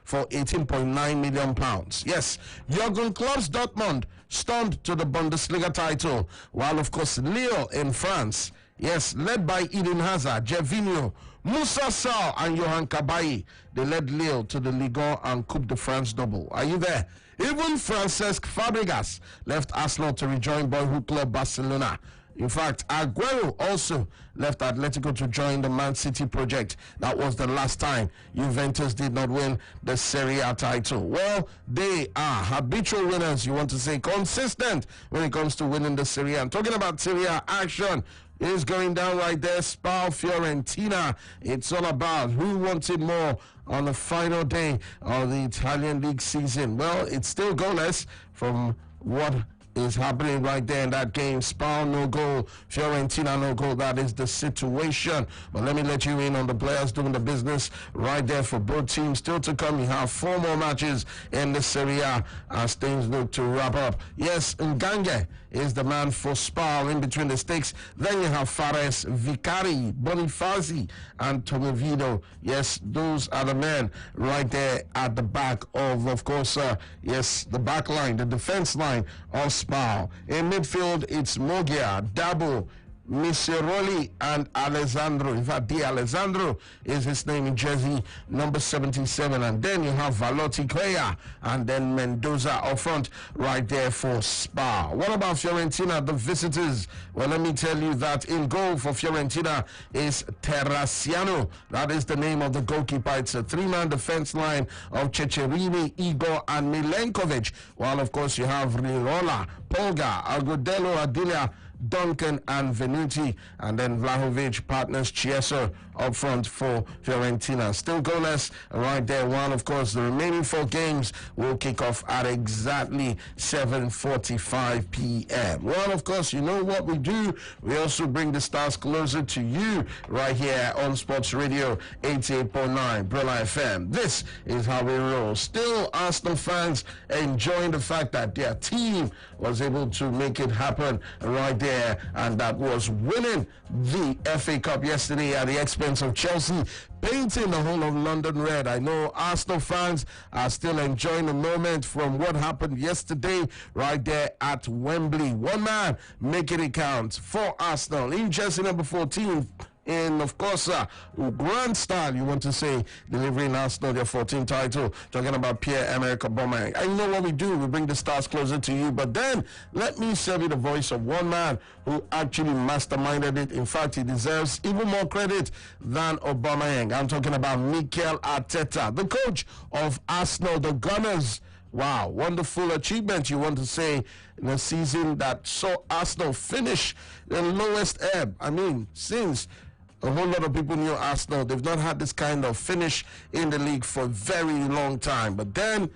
for £18.9 million. Yes, Jurgen Klopp's Dortmund stormed to the Bundesliga title, while of course Lille in France, yes, led by Eden Hazard, Gervinho, Moussa Sarr and Johan Cabaye, they led Lille to the Ligue 1 and Coupe de France double. Are you there? Even Francesc Fabregas left Arsenal to rejoin boyhood club Barcelona. In fact, Aguero also left Atletico to join the Man City project. That was the last time Juventus did not win the Serie A title. Well, they are habitual winners, you want to say, consistent when it comes to winning the Serie A. I'm talking about Serie A action. Is going down right there. Spal Fiorentina. It's all about who wants it more on the final day of the Italian league season. Well, it's still goalless from what is happening right there in that game. Spal no goal, Fiorentina no goal. That is the situation. But let me let you in on the players doing the business right there for both teams. Still to come, you have 4 more matches in the Serie A as things look to wrap up. Yes, Ngange is the man for Spal in between the stakes. Then you have Fares, Vicari, Bonifazi, and Tomovido. Yes, those are the men right there at the back of course, yes, the back line, the defense line of Spal. In midfield, it's Mogia, Dabo, Miseroli, and Alessandro. In fact, Di Alessandro is his name in jersey number 77. And then you have Valotti Quea and then Mendoza up front right there for Spal. What about Fiorentina, the visitors? Well, let me tell you that in goal for Fiorentina is Terracciano. That is the name of the goalkeeper. It's a 3-man defense line of Cecerini, Igor, and Milenkovic. While, of course, you have Rirola, Polga, Agudelo, Adilia, Duncan and Venuti, and then Vlahovic partners Chiesa up front for Fiorentina. Still goalless right there. While, of course, the remaining 4 games will kick off at exactly 7:45 p.m. Well, of course, you know what we do. We also bring the stars closer to you right here on Sports Radio 88.9 Brilla FM. This is how we roll. Still, Arsenal fans enjoying the fact that their team was able to make it happen right there, and that was winning the FA Cup yesterday at the expense of Chelsea, painting the whole of London red. I know Arsenal fans are still enjoying the moment from what happened yesterday right there at Wembley. One man making it count for Arsenal in jersey number 14. In, of course, grand style, you want to say, delivering Arsenal their 14th title, talking about Pierre-Emerick Aubameyang. I know what we do. We bring the stars closer to you. But then, let me serve you the voice of one man who actually masterminded it. In fact, he deserves even more credit than Aubameyang. I'm talking about Mikel Arteta, the coach of Arsenal, the Gunners. Wow, wonderful achievement, you want to say, in a season that saw Arsenal finish the lowest ebb. I mean, since a whole lot of people knew Arsenal, they've not had this kind of finish in the league for a very long time. But then,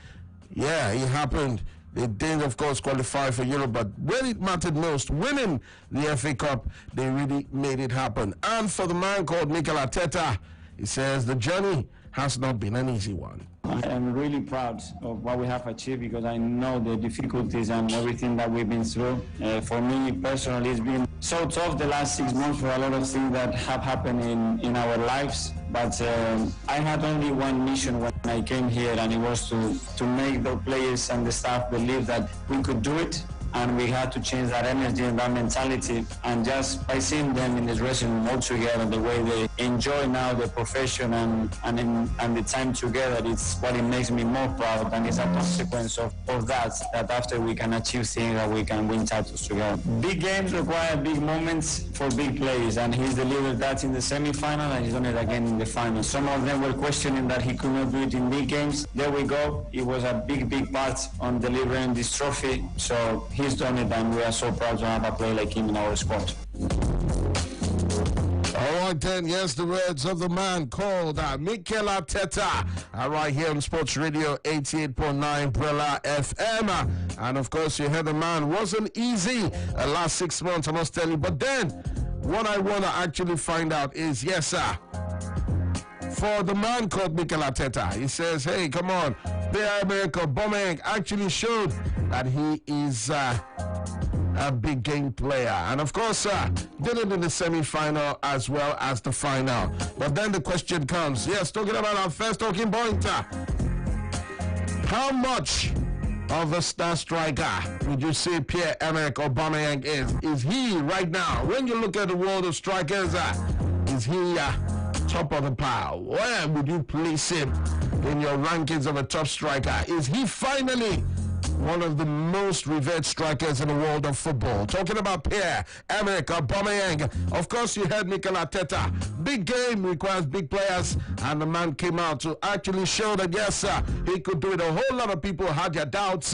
yeah, it happened. They didn't, of course, qualify for Europe, but when it mattered most, winning the FA Cup, they really made it happen. And for the man called Mikel Arteta, he says the journey has not been an easy one. I am really proud of what we have achieved because I know the difficulties and everything that we've been through. For me personally, it's been so tough the last 6 months for a lot of things that have happened in our lives. But I had only one mission when I came here, and it was to make the players and the staff believe that we could do it. And we had to change that energy and that mentality. And just by seeing them in the dressing room all together, the way they enjoy now the profession and the time together, it's what it makes me more proud. And it's a consequence of that after we can achieve things, that we can win titles together. Big games require big moments for big players. And he's delivered that in the semi-final, and he's done it again in the final. Some of them were questioning that he could not do it in big games. There we go. It was a big part on delivering this trophy. So he's done it, and we are so proud to have a player like him in our squad. All right, then, yes, the words of the man called Mikel Arteta, right here on Sports Radio 88.9 Brilla FM. And, of course, you heard the man wasn't easy the last 6 months, I must tell you. But then, what I want to actually find out is, yes, sir, for the man called Mikel Arteta, he says, hey, come on, Pierre-Emerick Aubameyang actually showed that he is a big game player. And of course, did it in the semi-final as well as the final. But then the question comes, yes, talking about our first talking point. How much of a star striker would you say Pierre-Emerick Aubameyang is? Is he right now, when you look at the world of strikers, is he top of the pile? Where would you place him in your rankings of a top striker? Is he finally one of the most revered strikers in the world of football? Talking about Pierre-Emerick Aubameyang. Of course, you heard Mikel Arteta. Big game requires big players, and the man came out to actually show that, yes, he could do it. A whole lot of people had their doubts.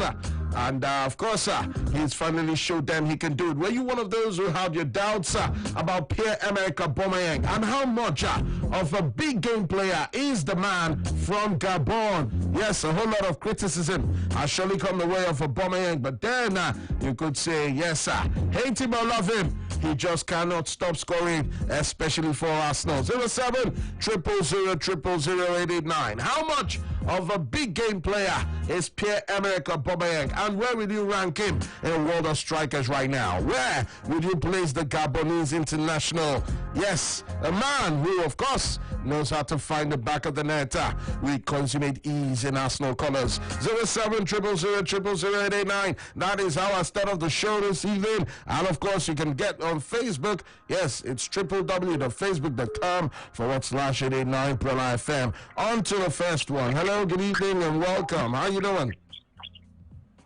And of course, he's finally showed them he can do it. Were you one of those who had your doubts about Pierre-Emerick Aubameyang? And how much of a big game player is the man from Gabon? Yes, a whole lot of criticism has surely come the way of Aubameyang. But then you could say, yes, hate him or love him, he just cannot stop scoring, especially for Arsenal. 07-000-000-889. How much of a big game player is Pierre-Emerick Aubameyang? And where would you rank him in the world of strikers right now? Where would you place the Gabonese international? Yes, a man who, of course, knows how to find the back of the net with consummate ease in Arsenal colours. 07-000-000-889. That is how I start off the show this evening. And of course, you can get on Facebook. Yes, it's www.facebook.com/889 Prela FM. On to the first one. Hello, good evening, and welcome. How you doing?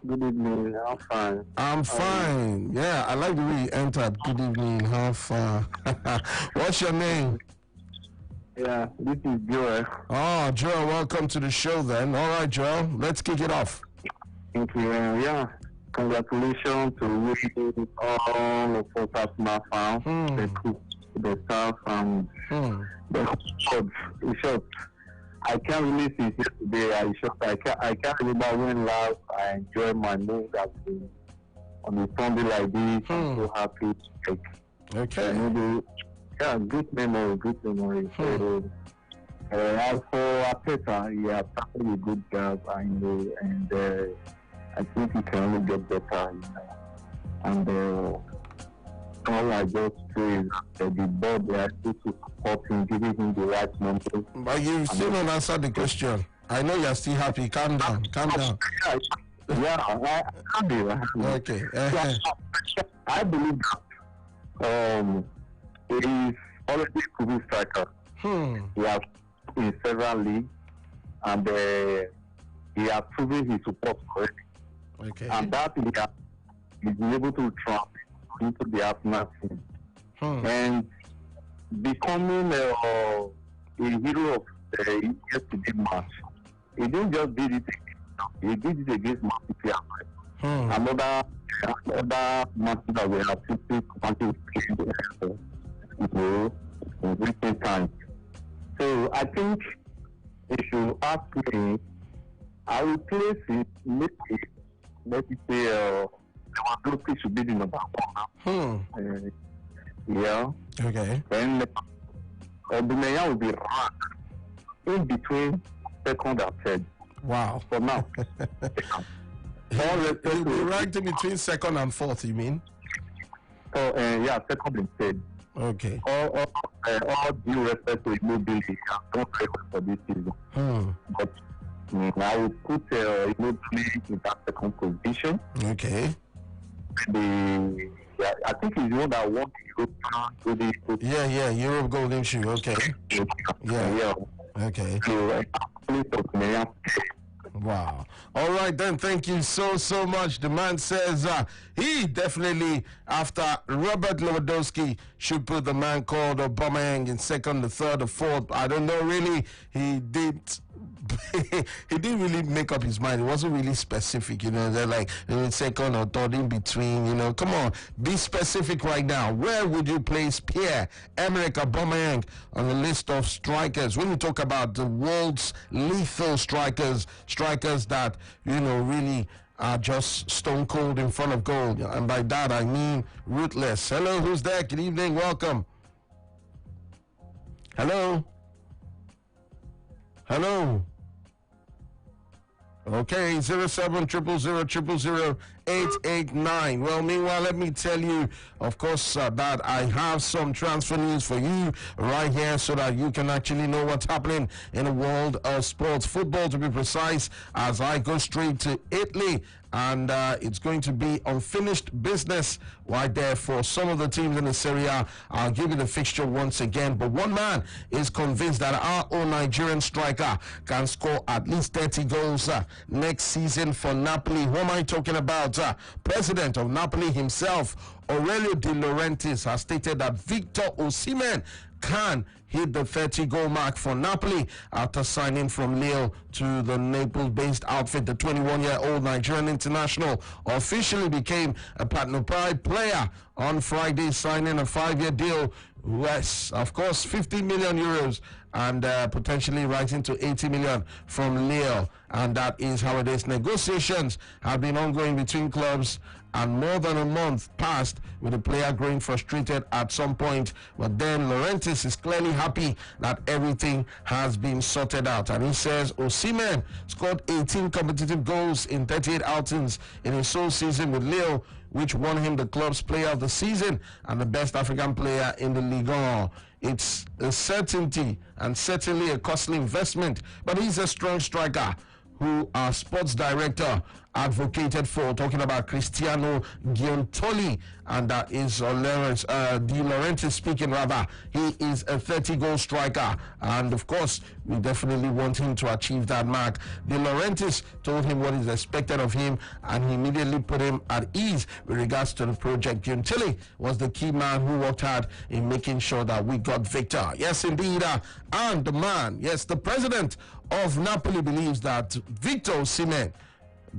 Good evening. I'm fine. I'm fine. Yeah, I like the way you entered. Good evening. How far? What's your name? Yeah, this is Joel. Oh, Joel, welcome to the show then. All right, Joel, let's kick it off. Thank you. Yeah, congratulations to really all of us Arsenal fans, the staff, and the shot. I can't really see it yesterday. I can't remember when last I enjoyed my move on a Sunday like this. I'm so happy. Okay. Yeah, good memory. So, as for Arteta, he has started a good job, and I think he can only get better. And all I just say is that the board, they are still to support him, giving him the right numbers. But you still don't answer the question. I know you're still happy. Calm down. Yeah, I do. Okay. I believe that he is already a proven striker. He has in several leagues, and he has proven his support correctly. Okay. And that he is able to transfer into the Arsenal team. And becoming a hero of the yesterday match. He didn't just did it, he did it against Man City. Another match that we have seen in recent times. So I think if you ask me, I will place it, let me say, Lewandowski should be the number one. Yeah. Okay. Then Aubameyang will be ranked in between second and third. Wow. For now. He'll be ranked in between second and fourth, you mean? Yeah, second and third. Okay. All due respect to Immobile, he has done very well for this season. But I will put Immobile in that second position. Okay. I think he's the one that won the Europe. Yeah, Europe Golden Shoe. Okay. Yeah. Okay. Wow. All right then. Thank you so much. The man says he definitely, after Robert Lewandowski, should put the man called Aubameyang in second, the third, the fourth. I don't know really. He didn't really make up his mind. It wasn't really specific, They're like second or third in between, Come on, be specific right now. Where would you place Pierre-Emerick Aubameyang on the list of strikers? When you talk about the world's lethal strikers that, really are just stone cold in front of goal. And by that, I mean ruthless. Hello, who's there? Good evening, welcome. Hello? Okay, 07-000-000-889. 889. Well, meanwhile, let me tell you, of course, that I have some transfer news for you right here so that you can actually know what's happening in the world of sports. Football, to be precise, as I go straight to Italy. And it's going to be unfinished business right there for some of the teams in the Serie A. I'll give you the fixture once again. But one man is convinced that our own Nigerian striker can score at least 30 goals next season for Napoli. Who am I talking about? President of Napoli himself, Aurelio De Laurentiis, has stated that Victor Osimhen can hit the 30-goal mark for Napoli after signing from Lille to the Naples-based outfit. The 21-year-old Nigerian international officially became a Platinum Pride player on Friday, signing a 5-year deal. Yes, of course, 50 million euros and potentially rising to 80 million from Lille. And that is how it is. Negotiations have been ongoing between clubs, and more than a month passed with the player growing frustrated at some point. But then Laurentiis is clearly happy that everything has been sorted out. And he says Osimhen scored 18 competitive goals in 38 outings in his sole season with Lille, which won him the club's player of the season and the best African player in the Ligue 1. It's a certainty and certainly a costly investment, but he's a strong striker who our sports director advocated for, talking about Cristiano Giuntoli, and that is De Laurentiis speaking rather. He is a 30-goal striker, and of course we definitely want him to achieve that mark. De Laurentiis told him what is expected of him, and he immediately put him at ease with regards to the project. Giuntoli was the key man who worked hard in making sure that we got Victor. Yes, indeed, and the man, yes, the president of Napoli believes that Victor Osimhen,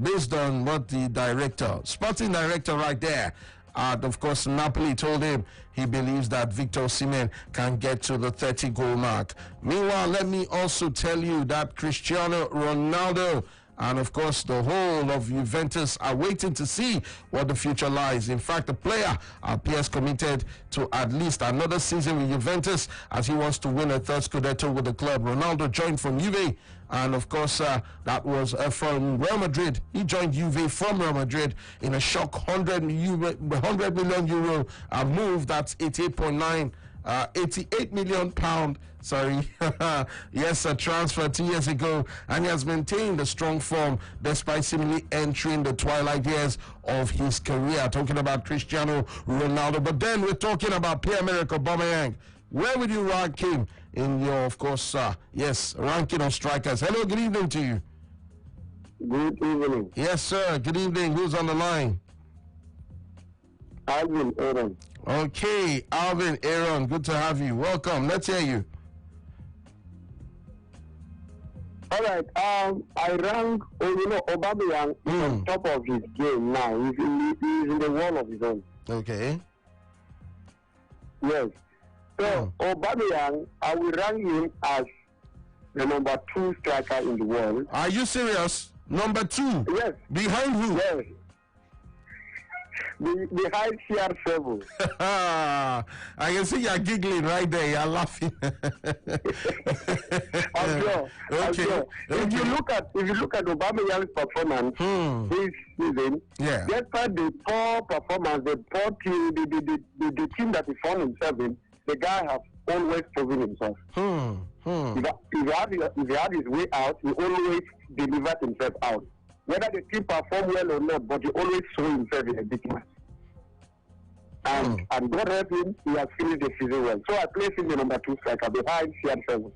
based on what the sporting director right there, of course, Napoli told him, he believes that Victor Osimhen can get to the 30-goal mark. Meanwhile, let me also tell you that Cristiano Ronaldo and, of course, the whole of Juventus are waiting to see what the future lies. In fact, the player appears committed to at least another season with Juventus, as he wants to win a third Scudetto with the club. Ronaldo joined from Juve, and of course, that was from Real Madrid. He joined Juve from Real Madrid in a shock 100 million euro move. That's 88 million pound. Sorry, yes, a transfer 2 years ago, and he has maintained a strong form despite seemingly entering the twilight years of his career. Talking about Cristiano Ronaldo, but then we're talking about Pierre-Emerick Aubameyang. Where would you rank him in your, of course, ranking of strikers? Hello, good evening to you. Good evening. Yes, sir. Good evening. Who's on the line? Alvin Aaron. Okay, Alvin Aaron. Good to have you. Welcome. Let's hear you. All right. I rank, Aubameyang is on top of his game now. He's in the world of his own. Okay. Yes. So Aubameyang, I will rank him as the number 2 striker in the world. Are you serious? Number 2? Yes. Behind who? Yes. Behind CR7. I can see you're giggling right there. You're laughing. I'm sure. Okay. If you look at Aubameyang's performance this season, despite the poor performance, the poor team, the team that he found himself in, the guy has always proven himself. If he had his way out, he always delivered himself out. Whether the team performed well or not, but he always saw himself in a big match. And God help him, he has finished the season well. So I place him the number 2 striker behind CR7.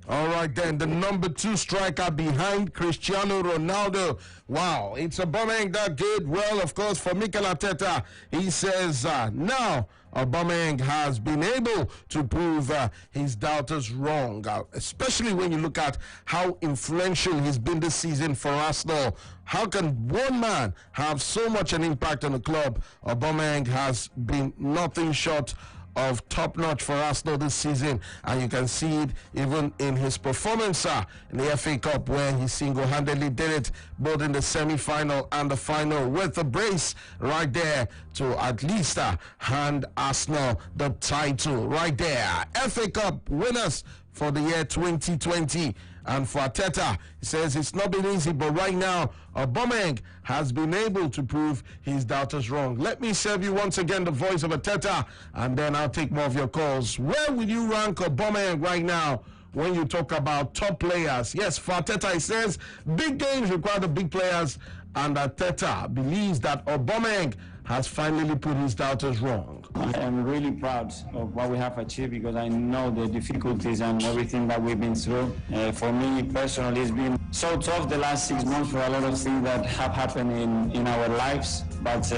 All right, then, the number 2 striker behind Cristiano Ronaldo. Wow, it's Aubameyang that good. Well, of course, for Mikel Arteta, he says now Aubameyang has been able to prove his doubters wrong, especially when you look at how influential he's been this season for Arsenal. How can one man have so much an impact on the club? Aubameyang has been nothing short of top-notch for Arsenal this season, and you can see it even in his performance in the FA Cup, where he single-handedly did it both in the semi-final and the final with a brace right there to at least hand Arsenal the title right there. FA Cup winners for the year 2020. And for Arteta, he says it's not been easy, but right now, Aubameyang has been able to prove his doubters wrong. Let me serve you once again the voice of Arteta, and then I'll take more of your calls. Where will you rank Aubameyang right now when you talk about top players? Yes, for Arteta, he says big games require the big players, and Arteta believes that Aubameyang has finally put his doubters wrong. I am really proud of what we have achieved because I know the difficulties and everything that we've been through. For me personally, it's been so tough the last 6 months for a lot of things that have happened in our lives. But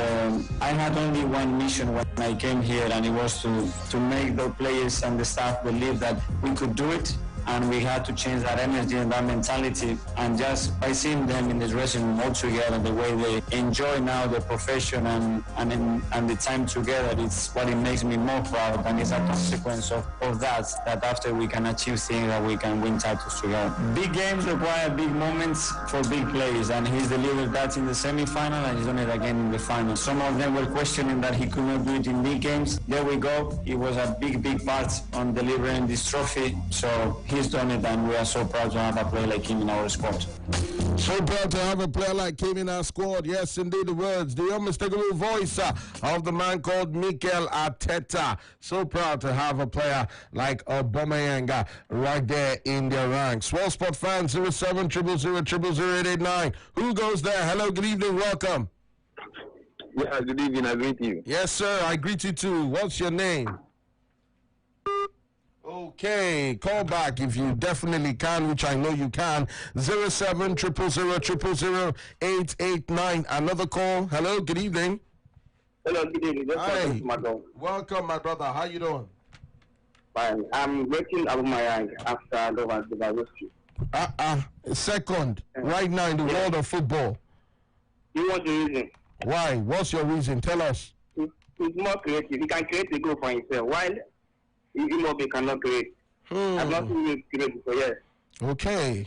I had only one mission when I came here, and it was to make the players and the staff believe that we could do it. And we had to change that energy and that mentality. And just by seeing them in the dressing room all together, the way they enjoy now the profession and the time together, it's what it makes me more proud. And it's a consequence of that after we can achieve things, that we can win titles together. Big games require big moments for big players, and he's delivered that in the semi-final, and he's done it again in the final. Some of them were questioning that he could not do it in big games. There we go. It was a big part on delivering this trophy. So he's done it, and we are so proud to have a player like him in our squad. So proud to have a player like him in our squad. Yes, indeed, the words, the unmistakable voice of the man called Mikel Arteta. So proud to have a player like Aubameyang right there in their ranks. Well, Sport fans, 07 000 889. Who goes there? Hello, good evening, welcome. Yeah, good evening. I greet you. Yes, sir, I greet you too. What's your name? Okay, call back if you definitely can, which I know you can. 07 000 889. Another call. Hello, good evening. Hello, good evening. Hi. Welcome, my brother. How you doing? Fine. I'm waiting up my eye after the Second, right now in the world of football. You want the reason? Why? What's your reason? Tell us. He's more creative. He can create the goal for himself. While Immobile cannot create. I've not seen him create before, yes. Okay.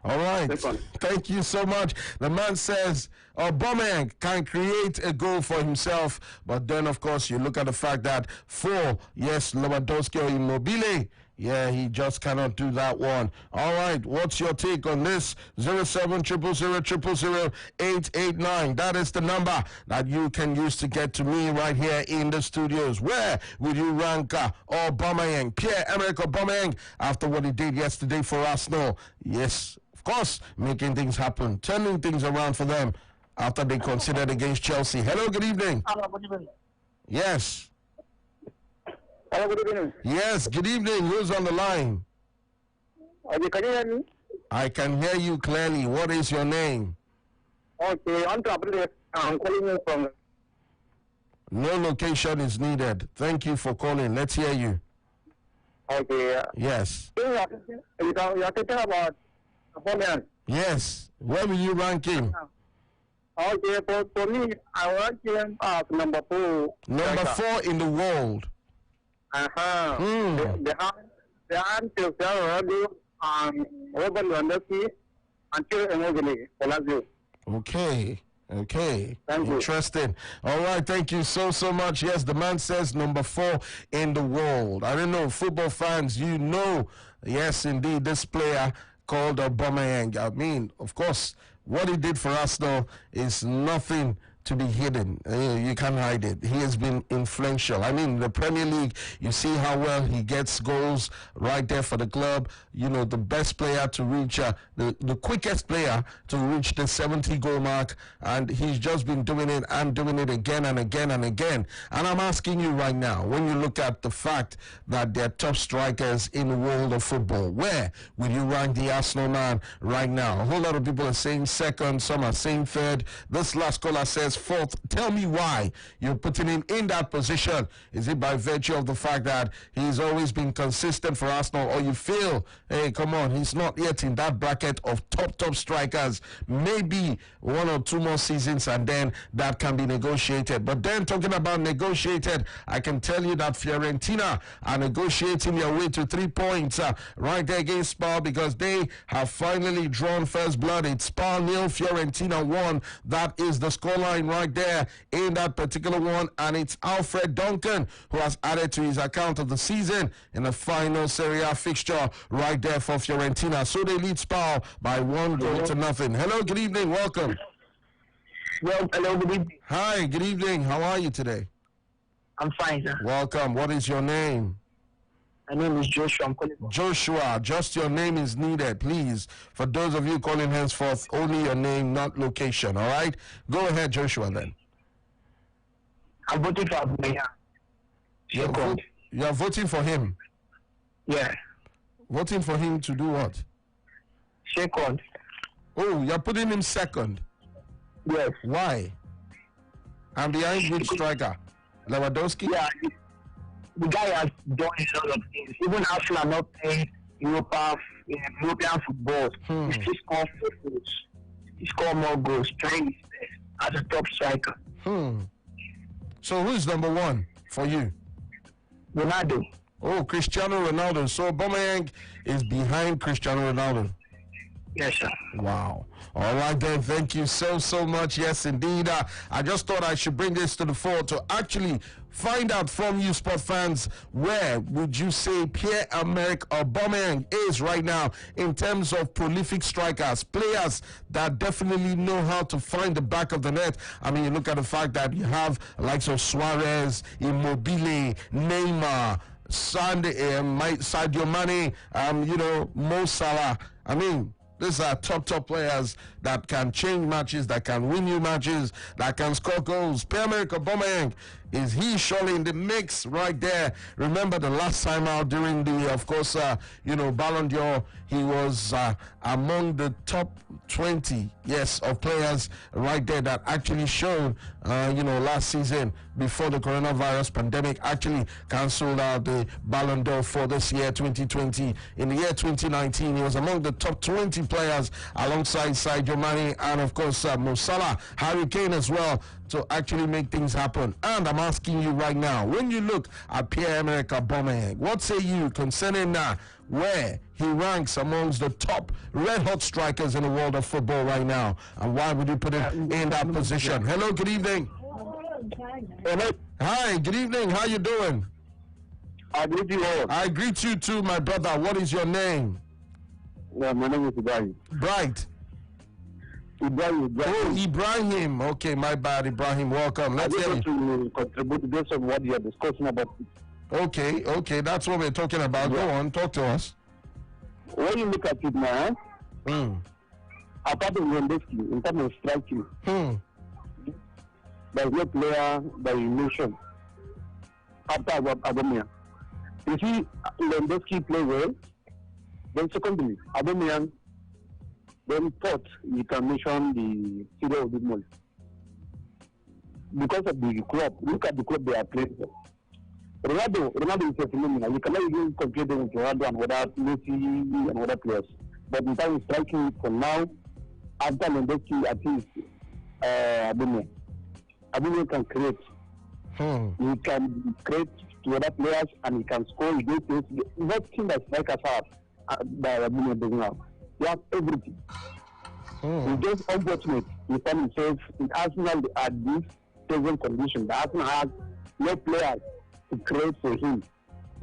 All right. Thank you so much. The man says Aubameyang can create a goal for himself, but then, of course, you look at the fact that Lewandowski or Immobile, he just cannot do that one. All right, what's your take on this? 07 000 889. That is the number that you can use to get to me right here in the studios. Where would you rank Aubameyang, Pierre-Emerick Aubameyang, after what he did yesterday for Arsenal? Yes, of course, making things happen, turning things around for them after they considered against Chelsea. Hello, good evening. Hello, good evening. Yes. Hello, good evening. Yes, good evening. Who's on the line? Okay, can you hear me? I can hear you clearly. What is your name? Okay, I'm calling you from... No location is needed. Thank you for calling. Let's hear you. Okay. Yes. You are talking about Aubameyang. Yes. Where will you rank him? Okay, for me, I rank him as number 4. Number 4 in the world. They are Cristiano Ronaldo and Robert Lewandowski and Immobile for Lazio. Okay. Thank you. Interesting. All right, thank you so much. Yes, the man says number 4 in the world. I don't know, football fans, you know, yes, indeed, this player called Aubameyang. I mean, of course, what he did for Arsenal is nothing to be hidden. You can't hide it. He has been influential. I mean, the Premier League, you see how well he gets goals right there for the club. You know, the best player to reach, the quickest player to reach the 70-goal mark, and he's just been doing it and doing it again and again and again. And I'm asking you right now, when you look at the fact that they're top strikers in the world of football, where will you rank the Arsenal man right now? A whole lot of people are saying second, some are saying third. This last caller says fourth. Tell me why you're putting him in that position. Is it by virtue of the fact that he's always been consistent for Arsenal, or you feel, hey, come on, he's not yet in that bracket of top strikers? Maybe 1 or 2 more seasons and then that can be negotiated. But then, talking about negotiated, I can tell you that Fiorentina are negotiating their way to 3 points right there against Spal, because they have finally drawn first blood. It's Spal 0, Fiorentina 1. That is the scoreline line right there in that particular one, and it's Alfred Duncan who has added to his account of the season in the final Serie A fixture right there for Fiorentina. So they lead Spal by 1-0. Hello, good evening, welcome. Well, hello, good evening. Hi, good evening. How are you today? I'm fine, sir. Welcome. What is your name? My name is Joshua. I'm calling. Joshua, just your name is needed, please. For those of you calling henceforth, only your name, not location, all right? Go ahead, Joshua, then. I'm voting for Aubameyang. You're voting for him? Yeah. Voting for him to do what? Second. Oh, you're putting him second. Yes. Why? And behind which striker? Lewandowski? Yeah. The guy has done a lot of things. Even Arsenal not playing European football. He still scores more goals. He scores more goals. Trying his best as a top striker. So who's number one for you? Ronaldo. Oh, Cristiano Ronaldo. So Aubameyang is behind Cristiano Ronaldo. Yes, sir. Wow. All right then, thank you so much. Yes, indeed. I just thought I should bring this to the fore to actually find out from you, sport fans, where would you say Pierre-Emerick Aubameyang is right now in terms of prolific strikers, players that definitely know how to find the back of the net. I mean, you look at the fact that you have likes of Suarez, Immobile, Neymar, Sadio Mane, Mo Salah. I mean, these are top players that can change matches, that can win you matches, that can score goals. Pierre-Emerick Aubameyang, is he surely in the mix right there? Remember the last time out during the, of course, Ballon d'Or, he was among the top 20, of players right there that actually showed, last season before the coronavirus pandemic actually cancelled out the Ballon d'Or for this year, 2020. In the year 2019, he was among the top 20 players alongside Sadio Mane and, of course, Mo Salah, Harry Kane as well, to actually make things happen. And I'm asking you right now, when you look at Pierre-Emerick Aubameyang, what say you concerning where he ranks amongst the top red-hot strikers in the world of football right now, and why would you put him in that position? Hello, good evening. Hello. Hi, good evening. How you doing? I greet you all. I greet you too, my brother. What is your name? Yeah, my name is Ibrahim. Bright. Ibrahim. Oh, Ibrahim. Okay, my bad, Ibrahim. Welcome. Let's hear you. To contribute based on what you are discussing about. Okay, that's what we're talking about. Yeah. Go on, talk to us. When you look at it now, apart from Lewandowski, in terms of striking, there is no player that you mention after Aubameyang. You see, Lewandowski play well. Then secondly, Aubameyang. Then third, you can mention the Ciro of the Mall. Because of the club, look at the club they are playing for. Ronaldo is a phenomenon. You cannot even compare them with Ronaldo and other Messi and other players. But in terms of striking for now, after Lewandowski, I think Aubameyang can create. He can create to other players and he can score. He does things. Nothing that strikers have that Aubameyang doesn't have. He has everything. It's just unfortunate he found himself in Arsenal at this present condition. The Arsenal has no players to create for him.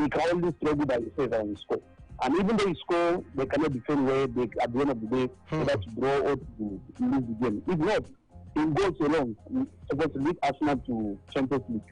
He can only struggle by himself and score. And even though he score, they cannot defend well. They, at the end of the day, whether to draw or to lose the game. If not, in goals alone, he's supposed to lead Arsenal to Champions League.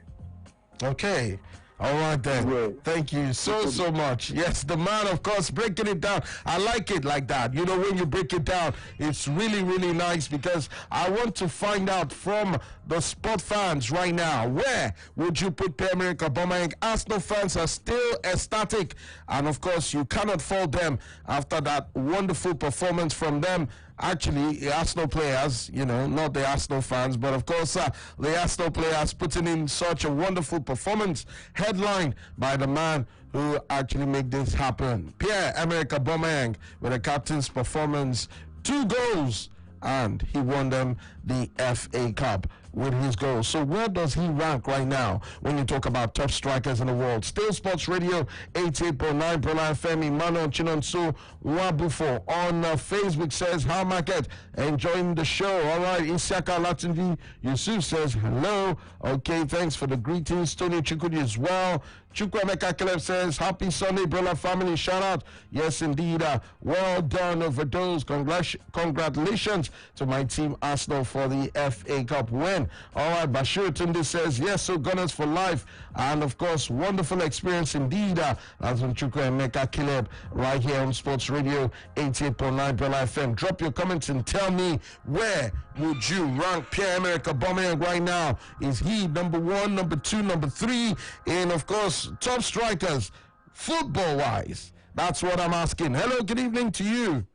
Okay. All right then. Yeah. Thank you so much. Yes, the man, of course, breaking it down. I like it like that. You know, when you break it down, it's really nice because I want to find out from the sport fans right now, where would you put Pierre-Emerick Aubameyang? Arsenal fans are still ecstatic, and of course, you cannot fault them after that wonderful performance from them. Actually, Arsenal players, not the Arsenal fans, but of course, the Arsenal players putting in such a wonderful performance, headlined by the man who actually made this happen. Pierre-Emerick Aubameyang with a captain's performance, 2 goals, and he won them the FA Cup. with his goals. So where does he rank right now when you talk about top strikers in the world? Still Sports Radio 88.9 Brola FM. Emmanuel Chinonso Wabufo on Facebook says, "How market enjoying the show?" All right, Isiaka Latinvi Yusuf says hello. Okay, thanks for the greetings. Tony Chukudi as well. Chukwemeka Caleb says, "Happy Sunday, Brola family." Shout out. Yes, indeed. Well done over those. Congratulations to my team Arsenal for the FA Cup win. All right, Bashir Tunde says, "Yes, so Gunners for life." And of course, wonderful experience indeed. That's from Chukwemeka Caleb right here on Sports Radio 88.9 Brola FM. Drop your comments and tell me, where would you rank Pierre-Emerick Aubameyang right now? Is he number 1, number 2, number 3? And of course, top strikers, football-wise? That's what I'm asking. Hello, good evening to you.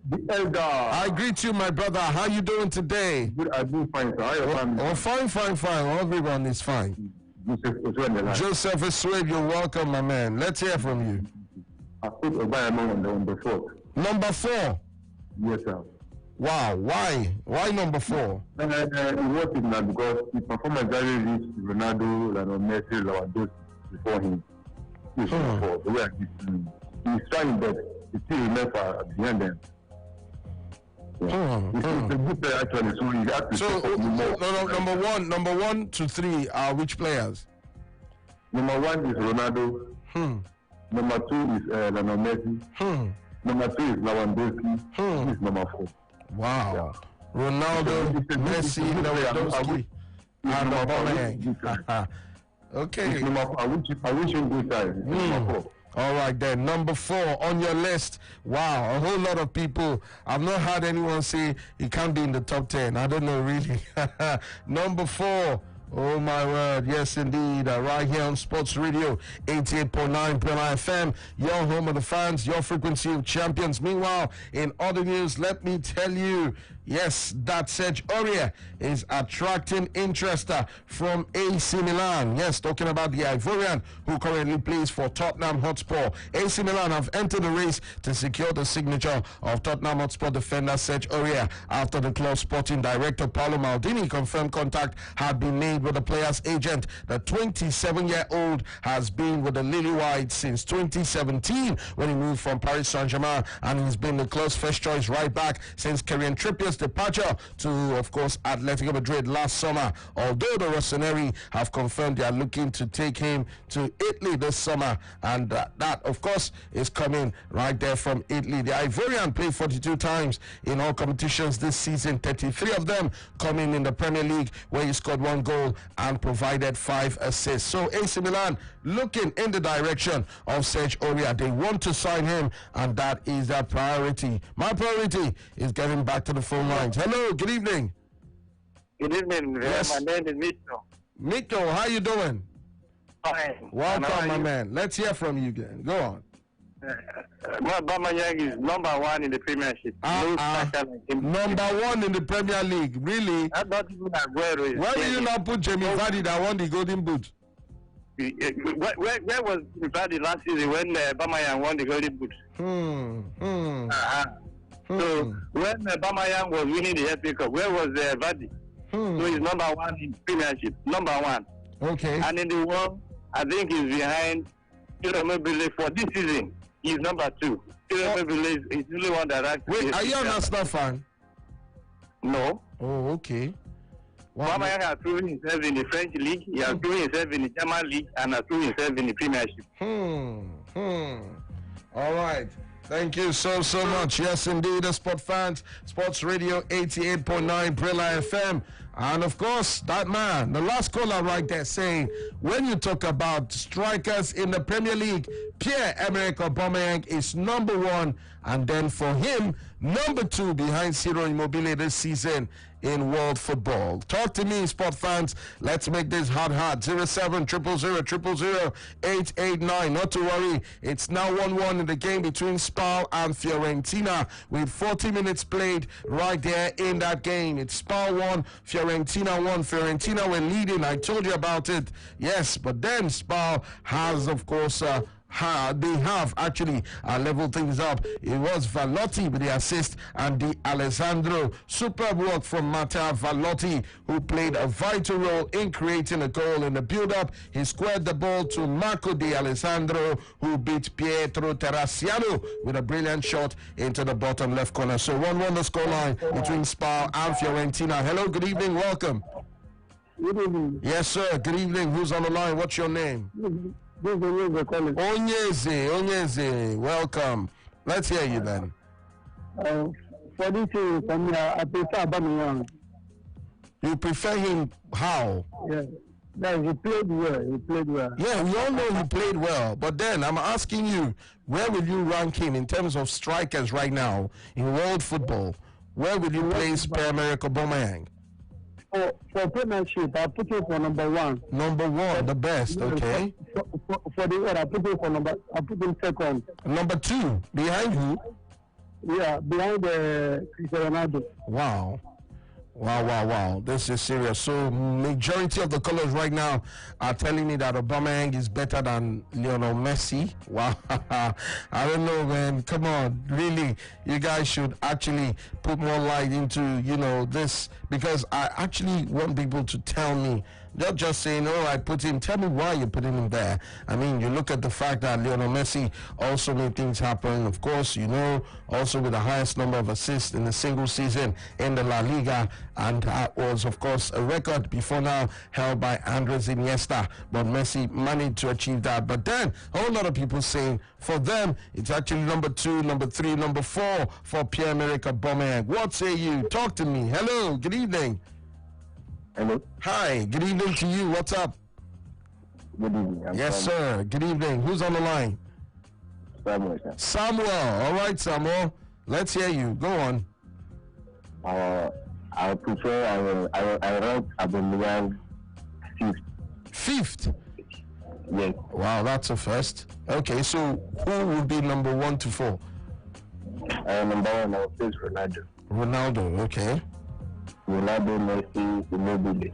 The elder. I greet you, my brother. How you doing today? Good, I do fine, sir. How are your family? Oh, fine. Everyone is fine. Joseph Aswed, you're welcome, my man. Let's hear from you. I put Aubameyang on the number 4. Number 4? Yes, sir. Wow, why? Why number 4? It was it now because the performance that he reached Ronaldo, Lionel Messi, Lewandowski before him. He's number 4. The way he's trying, but he still remains behind them. Yeah. It's a good player actually, so you have to number one to 3 are which players? Number 1 is Ronaldo. Number 2 is Lionel Messi. Number 3 is Lewandowski. This is number 4. Wow. Yeah. Ronaldo, Messi, Lewandowski, and Aubameyang. Okay. I wish him good time. Number 4. All right then, number 4 on your list. Wow, a whole lot of people. I've not heard anyone say he can't be in the top 10. I don't know really. Number 4. Oh my word, yes indeed. Right here on Sports Radio 88.9 Brola FM, your home of the fans, your frequency of champions. Meanwhile, in other news, let me tell you, yes, that Serge Aurier is attracting interest from AC Milan. Yes, talking about the Ivorian who currently plays for Tottenham Hotspur. AC Milan have entered the race to secure the signature of Tottenham Hotspur defender Serge Aurier after the club's sporting director Paolo Maldini confirmed contact had been made with the player's agent. The 27-year-old has been with the Lily Whites since 2017 when he moved from Paris Saint-Germain, and he's been the club's first choice right back since Kieran Trippier's departure to, of course, Atletico Madrid last summer. Although the Rossoneri have confirmed they are looking to take him to Italy this summer, and that, of course, is coming right there from Italy. The Ivorian played 42 times in all competitions this season, 33 of them coming in the Premier League, where he scored 1 goal and provided 5 assists. So AC Milan looking in the direction of Serge Aurier. They want to sign him, and that is their priority. My priority is getting back to the phone lines. Hello, good evening. Good evening. Yes. My name is Mito. Mito, how you doing? Fine. Welcome, my man. Let's hear from you again. Go on. Aubameyang is number 1 in the Premiership. Number 1 in the Premier League, really? Not even Aguero. Why did you not put Jamie Vardy that won the Golden Boot? Where was Vardy last season when Aubameyang won the Golden Boot? So when Aubameyang was winning the FA Cup, where was Vardy? So he's number 1 in Premiership. Number 1. Okay. And in the world, I think he's behind Immobile for this season. He's number 2. Immobile is the only one that ranks. Wait, are you an Arsenal fan? No. Oh, okay. Wow. Aubameyang has proven himself in the French league, he has proven himself in the German league, and has proven himself in the Premiership. All right. Thank you so much. Yes, indeed, the sport fans, Sports Radio 88.9 Brola FM. And of course, that man, the last caller right there saying, when you talk about strikers in the Premier League, Pierre-Emerick Aubameyang is number 1, and then for him, number 2 behind Ciro Immobile this season in world football. Talk to me, sport fans. Let's make this hot. 0700000889. Not to worry, it's now 1-1 in the game between Spal and Fiorentina with 40 minutes played right there in that game. It's Spal 1, Fiorentina 1. Fiorentina were leading. I told you about it. Yes, but then Spal has, of course, they have actually leveled things up. It was Valotti with the assist and the Alessandro. Superb work from Matteo Valotti, who played a vital role in creating a goal in the build-up. He squared the ball to Marco Di Alessandro, who beat Pietro Terraciano with a brilliant shot into the bottom left corner. So 1-1 the scoreline between Spal and Fiorentina. Hello, good evening, welcome. Good evening. Yes, sir. Good evening. Who's on the line? What's your name? This is Onyeze calling. Onyeze. Welcome. Let's hear you then. For this season, for me, I prefer Aubameyang. You prefer him how? Yeah. He played well. Yeah, we all know he played well. But then I'm asking you, where will you rank him in terms of strikers right now in world football? Where will you place Pierre-Emerick Aubameyang? For Premiership, I put him for number 1. Number 1, the best, okay. For the world, I put him second. Number 2, behind who? Yeah, behind Cristiano Ronaldo. Wow. This is serious. So majority of the colors right now are telling me that Aubameyang is better than Lionel Messi. Wow. I don't know, man. Come on. Really, you guys should actually put more light into, this, because I actually want people to tell me, not just saying, oh, I put him. Tell me why you're putting him there. I mean, you look at the fact that Lionel Messi also made things happen. Of course, also with the highest number of assists in a single season in the La Liga. And that was, of course, a record before now held by Andres Iniesta. But Messi managed to achieve that. But then, a whole lot of people saying, for them, it's actually number 2, number 3, number 4 for Pierre-Emerick Aubameyang. What say you? Talk to me. Hello, good evening. Hello. Hi, good evening to you. What's up? Good evening. Yes, sir. Good evening. Who's on the line? Samuel, sir. Samuel. All right, Samuel. Let's hear you. Go on. I prefer, I rank Aubameyang 5th. 5th? Yes. Wow, that's a first. Okay, so who would be number 1 to 4? Number 1, I would place Ronaldo. Ronaldo, okay. Ronaldo, Messi, Immobile.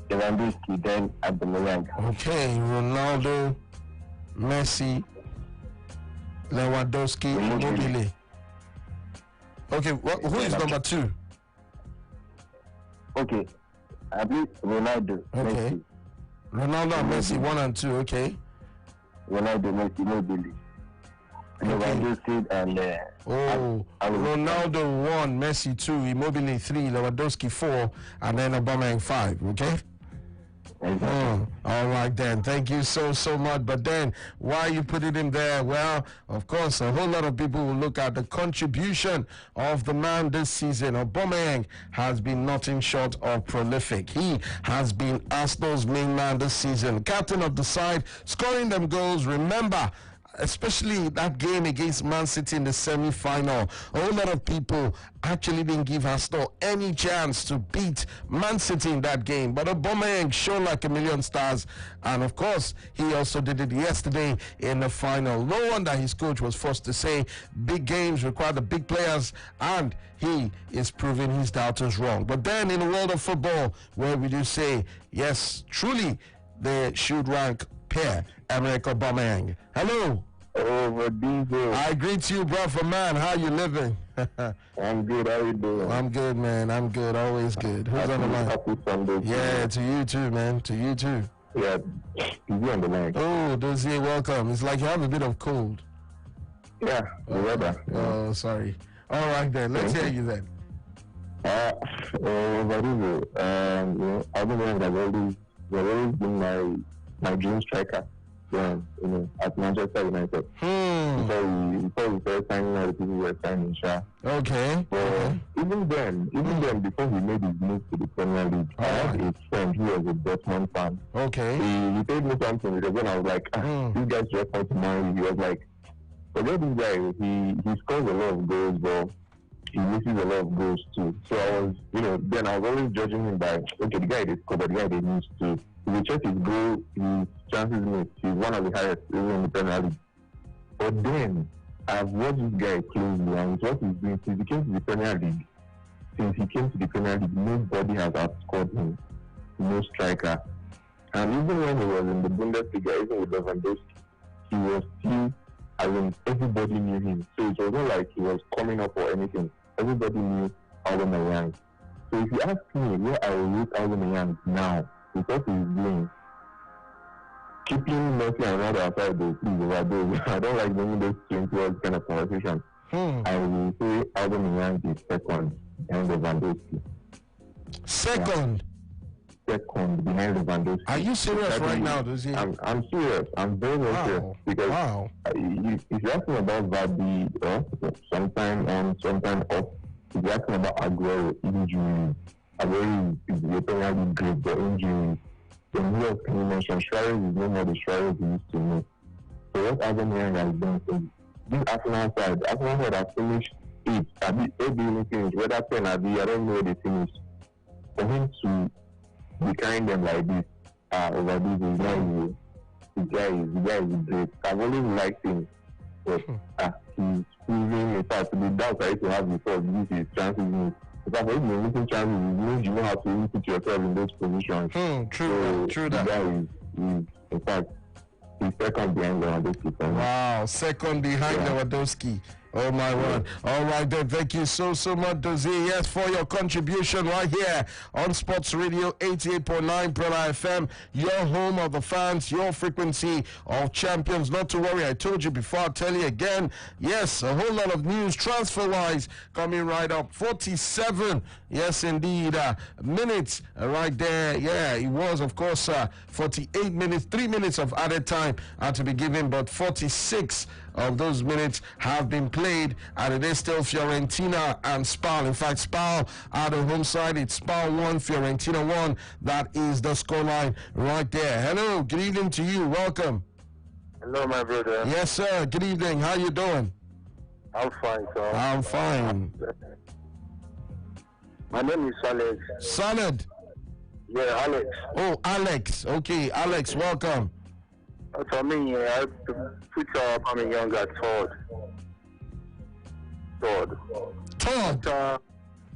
Lewandowski, then Aubameyang. Okay, Ronaldo, Messi, Lewandowski, Immobile. Okay, who is number 2? Okay, I believe Ronaldo. Okay. Messi. Ronaldo and Messi, 1 and 2, okay. Ronaldo, Messi, Immobile. Lewandowski and Ronaldo 1, Messi 2, Immobile 3, Lewandowski 4, and then Aubameyang 5, okay? Exactly. All right then, thank you so much. But then, why you putting him there? Well, of course, a whole lot of people will look at the contribution of the man this season. Aubameyang has been nothing short of prolific. He has been Arsenal's main man this season, captain of the side, scoring them goals. Remember, especially that game against Man City in the semi-final, a whole lot of people actually didn't give Arsenal any chance to beat Man City in that game. But Aubameyang shone like a million stars, and of course, he also did it yesterday in the final. No wonder his coach was forced to say big games require the big players, and he is proving his doubters wrong. But then in the world of football, where we do say, yes, truly, they should rank Pierre-Emerick Aubameyang. Hello. I greet you, brother man. How you living? I'm good. How you doing? I'm good, man. I'm good. Always good. Who's on the line? Happy Sunday. Yeah, to you too, man. To you too. Yeah, you on the line. Oh, Dozier, welcome. It's like you have a bit of cold. Yeah, the weather. Oh, sorry. All right then. Let's hear you then. Aubameyang has always been my dream striker. Yeah, at Manchester United. Before we started signing all the people were signing, Okay. Even then, before he made his move to the Premier League, I had a friend who was a Dortmund fan. Okay. He told me something because when I was like, this guy's just want to marry. He was like, forget this guy. He scores a lot of goals, but he misses a lot of goals too. So I was, then I was always judging him by, okay, the guy they score, but the guy they miss too. If you check his goal, his chances missed, he's one of the highest even in the Premier League. But then, I've watched this guy closely, and what he's doing since he came to the Premier League. Since he came to the Premier League, nobody has outscored him. No striker. And even when he was in the Bundesliga, even with Lewandowski, he was still, I mean, everybody knew him. So it wasn't like he was coming up or anything. Everybody knew Aubameyang. So if you ask me where I will rate Aubameyang now, because he's doing, keeping Messi and Ronaldo aside, though, please overdose. I don't like bringing those two into all kind of conversation. I will say Aubameyang is second behind Lewandowski. Second? Yeah. Second behind Lewandowski. Are you serious right now, Dozie? I'm serious. I'm very, very serious. Because if you ask me about Vardy, sometime on, sometime off, if you ask me about Aguero, injury, Aguero is really great, but injury. Then who else can you mention? Suarez is no more the Suarez we used to know. So what Aubameyang has done is this Arsenal side has finished 8. Eight even finished, whether 10 or I don't know where they finished. For him to be carrying them like this, over this is not easy. The guy is great. I've always liked him. But he's proving, in fact, the doubts I used to have before this is chances in. In fact, if you're missing chances, it means you know how to really put yourself in those positions. True that. The guy is, in fact, he's second behind Lewandowski. Wow, second behind Lewandowski. Oh my word. All right then, thank you so much, Dozie. Yes, for your contribution right here on Sports Radio 88.9 Prela FM, your home of the fans, your frequency of champions. Not to worry, I told you before, I'll tell you again. Yes, a whole lot of news transfer-wise coming right up. 47, yes indeed, minutes right there. Yeah, it was of course 48 minutes, 3 minutes of added time to be given, but 46 of those minutes have been played, and it is still Fiorentina and Spal. In fact, Spal are the home side. It's Spal 1, Fiorentina 1. That is the scoreline right there. Hello, good evening to you. Welcome. Hello, my brother. Yes, sir. Good evening. How you doing? I'm fine, sir. I'm fine. My name is Alex. Salad. Yeah, Alex. Oh, Alex. Okay, Alex, welcome. For me, I put Aubameyang at third.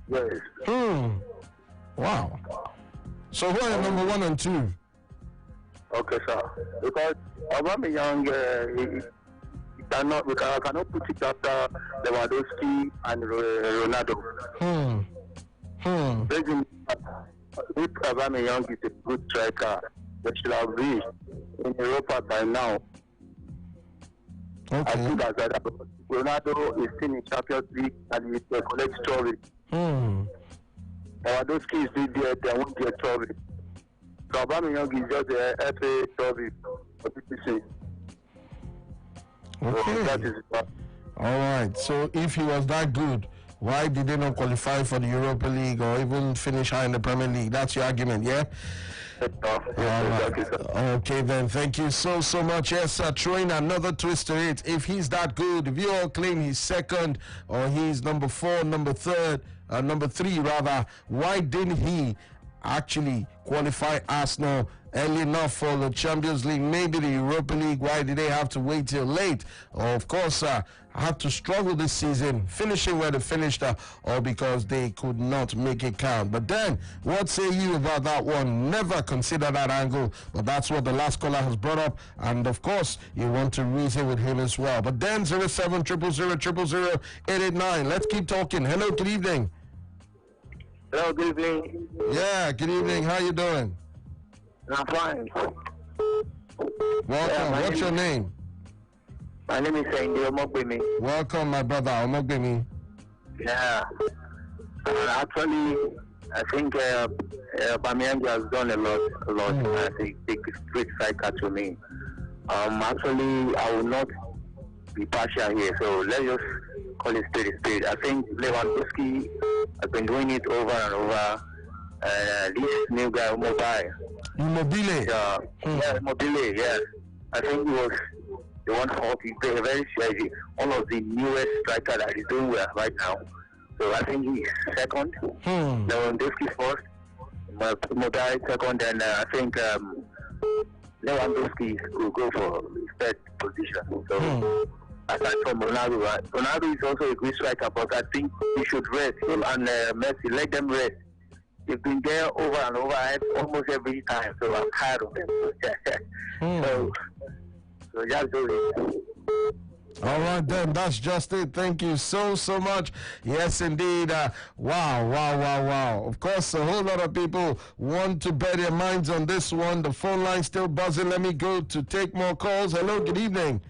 Yes. Wow. So who are your number 1 and 2? Okay, sir. Because Aubameyang, we cannot put it after Lewandowski and Ronaldo. If Aubameyang is a good striker, they should have reached in Europa by now. Okay. I think that Ronaldo is still in Champions League and he will collect trophy. Lewandowski is still there, they won't get trophy. So Aubameyang is just a FA trophy for BBC. Okay. So that is it. All right. So if he was that good, why did they not qualify for the Europa League or even finish high in the Premier League? That's your argument, yeah? Okay then, thank you so much. Yes, throwing another twist to it. If he's that good, if you all claim he's second or he's number 4, number 3, rather, why didn't he actually qualify Arsenal early enough for the Champions League, maybe the Europa League? Why did they have to wait till late? Or of course, had to struggle this season, finishing where they finished, or because they could not make it count. But then, what say you about that one? Never consider that angle, but that's what the last caller has brought up, and of course, you want to reason with him as well. But then, 07 000 889. Let's keep talking. Hello, good evening. Hello, good evening. Yeah, good evening. How you doing? I'm fine. Welcome. What's your name? My name is Sandy Omogbemi. Welcome, my brother Omogbemi. Yeah. Actually, I think Aubameyang has done a lot. I think it's a great striker to me. Actually, I will not be partial here, so let's just call it spade. I think Lewandowski has been doing it over and over. This new guy, Immobile. Yeah, Immobile, yeah. I think he was the one for one of the newest striker that is doing well right now. So I think he's second. Lewandowski first, Immobile second, and I think Lewandowski will go for third position. So aside from Ronaldo, Ronaldo is also a great striker, but I think he should rest him and Messi. Let them rest. they've been there over and over almost every time, so I'm tired of them. So just do it. All right, then. That's just it. Thank you so much. Yes, indeed. Wow. Of course, a whole lot of people want to bet their minds on this one. The phone line still buzzing. Let me go to take more calls. Hello, good evening.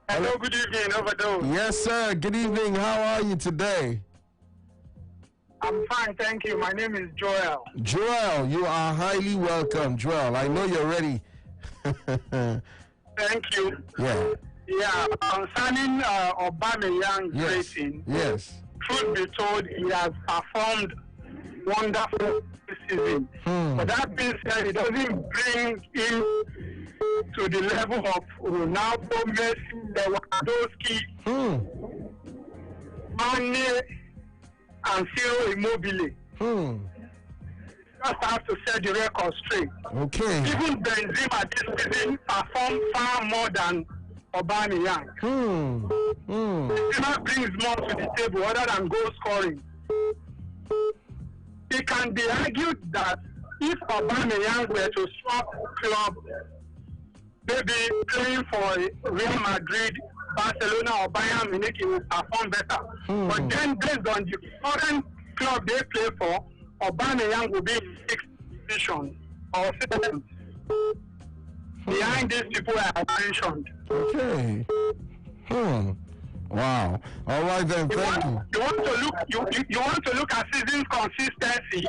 Hello, good evening. Overdose. Yes, sir. Good evening. How are you today? I'm fine, thank you. My name is Joel. Joel, you are highly welcome, Joel. I know you're ready. Thank you. Yeah. Yeah, concerning Aubameyang's Yes. rating, Yes. truth be told, he has performed wonderful this season. But that being said, it doesn't bring him to the level of Ronaldo, Messi, Lewandowski, Mane, and Ciro Immobile. Just have to set the record straight. Okay. Even Benzema this season performed far more than Aubameyang. Benzema brings more to the table other than goal scoring. It can be argued that if Aubameyang were to swap club, maybe playing for Real Madrid, Barcelona, or Bayern Munich, he will perform better. But then, based on the current club they play for, Aubameyang will be in 6th position or 7th. Behind these people I have mentioned. Okay. Wow. All right then. Thank you. You want to look at season consistency.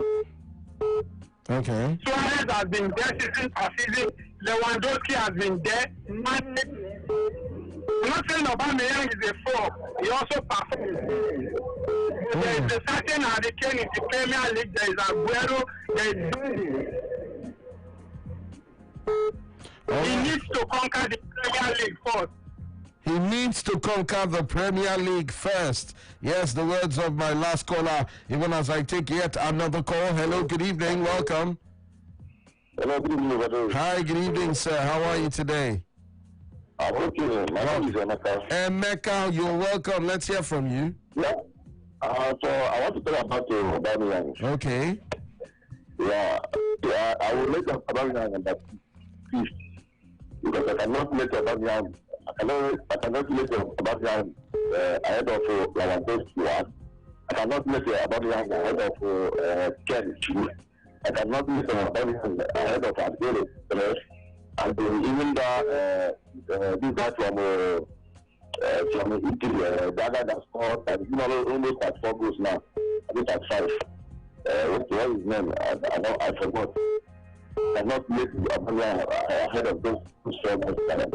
Okay. Suarez has been there season per season. Lewandowski has been there. I'm not saying Aubameyang is a fraud. He also performs. There is a certain hurricane in the Premier League. There is Aguero. He needs to conquer the Premier League first. He needs to conquer the Premier League first. Yes, the words of my last caller, even as I take yet another call. Hello, good evening, welcome. Hello, good evening, brother. Hi, good evening, sir. How are you today? I'm okay. My name is Emeka. Emeka, you're welcome. Let's hear from you. Yeah. So I want to talk about Aubameyang. Okay. Yeah, I will make Aubameyang about 5th because I cannot make Aubameyang. I cannot make Aubameyang ahead of Lewandowski. I cannot make Aubameyang ahead of Ken. I cannot make Aubameyang ahead of Aguero. And even this guy from Italy, the guy that scored, and almost at 4 goals now. I think at 5. What's his name? I forgot. I cannot make Aubameyang ahead of those strongest that I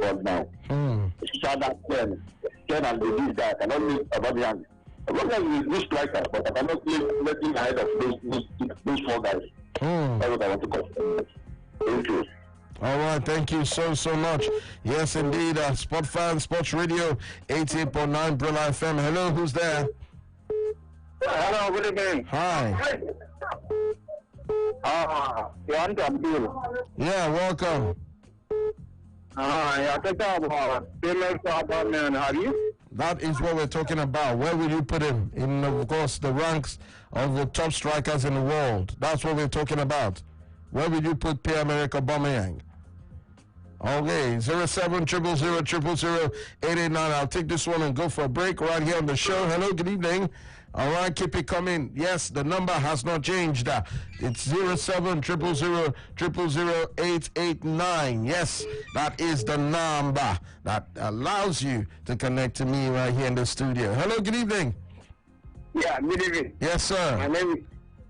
got now. So that Ken and this guy cannot make Aubameyang. Aubameyang is a good striker, but I cannot make him ahead of those 4 guys. That's what I want to call. Thank you. All right, thank you so much. Yes, indeed, Sport Fan, Sports Radio, 88.9 Brilla FM. Hello, who's there? Hello, good evening. Hi. You want to Abdul? Yeah, welcome. Yeah, take about famous Aubameyang, have you? That is what we're talking about. Where will you put him? In, of course, the ranks of the top strikers in the world. That's what we're talking about. Where will you put Pierre-Emerick Aubameyang? Okay, 0700000889. I'll take this one and go for a break right here on the show. Hello, good evening. All right, keep it coming. Yes, the number has not changed. It's 0700000889. Yes, that is the number that allows you to connect to me right here in the studio. Hello, good evening. Yeah, good evening. Yes, sir.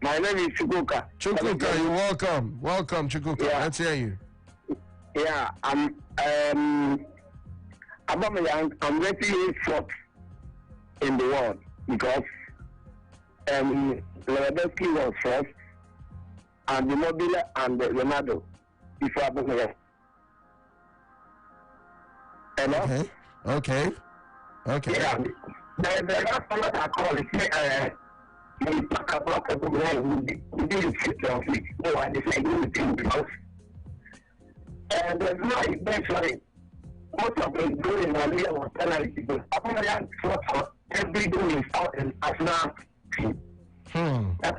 My name is Chukwuka. Chukwuka, you're welcome. Welcome, Chukwuka. Yeah. Let's hear you. Yeah, Aubameyang, I'm rating 4th in the world because Lewandowski was 1st, and Immobile and Ronaldo before Aubameyang. Hello? Okay. Yeah. The last one that I call is we talk about Aubameyang, we do the future of it. No one is saying anything because there's no eventually most of the goal in La Liga was penalty, but Aubameyang fought for every goal he fought in Arsenal team. That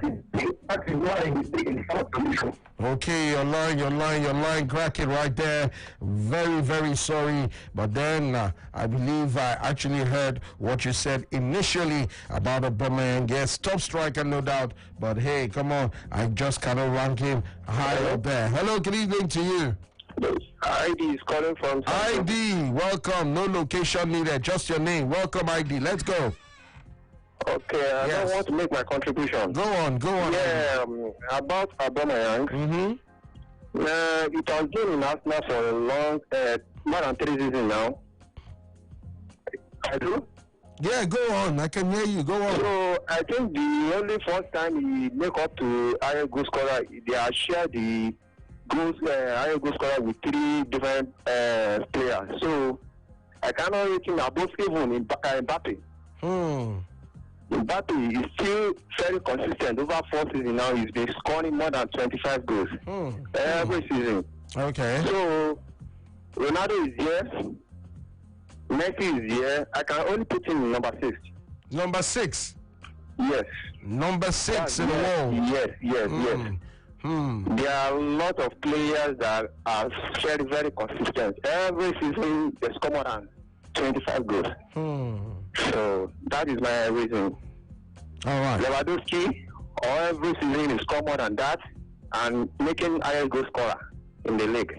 is why he's taking the position. Okay, your line cracking right there. Very, very sorry. But then I believe I actually heard what you said initially about Aubameyang. Yes, top striker, no doubt. But hey, come on, I just cannot rank him high up there. Hello, good evening to you. ID is calling from ID, welcome. No location needed, just your name. Welcome, ID. Let's go. Okay, I Yes. don't want to make my contribution. Go on. Yeah, about Aubameyang. It has been in Arsenal for a long, more than 3 seasons now. I do. Yeah, go on. I can hear you. Go on. So I think the only first time he make up to higher goal scorer, they are share the goals higher goal scorer with 3 different players. So I cannot rate him above even in Mbappe. Mbappe is still very consistent. Over 4 seasons now, he's been scoring more than 25 goals every season. Okay. So Ronaldo is here, Messi is here. I can only put him in number 6. Number 6. Yes. Number 6 in the world. Yes. There are a lot of players that are very, very consistent. Every season, they score more than 25 goals. So that is my reason. All right. Lewandowski, every season he score more than that and making higher goal scorer in the league.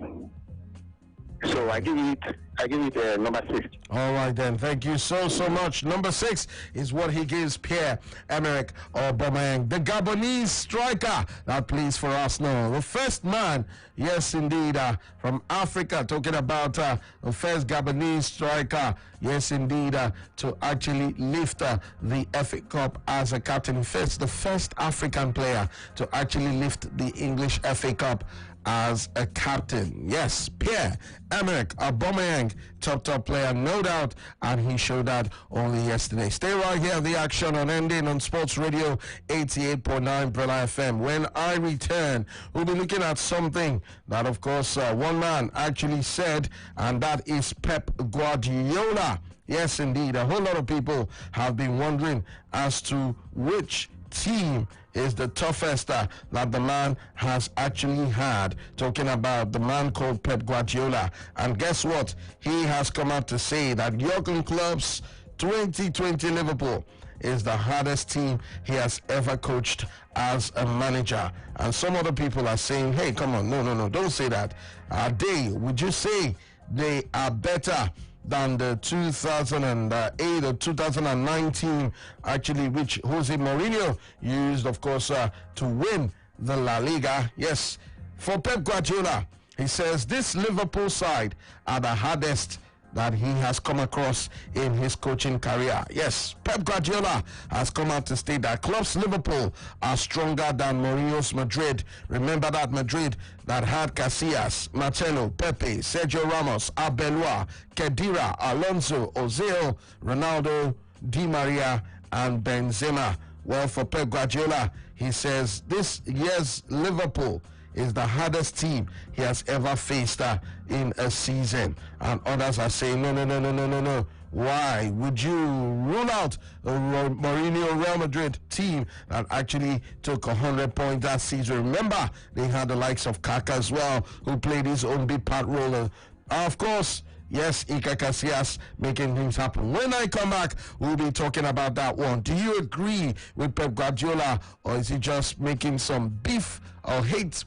So I give it number 6. All right then. Thank you so much. Number 6 is what he gives Pierre-Emerick Aubameyang, the Gabonese striker that plays for Arsenal. The first man, yes indeed, from Africa, talking about the first Gabonese striker, yes indeed, to actually lift the FA Cup as a captain. The first African player to actually lift the English FA Cup as a captain. Yes, Pierre-Emerick Aubameyang, top player, no doubt, and he showed that only yesterday. Stay right here, the action on ending on Sports Radio 88.9 Brella FM. When I return, we'll be looking at something that, of course, one man actually said, and that is Pep Guardiola. Yes, indeed, a whole lot of people have been wondering as to which team is the toughest that the man has actually had. Talking about the man called Pep Guardiola. And guess what? He has come out to say that Jurgen Klopp's 2020 Liverpool is the hardest team he has ever coached as a manager. And some other people are saying, hey, come on, no, don't say that. Would you say they are better than the 2008 or 2019, actually, which Jose Mourinho used, of course, to win the La Liga? Yes, for Pep Guardiola, he says this Liverpool side are the hardest that he has come across in his coaching career. Yes, Pep Guardiola has come out to state that Klopp's Liverpool are stronger than Mourinho's Madrid. Remember that Madrid that had Casillas, Marcelo, Pepe, Sergio Ramos, Arbeloa, Khedira, Alonso, Ozil, Ronaldo, Di Maria, and Benzema. Well, for Pep Guardiola, he says this year's Liverpool is the hardest team he has ever faced in a season. And others are saying, no. Why would you rule out a Mourinho Real Madrid team that actually took 100 points that season? Remember, they had the likes of Kaka as well, who played his own big part role. Of course, yes, Iker Casillas making things happen. When I come back, we'll be talking about that one. Do you agree with Pep Guardiola, or is he just making some beef or hate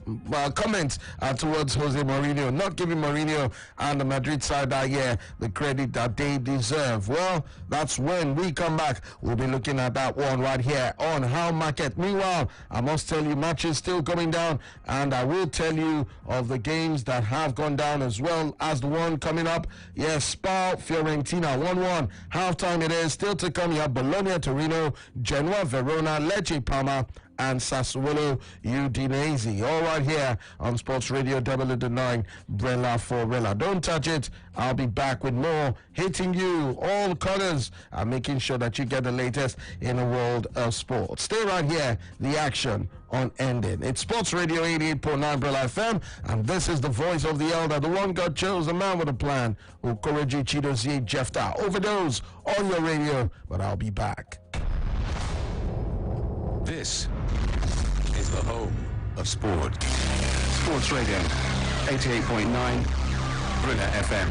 comments towards Jose Mourinho, not giving Mourinho and the Madrid side that year the credit that they deserve? Well, that's when we come back. We'll be looking at that one right here on How Market. Meanwhile, I must tell you, matches still coming down, and I will tell you of the games that have gone down as well as the one coming up. Yes, Spal, Fiorentina, 1-1. Halftime it is. Still to come, you have Bologna, Torino, Genoa, Verona, Lecce, Parma, and Sassuolo Udinese. All right here on Sports Radio W9 Brella Forella. Don't touch it. I'll be back with more, hitting you all colors and making sure that you get the latest in the world of sports. Stay right here. The action on ending. It's Sports Radio 88.9 Brella FM, and this is the voice of the elder, the one God chose, the man with a plan. Okoroji Chidozie Jefta. Overdose on your radio, but I'll be back. This is the home of sport. Sports Radio, 88.9, Brilla FM.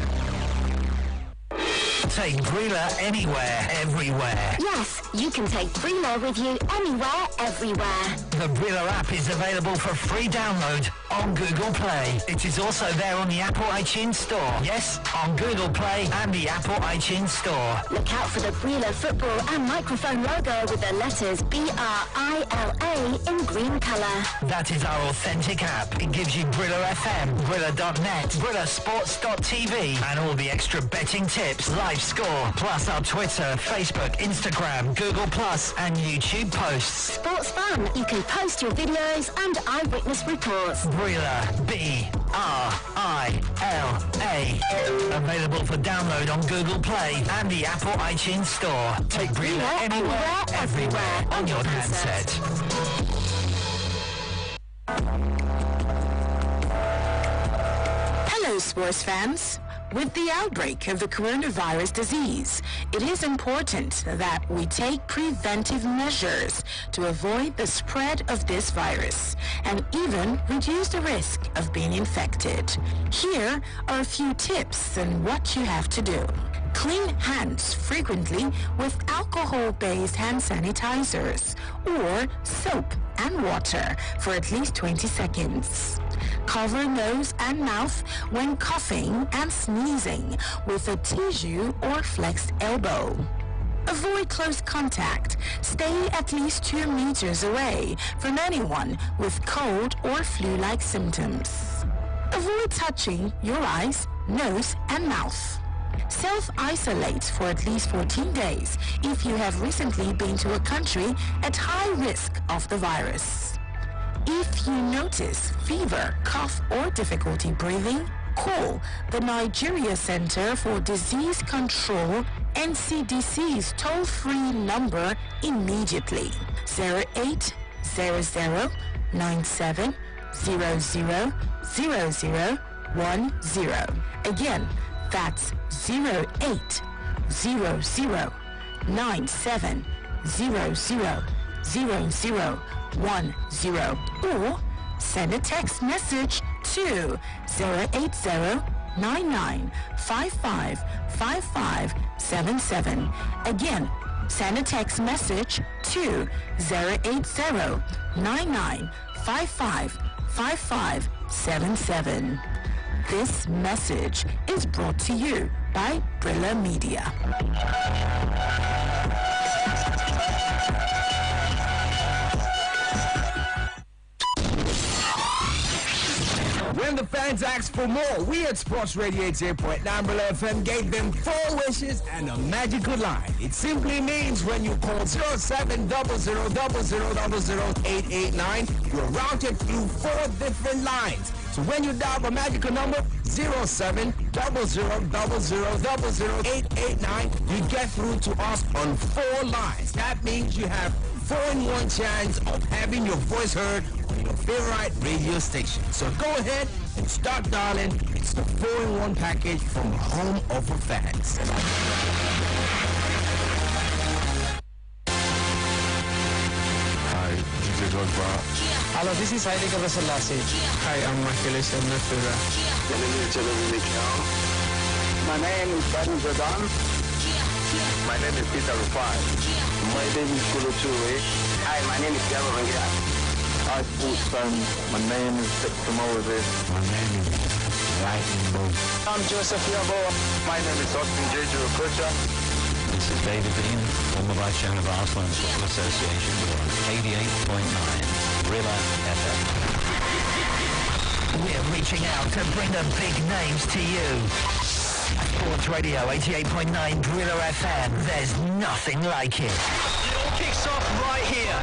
Take Brilla anywhere, everywhere. Yes, you can take Brilla with you anywhere, everywhere. The Brilla app is available for free download on Google Play. It is also there on the Apple iTunes Store. Yes, on Google Play and the Apple iTunes Store. Look out for the Brilla football and microphone logo with the letters BRILA in green colour. That is our authentic app. It gives you Brilla FM, Brilla.net, BrillaSports.tv and all the extra betting tips, live score, plus our Twitter, Facebook, Instagram, Google Plus and YouTube posts. Sports fun. You can post your videos and eyewitness reports. Brilla, B-R-I-L-A. Available for download on Google Play and the Apple iTunes Store. Take Brilla anywhere, everywhere on your handset. Hello, sports fans. With the outbreak of the coronavirus disease, it is important that we take preventive measures to avoid the spread of this virus and even reduce the risk of being infected. Here are a few tips on what you have to do. Clean hands frequently with alcohol-based hand sanitizers or soap and water for at least 20 seconds. Cover nose and mouth when coughing and sneezing with a tissue or flexed elbow. Avoid close contact. Stay at least 2 meters away from anyone with cold or flu-like symptoms. Avoid touching your eyes, nose, and mouth. Self-isolate for at least 14 days if you have recently been to a country at high risk of the virus. If you notice fever, cough, or difficulty breathing, call the Nigeria Center for Disease Control, NCDC's toll-free number immediately. 0800-97000010. Again, that's 0800-97000010. Or send a text message to 080-9955-5577. Again, send a text message to 080-9955-5577. This message is brought to you by Brilla Media. When the fans asked for more, we at Sports Radio 88.9 Brilla FM gave them 4 wishes and a magical line. It simply means when you call 0700000889, you're routed through 4 different lines. So when you dial the magical number 0700000889, you get through to us on 4 lines. That means you have 4-in-1 chance of having your voice heard on your favorite radio station. So go ahead and start dialing. It's the 4-in-1 package from the home of the fans. Hi, DJ Dogba. Hello, this is Heidi Gabasalasi. Hi, I'm Makilis Nafura. My name is Bani Jordan. My name is Peter Rufai. My name is Kulu Ture. Hi, my name is Diego Rangira. Hi, sports fans. My name is Victor Moses. My name is Lightning Bolt. I'm Joseph Yabo. My name is Austin J.J. Okocha. This is David Dean, former Vice Chairman of Arsenal Football Association. You're on 88.9 Brilla FM. We're reaching out to bring the big names to you. Sports Radio 88.9 Brilla FM. There's nothing like it. It all kicks off right here.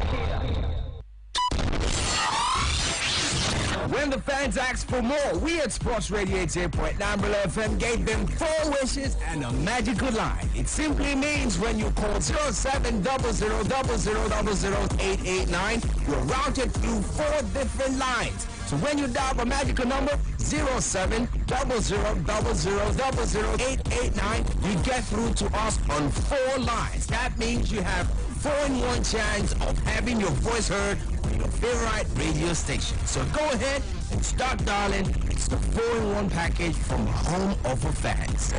When the fans asked for more, we at Sports Radio 88.9 Brilla FM gave them 4 wishes and a magical line. It simply means when you call 0700000889, you're routed through 4 different lines. So when you dial the magical number 0700000889. You get through to us on 4 lines. That means you have 4-in-1 chance of having your voice heard on your favorite radio station. So go ahead and start dialing. It's the 4-in-1 package from Home of Fans.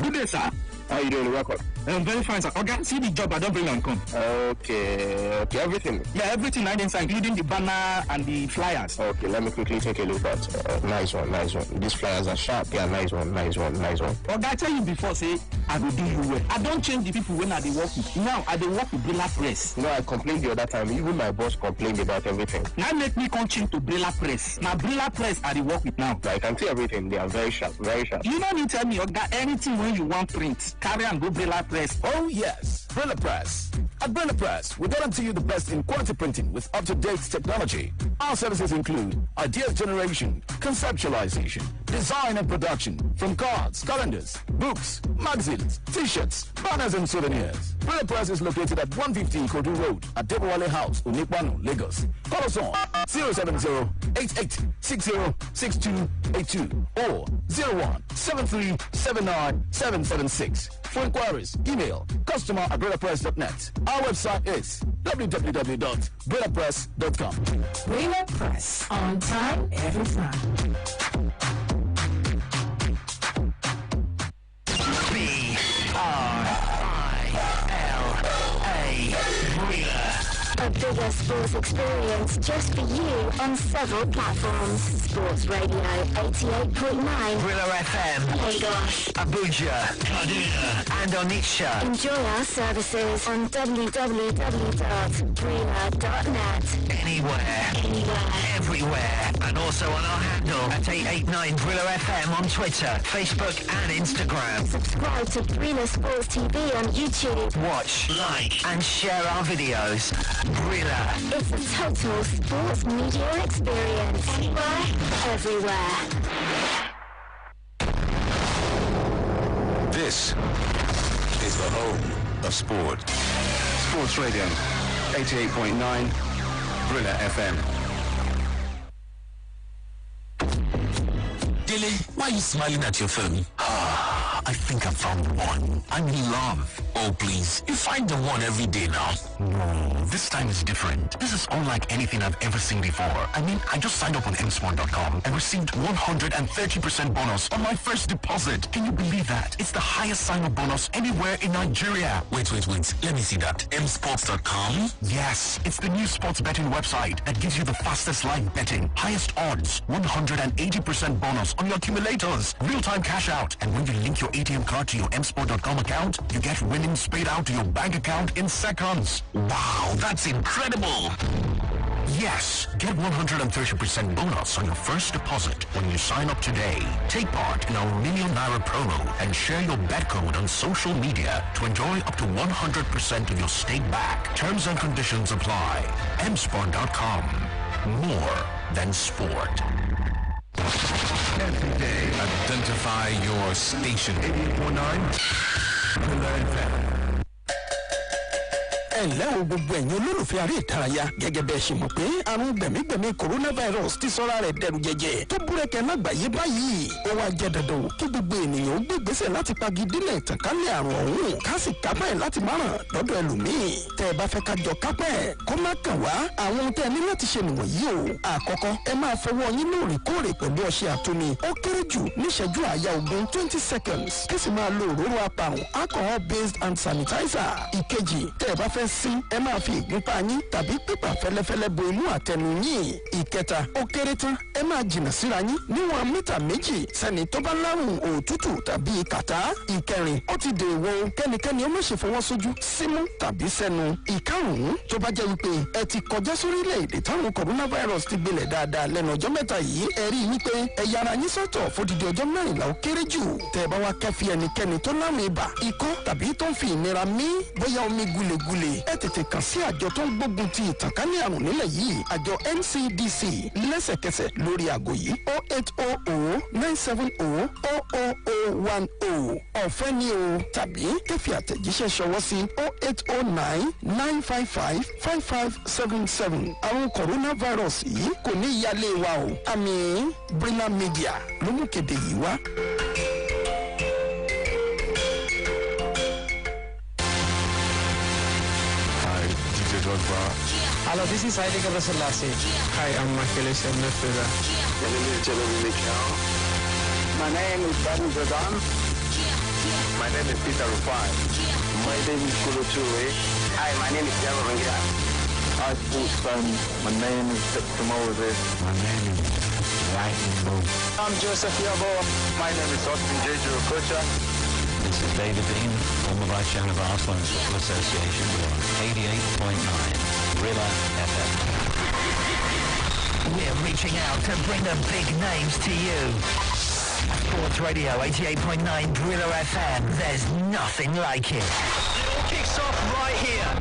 Good day, sir. How you doing? Welcome. I'm very fine, sir. Okay, see the job I don't bring and come. Okay, everything. Yeah, everything I inside, including the banner and the flyers. Okay, let me quickly take a look at. Nice one. These flyers are sharp. Yeah, nice one. Okay, I tell you before, say I will do you well. I don't change the people when I dey work with. Now I dey work with Brilla Press. No, I complained the other time. Even my boss complained about everything. Now make me come change to Brilla Press. Now Brilla Press I dey work with now. I can see everything. They are very sharp. You don't need to tell me, Oga, anything when you want print, carry and go Brilla Press. Oh yes, Brilla Press. At Brilla Press, we guarantee you the best in quality printing with up-to-date technology. Our services include ideas generation, conceptualization, design and production, from cards, calendars, books, magazines, t-shirts, banners and souvenirs. Brilla Press is located at 150 Kodu Road at Debowale House, Unikbanu, Lagos. Call us on 070-8860-6282 or 01-7379-776. For inquiries, email customer@brillapress.net. Our website is www.brillapress.com. Brilla Press, on time, every time. A bigger sports experience just for you on several platforms. Sports Radio 88.9. Brilla FM. Lagos. Abuja. Kaduna. And Onitsha. Enjoy our services on www.brilla.net. Anywhere. Everywhere. And also on our handle at 889 Brilla FM on Twitter, Facebook and Instagram. Subscribe to Brilla Sports TV on YouTube. Watch, like and share our videos. Brilla. It's a total sports media experience. Anywhere, everywhere. This is the home of sport. Sports Radio, 88.9, Brilla FM. Dilly, why are you smiling at your phone? I think I found the one. I'm in love. Oh, please. You find the one every day now. No, this time is different. This is unlike anything I've ever seen before. I mean, I just signed up on msport.com and received 130% bonus on my first deposit. Can you believe that? It's the highest sign-up bonus anywhere in Nigeria. Wait. Let me see that. msports.com? Yes, it's the new sports betting website that gives you the fastest live betting, highest odds, 180% bonus on your accumulators, real-time cash out, and when you link your ATM card to your msport.com account, you get winnings paid out to your bank account in seconds. Wow, that's incredible. Yes, get 130% bonus on your first deposit when you sign up today. Take part in our Million Naira promo and share your bet code on social media to enjoy up to 100% of your stake back. Terms and conditions apply. msport.com. More than sport. Every day, identify your station. 88.9, Brilla FM. ẹ̀lẹ́ o gbogbo ẹ̀yin olólùfẹ́ aré ìdárayá gẹ́gẹ́ bẹ́ẹ̀ ṣe mọ̀ pé àrùn gbẹ̀mígbẹ̀mí coronavirus ti sọ́ra rẹ̀ dẹ̀rù jẹjẹ tó búrẹ́kẹ́ lágbàáyé báyìí ó wá jẹ́ dandan kí gbogbo ènìyàn ó gbé ìgbésẹ̀ láti pagidínà ìtànkálẹ̀ àrùn ọ̀hún ká sì kápá ẹ̀ láti márùn lọ́dọ̀ ẹlòmíì tẹ́ ẹ bá fẹ́ ká jọ kápá ẹ̀ kó má kàn wá àwọn ohun tẹ́ ẹ ní láti ṣe nìwọ̀nyí o àkọ́kọ́ ẹ máa fọwọ́ yín lóòrèkóòrè pẹ̀lú ọṣẹ àtomi ó kéré jù níṣẹ́jú àáyá ogún 20 seconds kí sì máa lo òróró apàrùn alcohol based hand sanitizer ìkejì tẹ́ ẹ bá fẹ́ sí ẹ máa fi ìgúnpá yín tàbí pépà fẹ́lẹ́fẹ́lẹ́ bo imú àtẹnu yín ìkẹta ó kéré tán ẹ máa jìnnà síra yín níwọ̀n mítà méjì sẹ́ni tó bá lárùn òtútù tàbí kàtá ìkẹrin ó ti dèwọ̀ kẹ́nikẹ́ni ó má ṣe fọwọ́ sójú símú tàbí sẹ́nu ìkarùn-ún tó bá jẹ́ wípé ẹ ti kọjá sórílẹ̀-èdè táwọn coronavirus ti gbilẹ̀ dáadáa lẹ́nu ọjọ́ mẹ́ta yìí ẹ rí i wípé ẹ yára yín sọ́tọ̀ fódìdí ọjọ́ 14 ó kéré jù tẹ́ ẹ bá wá kẹ́fì ẹnikẹ́ni tó láàmì ibà ikọ́ tàbí tó ń fi ìnira mí bóyá omi gulegule ẹ tètè kàn sí àjọ tó ń gbógun ti ìtànkálẹ̀ àrùn nílẹ̀ yìí àjọ NCDC lẹ́sẹ̀kẹsẹ̀ lórí àgọ́ yìí 08009700010 ọ̀fẹ́ ni o tàbí kẹ́fì àtẹ̀jíṣẹ́ ṣọwọ́ sí 08099555577 àrùn coronavirus yìí kò ní ìyálé wa o àmì Brila Media ló mú kéde yìí wá. Hello, this is Haile Gebrselassie. Hi, I'm Michael Nefura. My name is Jeremy Mikel. My name is Bobby Jordan. My name is Peter Rufai. My name is Kulu Ture. Hi, my name is Jaro Ranga. Hi, sports fans. My name is Victor Moses. My name is Lightning Boom. I'm Joseph Yabo. My name is Austin Jeju Okocha. This is David Dean, former Vice Chairman of Arsenal's Football Association. We're on 88.9 Rilla FM. We're reaching out to bring the big names to you. Sports Radio 88.9 Brillo FM. There's nothing like it. It all kicks off right here.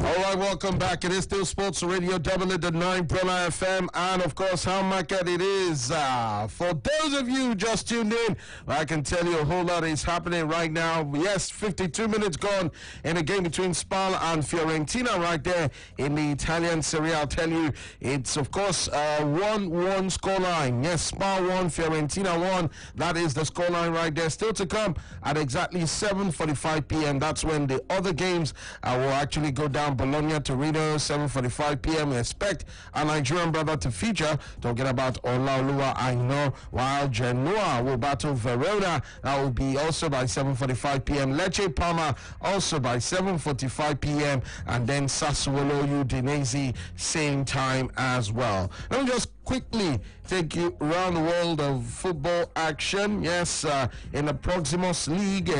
All right, welcome back. It is still Sports Radio, double it at 9 Prela FM, and of course, how market it is. For those of you just tuned in, I can tell you a whole lot is happening right now. Yes, 52 minutes gone in a game between Spal and Fiorentina right there in the Italian Serie A. I'll tell you, it's of course 1-1 scoreline. Yes, Spal 1, Fiorentina 1. That is the scoreline right there. Still to come at exactly 7:45 p.m. That's when the other games will actually go down. Bologna, Torino, 7:45 p.m. We expect a Nigerian brother to feature. Talking about Olaoluwa Aina, while Genoa will battle Verona. That will be also by 7:45 p.m. Lecce Parma also by 7:45 p.m. And then Sassuolo Udinese same time as well. Let me just quickly take you around the world of football action. Yes, in the Proximus League,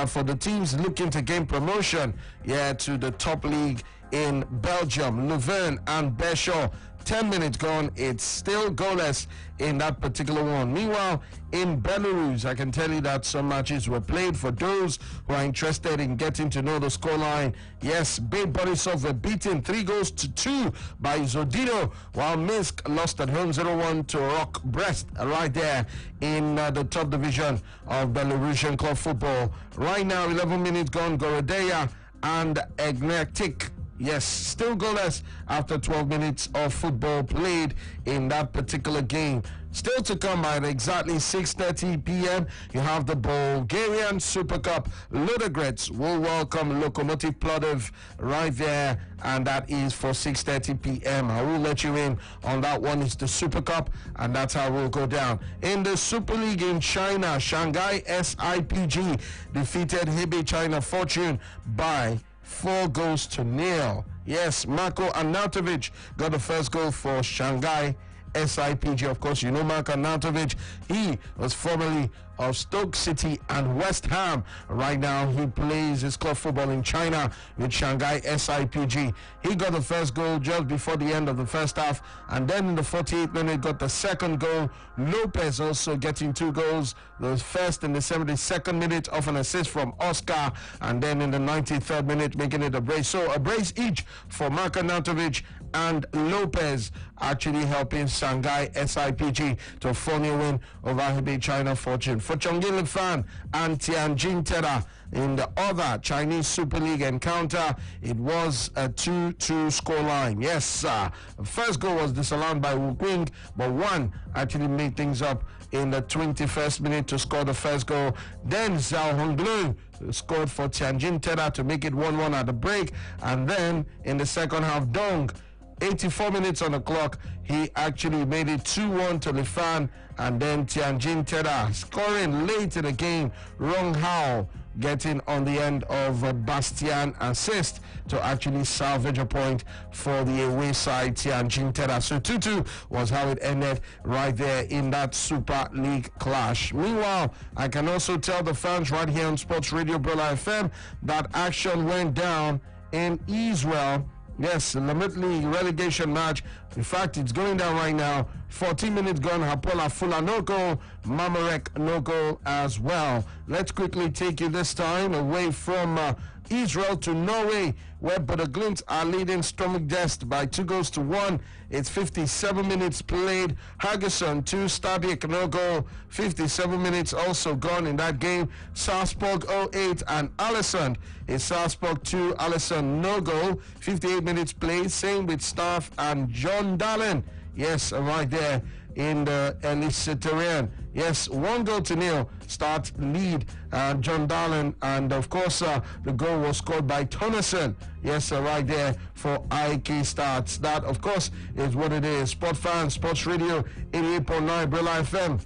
for the teams looking to gain promotion, to the top league in Belgium, Leuven and Béchot. 10 minutes gone, it's still goalless in that particular one. Meanwhile, in Belarus, I can tell you that some matches were played. For those who are interested in getting to know the scoreline, yes, Bey Borisov were beaten 3-2 by Zodino, while Minsk lost at home 0-1 to Rock Brest, right there in the top division of Belarusian club football. Right now, 11 minutes gone, Gorodeya and Agnetic. Yes, still goalless after 12 minutes of football played in that particular game. Still to come at exactly 6:30 p.m. You have the Bulgarian Super Cup. Ludogorets will welcome Lokomotiv Plovdiv right there, and that is for 6:30 p.m. I will let you in on that one. It's the Super Cup, and that's how we'll go down. In the Super League in China, Shanghai SIPG defeated Hebei China Fortune by 4-0. Yes, Marko Arnautovic got the first goal for Shanghai SIPG. Of course, you know Marko Arnautovic. He was formerly of Stoke City and West Ham. Right now, he plays his club football in China with Shanghai SIPG. He got the first goal just before the end of the first half, and then in the 48th minute got the second goal. Lopez also getting 2 goals. The first in the 72nd minute off an assist from Oscar, and then in the 93rd minute making it a brace. So a brace each for Marko Arnautovic and Lopez, actually helping Shanghai SIPG to 4-0 win over Hebei China Fortune. For Chongqing Lifan and Tianjin Teda in the other Chinese Super League encounter, it was a 2-2 scoreline. Yes, first goal was disallowed by Wu Qing, but one actually made things up in the 21st minute to score the first goal. Then Zhao Honglu scored for Tianjin Teda to make it 1-1 at the break, and then in the second half, Dong, 84 minutes on the clock, he actually made it 2-1 to Lifan, and then Tianjin Teda scoring late in the game. Rong Hao getting on the end of a Bastian assist to actually salvage a point for the away side, Tianjin Teda. So 2-2 was how it ended right there in that Super League clash. Meanwhile, I can also tell the fans right here on Sports Radio Brilla FM that action went down in Israel. Yes, Lamit League relegation match. In fact, it's going down right now. 14 minutes gone. Hapola Fula no goal. Mamarek no goal as well. Let's quickly take you this time away from Israel to Norway, where Bodø/Glimt are leading Stomach Dest by 2-1. It's 57 minutes played. Hagerson 2, Stabæk no goal. 57 minutes also gone in that game. Sarpsborg 08 and Alessand is Sarpsborg 2, Alessand no goal. 58 minutes played. Same with Staff and John Dalen. Yes, right there in the Eliteserien. Yes, 1-0. Start lead. John Dalen, and of course the goal was scored by Tonneson. Yes, right there for IK Starts. That of course is what it is. Sport fans, Sports Radio 88.9 Brilla FM.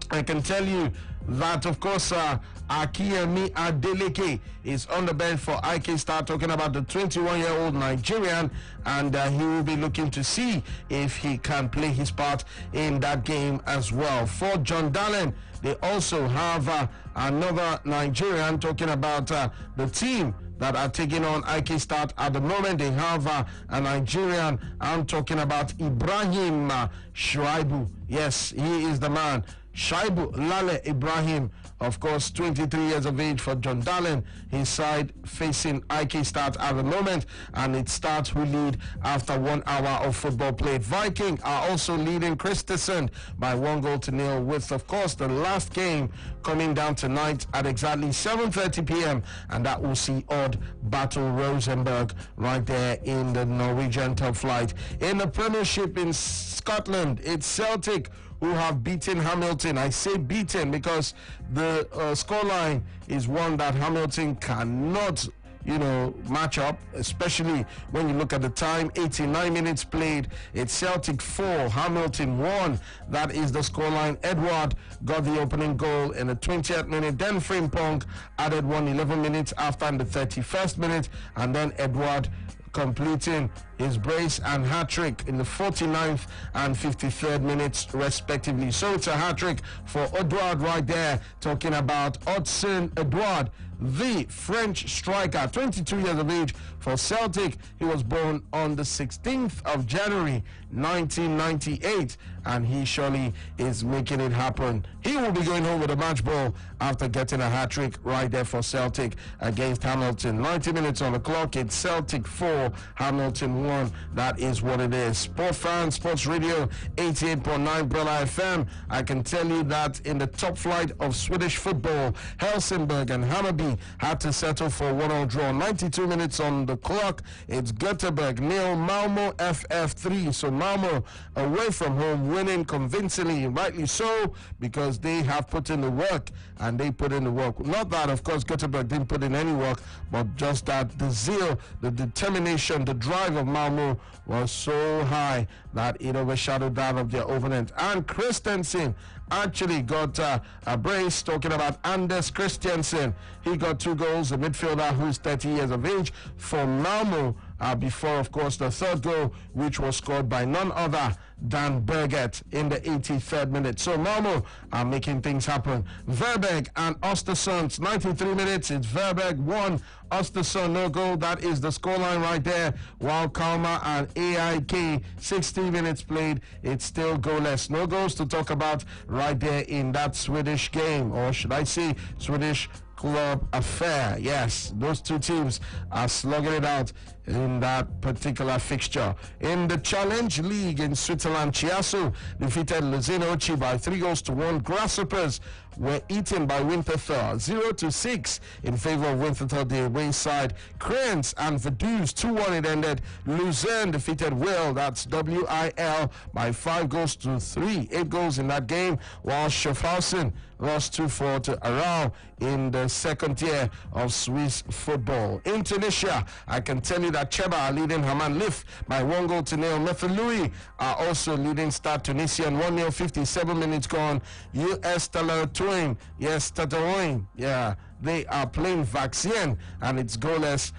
I can tell you that of course Akiyemi Adeleke is on the bench for IK Star, talking about the 21-year-old Nigerian, and he will be looking to see if he can play his part in that game as well. For John Dalen, they also have another Nigerian, talking about the team that are taking on IK Start at the moment. They have a Nigerian. I'm talking about Ibrahim Shuaibu. Yes, he is the man. Shaibu Lale Ibrahim, of course, 23 years of age for John Dalen. His side facing IK Start at the moment, and it starts will lead after 1 hour of football played. Viking are also leading Kristiansand by 1-0, with, of course, the last game coming down tonight at exactly 7:30 p.m. and that will see Odd battle Rosenborg right there in the Norwegian top flight. In the Premiership in Scotland, it's Celtic who have beaten Hamilton. I say beaten because the scoreline is one that Hamilton cannot, match up, especially when you look at the time. 89 minutes played. It's Celtic 4, Hamilton 1. That is the scoreline. Edward got the opening goal in the 20th minute. Then Frimpong added 11 minutes after in the 31st minute. And then Edward completing his brace and hat-trick in the 49th and 53rd minutes respectively. So it's a hat-trick for Edouard right there, talking about Odsonne Edouard, the French striker, 22 years of age for Celtic. He was born on the 16th of January 1998, and he surely is making it happen. He will be going home with a match ball after getting a hat-trick right there for Celtic against Hamilton. 90 minutes on the clock. It's Celtic 4, Hamilton 1. That is what it is. Sport fans, Sports Radio 88.9 Brilla FM. I can tell you that in the top flight of Swedish football, Helsingborg and Hammarby had to settle for a 1-1 draw. 92 minutes on the clock. It's Göteborg 0, Malmo FF 3. So Malmo away from home, winning convincingly, rightly so, because they have put in the work, and they put in the work. Not that, of course, Göteborg didn't put in any work, but just that the zeal, the determination, the drive of Malmo was so high that it overshadowed that of their opponent. And Christensen actually got a brace, talking about Anders Christiansen. He got 2 goals, a midfielder who's 30 years of age for Malmo, before, of course, the third goal, which was scored by none other than Berget in the 83rd minute. So Malmo are making things happen. Verberg and Östersund, 93 minutes. It's Verberg 1, Östersund no goal. That is the scoreline right there. While Kalmar and AIK, 60 minutes played. It's still goalless. No goals to talk about right there in that Swedish game, or should I say Swedish club affair. Yes, those two teams are slugging it out in that particular fixture. In the Challenge League in Switzerland, Chiasso defeated Luzino by 3-1. Grasshoppers were eaten by Winterthur 0-6 in favor of Winterthur, the away side. Cranes and Vaduz 2-1 it ended. Luzerne defeated Will, that's WIL, by 5-3. 8 goals in that game, while Schaffhausen lost 2-4 to Aarau in the second tier of Swiss football. In Tunisia, I can tell you that Cheba are leading Haman Lif by 1-0. Methelui are also leading Stade Tunisian 1-0, 57 minutes gone. US Tataouine, yes, Tataouine, yeah, they are playing Vaccien, and it's goalless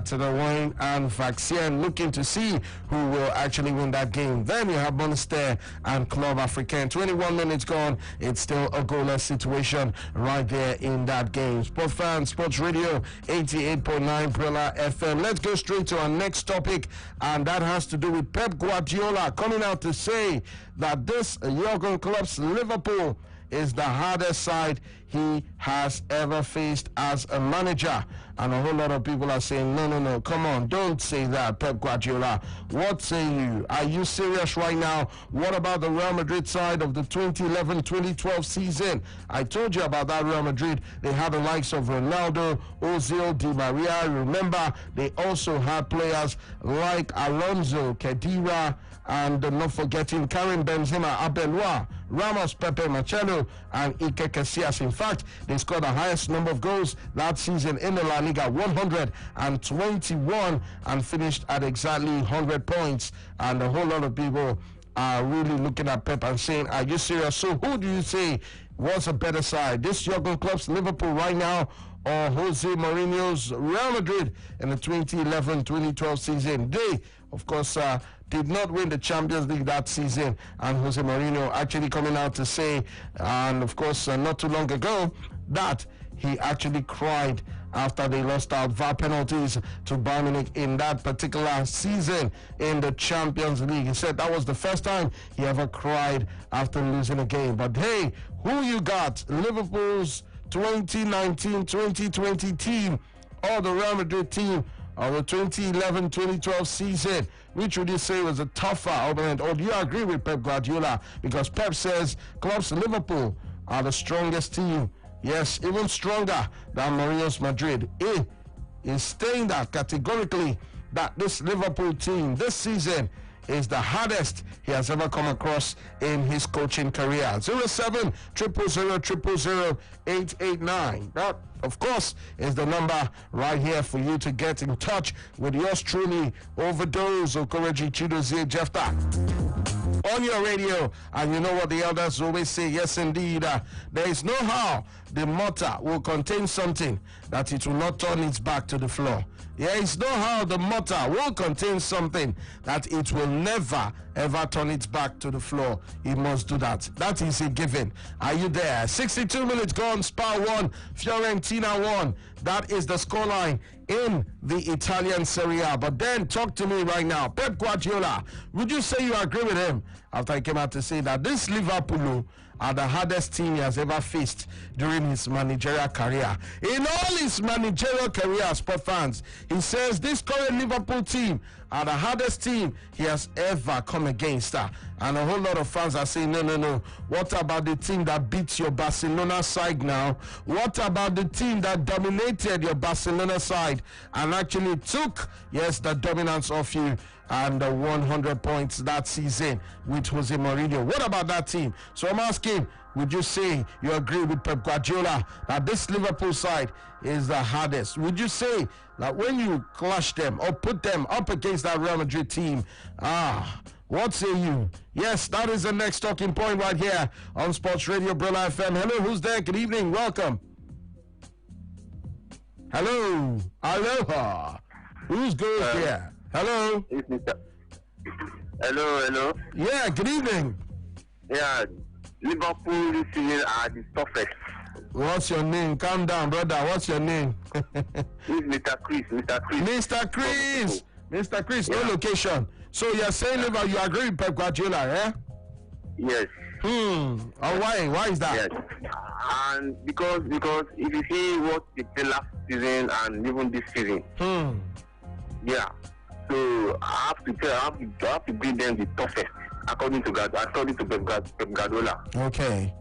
to the win, and Vaccien looking to see who will actually win that game. Then you have Monastir and Club Africain. 21 minutes gone, it's still a goalless situation right there in that game. Sport Fans, Sports Radio 88.9 Brilla FM. Let's go straight to our next topic, and that has to do with Pep Guardiola coming out to say that this Jurgen Klopp's Liverpool is the hardest side he has ever faced as a manager. And a whole lot of people are saying, no, come on, don't say that, Pep Guardiola. What say you? Are you serious right now? What about the Real Madrid side of the 2011-2012 season? I told you about that Real Madrid. They had the likes of Ronaldo, Ozil, Di Maria. Remember, they also had players like Alonso, Khedira, and not forgetting Karim Benzema, Abeloa, Ramos, Pepe Marcelo, and Iker Casillas. In fact, they scored the highest number of goals that season in the La Liga, 121, and finished at exactly 100 points. And a whole lot of people are really looking at Pep and saying, are you serious? So who do you say was a better side? This Jurgen Klopp's Liverpool right now, or Jose Mourinho's Real Madrid in the 2011-2012 season? They, of course, did not win the Champions League that season, and Jose Mourinho actually coming out to say, and of course not too long ago, that he actually cried after they lost out VAR penalties to Bayern Munich in that particular season in the Champions League. He said that was the first time he ever cried after losing a game. But hey, who you got? Liverpool's 2019-2020 team or the Real Madrid team of the 2011-2012 season? Which would you say was a tougher opponent? Or do you agree with Pep Guardiola? Because Pep says Klopp's Liverpool are the strongest team. Yes, even stronger than Mourinho's Madrid. He is saying that categorically, that this Liverpool team this season is the hardest he has ever come across in his coaching career. 07-000-000-889. That, of course, is the number right here for you to get in touch with yours truly, Overdose Okoreji Chidozie Jefta, on your radio. And you know what the elders always say, yes indeed, there is no how the mortar will contain something that it will not turn its back to the floor. There is no how the mortar will contain something that it will never ever turn its back to the floor. It must do that. That is a given. Are you there? 62 minutes gone. Spal 1, Fiorentina 1. That is the scoreline in the Italian Serie A. But then talk to me right now. Pep Guardiola, would you say you agree with him after he came out to say that this Liverpool are the hardest team he has ever faced during his managerial career? In all his managerial career, sport fans, he says this current Liverpool team are the hardest team he has ever come against. And a whole lot of fans are saying, no. What about the team that beats your Barcelona side now? What about the team that dominated your Barcelona side and actually took, yes, the dominance of you and 100 points that season with Jose Mourinho? What about that team? So I'm asking, would you say you agree with Pep Guardiola that this Liverpool side is the hardest? Would you say that when you clash them or put them up against that Real Madrid team, what say you? Yes, that is the next talking point right here on Sports Radio Brilla FM. Hello, who's there? Good evening, welcome. Hello, aloha. Who's good here? Hello. It's Mr. Hello. Yeah, good evening. Yeah, Liverpool this season are the toughest. What's your name? Calm down, brother. What's your name? It's Mr. Chris. Mr. Chris, no location. So you're saying, Liverpool, you agree with Pep Guardiola, eh? Yes. Oh, why? Why is that? Yes. And because if you see what they did last season and even this season, yeah. So I have to give them the toughest according to Pep Guardiola. Okay.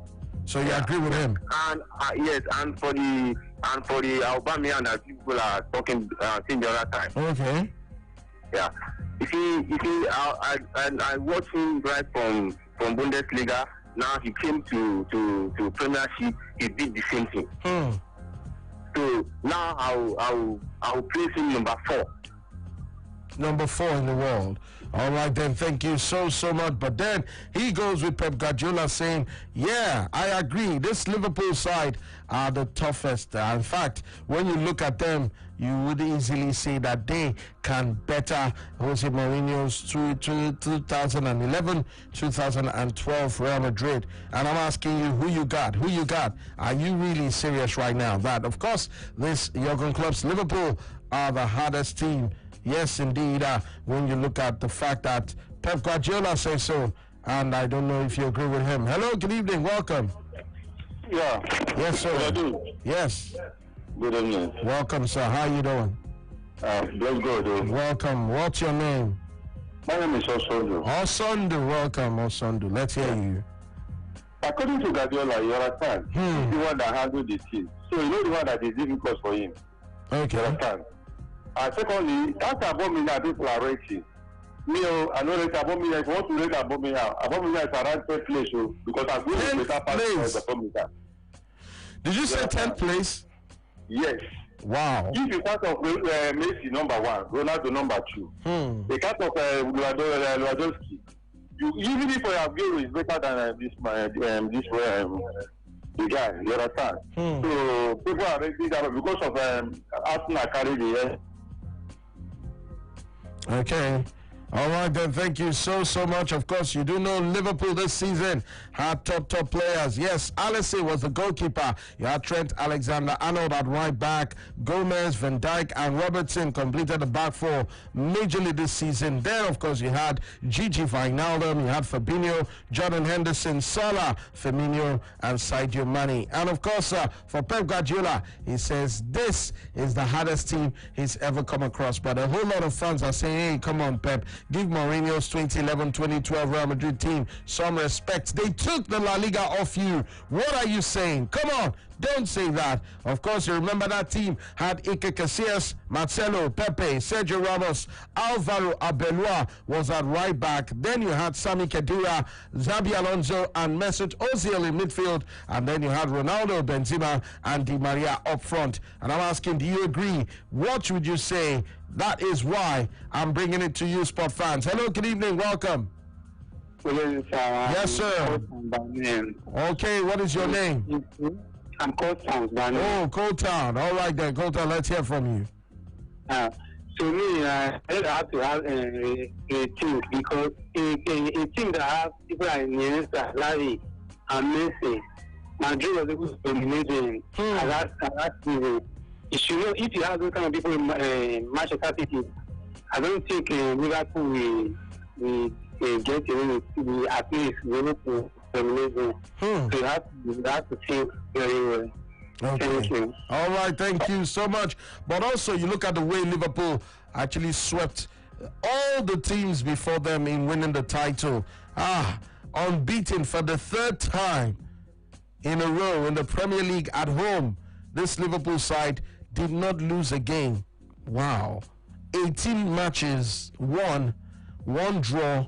So you agree with him? And yes, and for the Aubameyang that people are talking saying the other time. Okay. Yeah. You see, I watched him right from Bundesliga. Now he came to Premiership. He did the same thing. So now I'll place him number 4. number 4 in the world. All right, then, thank you so much. But then he goes with Pep Guardiola saying, yeah, I agree. This Liverpool side are the toughest. In fact, when you look at them, you would easily say that they can better Jose Mourinho's 2011, 2012 Real Madrid. And I'm asking you, who you got? Are you really serious right now? That, of course, this Jurgen Klopp's Liverpool are the hardest team. Yes, indeed, when you look at the fact that Pep Guardiola says so, and I don't know if you agree with him. Hello, good evening, welcome. Yeah. Yes, sir. What do? Yes. Good evening. Welcome, sir. How you doing? Bless God. Welcome. What's your name? My name is Osondu. Osondu, welcome, Osondu. Let's hear you. According to Guardiola, you understand? He's the one that handled the team. So you know the one that is difficult for him. Okay. You understand? Secondly, that's Abomination people are rating. Me, I know rate Abomination. If you want to rate Abomination is around 10th place, because I'm going to better pass the Abomination. Did you say 10th place? Yes. Wow. If you start off Messi number 1, Ronaldo number 2, the cut of Lewandowski, even if Aguero is better than the guy, you understand? So people are rating that because of Arsenal carry the air. Okay. All right, then. Thank you so much. Of course, you do know Liverpool this season had top players. Yes, Alisson was the goalkeeper. You had Trent Alexander-Arnold at right back. Gomez, Van Dijk, and Robertson completed the back four majorly this season. Then, of course, you had Gigi Wijnaldum, you had Fabinho, Jordan Henderson, Salah, Firmino, and Sadio Mane. And, of course, for Pep Guardiola, he says this is the hardest team he's ever come across. But a whole lot of fans are saying, hey, come on, Pep. Give Mourinho's 2011-2012 Real Madrid team some respect. They took the La Liga off you. What are you saying? Come on, don't say that. Of course, you remember that team had Iker Casillas, Marcelo, Pepe, Sergio Ramos, Alvaro Arbeloa was at right back. Then you had Sami Khedira, Xabi Alonso, and Mesut Ozil in midfield. And then you had Ronaldo, Benzema, and Di Maria up front. And I'm asking, do you agree? What would you say? That is why I'm bringing it to you, sport fans. Hello, good evening, welcome. Good evening, sir. Yes, sir. Okay, what is your name? I'm Coltown, Daniel. Oh, Coltown. All right, then, Coltown, let's hear from you. To me, I have to have a team, because a team that has people like Iniesta, Larry, and Messi, Madrid was able to dominate them at that season. You should know, if you have those kind of people in Manchester City, I don't think Liverpool will get away at least Liverpool dominate them. So you have to think very well. Okay. Thank you. All right, thank you so much. But also, you look at the way Liverpool actually swept all the teams before them in winning the title. Unbeaten for the third time in a row in the Premier League at home. This Liverpool side did not lose a game. Wow. 18 matches, won, 1 draw,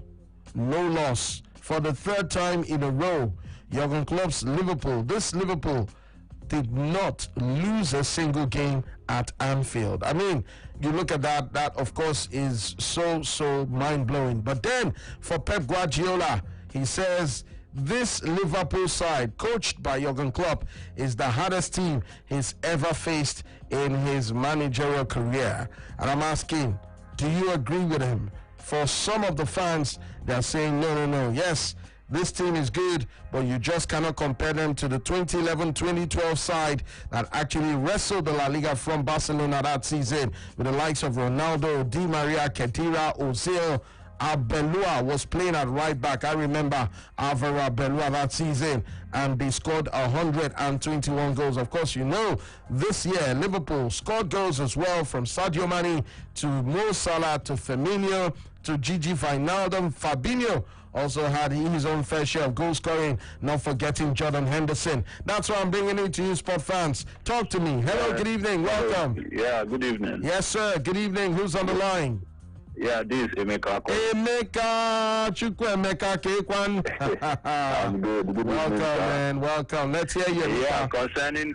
no loss. For the third time in a row, Jurgen Klopp's Liverpool, this Liverpool did not lose a single game at Anfield. I mean, you look at that of course is so mind-blowing. But then for Pep Guardiola, he says this Liverpool side, coached by Jurgen Klopp, is the hardest team he's ever faced in his managerial career. And I'm asking, do you agree with him? For some of the fans, they're saying, no. Yes, this team is good, but you just cannot compare them to the 2011-2012 side that actually wrestled the La Liga from Barcelona that season with the likes of Ronaldo, Di Maria, Khedira, Ozil. Arbeloa was playing at right back. I remember Alvaro Arbeloa that season, and they scored 121 goals. Of course, you know, this year Liverpool scored goals as well, from Sadio Mane to Mo Salah to Firmino to Gigi Wijnaldum. Fabinho also had his own fair share of goal scoring, not forgetting Jordan Henderson. That's why I'm bringing it to you, sport fans. Talk to me. Hello, good evening, welcome. Yeah, good evening. Yes, sir, good evening. Who's on the line? Yeah, this is Emeka. Emeka Chukwuemeka Kekwan. I'm good. Welcome, man. Welcome. Let's hear you, Emeka. Yeah, concerning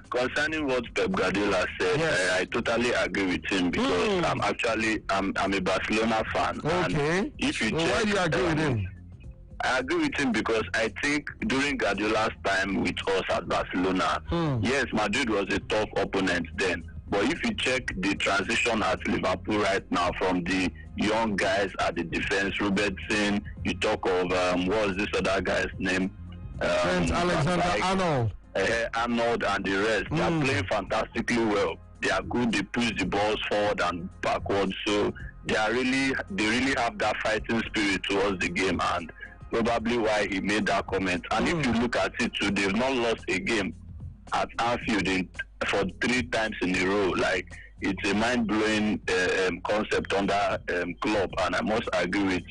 what Pep Guardiola said, yes. I totally agree with him because I'm a Barcelona fan. Okay. And if you check, why do you agree with him? I agree with him because I think during Guardiola's time with us at Barcelona, yes, Madrid was a tough opponent then. But if you check the transition at Liverpool right now from the young guys at the defense, Robertson, you talk of, what was this other guy's name? Trent Alexander-Arnold. Arnold and the rest. They are playing fantastically well. They are good. They push the balls forward and backwards. So they really have that fighting spirit towards the game, and probably why he made that comment. And if you look at it too, they've not lost a game at Anfield for 3 times in a row. Like, it's a mind-blowing concept on that club, and I must agree with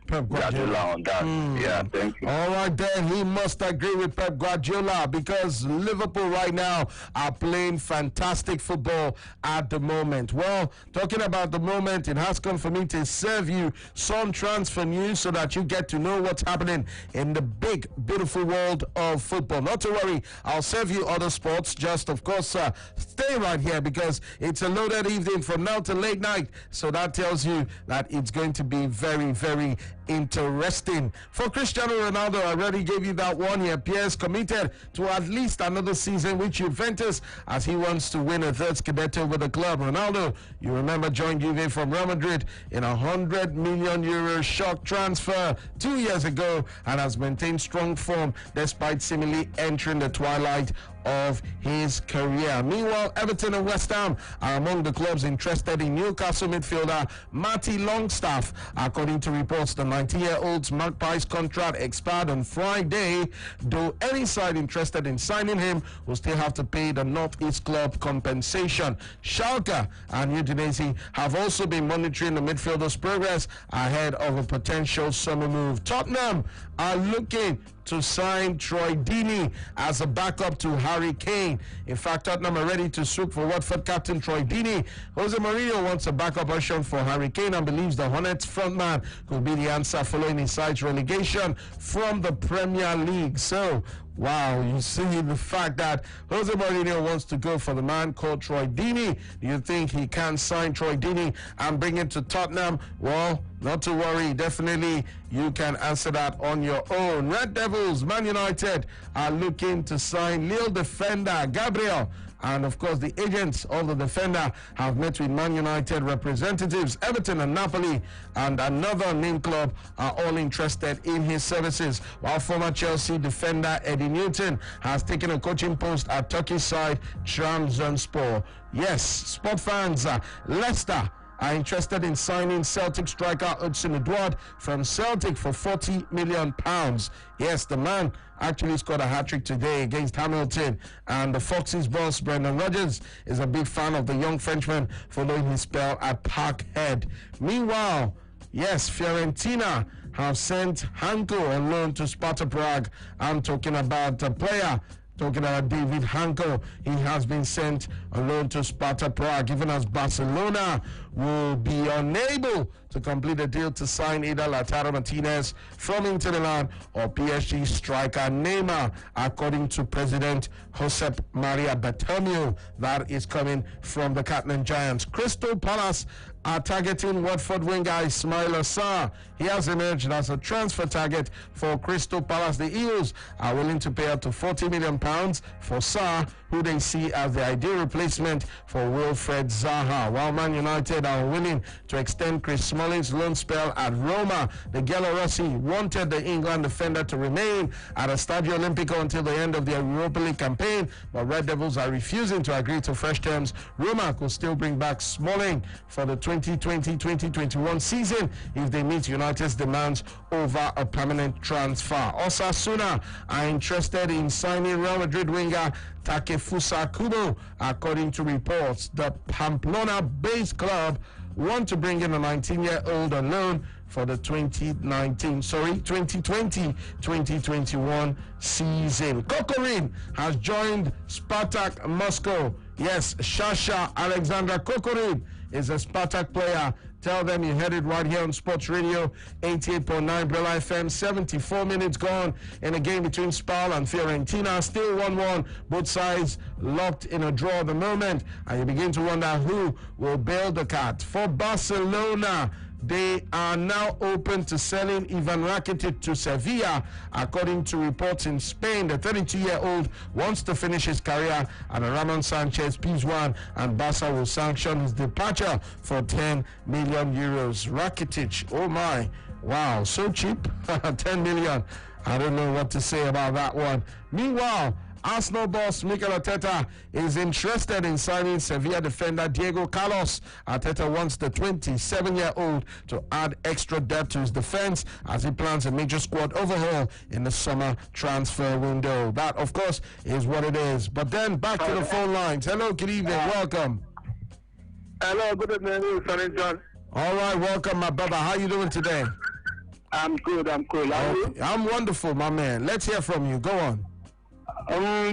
Pep Guardiola on that. Yeah, thank you. All right, then he must agree with Pep Guardiola because Liverpool right now are playing fantastic football at the moment. Well, talking about the moment, it has come for me to serve you some transfer news so that you get to know what's happening in the big, beautiful world of football. Not to worry, I'll serve you other sports. Just, of course, stay right here because it's a loaded evening from now to late night. So that tells you that it's going to be very, very interesting. For Cristiano Ronaldo, I already gave you that 1 year. Pierre's committed to at least another season with Juventus as he wants to win a 3rd Scudetto with the club. Ronaldo, you remember, joined Juve from Real Madrid in a €100 million shock transfer 2 years ago and has maintained strong form despite seemingly entering the twilight of his career. Meanwhile, Everton and West Ham are among the clubs interested in Newcastle midfielder Matty Longstaff. According to reports, the 19-year-old's Magpies contract expired on Friday, though any side interested in signing him will still have to pay the Northeast club compensation. Schalke and Udinese have also been monitoring the midfielder's progress ahead of a potential summer move. Tottenham are looking to sign Troy Deeney as a backup to Harry Kane. In fact, Tottenham are ready to swoop for Watford captain Troy Deeney. Jose Mourinho wants a backup option for Harry Kane and believes the Hornets frontman could be the answer following his side's relegation from the Premier League. So, wow, you see the fact that Jose Mourinho wants to go for the man called Troy Deeney. Do you think he can sign Troy Deeney and bring him to Tottenham? Well, not to worry. Definitely you can answer that on your own. Red Devils, Man United are looking to sign Lille defender Gabriel. And of course, the agents of the defender have met with Man United representatives. Everton and Napoli and another name club are all interested in his services, while former Chelsea defender Eddie Newton has taken a coaching post at Turkish side Trabzonspor. Yes, sport fans, Leicester are interested in signing Celtic striker Hudson-Odoi from Celtic for £40 million. Yes, the man actually scored a hat-trick today against Hamilton, and the Foxes boss Brendan Rodgers is a big fan of the young Frenchman following his spell at Parkhead. Meanwhile, yes, Fiorentina have sent Hanko on loan to Sparta Prague. I'm talking about a player. Talking about David Hanko, he has been sent on loan to Sparta Prague, even as Barcelona will be unable to complete a deal to sign either Lautaro Martinez from Inter Milan or PSG striker Neymar, according to President Josep Maria Bartomeu. That is coming from the Catalan Giants. Crystal Palace are targeting Watford winger Ismaila Sarr. He has emerged as a transfer target for Crystal Palace. The Eels are willing to pay up to £40 million for Sarr, who they see as the ideal replacement for Wilfred Zaha. While Man United are willing to extend Chris Smalling's loan spell at Roma, the Giallorossi wanted the England defender to remain at a Stadio Olimpico until the end of their Europa League campaign, but Red Devils are refusing to agree to fresh terms. Roma could still bring back Smalling for the 2020-2021 season if they meet United's demands over a permanent transfer. Osasuna are interested in signing Real Madrid winger Takefusa Kubo. According to reports, the Pamplona-based club want to bring in a 19-year-old on loan for the 2020-2021 season. Kokorin has joined Spartak Moscow. Yes, Shasha Alexander Kokorin is a Spartak player Tell them you heard it right here on Sports Radio 88.9 Brilla FM. 74 minutes gone in a game between Spal and Fiorentina. Still 1-1. Both sides locked in a draw at the moment. And you begin to wonder who will bail the cat. For Barcelona, they are now open to selling Ivan Rakitic to Sevilla, according to reports in Spain. The 32-year-old wants to finish his career at Ramon Sanchez Pizjuan, and Barca will sanction his departure for 10 million euros. Rakitic, oh my, wow, so cheap, 10 million. I don't know what to say about that one. Meanwhile, Arsenal boss Mikel Arteta is interested in signing Sevilla defender Diego Carlos. Arteta wants the 27-year-old to add extra depth to his defense as he plans a major squad overhaul in the summer transfer window. That, of course, is what it is. But then back to the phone lines. Hello, good evening, welcome. Hello, good evening, Sonny John. All right, welcome, my brother. How you doing today? I'm good, I'm cool. I'm wonderful, my man. Let's hear from you. Go on.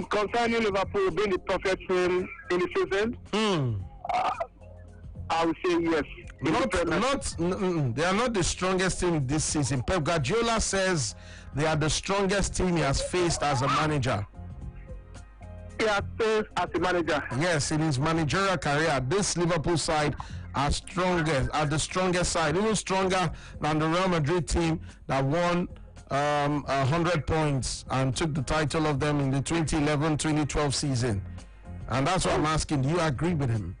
Concerning Liverpool being the perfect team in the season, I would say yes. They are not the strongest team this season. Pep Guardiola says they are the strongest team he has faced as a manager. He has faced as a manager? Yes, in his managerial career, this Liverpool side are the strongest side, even stronger than the Real Madrid team that won 100 points and took the title of them in the 2011-2012 season. And that's what I'm asking. Do you agree with him?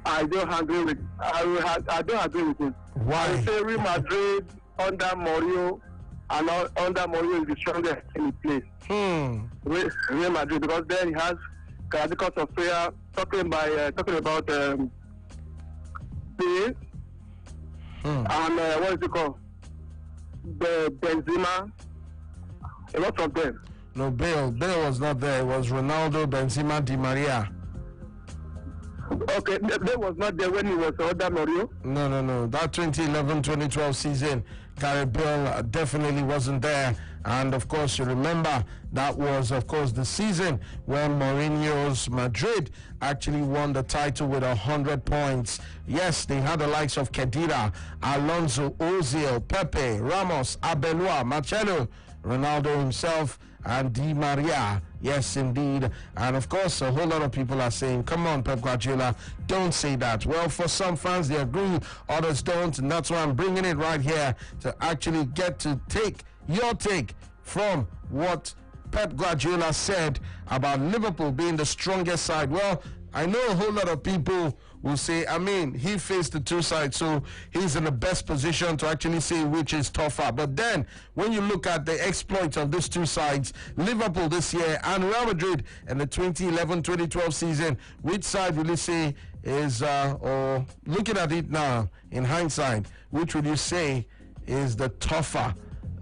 I don't agree with. I don't agree with him. Why? I say Real Madrid under Mourinho and under Mourinho is the strongest in the place. Real Madrid, because then he has Galacticos of prayer talking about Bale and what is it called? The Benzema, a lot of them. No, Bale was not there. It was Ronaldo, Benzema, Di Maria. Okay, Bale was not there when he was under Mourinho? No. That 2011-2012 season, Gareth Bale definitely wasn't there. And of course, you remember that was, of course, the season when Mourinho's Madrid actually won the title with 100 points. Yes, they had the likes of Khedira, Alonso, Ozil, Pepe, Ramos, Arbeloa, Marcelo, Ronaldo himself, and Di Maria. Yes, indeed. And of course, a whole lot of people are saying, come on, Pep Guardiola, don't say that. Well, for some fans, they agree, others don't. And that's why I'm bringing it right here to actually get to take your take from what Pep Guardiola said about Liverpool being the strongest side. Well, I know a whole lot of people will say, I mean, he faced the two sides, so he's in the best position to actually say which is tougher. But then, when you look at the exploits of these two sides, Liverpool this year and Real Madrid in the 2011-2012 season, which side will you say is, or looking at it now, in hindsight, which would you say is the tougher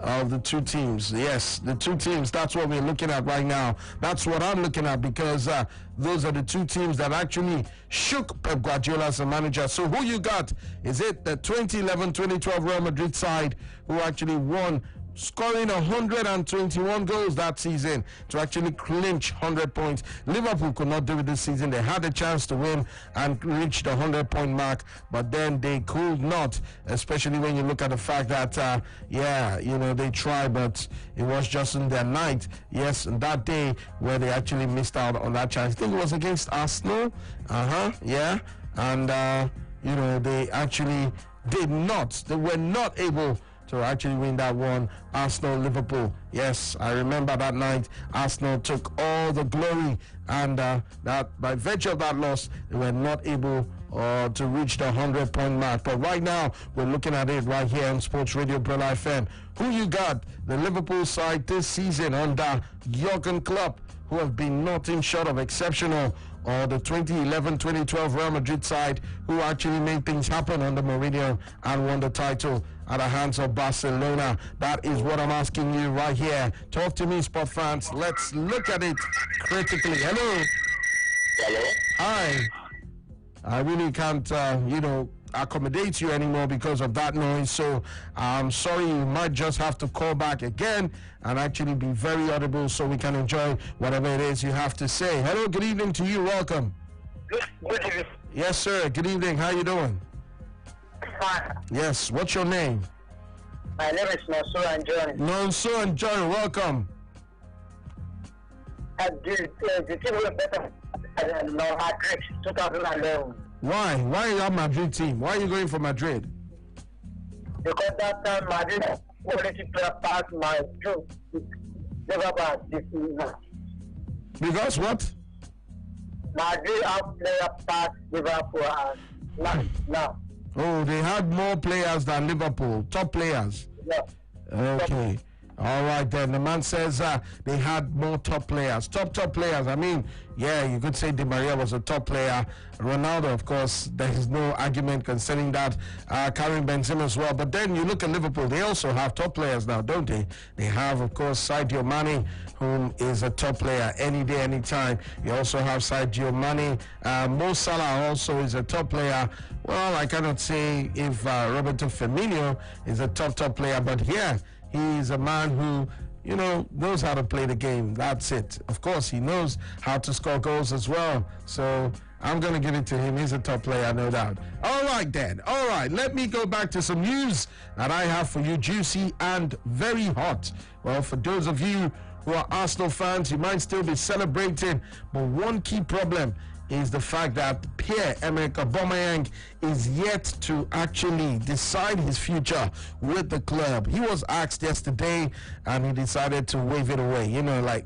of the two teams? Yes, the two teams, that's what we're looking at right now. That's what I'm looking at, because those are the two teams that actually shook Pep Guardiola as a manager. So who you got? Is it the 2011-2012 Real Madrid side who actually won, scoring 121 goals that season to actually clinch 100 points? Liverpool could not do it this season. They had a chance to win and reach the 100-point mark, but then they could not, especially when you look at the fact that, they tried, but it was just in their night. Yes, that day where they actually missed out on that chance. I think it was against Arsenal. And, they actually they were not able to actually win that one. Arsenal-Liverpool. Yes, I remember that night. Arsenal took all the glory, and that by virtue of that loss, they were not able to reach the 100-point mark. But right now, we're looking at it right here on Sports Radio Brilla FM. Who you got? The Liverpool side this season under Jurgen Klopp, who have been nothing short of exceptional, or the 2011-2012 Real Madrid side, who actually made things happen under Mourinho and won the title at the hands of Barcelona? That is what I'm asking you right here. Talk to me, sport fans. Let's look at it critically. Hello. Hi. I really can't, accommodate you anymore because of that noise. So I'm sorry, you might just have to call back again and actually be very audible so we can enjoy whatever it is you have to say. Hello, good evening to you. Welcome. Good evening. Yes, sir. Good evening. How you doing? fan. Yes, what's your name? My name is Nonso and Johnny. Nonso and Johnny, welcome. The team was better than Madrid 2011. Why? Why your Madrid team? Why are you going for Madrid? Because that time Madrid quality player passed my job. Never bad this season. Because what? Madrid have player past Liverpool and now. Oh, they had more players than Liverpool, top players. Yeah. Okay. All right then. The man says they had more top players. Top players. I mean, yeah, you could say Di Maria was a top player. Ronaldo, of course, there is no argument concerning that. Karim Benzema as well. But then you look at Liverpool, they also have top players now, don't they? They have, of course, Sadio Mane, whom is a top player any day, anytime. You also have Sadio Mane. Mo Salah also is a top player. Well, I cannot say if Roberto Firmino is a top player, but yeah, he is a man who, you know, knows how to play the game. That's it. Of course, he knows how to score goals as well. So I'm going to give it to him. He's a top player, no doubt. All right, then. All right, let me go back to some news that I have for you, juicy and very hot. Well, for those of you who are Arsenal fans, you might still be celebrating, but one key problem is the fact that Pierre-Emerick Aubameyang is yet to actually decide his future with the club. He was asked yesterday and he decided to wave it away. You know, like,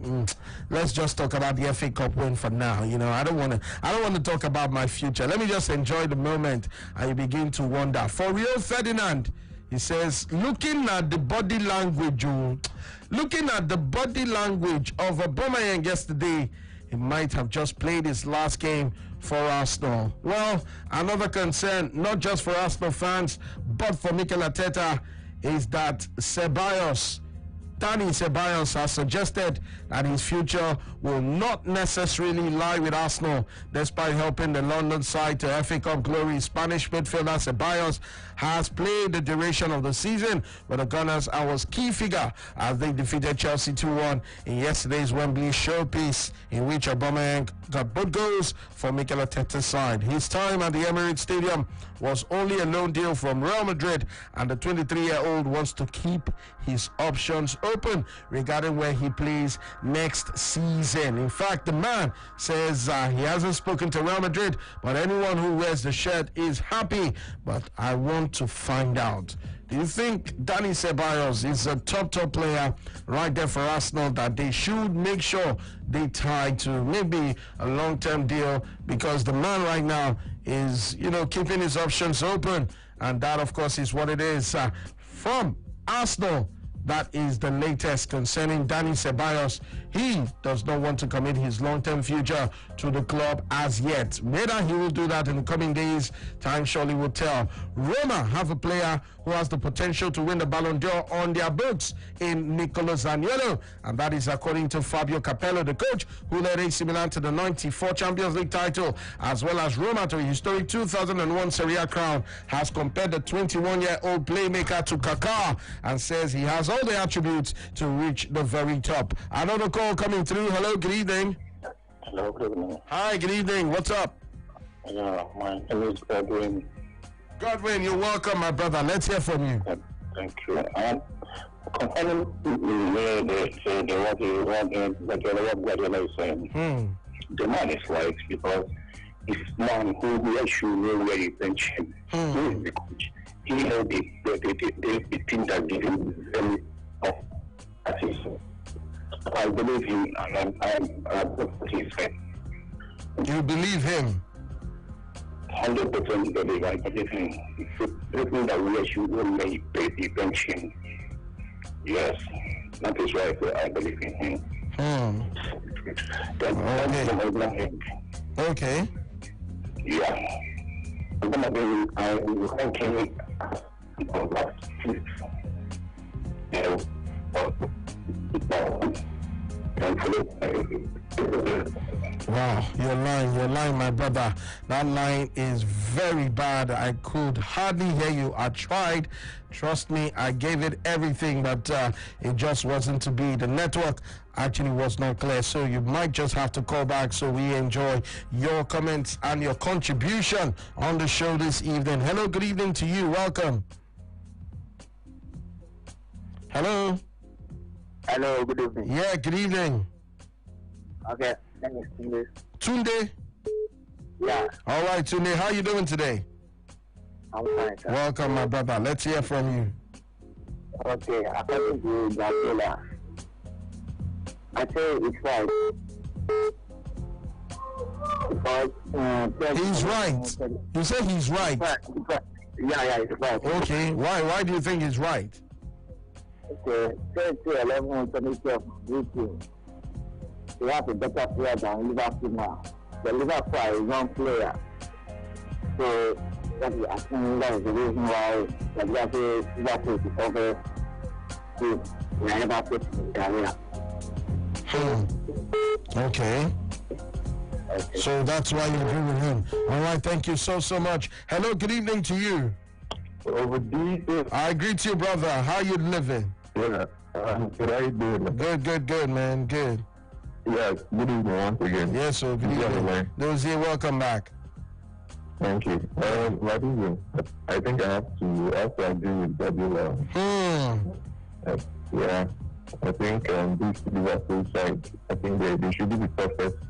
let's just talk about the FA Cup win for now. You know, I don't want to talk about my future. Let me just enjoy the moment. And you begin to wonder. For Rio Ferdinand, he says, looking at the body language of Aubameyang yesterday, he might have just played his last game for Arsenal. Well, another concern, not just for Arsenal fans, but for Mikel Arteta, is that Dani Ceballos has suggested that his future will not necessarily lie with Arsenal, despite helping the London side to FA Cup glory. Spanish midfielder Ceballos has played the duration of the season with the Gunners and was key figure as they defeated Chelsea 2-1 in yesterday's Wembley showpiece, in which Aubameyang got both goals for Mikel Arteta's side. His time at the Emirates Stadium was only a loan deal from Real Madrid, and the 23-year-old wants to keep his options open regarding where he plays next season. In fact, the man says he hasn't spoken to Real Madrid, but anyone who wears the shirt is happy. But I want to find out. Do you think Dani Ceballos is a top player right there for Arsenal that they should make sure they tie to maybe a long-term deal? Because the man right now is, you know, keeping his options open, and that, of course, is what it is. From Arsenal, that is the latest concerning Dani Ceballos. He does not want to commit his long-term future to the club as yet. Whether he will do that in the coming days, time surely will tell. Roma have a player who has the potential to win the Ballon d'Or on their books in Nicolo Zaniolo, and that is according to Fabio Capello, the coach who led AC Milan to the 94 Champions League title, as well as Roma to a historic 2001 Serie A crown, has compared the 21-year-old playmaker to Kaká and says he has all the attributes to reach the very top. Another call coming through. Hello, good evening. Hello, good evening. Hi, good evening. What's up? Yeah, my name is Godwin. Godwin, you're welcome, my brother. Let's hear from you. Thank you. Concerning what Guardiola is saying, the man is right, because it's man who should know where you bench him. Who is the coach? He knows the team that gives him very assist. I believe him, and I'm what he said. You believe him? 100% believe. I believe him. Everything that we should only bench him. Yes, that is why I believe in him. Okay. Yeah. I'm gonna be. I'm thinking and follow. Wow, you're lying, my brother. That line is very bad. I could hardly hear you. I tried. Trust me, I gave it everything, but it just wasn't to be. The network actually was not clear, so you might just have to call back so we enjoy your comments and your contribution on the show this evening. Hello, good evening to you. Welcome. Hello. Hello, good evening. Yeah, good evening. Okay, thank you. Tunde? Yeah. All right, Tunde, how you doing today? I'm fine, sir. Welcome, my brother. Let's hear from you. Okay, according to Guardiola, I say it's right. Because he's right. You say he's right. Yeah, it's right. Okay, why do you think he's right? Okay, 11 of Britain. They have a better player than Liverpool now. The Liverpool is one player. So that is, I think that is the reason why Liverpool is over to never put in career. Okay. So that's why you agree with him. All right, thank you so much. Hello, good evening to you. I agree to you, brother. How you living? Yeah, good. How you doing? Good, man. Good. Yes, good evening once again. Yes, sir. Good evening. Those here, welcome back. Thank you. What is it? I think I have to agree with Guardiola. Yeah, I think this Liverpool side, I think they should be the perfect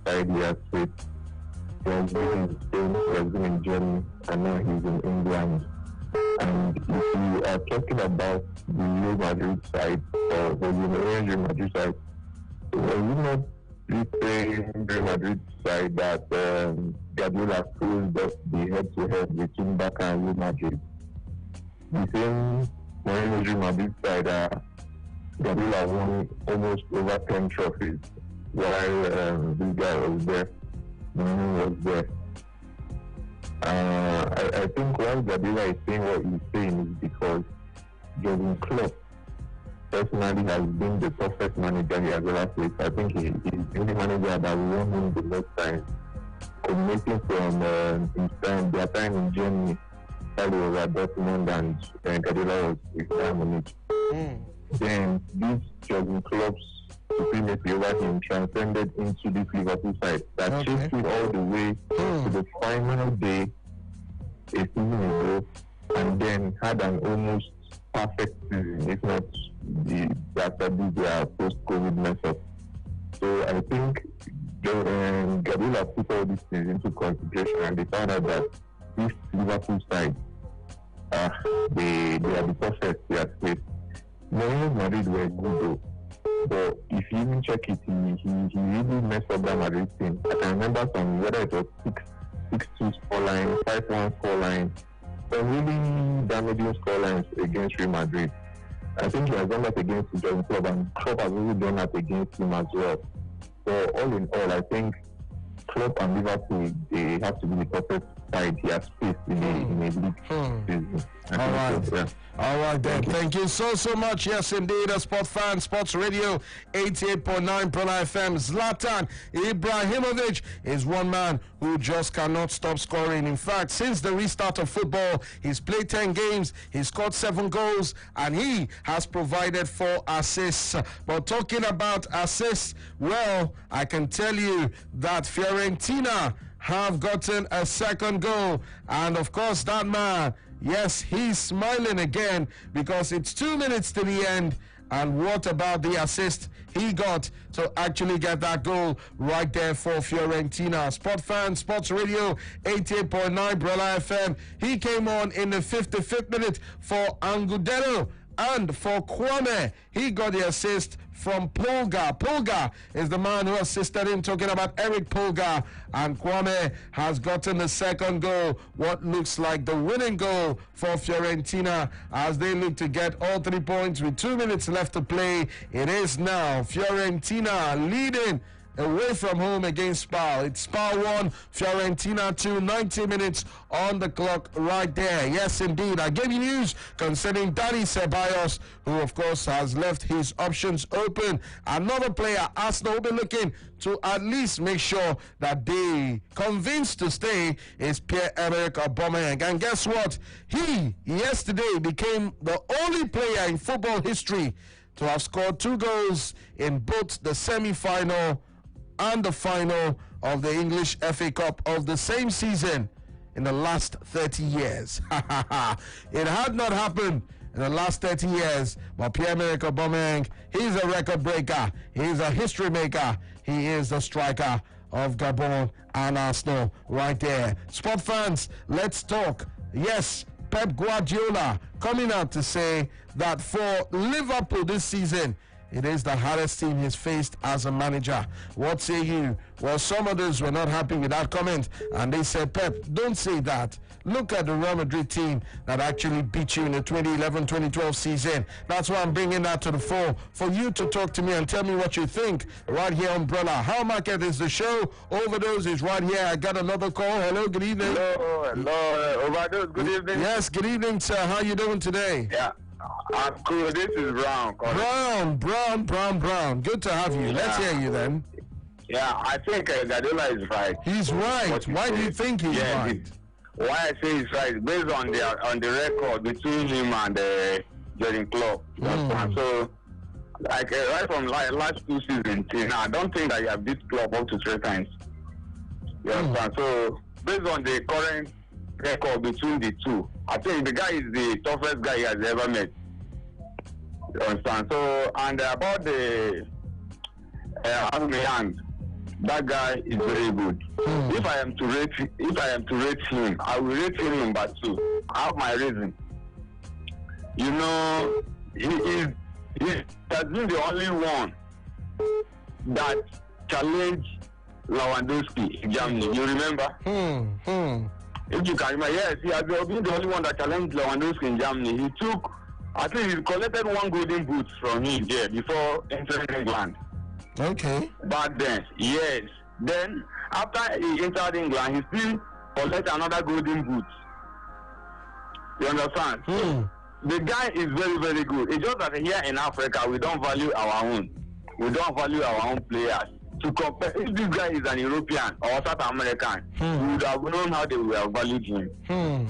side he has faced. He has been in Spain, he has been in Germany, and now he's in England. And if you are talking about the Real Madrid side, or the Real Madrid side, will you not be saying Real Madrid side that Guardiola closed up the head-to-head between Barca and Real Madrid? The same Real Madrid side, Guardiola won almost over 10 trophies while this guy was there, Mourinho was there. I think why Guardiola is saying what he's saying is because Jurgen Klopp personally has been the perfect manager he has ever faced. I think he's the only manager that won him the most time, culminating from his time, their time in Germany, while he was at Dortmund and Guardiola was with Bayern Munich. Then this Jurgen Klopp's supremacy over him transcended into this Liverpool side that chased him all the way to the final day a season ago, and then had an almost perfect season, if not after this post-COVID mess up. So I think Guardiola put all these things into consideration, and they found out that this Liverpool side, they are the perfect they are faced. Mourinho's Madrid were good though. But if you even check it, he really messed up that Madrid team. I can remember whether it was 6-2 scoreline, 5-1 scoreline, some really damaging scorelines against Real Madrid. I think he has done that against Jurgen Klopp, and Klopp has really done that against him as well. So all in all, I think Klopp and Liverpool, they have to be the perfect side he has faced in a league season. All right. All right, then. Thank you so much. Yes, indeed. A sport fan, Sports Radio, 88.9 Pro FM. Zlatan Ibrahimovic is one man who just cannot stop scoring. In fact, since the restart of football, he's played 10 games, he's scored 7 goals, and he has provided 4 assists. But talking about assists, well, I can tell you that Fiorentina have gotten a second goal, and of course that man, yes, he's smiling again because it's 2 minutes to the end. And what about the assist he got to actually get that goal right there for Fiorentina? Sport fan, Sports Radio, 88.9 Brella FM. He came on in the 55th minute for Angudero, and for Kwame, he got the assist from Pulga. Pulga is the man who assisted him, talking about Eric Pulga. And Kwame has gotten the second goal, what looks like the winning goal for Fiorentina as they look to get all 3 points with 2 minutes left to play. It is now Fiorentina leading away from home against Spal. It's Spal 1, Fiorentina 2, 90 minutes on the clock right there. Yes, indeed. I gave you news concerning Dani Ceballos, who, of course, has left his options open. Another player, Arsenal will be looking to at least make sure that they convinced to stay is Pierre-Emerick Aubameyang. And guess what? He, yesterday, became the only player in football history to have scored 2 goals in both the semi-final and the final of the English FA Cup of the same season in the last 30 years. It had not happened in the last 30 years, but Pierre-Emerick Aubameyang, he's a record breaker, he's a history maker, he is the striker of Gabon and Arsenal right there. Sport fans, let's talk. Yes, Pep Guardiola coming out to say that for Liverpool this season, it is the hardest team he's faced as a manager. What say you? Well, some others were not happy with that comment, and they said, Pep, don't say that. Look at the Real Madrid team that actually beat you in the 2011-2012 season. That's why I'm bringing that to the fore for you to talk to me and tell me what you think right here on Umbrella. How Market is the show. Overdose is right here. I got another call. Hello, good evening. Hello. Overdose, good evening. Yes, good evening, sir. How you doing today? Yeah. I'm cool. This is Brown. Brown. Good to have you. Let's hear you then. Yeah, I think Guardiola is right. He's right. Why do you think he's right? Why I say he's right, based on the record between him and Jurgen Klopp. So, like right from last 2 seasons, I don't think that he has beat Klopp up to 3 times. You understand? So, based on the current record between the two, I think the guy is the toughest guy he has ever met. You understand? So, and about the Aubameyang, that guy is very good. If I am to rate him, I will rate him number 2. I have my reason. You know, he has been the only one that challenged Lewandowski in Germany. You remember? If you can remember, yes, he has been the only one that challenged Lewandowski in Germany. I think he collected 1 golden boot from him there before entering England. Okay. Back then, yes. Then, after he entered England, he still collected another golden boot. You understand? The guy is very, very good. It's just that here in Africa, we don't value our own. We don't value our own players. To compare, if this guy is an European or South American, we would have known how they would have valued him.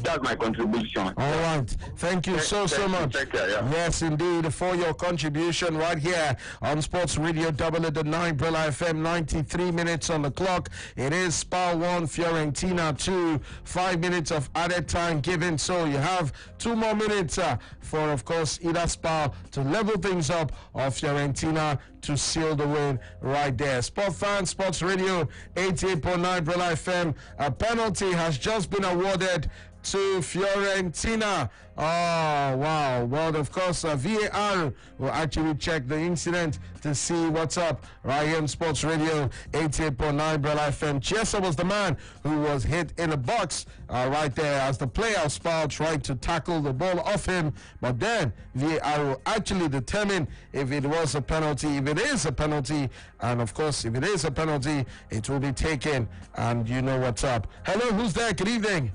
That's my contribution. All right. Thank you so much. Take care, yeah. Yes, indeed, for your contribution right here on Sports Radio 9 Umbrella FM, 93 minutes on the clock. It is Spal 1, Fiorentina 2, 5 minutes of added time given. So you have 2 more minutes for, of course, either Spal to level things up or Fiorentina to seal the win right there. Sport fans, Sports Radio 88.9 Umbrella FM. A penalty has just been awarded to Fiorentina. Oh, wow. Well, of course, VAR will actually check the incident to see what's up right here on Sports Radio 88.9 Umbrella FM. Chiesa was the man who was hit in the box right there as the player of Spal tried to tackle the ball off him. But then VAR will actually determine if it was a penalty. If it is a penalty, and of course, if it is a penalty, it will be taken. And you know what's up. Hello, who's there? Good evening.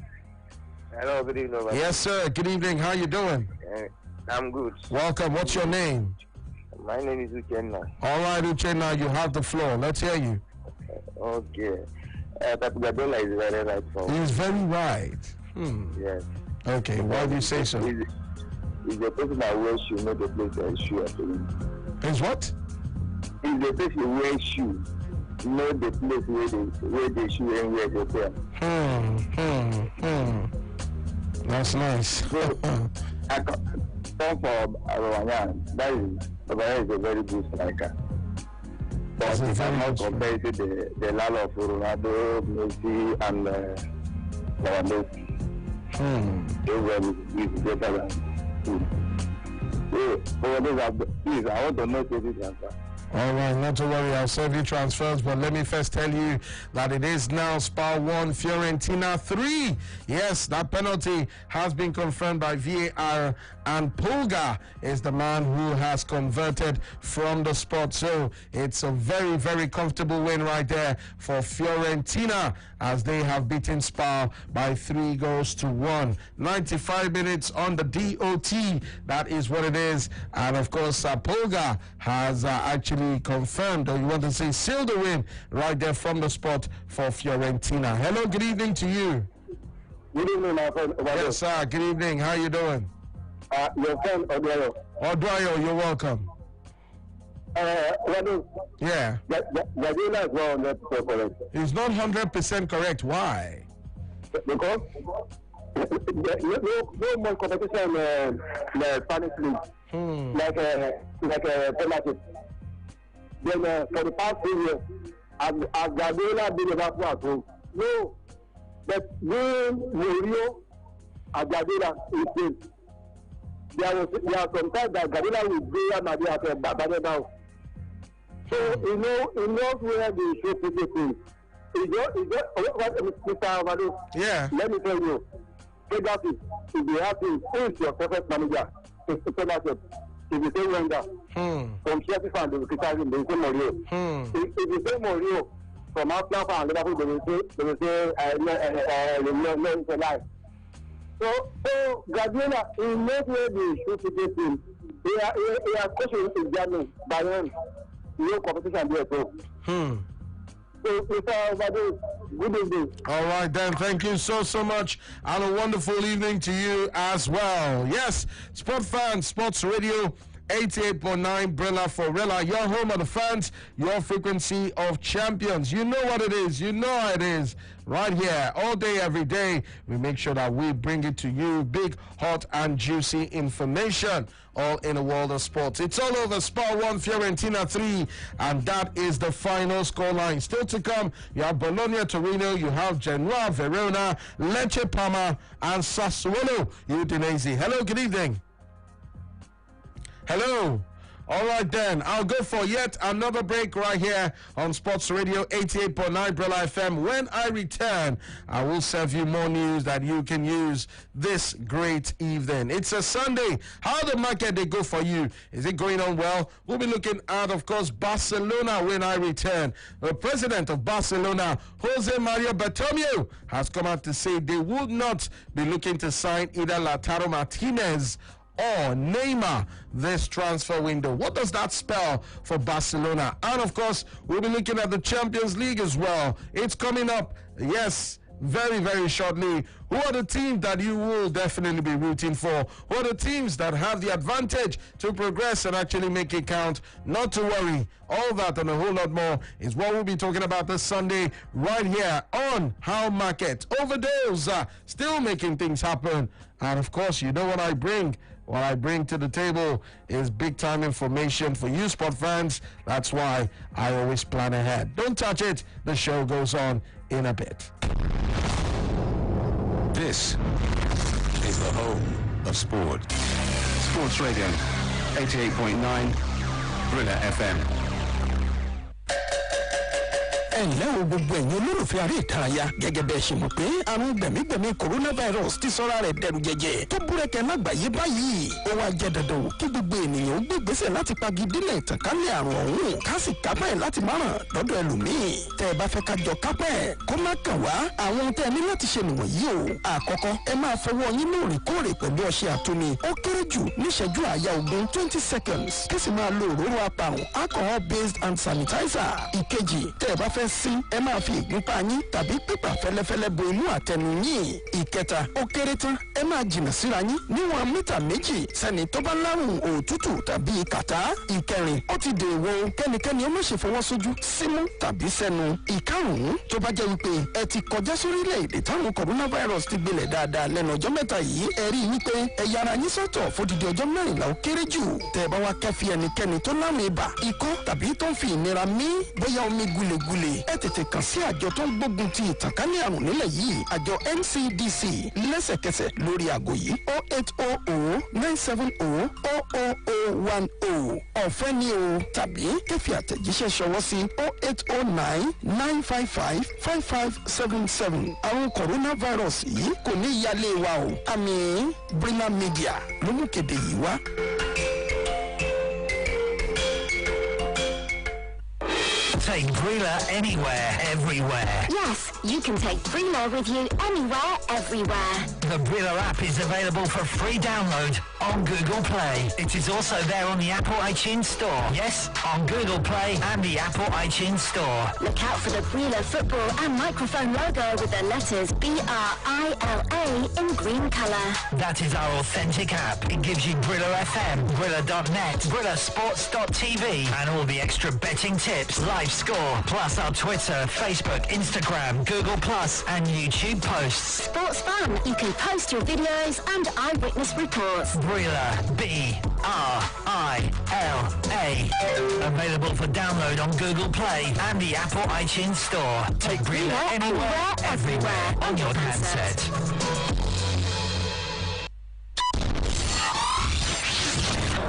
Hello, good evening. Yes, sir. Good evening. How you doing? I'm good. Welcome. What's your name? My name is Uchenna. All right, Uchenna, you have the floor. Let's hear you. Okay. But Guardiola is very right for me. He's very right. Yes. Okay, why do you say so? He's the person that wears shoe, not the place that shoe at the room. He's what? He's the person who wears shoe, not the place where they shoe and where they wear. That's nice. So, I come for Aubameyang. That is a very good striker. But if I'm not compared to the level of Ronaldo, Messi, and Lewandowski, is better than him. Please, I want to know this answer. All right, not to worry, I'll serve you transfers, but let me first tell you that it is now Spal 1, Fiorentina 3. Yes, that penalty has been confirmed by VAR, and Pulga is the man who has converted from the spot. So it's a very, very comfortable win right there for Fiorentina as they have beaten Spal by 3-1. 95 minutes on the DOT, that is what it is. And of course, Pulga has actually confirmed, or you want to say sealed the win right there from the spot for Fiorentina. Hello, good evening to you. Good evening, my friend. Yes, sir. Good evening. How you doing? Your friend, Odwayo. Odwayo, you're welcome. Yeah. Guardiola is not 100% correct. He's not 100% correct. Why? Because no more competition in the Spanish league, like a Premiership. Then for the past 3 years, has Guardiola been able to at home? No. But when Mourinho and Guardiola is playing, there are some times that Guardiola will bring Real Madrid at a bad now. So he knows where the show people things. Mr. Avado, yeah. Let me tell you, Pegasus, if you have to, who is your perfect manager? It's Pegasus. If you say Wenger, from Chelsea fan, they will criticize him, they will say Mourinho. If you say Mourinho, from Arsenal fan, Liverpool, they will say, no, it's a lie. So Guardiola, he knows where the show people things. He has coached in Germany, by him. No competition there, so. So, Mr. Ovado, good evening. All right, then. Thank you so much. And a wonderful evening to you as well. Yes, Sport Fans, Sports Radio 88.9 Brilla for Rilla. Your home of the fans, your frequency of champions. You know what it is. You know how it is. Right here, all day, every day, we make sure that we bring it to you. Big, hot, and juicy information, all in the world of sports. It's all over. Spal 1, Fiorentina 3, and that is the final scoreline. Still to come, you have Bologna, Torino, you have Genoa, Verona, Lecce, Parma, and Sassuolo, Udinese. Hello, good evening. Hello. All right, then. I'll go for yet another break right here on Sports Radio 88.9 Brilla FM. When I return, I will serve you more news that you can use this great evening. It's a Sunday. How the market they go for you? Is it going on well? We'll be looking at, of course, Barcelona when I return. The president of Barcelona, Jose Maria Bartomeu, has come out to say they would not be looking to sign either Lautaro Martinez or Neymar this transfer window. What does that spell for Barcelona? And of course, we'll be looking at the Champions League as well. It's coming up, yes, very, very shortly. Who are the teams that you will definitely be rooting for? Who are the teams that have the advantage to progress and actually make it count? Not to worry. All that and a whole lot more is what we'll be talking about this Sunday right here on How Market. Overdose, still making things happen. And of course, you know what I bring. What I bring to the table is big-time information for you sport fans. That's why I always plan ahead. Don't touch it. The show goes on in a bit. This is the home of sport. Sports Radio 88.9 Brilla FM. ẹ̀lẹ́ o gbogbo ẹ̀yin olólùfẹ́ aré ìdárayá gẹ́gẹ́ bẹ́ẹ̀ ṣe mọ̀ pé àrùn gbẹ̀mígbẹ̀mí coronavirus ti sọ́ra rẹ̀ dẹ̀rù jẹjẹ tó búrẹ́kẹ́ lágbàáyé báyìí ó wá jẹ́ dandan kí gbogbo ènìyàn ó gbé ìgbésẹ̀ láti pagidínlẹ̀ ìtànkálẹ̀ àrùn ọ̀hún ká sì kápá ẹ̀ láti márùn lọ́dọ̀ ẹlòmíì tẹ́ ẹ bá fẹ́ ká jọ kápá ẹ̀ kó má kàn wá àwọn tẹ́ ẹ ní láti ṣe nìwọ̀nyí o àkọ́kọ́ ẹ máa fọwọ́ yín lóòrèkóòrè pẹ̀lú ọṣẹ àtomi ó kéré jù níṣẹ́jú àáyá ogún 20 seconds kí sì máa lo òróró apàrùn alcohol based hand sanitizer. ìkejì tẹ́ ẹ bá fẹ́ sín ẹ máa fi ìgúnpá yín tàbí pépà fẹ́lẹ́fẹ́lẹ́ bo inú àtẹnu yín. ìkẹta ó kéré tán ẹ máa jìnnà síra yín níwọ̀n mítà 2 sẹ́ni tó bá lárùn òtútù tàbí kàtá. ìkẹrin ó ti dèwọ̀ kẹ́nikẹ́ni ó má ṣe fọwọ́ sójú símú tàbí sẹ́nu. ìkarùn-ún tó bá jẹ́ wípé ẹ ti kọjá sórílẹ̀-èdè táwọn coronavirus ti gbilẹ̀ dáadáa lẹ́nu ọjọ́ mẹ́ta yìí ẹ rí i wípé ẹ yára yín sọ́tọ̀ fódìdí ọjọ́ 14 ó kéré jù. tẹ́ ẹ bá wá kẹ́fì ẹnikẹ́ni tó láwọn ibà ikọ́ tàbí tó ń fi ìnira mí bóyá omi gulegule ẹ tètè kàn sí àjọ tó ń gbógun ti ìtànkálẹ̀ àrùn nílẹ̀ yìí àjọ NCDC lẹ́sẹ̀kẹsẹ̀ lórí aago yìí 08009700010 ọ̀fẹ́ ni o tàbí kẹ́fì àtẹ̀jíṣẹ́ ṣọwọ́ sí 08099555577 àrùn coronavirus yìí kò ní yálé wa o àmì Brina Media ló mú kéde yìí wá. Take Brila anywhere, everywhere. Yes, you can take Brila with you anywhere, everywhere. The Brila app is available for free download on Google Play. It is also there on the Apple iTunes Store. Yes, on Google Play and the Apple iTunes Store. Look out for the Brila football and microphone logo with the letters BRILA in green colour. That is our authentic app. It gives you Brila FM, Brila.net, Brillasports.tv and all the extra betting tips, live score, plus our Twitter, Facebook, Instagram, Google Plus and YouTube posts. Sports fun. You can post your videos and eyewitness reports. Brila, B-R-I-L-A. Available for download on Google Play and the Apple iTunes Store. Take Brila anywhere, everywhere on your handset.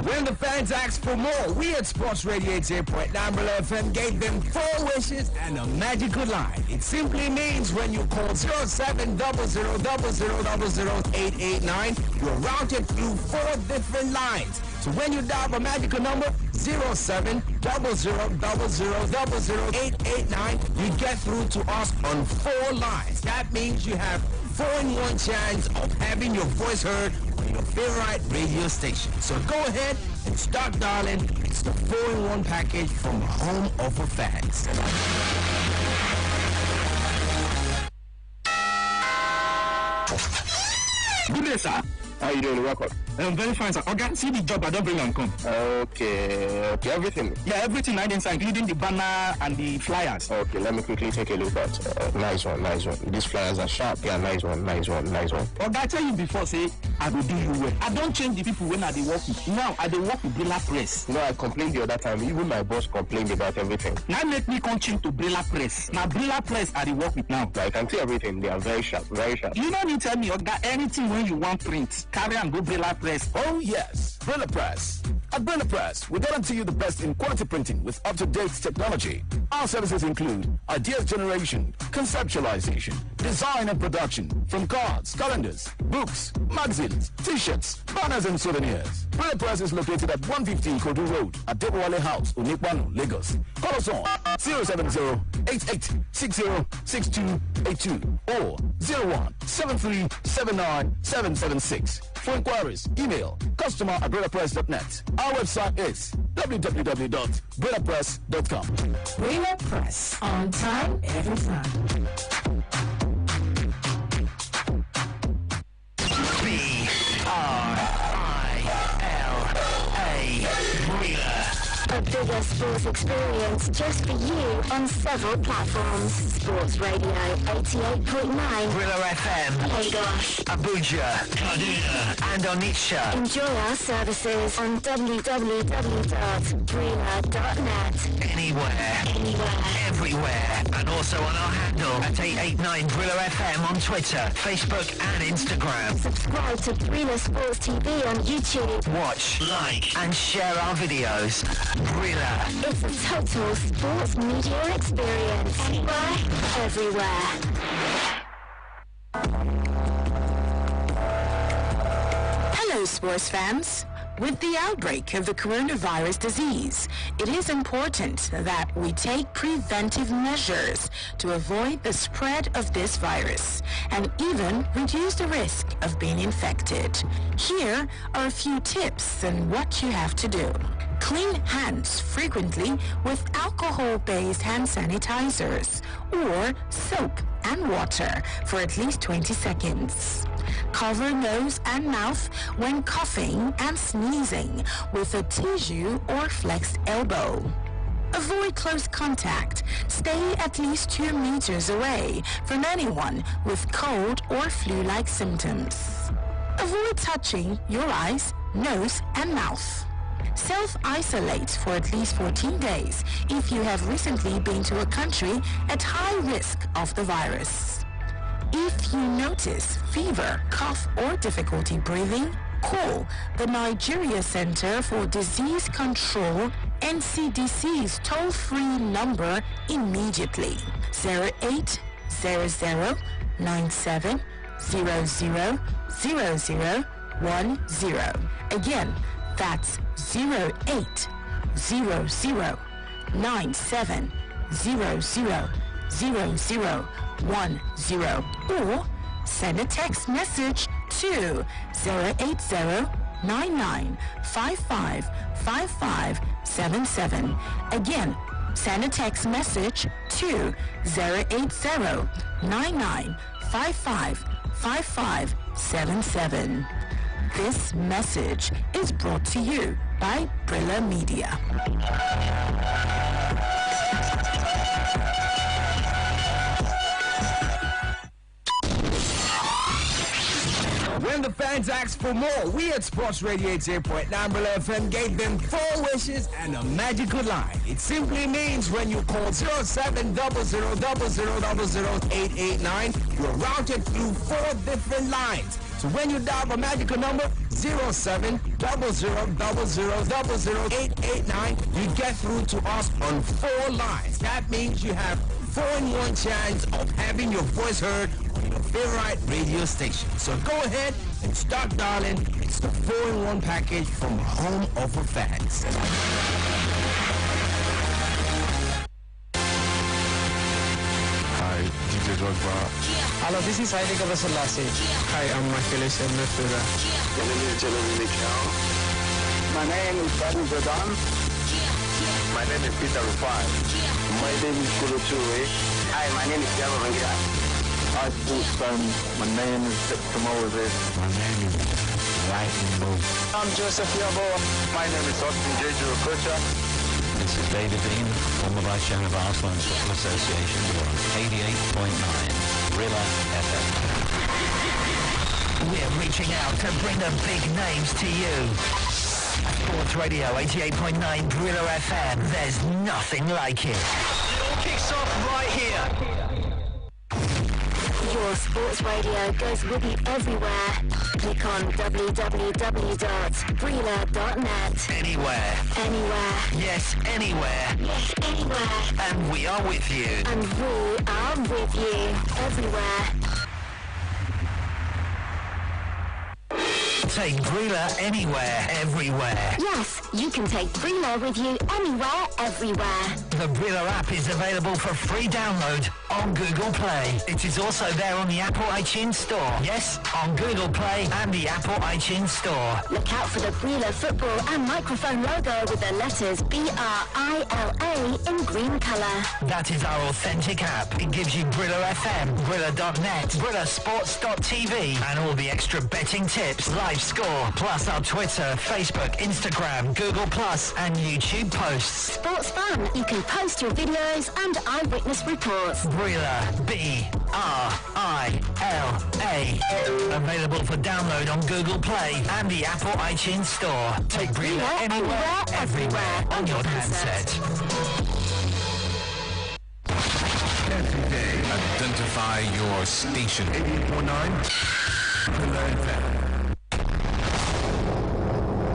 When the fans asked for more, we at Sports Radio 88.9 Brilla FM gave them 4 wishes and a magical line. It simply means when you call 0700000889, you're routed through 4 different lines. So when you dial the magical number 0700000889, you get through to us on 4 lines. That means you have 4-in-1 chance of having your voice heard on your favorite radio station. So go ahead and start dialing. It's the 4-in-1 package from the home of the fans. Good day, sir. How you doing? Welcome. I'm very fine, sir. Okay, see the job I don't bring and come. Okay, everything. Yeah, everything I did, sir, including the banner and the flyers. Okay, let me quickly take a look at. Nice one. These flyers are sharp. Yeah, nice one. Okay, I tell you before, say, I will do you well. I don't change the people when I dey work with. Now, I dey work with Brilla Press. No, I complained the other time. Even my boss complained about everything. Now make me come change to Brilla Press. Now, Brilla Press I dey work with now. I can see everything. They are very sharp, very sharp. You don't need to tell me, Oga, anything when you want print, carry and go Brilla Press. Oh, yes. Brilla Press. At Brilla Press, we guarantee you the best in quality printing with up-to-date technology. Our services include ideas generation, conceptualization, design and production, from cards, calendars, books, magazines, t-shirts, banners and souvenirs. Brilla Press is located at 150 Kodu Road at Debowale House, Unikwanu, Lagos. Call us on 070-8860-6282 or 01-7379-776. For inquiries, email customer@brillapress.net. Our website is www.brillapress.com. Brilla Press. On time, every time. B-R-I-L-A. Brilla. A bigger sports experience just for you on several platforms. Sports Radio 88.9. Brilla FM. Lagos. Abuja. Kaduna. And Onitsha. Enjoy our services on www.brilla.net. Anywhere. Everywhere. And also on our handle at 889 Brilla FM on Twitter, Facebook and Instagram. Subscribe to Brilla Sports TV on YouTube. Watch, like and share our videos. Brilla. It's a total sports media experience. Anywhere, everywhere. Hello, sports fans. With the outbreak of the coronavirus disease, it is important that we take preventive measures to avoid the spread of this virus and even reduce the risk of being infected. Here are a few tips on what you have to do. Clean hands frequently with alcohol-based hand sanitizers or soap and water for at least 20 seconds. Cover nose and mouth when coughing and sneezing with a tissue or flexed elbow. Avoid close contact. Stay at least 2 meters away from anyone with cold or flu-like symptoms. Avoid touching your eyes, nose, and mouth. Self-isolate for at least 14 days if you have recently been to a country at high risk of the virus. If you notice fever, cough, or difficulty breathing, call the Nigeria Center for Disease Control, NCDC's toll-free number immediately. 0800-97000010. Again, that's 0800-97000010. Or send a text message to 080-9955-5577. Again, send a text message to 080-9955-5577. This message is brought to you by Brilla Media. When the fans asked for more, we at Sports Radio 88.9 Brilla FM gave them 4 wishes and a magical line. It simply means when you call 0700000889, you're routed through 4 different lines. So when you dial the magical number 0700000889, you get through to us on 4 lines. That means you have 4-in-1 chance of having your voice heard on your favorite radio station. So go ahead and start dialing. It's the 4-in-1 package from Home of the Fans. Hi, DJ Drogba. Hello, this is Haile Gebrselassie. Hi, I'm Michael Nefura. My name is Bani Jordan. My name is Peter Rufai. My name is Kolo Toure. Hi, my name is Diabo Vangira. Hi, sports fans. My name is Victor Moses. My name is Lightning Bolt. I'm Joseph Yabo. My name is Austin Jeju Okocha. This is David Dean, former Vice Chairman of Arsenal Football Association. You're on 88.9 Brilla FM. We're reaching out to bring the big names to you. Sports Radio 88.9 Brilla FM. There's nothing like it. It all kicks off right here. Your sports radio goes with you everywhere. Click on www.brilla.net. Anywhere. Anywhere. Yes, anywhere. Yes, anywhere. And we are with you. And we are with you everywhere. Take Brilla anywhere, everywhere. Yes, you can take Brilla with you anywhere, everywhere. The Brilla app is available for free download on Google Play. It is also there on the Apple iTunes Store. Yes, on Google Play and the Apple iTunes Store. Look out for the Brilla football and microphone logo with the letters BRILA in green colour. That is our authentic app. It gives you Brilla FM, Brilla.net, BrillaSports.tv, and all the extra betting tips, live score, plus our Twitter, Facebook, Instagram, Google Plus, and YouTube posts. Sports fun. You can post your videos and eyewitness reports. Brilla, B-R-I-L-A. Available for download on Google Play and the Apple iTunes Store. Take Brilla anywhere, everywhere on your handset. Every day, identify your station. 88.9 Brilla FM.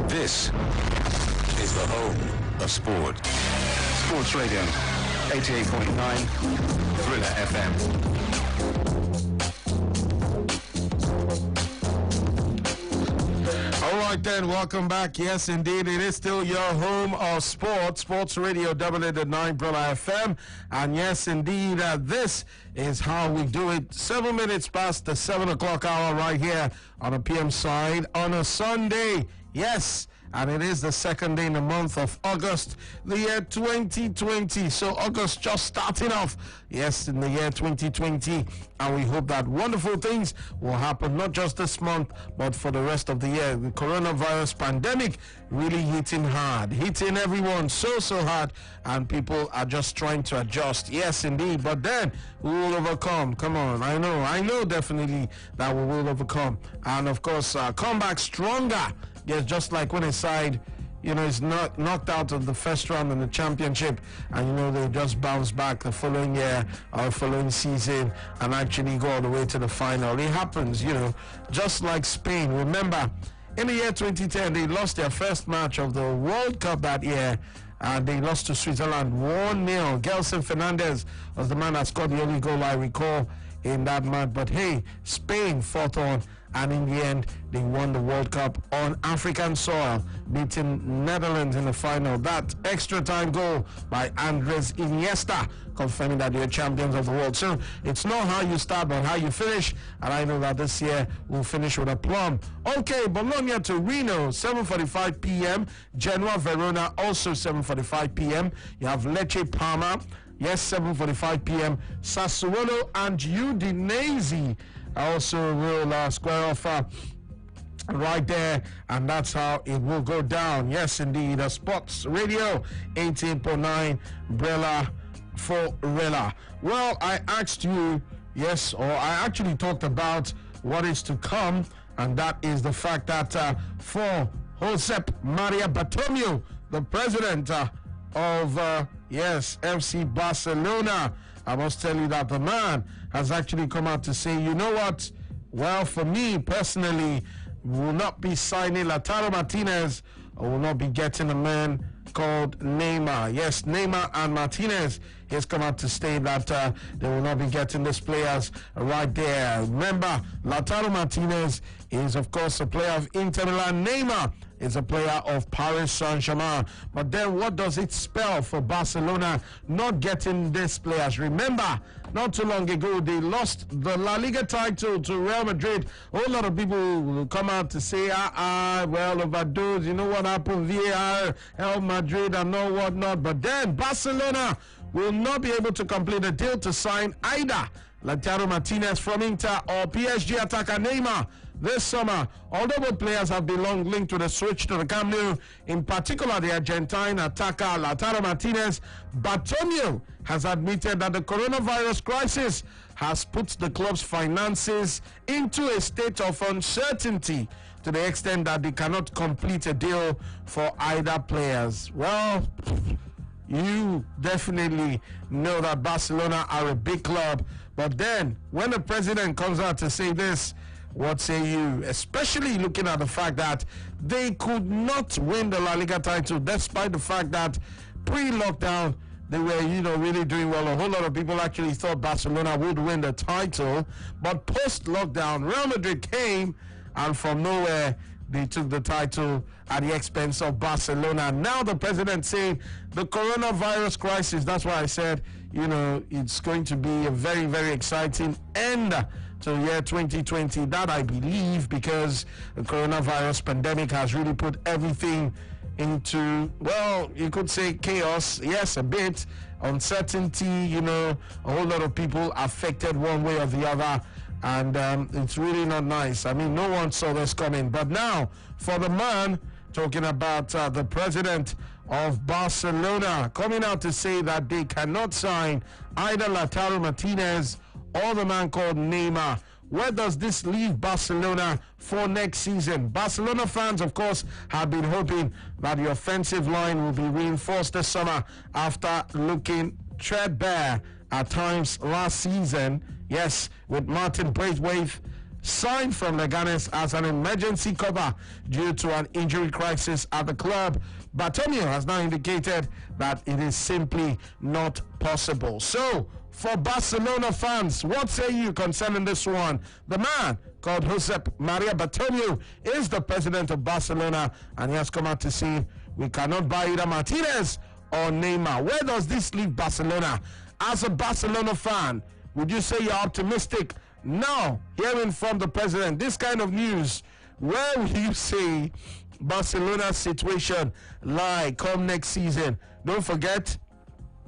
This is the home of sport. Sports Radio, 88.9 Brilla FM. All right then, welcome back. Yes, indeed, it is still your home of sports, Sports Radio 88.9 Brilla FM. And yes, indeed, this is how we do it. 7 minutes past the 7 o'clock hour right here on the PM side on a Sunday. Yes, and it is the second day in the month of August, the year 2020. So August just starting off, yes, in the year 2020. And we hope that wonderful things will happen, not just this month, but for the rest of the year. The coronavirus pandemic really hitting hard, hitting everyone so hard, and people are just trying to adjust. Yes, indeed, but then we will overcome. Come on, I know definitely that we will overcome. And of course, come back stronger. Yes, just like when a side is not knocked out of the first round in the championship, and they just bounce back the following year or following season and actually go all the way to the final. It happens, just like Spain. Remember, in the year 2010, they lost their first match of the World Cup that year. They lost to Switzerland 1-0. Gelson Fernandez was the man that scored the only goal I recall in that match. But hey, Spain fought on, and in the end, they won the World Cup on African soil, beating Netherlands in the final. That extra time goal by Andres Iniesta, confirming that they're champions of the world. So it's not how you start, but how you finish. And I know that this year we'll finish with a plum. Okay, Bologna to Reno, 7:45 p.m. Genoa Verona, also 7:45 p.m. You have Lecce Parma, yes, 7:45 p.m. Sassuolo and Udinese also will square off right there, and that's how it will go down. Yes, indeed. Sports Radio 18.9 Brella for Rella. Well, I asked you, yes, or I actually talked about what is to come, and that is the fact that for Josep Maria Bartomeu, the president of FC Barcelona, I must tell you that the man has actually come out to say, you know what? Well, for me personally, will not be signing Lautaro Martinez. I will not be getting a man called Neymar. Yes, Neymar and Martinez has come out to state that they will not be getting these players right there. Remember, Lautaro Martinez is, of course, a player of Inter Milan. Neymar is a player of Paris Saint-Germain. But then what does it spell for Barcelona not getting these players? Remember, not too long ago, they lost the La Liga title to Real Madrid. A whole lot of people will come out to say, well, overdose, you know what happened, VAR, Real Madrid and no whatnot. But then Barcelona will not be able to complete a deal to sign either Lautaro Martinez from Inter or PSG attacker Neymar this summer. Although both players have been long linked to the switch to the Camp Nou, in particular the Argentine attacker Lautaro Martinez, Bartomeu has admitted that the coronavirus crisis has put the club's finances into a state of uncertainty to the extent that they cannot complete a deal for either players. Well, you definitely know that Barcelona are a big club, but then when the president comes out to say this, what say you? Especially looking at the fact that they could not win the La Liga title, despite the fact that pre-lockdown they were, really doing well. A whole lot of people actually thought Barcelona would win the title, but post-lockdown, Real Madrid came, and from nowhere they took the title at the expense of Barcelona. Now the president saying the coronavirus crisis, that's why I said, it's going to be a very, very exciting end to the year 2020. That I believe, because the coronavirus pandemic has really put everything into, well, you could say chaos. Yes, a bit. Uncertainty, a whole lot of people affected one way or the other. And it's really not nice. I mean, no one saw this coming. But now, for the man talking about the president of Barcelona coming out to say that they cannot sign either Lautaro Martinez or the man called Neymar. Where does this leave Barcelona for next season? Barcelona fans, of course, have been hoping that the offensive line will be reinforced this summer after looking threadbare at times last season. Yes, with Martin Braithwaite signed from Leganes as an emergency cover due to an injury crisis at the club. Bartomeu has now indicated that it is simply not possible. So, for Barcelona fans, what say you concerning this one? The man called Josep Maria Bartomeu is the president of Barcelona, and he has come out to say we cannot buy either Martinez or Neymar. Where does this leave Barcelona? As a Barcelona fan, would you say you're optimistic? Now, hearing from the president this kind of news, where will you say Barcelona's situation lie come next season? Don't forget,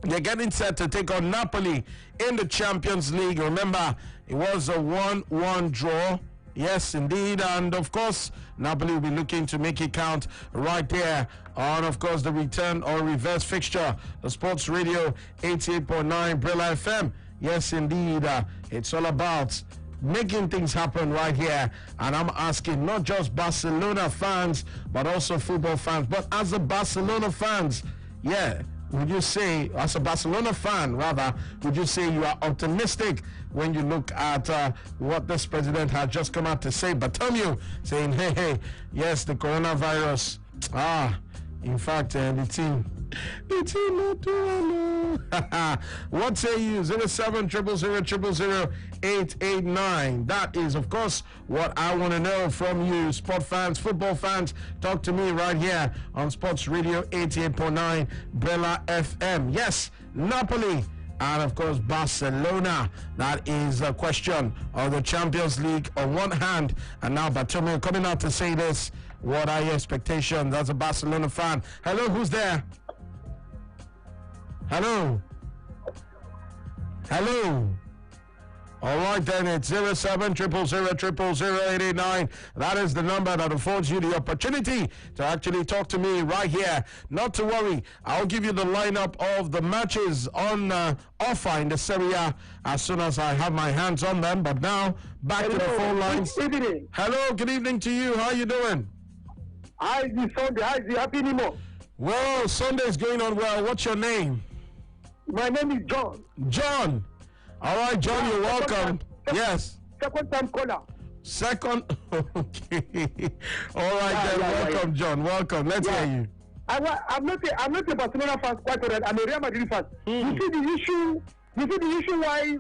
they're getting set to take on Napoli in the Champions League. Remember, it was a 1-1 draw. Yes, indeed. And, of course, Napoli will be looking to make it count right there on, of course, the return or reverse fixture. The Sports Radio 88.9 Brilla FM. Yes, indeed. It's all about making things happen right here. And I'm asking not just Barcelona fans, but also football fans. But as a Barcelona fans, would you say, as a Barcelona fan rather, would you say you are optimistic when you look at what this president has just come out to say? Bartomeu saying, hey, yes, the coronavirus, in fact, the team not doing What say you? 0700000889. That is, of course, what I want to know from you, sport fans, football fans. Talk to me right here on Sports Radio 88.9 Bella FM. Yes, Napoli and, of course, Barcelona. That is a question of the Champions League on one hand, and now Bartomeu coming out to say this. What are your expectations as a Barcelona fan? Hello, who's there? Hello. All right, then it's 0700000889. That is the number that affords you the opportunity to actually talk to me right here. Not to worry, I'll give you the lineup of the matches on offer in the Serie A as soon as I have my hands on them. But now, back to the phone lines. Good evening. Hello, good evening to you. How are you doing? Hi, the Sunday. Hi, the Happy Nemo. Well, Sunday's going on well. What's your name? My name is John. John. All right, John, you're welcome. Yes. Second time caller. Second. Okay. All right, then. Welcome, John. Welcome. Let's hear you. I'm not a Barcelona fan quite already. I'm a Real Madrid fan. You see the issue why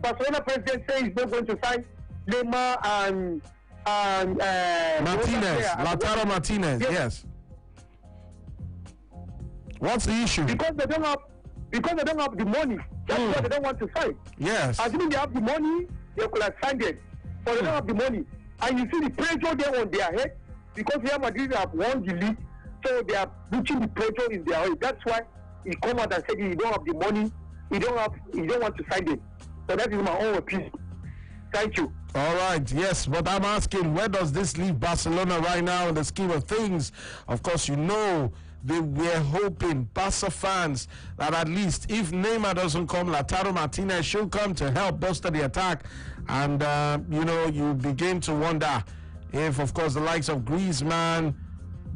Barcelona president says he's not going to sign Neymar and Martinez, Lautaro Martinez. Yes. What's the issue? Because they don't have the money. That's why they don't want to sign. Yes. Assuming they have the money, they could have signed it. But they don't have the money. And you see the pressure there on their head because Real Madrid have won the league, so they are putting the pressure in their head. That's why he come out and said he don't have the money, he don't want to sign it. So that is my own opinion. Thank you. All right, yes, but I'm asking, where does this leave Barcelona right now in the scheme of things? Of course, you know, they were hoping, Barca fans, that at least if Neymar doesn't come, Lautaro Martinez should come to help bolster the attack. And, you begin to wonder if, of course, the likes of Griezmann,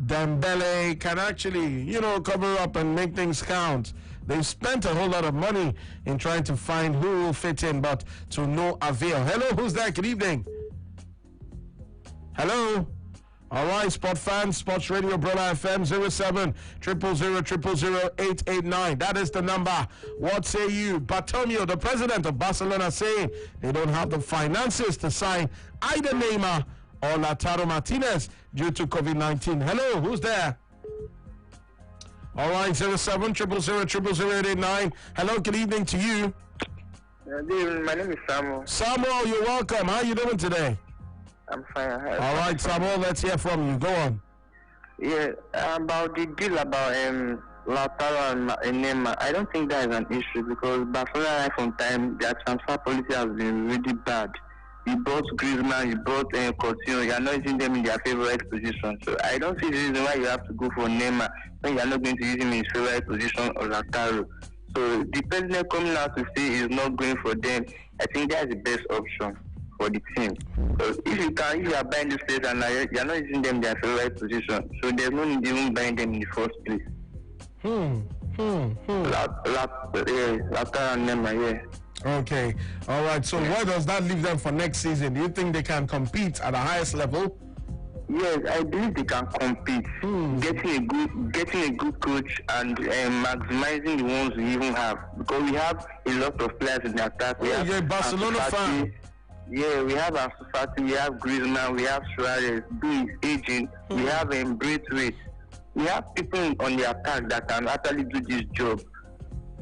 Dembele can actually, cover up and make things count. They've spent a whole lot of money in trying to find who will fit in, but to no avail. Hello, who's there? Good evening. Hello. All right, sport fans, Sports Radio, Brother FM, 0700000889. That is the number. What say you? Bartomeu, the president of Barcelona, saying they don't have the finances to sign either Neymar or Lautaro Martinez due to COVID-19. Hello, who's there? All right, 0700000889. Hello, good evening to you. My name is Samuel. Samuel, you're welcome. How are you doing today? I'm fine. All right, Samuel, let's hear from you. Go on. Yeah, about the deal about Lautaro and Neymar, I don't think that is an issue because Barcelona right from time, their transfer policy has been really bad. You brought Griezmann, you brought Coutinho, you are not using them in their favorite position. So I don't see the reason why you have to go for Neymar when you are not going to use him in his favorite position or Lautaro. So the president coming out to say he's not going for them, I think that's the best option for the team. So if you are buying this place and you are not using them in their favorite position, so there's no need even buying them in the first place. Lautaro and Neymar, yeah. Okay. All right. So where does that leave them for next season? Do you think they can compete at the highest level? Yes, I believe they can compete. Getting a good coach and maximizing the ones we even have, because we have a lot of players in the attack. We have you're a Barcelona fan. Yeah, we have Ansu Fati, we have Griezmann, we have Suarez, who is aging. We have Braithwaite. We have people on the attack that can actually do this job.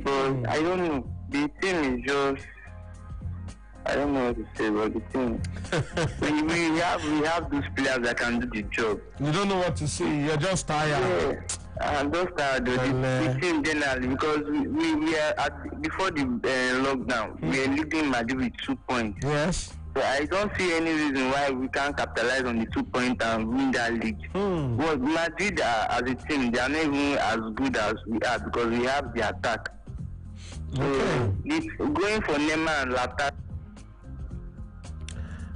But I don't know. The team is just, I don't know what to say about the team. we have those players that can do the job. You don't know what to say. You're just tired. Yeah, I'm just tired of the team generally because we are before the lockdown. We are leading Madrid with 2 points. Yes. So I don't see any reason why we can't capitalize on the 2 points and win that league. But Madrid as a team, they are not even as good as we are because we have the attack. So going for Neymar and Lautaro.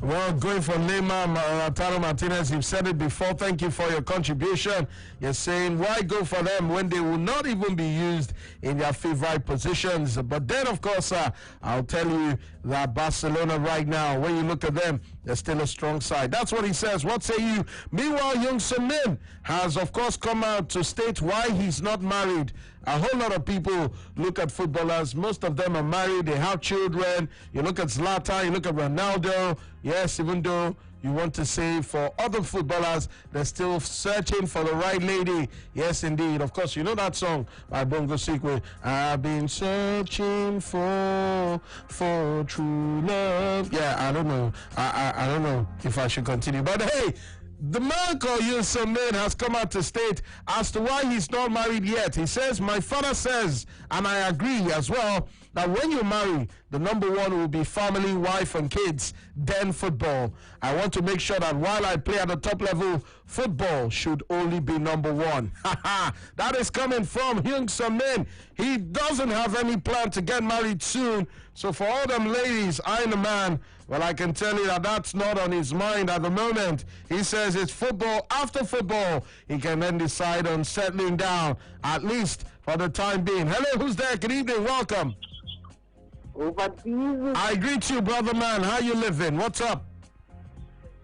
Well, going for Neymar, Lautaro Martinez, you've said it before. Thank you for your contribution. You're saying, why go for them when they will not even be used in their favorite positions? But then, of course, I'll tell you that Barcelona right now, when you look at them, they're still a strong side. That's what he says. What say you? Meanwhile, Young Min has, of course, come out to state why he's not married. A whole lot of people look at footballers. Most of them are married. They have children. You look at Zlatan, you look at Ronaldo. Yes, even though you want to say for other footballers, they're still searching for the right lady. Yes, indeed. Of course, you know that song by Bongo Sikwe. I've been searching for true love. Yeah, I don't know. I don't know if I should continue. But hey, the man called Young Min has come out to state as to why he's not married yet. He says, my father says, and I agree as well, that when you marry, the number one will be family, wife, and kids, then football. I want to make sure that while I play at the top level, football should only be number one. That is coming from Young Min. He doesn't have any plan to get married soon. So for all them ladies eyeing the man, well, I can tell you that that's not on his mind at the moment. He says it's football. After football, he can then decide on settling down, at least for the time being. Hello, who's there? Good evening. Welcome. I greet you, brother man. How you living? What's up?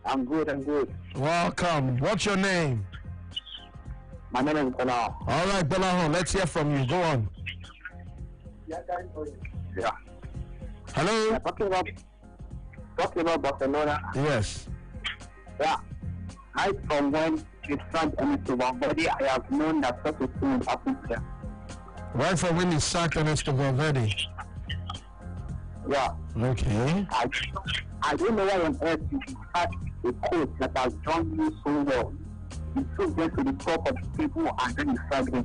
I'm good. Welcome. What's your name? My name is Balaho. All right, Balaho, let's hear from you. Go on. Yeah. Hello? Yeah, talking about Barcelona. Yes. Yeah. Right from when it started already, I have known that such a thing will happen to them. Right from when he sacked Ernesto Valverde? Yeah. Okay. I don't know why on earth you had a coach that has done you so well. You took them to the top of the table and then you sacked them.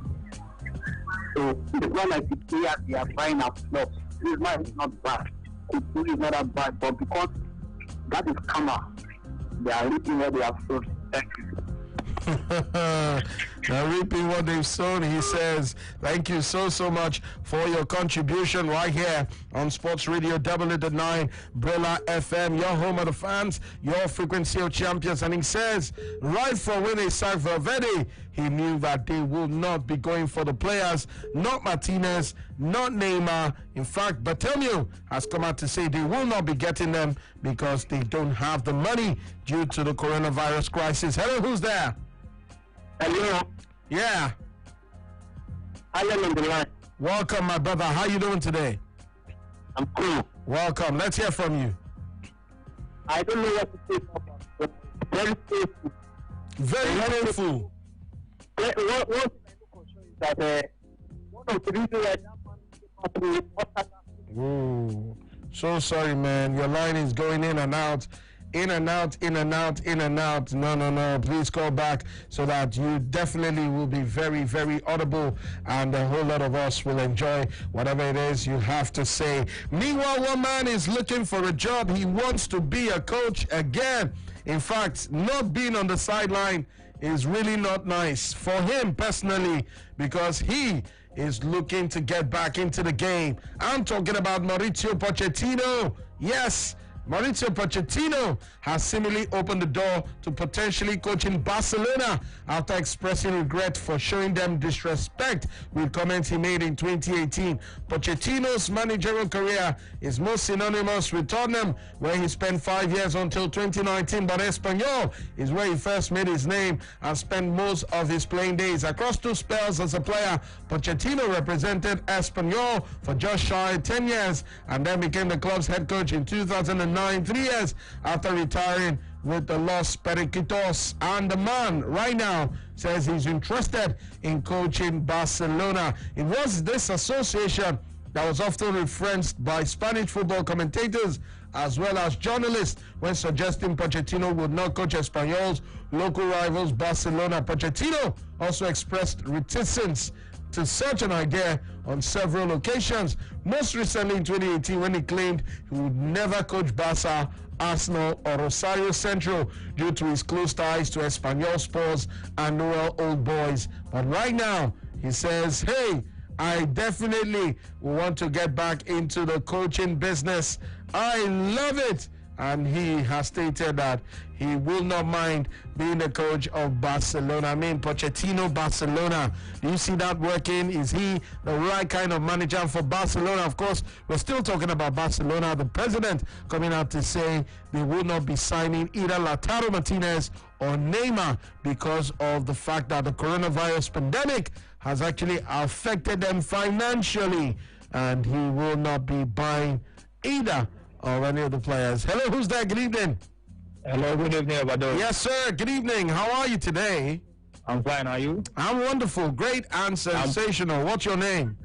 So it's not like the players they are buying at flops. This man is not bad. It's really not that bad, but because that is karma, they are reaping what they have sown. Thank you. They're reaping what they've sown. He says, thank you so much for your contribution right here on Sports Radio 999 Brilla FM, your home of the fans, your frequency of champions. And he says, right from when they sacked Valverde, he knew that they will not be going for the players, not Martinez, not Neymar. In fact, Bartomeu has come out to say they will not be getting them because they don't have the money due to the coronavirus crisis. Hello, who's there? Hello. Yeah. I am on the line. Welcome, my brother. How you doing today? I'm cool. Welcome. Let's hear from you. I don't know what to say, but very painful. Very painful. What I know for sure is that one of the reasons why that man came Ooh. So sorry, man. Your line is going in and out. In and out. No. Please call back so that you definitely will be very, very audible and a whole lot of us will enjoy whatever it is you have to say. Meanwhile, one man is looking for a job. He wants to be a coach again. In fact, not being on the sideline is really not nice for him personally because he is looking to get back into the game. I'm talking about Mauricio Pochettino. Yes, Mauricio Pochettino has seemingly opened the door to potentially coaching Barcelona after expressing regret for showing them disrespect with comments he made in 2018. Pochettino's managerial career is most synonymous with Tottenham, where he spent 5 years until 2019, but Espanyol is where he first made his name and spent most of his playing days. Across two spells as a player, Pochettino represented Espanyol for just shy of 10 years and then became the club's head coach in 2009, 3 years after retiring with the Los Periquitos. And the man right now says he's interested in coaching Barcelona. It was this association that was often referenced by Spanish football commentators as well as journalists when suggesting Pochettino would not coach Espanyol's local rivals Barcelona. Pochettino also expressed reticence to such an idea on several occasions, most recently in 2018 when he claimed he would never coach Barca, Arsenal or Rosario Central due to his close ties to Espanyol Sports and Newell Old Boys. But right now, he says, hey, I definitely want to get back into the coaching business. I love it. and he has stated that he will not mind being the coach of Barcelona. I mean, Pochettino, Barcelona. Do you see that working? Is he the right kind of manager for Barcelona? Of course, we're still talking about Barcelona. The president coming out to say they will not be signing either Lautaro Martinez or Neymar because of the fact that the coronavirus pandemic has actually affected them financially, and he will not be buying either of any of the players. Hello, who's there? Good evening. Hello, good evening, Abado. Yes, sir. Good evening. How are you today? I'm fine. Are you? I'm wonderful. Great and sensational. What's your name?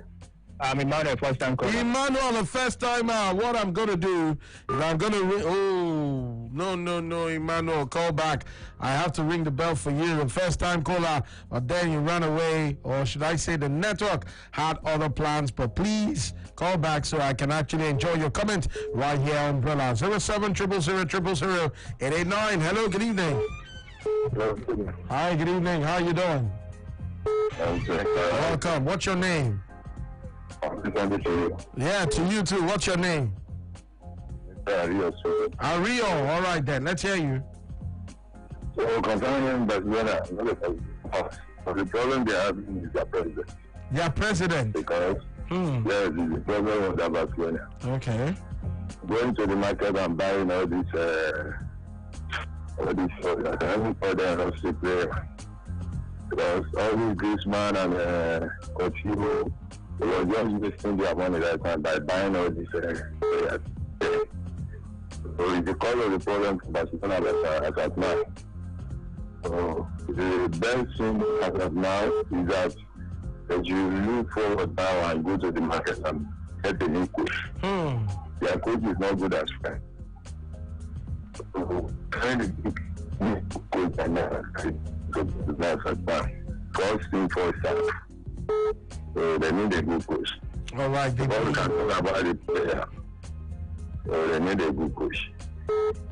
I'm Emmanuel, first time caller. Emmanuel, the first time out. What I'm going to do is I'm going to no, Emmanuel, call back. I have to ring the bell for you, the first time caller, but then you ran away, or should I say the network had other plans, but please call back so I can actually enjoy your comment right here on Umbrella. 0700000889. Hello, good evening. Hello, good evening. Hi, good evening. How are you doing? Welcome. What's your name? Yeah, to you too. What's your name? Rio. Rio. All right then. Let's hear you. So concerning Barcelona, the problem they have is their president. Their president? Because yes, the problem of the Barcelona. Okay. Going to the market and buying all these players. Because all these Griezmann and Coutinho, they were just wasting their money right now by buying all these players. So it's because of the problem for Barcelona as of now. So the best thing as of now is that you look forward now and go to the market and get a new coach. Their coach is not good as well. So trying to get new coach and first thing first serve. So they need a good coach. All right. We can talk about the player. So they need a good coach.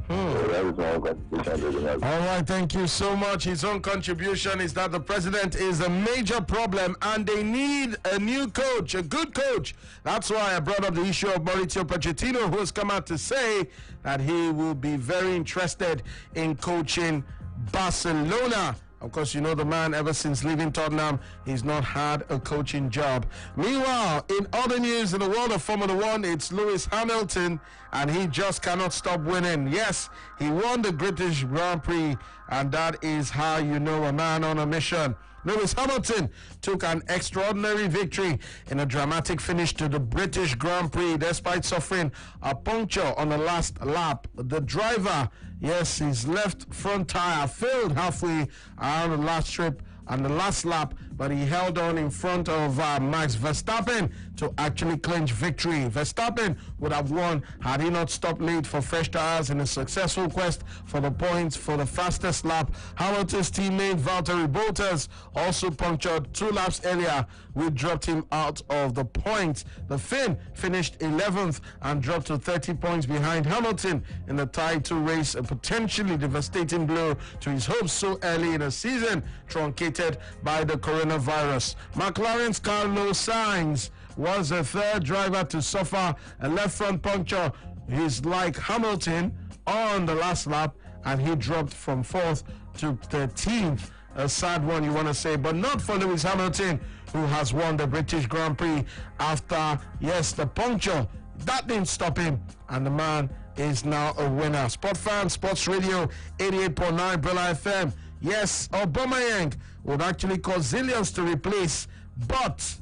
So that is my contribution. All right, thank you so much. His own contribution is that the president is a major problem and they need a new coach, a good coach. That's why I brought up the issue of Mauricio Pochettino, who has come out to say that he will be very interested in coaching Barcelona. Of course, you know the man, ever since leaving Tottenham, he's not had a coaching job. Meanwhile, in other news in the world of Formula One, it's Lewis Hamilton, and he just cannot stop winning. Yes, he won the British Grand Prix, and that is how you know a man on a mission. Lewis Hamilton took an extraordinary victory in a dramatic finish to the British Grand Prix despite suffering a puncture on the last lap. The driver, yes, his left front tire failed halfway around the last strip and the last lap, but he held on in front of Max Verstappen to actually clinch victory. Verstappen would have won had he not stopped late for fresh tires in a successful quest for the points for the fastest lap. Hamilton's teammate Valtteri Bottas also punctured 2 laps earlier, which dropped him out of the points. The Finn finished 11th and dropped to 30 points behind Hamilton in the Tied 2 race, a potentially devastating blow to his hopes so early in a season truncated by the coronavirus. McLaren's Carlos Sainz was the third driver to suffer a left front puncture. He's like Hamilton on the last lap, and he dropped from 4th to 13th. A sad one, you want to say, but not for Lewis Hamilton, who has won the British Grand Prix after, yes, the puncture. That didn't stop him, and the man is now a winner. Sport fans, Sports Radio 88.9 Bella FM. Yes, Aubameyang would actually cause zillions to replace, but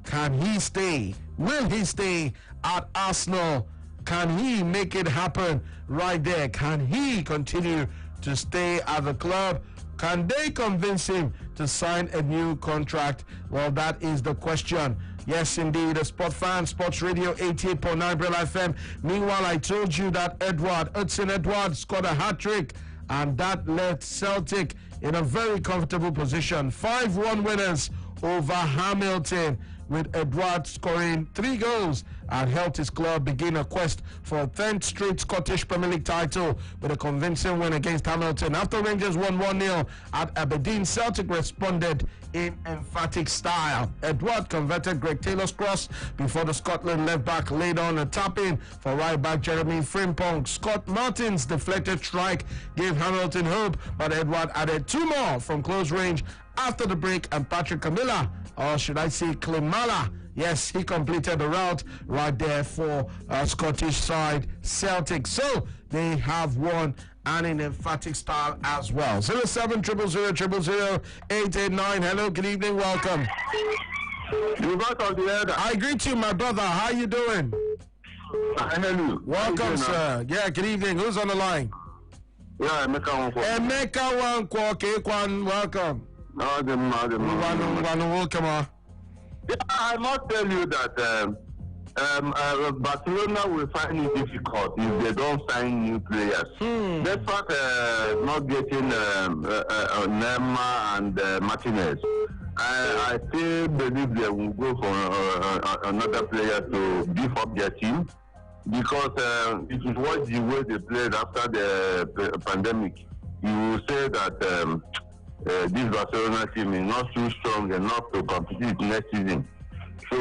can he stay? Will he stay at Arsenal? Can he make it happen right there? Can he continue to stay at the club? Can they convince him to sign a new contract? Well, that is the question. Yes, indeed, a sport fan, Sports Radio 88.9 Bella FM. Meanwhile, I told you that Hudson Edward scored a hat-trick, and that left Celtic in a very comfortable position. 5-1 winners over Hamilton. with Edouard scoring 3 goals and helped his club begin a quest for a 10th straight Scottish Premier League title with a convincing win against Hamilton. After Rangers won 1-0 at Aberdeen, Celtic responded in emphatic style. Edouard converted Greg Taylor's cross before the Scotland left back laid on a tap-in for right back Jeremy Frimpong. Scott Martin's deflected strike gave Hamilton hope, but Edouard added 2 more from close range after the break, and Patrick Camilla, or should I say Klimala, yes, he completed the route right there for Scottish side Celtic. So they have won, and in emphatic style as well. 07000000889. Hello, good evening, welcome. I greet you, my brother. How you doing? Hello. Welcome, sir. Yeah, good evening. Who's on the line? Yeah, Emeka Wankwo. Okay, welcome. Welcome. Yeah, I must tell you that Barcelona will find it difficult if they don't sign new players. Despite not getting Neymar and Martinez, I still believe they will go for another player to beef up their team, because if you watch the way they played after the pandemic, you will say that this Barcelona team is not too strong enough to compete next season. So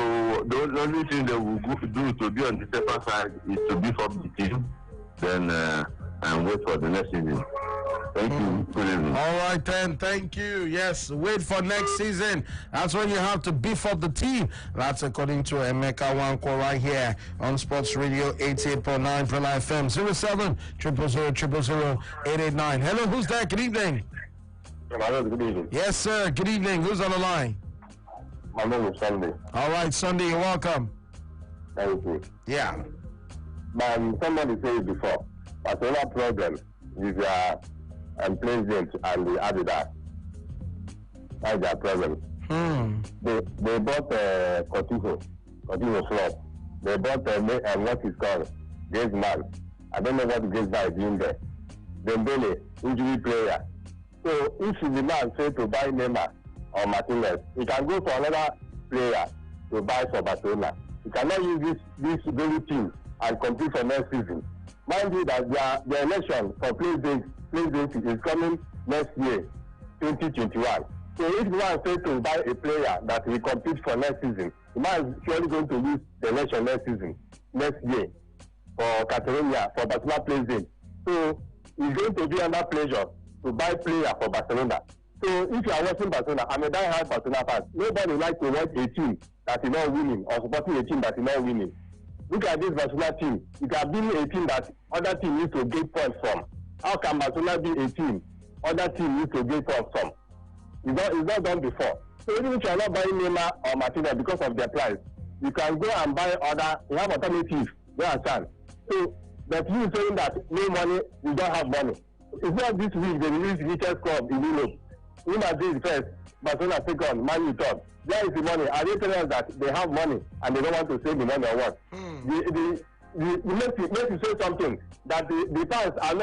the only thing they will do to be on the safer side is to beef up the team, then and wait for the next season. Thank you. Good evening. All right then, thank you. Yes, wait for next season. That's when you have to beef up the team. That's according to Emeka Wankwo right here on Sports Radio 88.9 Prela FM. 0700000889. Hello, who's there? Good evening. Hello, good evening. Yes, sir. Good evening. Who's on the line? My name is Sunday. All right, Sunday, you're welcome. Thank you. Yeah. Somebody said it before. Barcelona problem with their president and the Adidas. That's their problem. They bought Coutinho flop. They bought what is called Griezmann. I don't know what Griezmann is doing there. Dembele, injury player. So if the man say to buy Neymar or Martinez, he can go for another player to buy for Barcelona. He cannot use this very team and compete for next season. Mind you that the election for president is coming next year, 2021. So if the man say to buy a player that will compete for next season, the man is surely going to lose the election next year for Catalonia, for Barcelona president. So it's going to be under pressure to buy player for Barcelona. So if you are watching Barcelona, I'm a die-hard Barcelona fan. Nobody likes to watch a team that is not winning or supporting a team that is not winning. Look at this Barcelona team. It has been a team that other team needs to get points from. How can Barcelona be a team other team needs to get points from? It's not done before. So even if you are not buying Neymar or Martinez because of their price, you can go and buy other. You have alternatives. You understand? So, but you saying that no money, we don't have money. It's not this week they release the richest club in Europe. Real Madrid first, Barcelona second, Man U third. Where is the money? Are they telling us that they have money and they don't want to save the money or what? Makes you say something that the fans are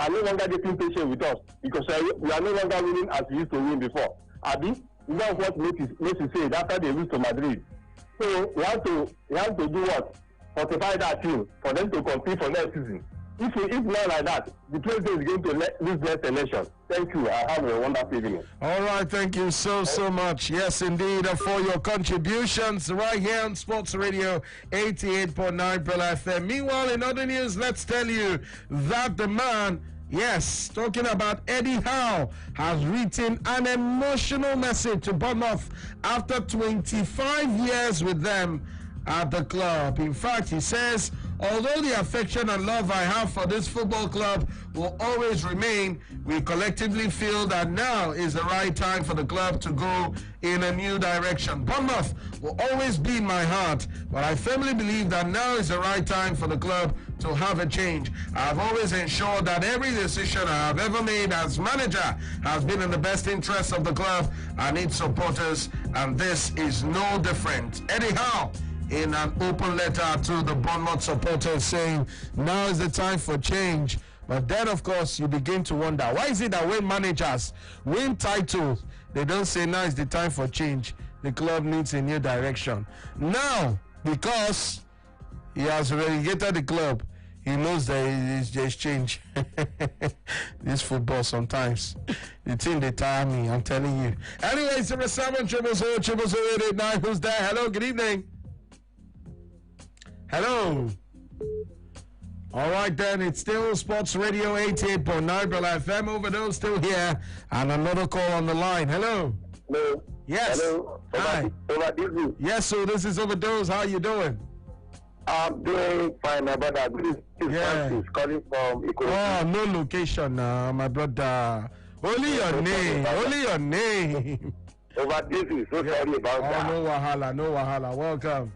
no longer getting patient with us because we are no longer winning as we used to win before. Abi, that's what makes you say that after they lose to Madrid. So we have to do what? Fortify that team for them to compete for next season. If not like that, the president is going to lose next election. Thank you. I have a wonderful evening. All right, thank you so much. Yes, indeed, for your contributions right here on Sports Radio 88.9 Prela FM. Meanwhile, in other news, let's tell you that the man, yes, talking about Eddie Howe, has written an emotional message to Bournemouth after 25 years with them at the club. In fact, he says, although the affection and love I have for this football club will always remain, we collectively feel that now is the right time for the club to go in a new direction. Bournemouth will always be in my heart, but I firmly believe that now is the right time for the club to have a change. I've always ensured that every decision I have ever made as manager has been in the best interest of the club and its supporters, and this is no different. Eddie Howe, in an open letter to the Bournemouth supporters, saying now is the time for change. But then, of course, you begin to wonder, why is it that when managers win titles, they don't say now is the time for change? the club needs a new direction. Now, because he has relegated the club, he knows that there's change. This football sometimes. The thing they tire me, I'm telling you. Anyway, 0700-000-889. Who's there? Hello, good evening. Hello. All right, then, it's still Sports Radio 88.9 Bella FM. Overdose still here. And another call on the line. Hello. Hello. Yes. Hello. Hi. Overdose. Yes, so this is Overdose. How you doing? I'm doing fine, my brother. This is Francis calling from Ikorodu. Oh, no location, my brother. Only your name. Only your name. Overdose. So sorry about that. Oh, no wahala, no wahala. Welcome.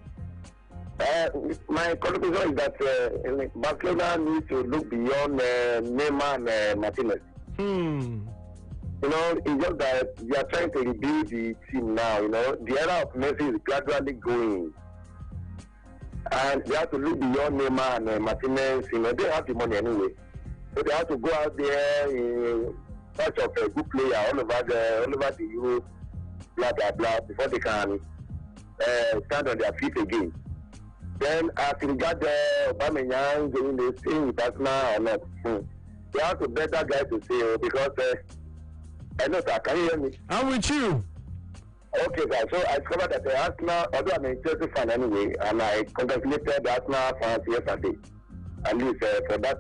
My conclusion is that Barcelona needs to look beyond Neymar and Martinez. You know, it's just that we are trying to rebuild the team now. You know, the era of Messi is gradually going. And they have to look beyond Neymar and Martinez. You know, they have the money anyway. So they have to go out there in search of a good player all over the Europe, blah, blah, blah, before they can stand on their feet again. Then, as regard Aubameyang doing the thing with Arsenal or not, they have to bet that guy to say, because I know, sir, can you hear me? I'm with you. Okay, guys. So I discovered that Arsenal, although I'm a Chelsea fan anyway, and I congratulated the Arsenal fans yesterday, at least for that.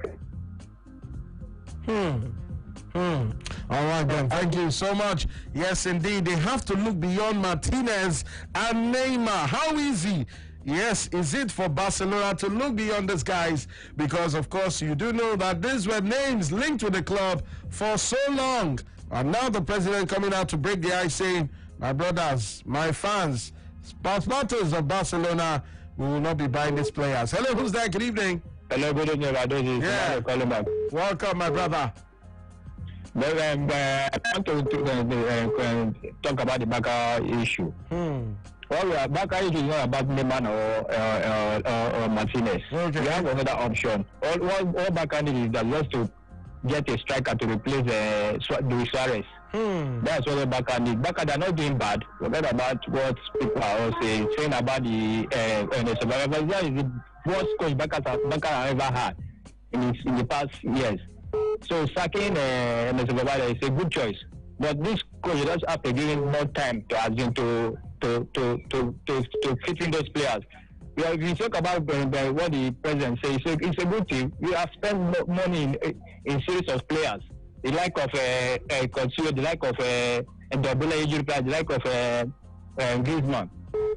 All right, then. Thank you so much. Yes, indeed. They have to look beyond Martinez and Neymar. How easy? Yes, is it for Barcelona to look beyond these guys? Because, of course, you do know that these were names linked with the club for so long. And now the president coming out to break the ice saying, my brothers, my fans, supporters of Barcelona, we will not be buying these players. Hello, who's there? Good evening. Hello, good evening. Yeah. Welcome, my brother. But, I want to talk about the Barca issue. Well, Barca issue is not about Neymar or Martinez. Okay. We have another option. All Barca needs is that just to get a striker to replace Luis Suarez. That's what Barca need. Barca, they're not doing bad. Forget about what people are all saying about the survivor. That is the worst coach Barca have ever had in the past years. So sacking the survivor is a good choice. But this coach does have to give him more time to assume to fit in those players. If you talk about what the president says, it's a good thing. We have spent money in series of players. The like of Coutinho, the like of Ndobele injury player, the like of Griezmann.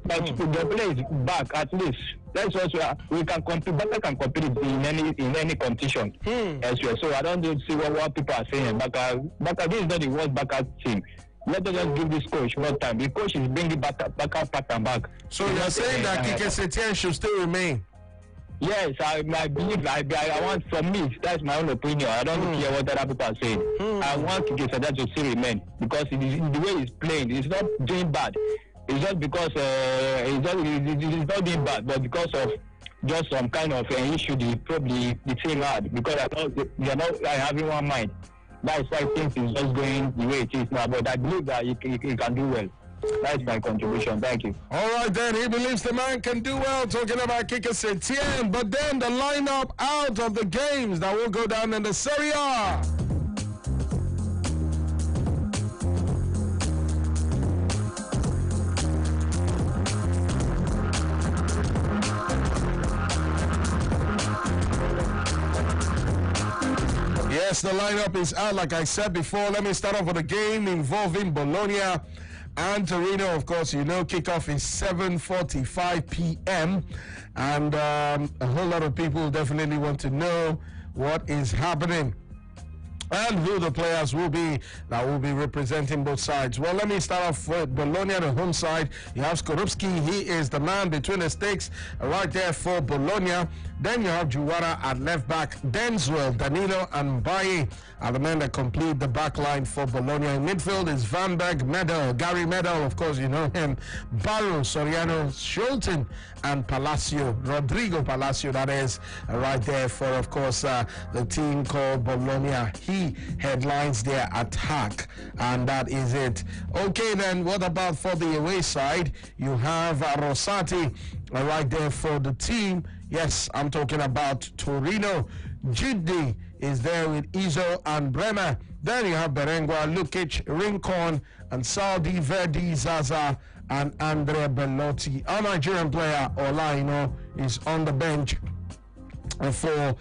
But Ndobele is back at least. That's also we can compete. Barca can compete in any competition elsewhere. So I don't see what people are saying. Barca, this is not the worst Barca team. Let us just give this coach more time. The coach is bringing back and back. So you're saying that Kike Setien should still remain? Yes, I believe. I want, from me, that's my own opinion. I don't care what other people are saying. I want Kike Setien to still remain because the way he's playing, he's not doing bad. It's just because he's not doing bad, but because of just some kind of issue the team had. Because they're not having one mind. That's why things is just going the way it is now. But I believe that he can do well. That's my contribution. Thank you. All right, then. He believes the man can do well. Talking about Kike Setien. But then the lineup out of the games that will go down in the Serie A. Yes, the lineup is out, like I said before. Let me start off with a game involving Bologna and Torino. Of course, you know, kickoff is 7:45 p.m. And a whole lot of people definitely want to know what is happening and who the players will be that will be representing both sides. Well, let me start off with Bologna, the home side. You have Skorupski. He is the man between the sticks right there for Bologna. Then you have Juwara at left back, Denzwell, Danilo, and Baye are the men that complete the back line for Bologna. In midfield is Van Berg, Medel, Gary Medel, of course you know him, Barrow, Soriano, Schulten, and Palacio, Rodrigo Palacio, that is right there for, of course, the team called Bologna. He headlines their attack, and that is it. Okay, then, what about for the away side? You have Rosati right there for the team. Yes, I'm talking about Torino. Giddy is there with Izo and Bremer. Then you have Berengua, Lukic, Rincon, and Saudi, Verdi, Zaza, and Andrea Bellotti. Our Nigerian player, Olaino, is on the bench for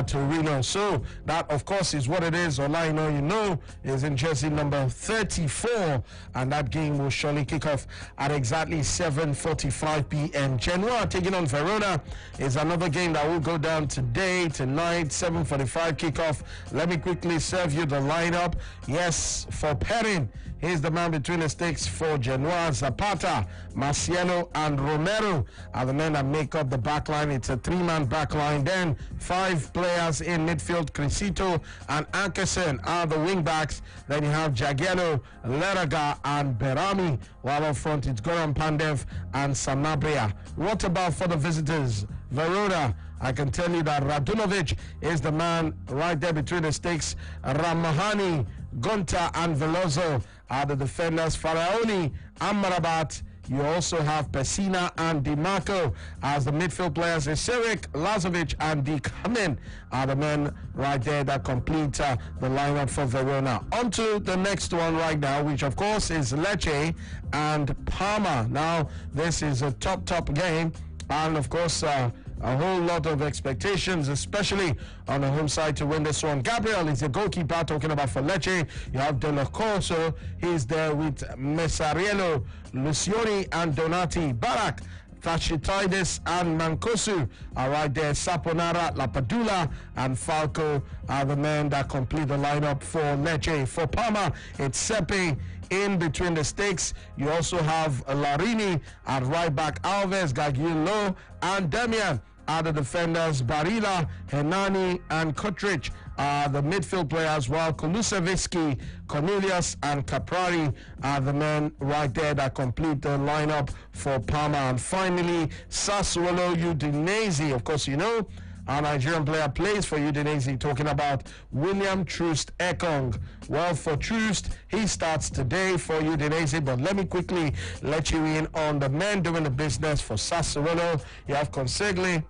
Torino. So that, of course, is what it is. Olaino, you know, is in jersey number 34, and that game will surely kick off at exactly 7:45 p.m. Genoa taking on Verona is another game that will go down today, tonight, 7:45 kickoff. Let me quickly serve you the lineup. Yes, for Perrin, he's the man between the sticks for Genoa. Zapata, Marciano, and Romero are the men that make up the back line. It's a three-man back line. Then 5 players in midfield. Crisito and Ankersen are the wing backs. Then you have Jagiello, Leraga, and Berami. While up front, it's Goran Pandev and Sanabria. What about for the visitors? Verona, I can tell you that Radunovic is the man right there between the sticks. Ramahani, Gonta, and Veloso are the defenders. Faraoni, Amrabat. You also have Pessina and Di Marco as the midfield players. Iseric, Lazovic, and Di Kamen are the men right there that complete the lineup for Verona. On to the next one right now, which of course is Lecce and Parma. Now, this is a top game, and of course, a whole lot of expectations, especially on the home side to win this one. Gabriel is the goalkeeper, talking about for Lecce. You have De La Corso, he's there with Messariello, Lucioni, and Donati. Barak, Tachitidis, and Mancosu are right there. Saponara, Lapadula, and Falco are the men that complete the lineup for Lecce. For Parma, it's Sepe in between the stakes. You also have Larini at right back, Alves, Gagliolo, and Demian are the defenders. Barilla, Henani, and Kotric are the midfield players, while Kulusevski, Cornelius, and Caprari are the men right there that complete the lineup for Parma. And finally, Sassuolo Udinese. Of course, you know, our Nigerian player plays for Udinese, talking about William Troost Ekong. Well, for Troost, he starts today for Udinese, but let me quickly let you in on the men doing the business for Sassuolo. You have Consegli.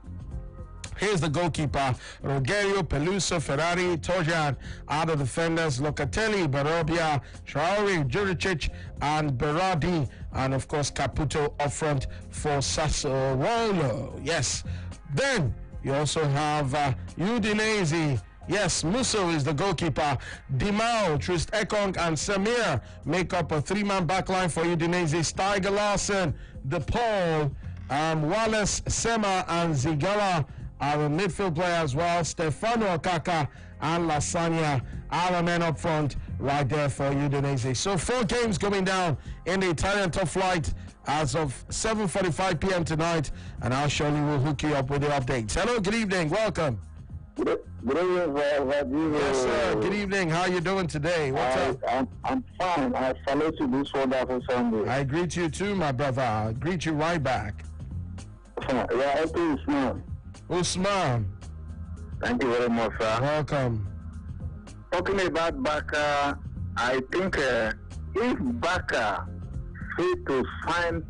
Here's the goalkeeper, Rogerio, Peluso, Ferrari, Tojan are the defenders. Locatelli, Barobia, Traore, Juricic, and Berardi, and of course Caputo up front for Sassuolo. Yes. Then you also have Udinese. Yes, Musso is the goalkeeper. Dimao, Trist Ekong, and Samir make up a 3-man backline for Udinese. Steiger Larsen, DePaul, Wallace, Sema, and Zigala are the midfield players, while Stefano Akaka and Lasagna are the men up front right there for Udinese. So 4 games going down in the Italian top flight as of 7:45 p.m. tonight, and I surely will hook you up with the updates. Hello, good evening, welcome. Good evening, yes, sir. Good evening. How are you doing today? What's up? I'm fine. I salute you this wonderful Sunday. I greet you too, my brother. I greet you right back. Yeah, okay, Usman. Usman. Thank you very much, sir. Welcome. Talking about Baka, I think if Baka fails to sign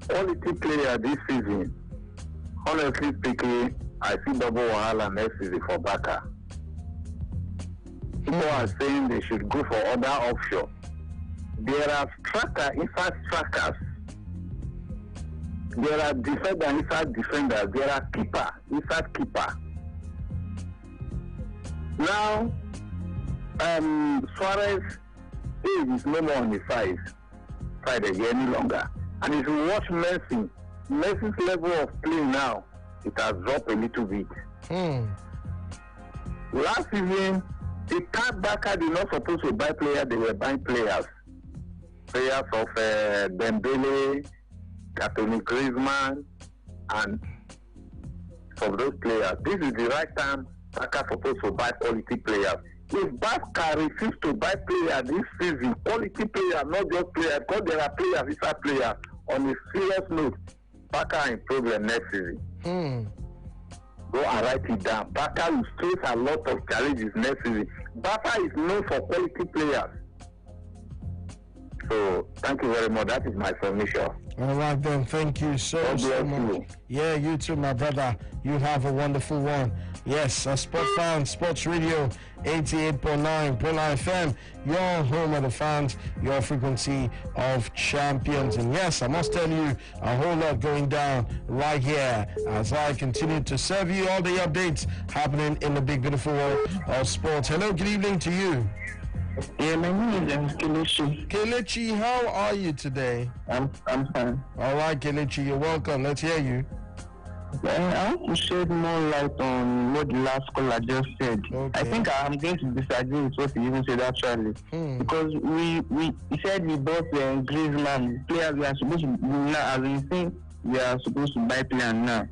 quality player this season, honestly speaking, I see double wahala next season for Baka. People are saying they should go for other offshore. There are inside strikers. There are defender inside defenders. There are keeper inside keeper. Now, Suarez age is no more on his side any longer. And if you watch Messi's level of play now, it has dropped a little bit. Last season, the third backer did not supposed to buy players, they were buying players. Players of Dembele, Anthony Griezmann, and of those players. This is the right time Barca supposed to buy quality players. If Barca refuse to buy players this season, quality players, not just players, because there are players, these are players, on a serious note, Barca are in problem next season. Go and write it down. Barca will face a lot of challenges next season. Barca is known for quality players. So, thank you very much. That is my submission. All right then, thank you so much. Yeah, you too, my brother. You have a wonderful one. Yes, Sport Fans, Sports Radio, 88.9, Brilla FM, your home of the fans, your frequency of champions. And yes, I must tell you, a whole lot going down right here as I continue to serve you all the updates happening in the big, beautiful world of sports. Hello, good evening to you. Yeah, my name is Kelechi. Kelechi, how are you today? I'm fine. All right, Kelechi, you're welcome. Let's hear you. I want to shed more light on what the last caller just said. Okay. I think I'm going to disagree with what he even said actually. Because he said we bought Griezmann, players we are supposed to now, as in saying we are supposed to buy players now.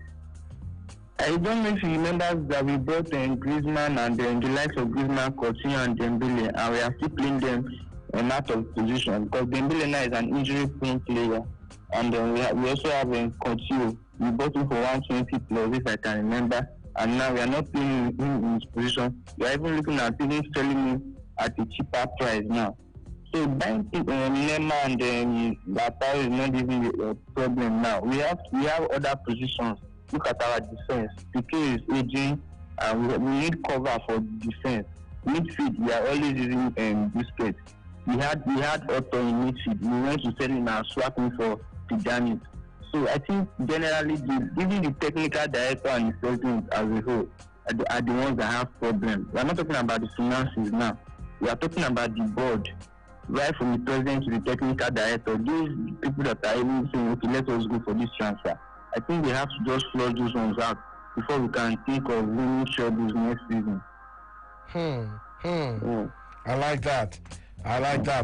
I don't know if you remember that we bought Griezmann and the likes of Griezmann, Coutinho and Dembele, and we are still playing them out of position because Dembele now is an injury-prone player, and we also have Coutinho. We bought him for 120 plus, if I can remember, and now we are not playing him in his position. We are even looking at even selling him at a cheaper price now. So buying Neymar and Lautaro is not even a problem now. We have other positions. Look at our defense. Piqué is aging, and we need cover for defense. Midfield, we are always using Busquets. We had Otto in midfield. We went to sell him and swap him for Tijani. So I think generally, even the technical director and the president as a whole are the ones that have problems. We are not talking about the finances now. We are talking about the board, right from the president to the technical director. Those people that are even saying, okay, let us go for this transfer. I think they have to just flush those ones out before we can think of winning trebles next season. I like that.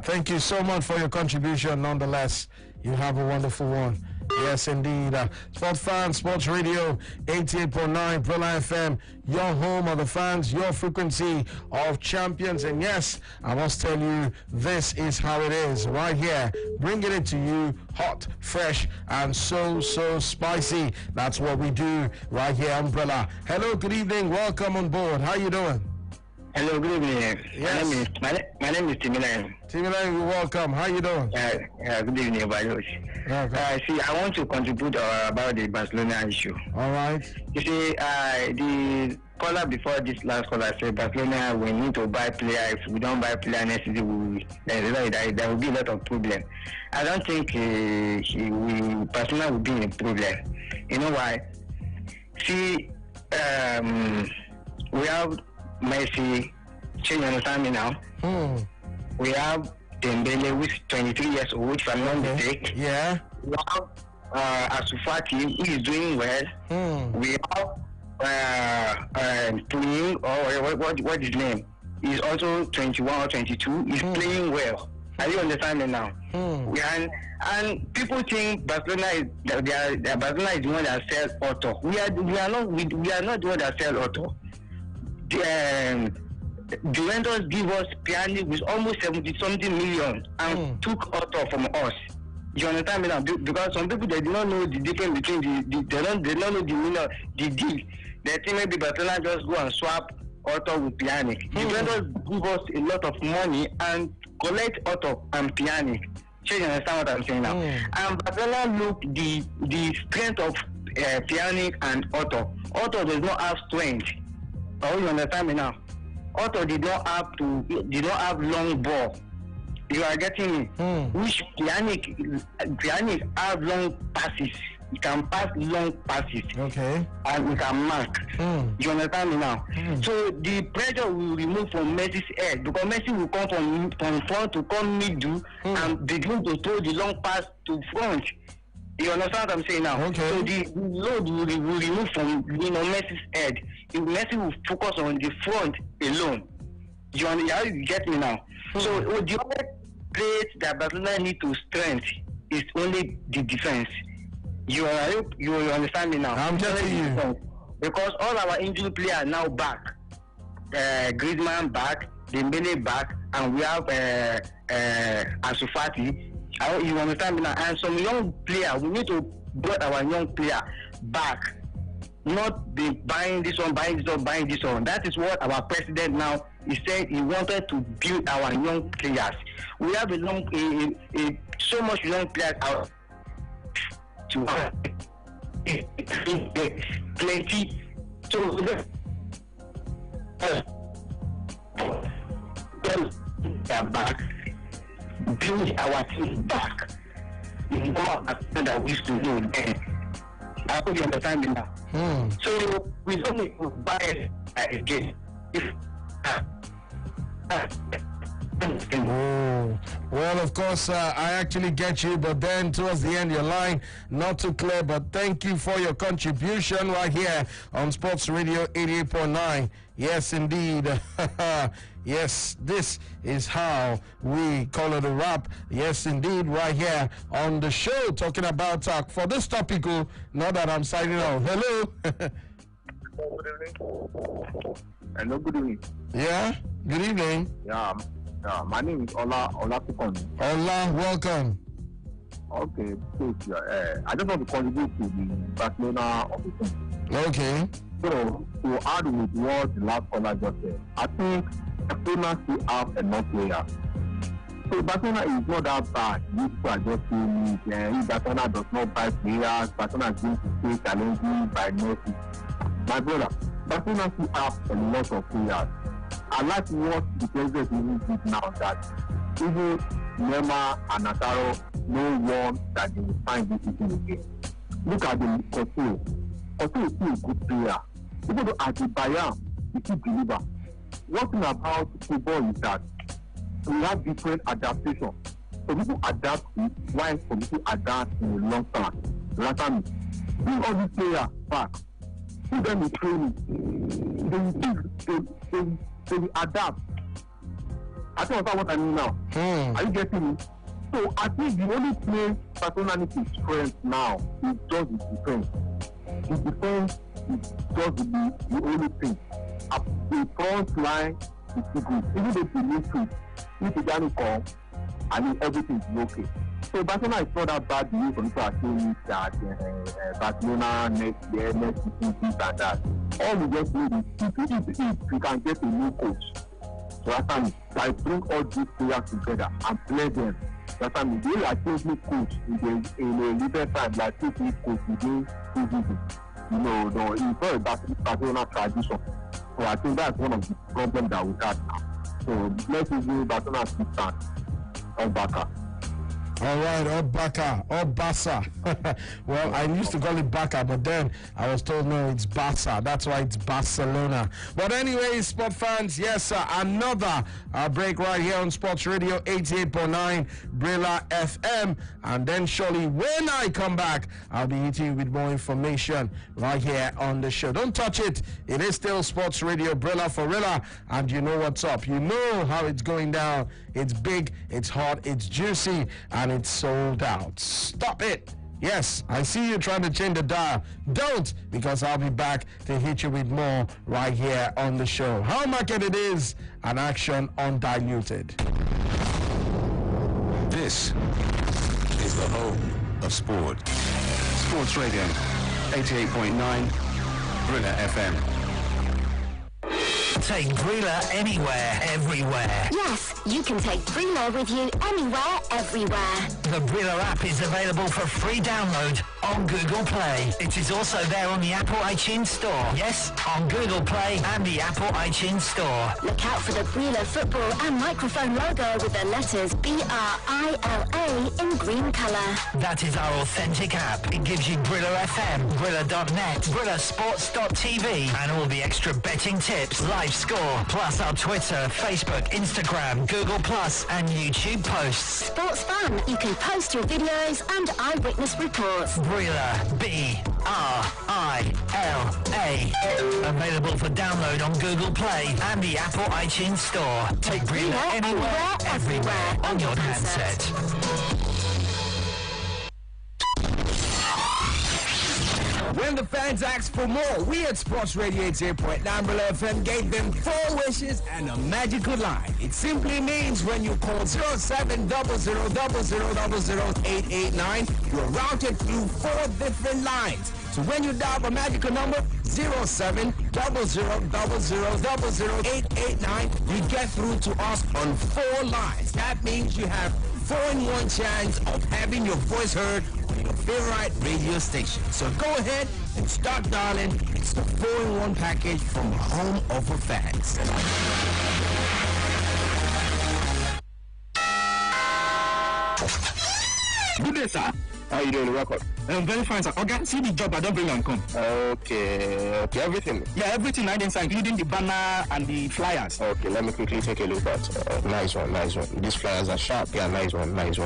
Thank you so much for your contribution. Nonetheless, you have a wonderful one. Yes, indeed. Sport Fans, Sports Radio, 88.9, Brilla FM, your home of the fans, your frequency of champions. And yes, I must tell you, this is how it is right here. Bringing it to you hot, fresh, and so spicy. That's what we do right here on Brilla. Hello, good evening. Welcome on board. How you doing? Hello, good evening. Yes. My name is Timilan. Timilan, you're welcome. How you doing? Good evening, Bayosh. Okay. See, I want to contribute about the Barcelona issue. All right. You see, the caller before this last caller said Barcelona, we need to buy players. If we don't buy players next season, there will be a lot of problem. I don't think Barcelona will be in a problem. You know why? See, we have Messi, you understand me now? We have Dembele, which is 23 years old, if I'm not mistaken. Yeah. We have Asufati, who is doing well. We have Tuning, or what is his name? He's also 21 or 22. He's playing well. Are you understanding now? And people think Barcelona is Barcelona is the one that sells Otto. We are not the one that sells Otto. Juventus give us Pjanic with almost 70-something million and took Otto from us. You understand me now? Because some people, they do not know the difference between they don't know the meaning of the deal. They think maybe Barcelona just go and swap Otto with Pjanic. Juventus give us a lot of money and collect Otto and Pjanic. So you understand what I'm saying now? And Barcelona look the strength of Pjanic and Otto. Otto does not have strength. Oh, you understand me now? Otto did not have long ball. You are getting me? Which Pjanic have long passes. He can pass long passes. Okay. And he can mark. You understand me now? So the pressure will remove from Messi's head because Messi will come from front to come middle and begin to throw the long pass to front. You understand what I'm saying now? Okay. So the load will remove from Messi's head. Messi will focus on the front alone. You get me now? So the only place that Barcelona need to strengthen is only the defense. You understand me now? I'm getting you. because all our injured players are now back. Griezmann back, Dembele back, and we have Ansu Fati. You understand me now? And some young player, we need to get our young player back. Not be buying this one, buying this one, buying this one. That is what our president now, he said he wanted to build our young players. We have so much young players out to plenty. So back, build our team back. You know that we used to do then. I hope you understand me now. So we don't need to buy it again. Well, of course, I actually get you, but then towards the end, your line not too clear. But thank you for your contribution right here on Sports Radio 88.9. Yes, indeed. Yes, this is how we call it a wrap. Yes, indeed, right here on the show, talking about for this topical. Not that I'm signing off. Hello. Hello, good evening. Yeah, good evening. Yeah, my name is Ola Tukon. Ola, welcome. Okay, so I just want to contribute to the Barcelona opposition. Okay. So, to add with what the last caller just said, I think Barcelona still have enough players. So Barcelona is not that bad. These people are just saying if Barcelona does not buy players, Barcelona is going to stay challenging by nothing. My brother, Barcelona still have a lot of players. I like what the president even did now, that even Neymar and Nataro, no one that they will find this season again. Look at the Coutinho. Coutinho is still a good player. Even though at the Bayern, he still deliver. One thing about football is that we have different adaptations. Some people adapt it, while some people adapt in the long term. Bring all these players back. Put them in training. They will adapt. I think that's what I mean now. Are you getting me? So I think the only place Barcelona needs to strength now is just the defense. The defense is just the only thing. The front line is too good. Even the midfield, if the Dani come, I mean everything is okay. So Barcelona is not that bad. The people are saying that Barcelona next season, this and that. All we just need is if we can get a new coach. So that's why I bring all these players together and play them. That's why they are changing coach in a little time, like taking coach within 2 seasons. You know, it's not a Barcelona tradition. So I think that's one of the problems that we have now. So let's use Barcelona to stand on Barca. All right, Bassa. Well, I used to call it Baka, but then I was told no, it's Barca. That's why it's Barcelona. But anyway, sport fans, yes, another break right here on Sports Radio 88.9 Brilla FM. And then surely when I come back, I'll be hitting you with more information right here on the show. Don't touch it. It is still Sports Radio Brilla for Rilla. And you know what's up. You know how it's going down. It's big, it's hot, it's juicy, and it's sold out. Stop it. Yes, I see you trying to change the dial. Don't, because I'll be back to hit you with more right here on the show. How market it is, an action undiluted. This is the home of sport. Sports Radio 88.9 Brilla FM. Take Brilla anywhere, everywhere. Yes, you can take Brilla with you anywhere, everywhere. The Brilla app is available for free download on Google Play. It is also there on the Apple iTunes Store. Yes, on Google Play and the Apple iTunes Store. Look out for the Brilla football and microphone logo with the letters BRILA in green colour. That is our authentic app. It gives you Brilla FM, Brilla.net, BrillaSports.tv, and all the extra betting tips, live score, plus our Twitter, Facebook, Instagram, Google Plus, and YouTube posts. Sports fun. You can post your videos and eyewitness reports. Brilla, B-R-I-L-A. Available for download on Google Play and the Apple iTunes Store. Take Brilla anywhere, everywhere on your handset. When the fans asked for more, we at Sports Radio 88.9 Brilla FM gave them 4 wishes and a magical line. It simply means when you call 0700000889, you're routed through 4 different lines. So when you dial the magical number 0700000889, you get through to us on 4 lines. That means you have 4 in 1 chance of having your voice heard on your favorite radio station. So go ahead and start dialing. It's the 4 in 1 package from the home of the fans. Good day, sir. How you doing, record? I'm very fine, sir. Okay, see the job, I don't bring and come. Okay, everything? Yeah, everything I didn't sign, including the banner and the flyers. Okay, let me quickly take a look at nice one. These flyers are sharp. Yeah, nice one. Okay,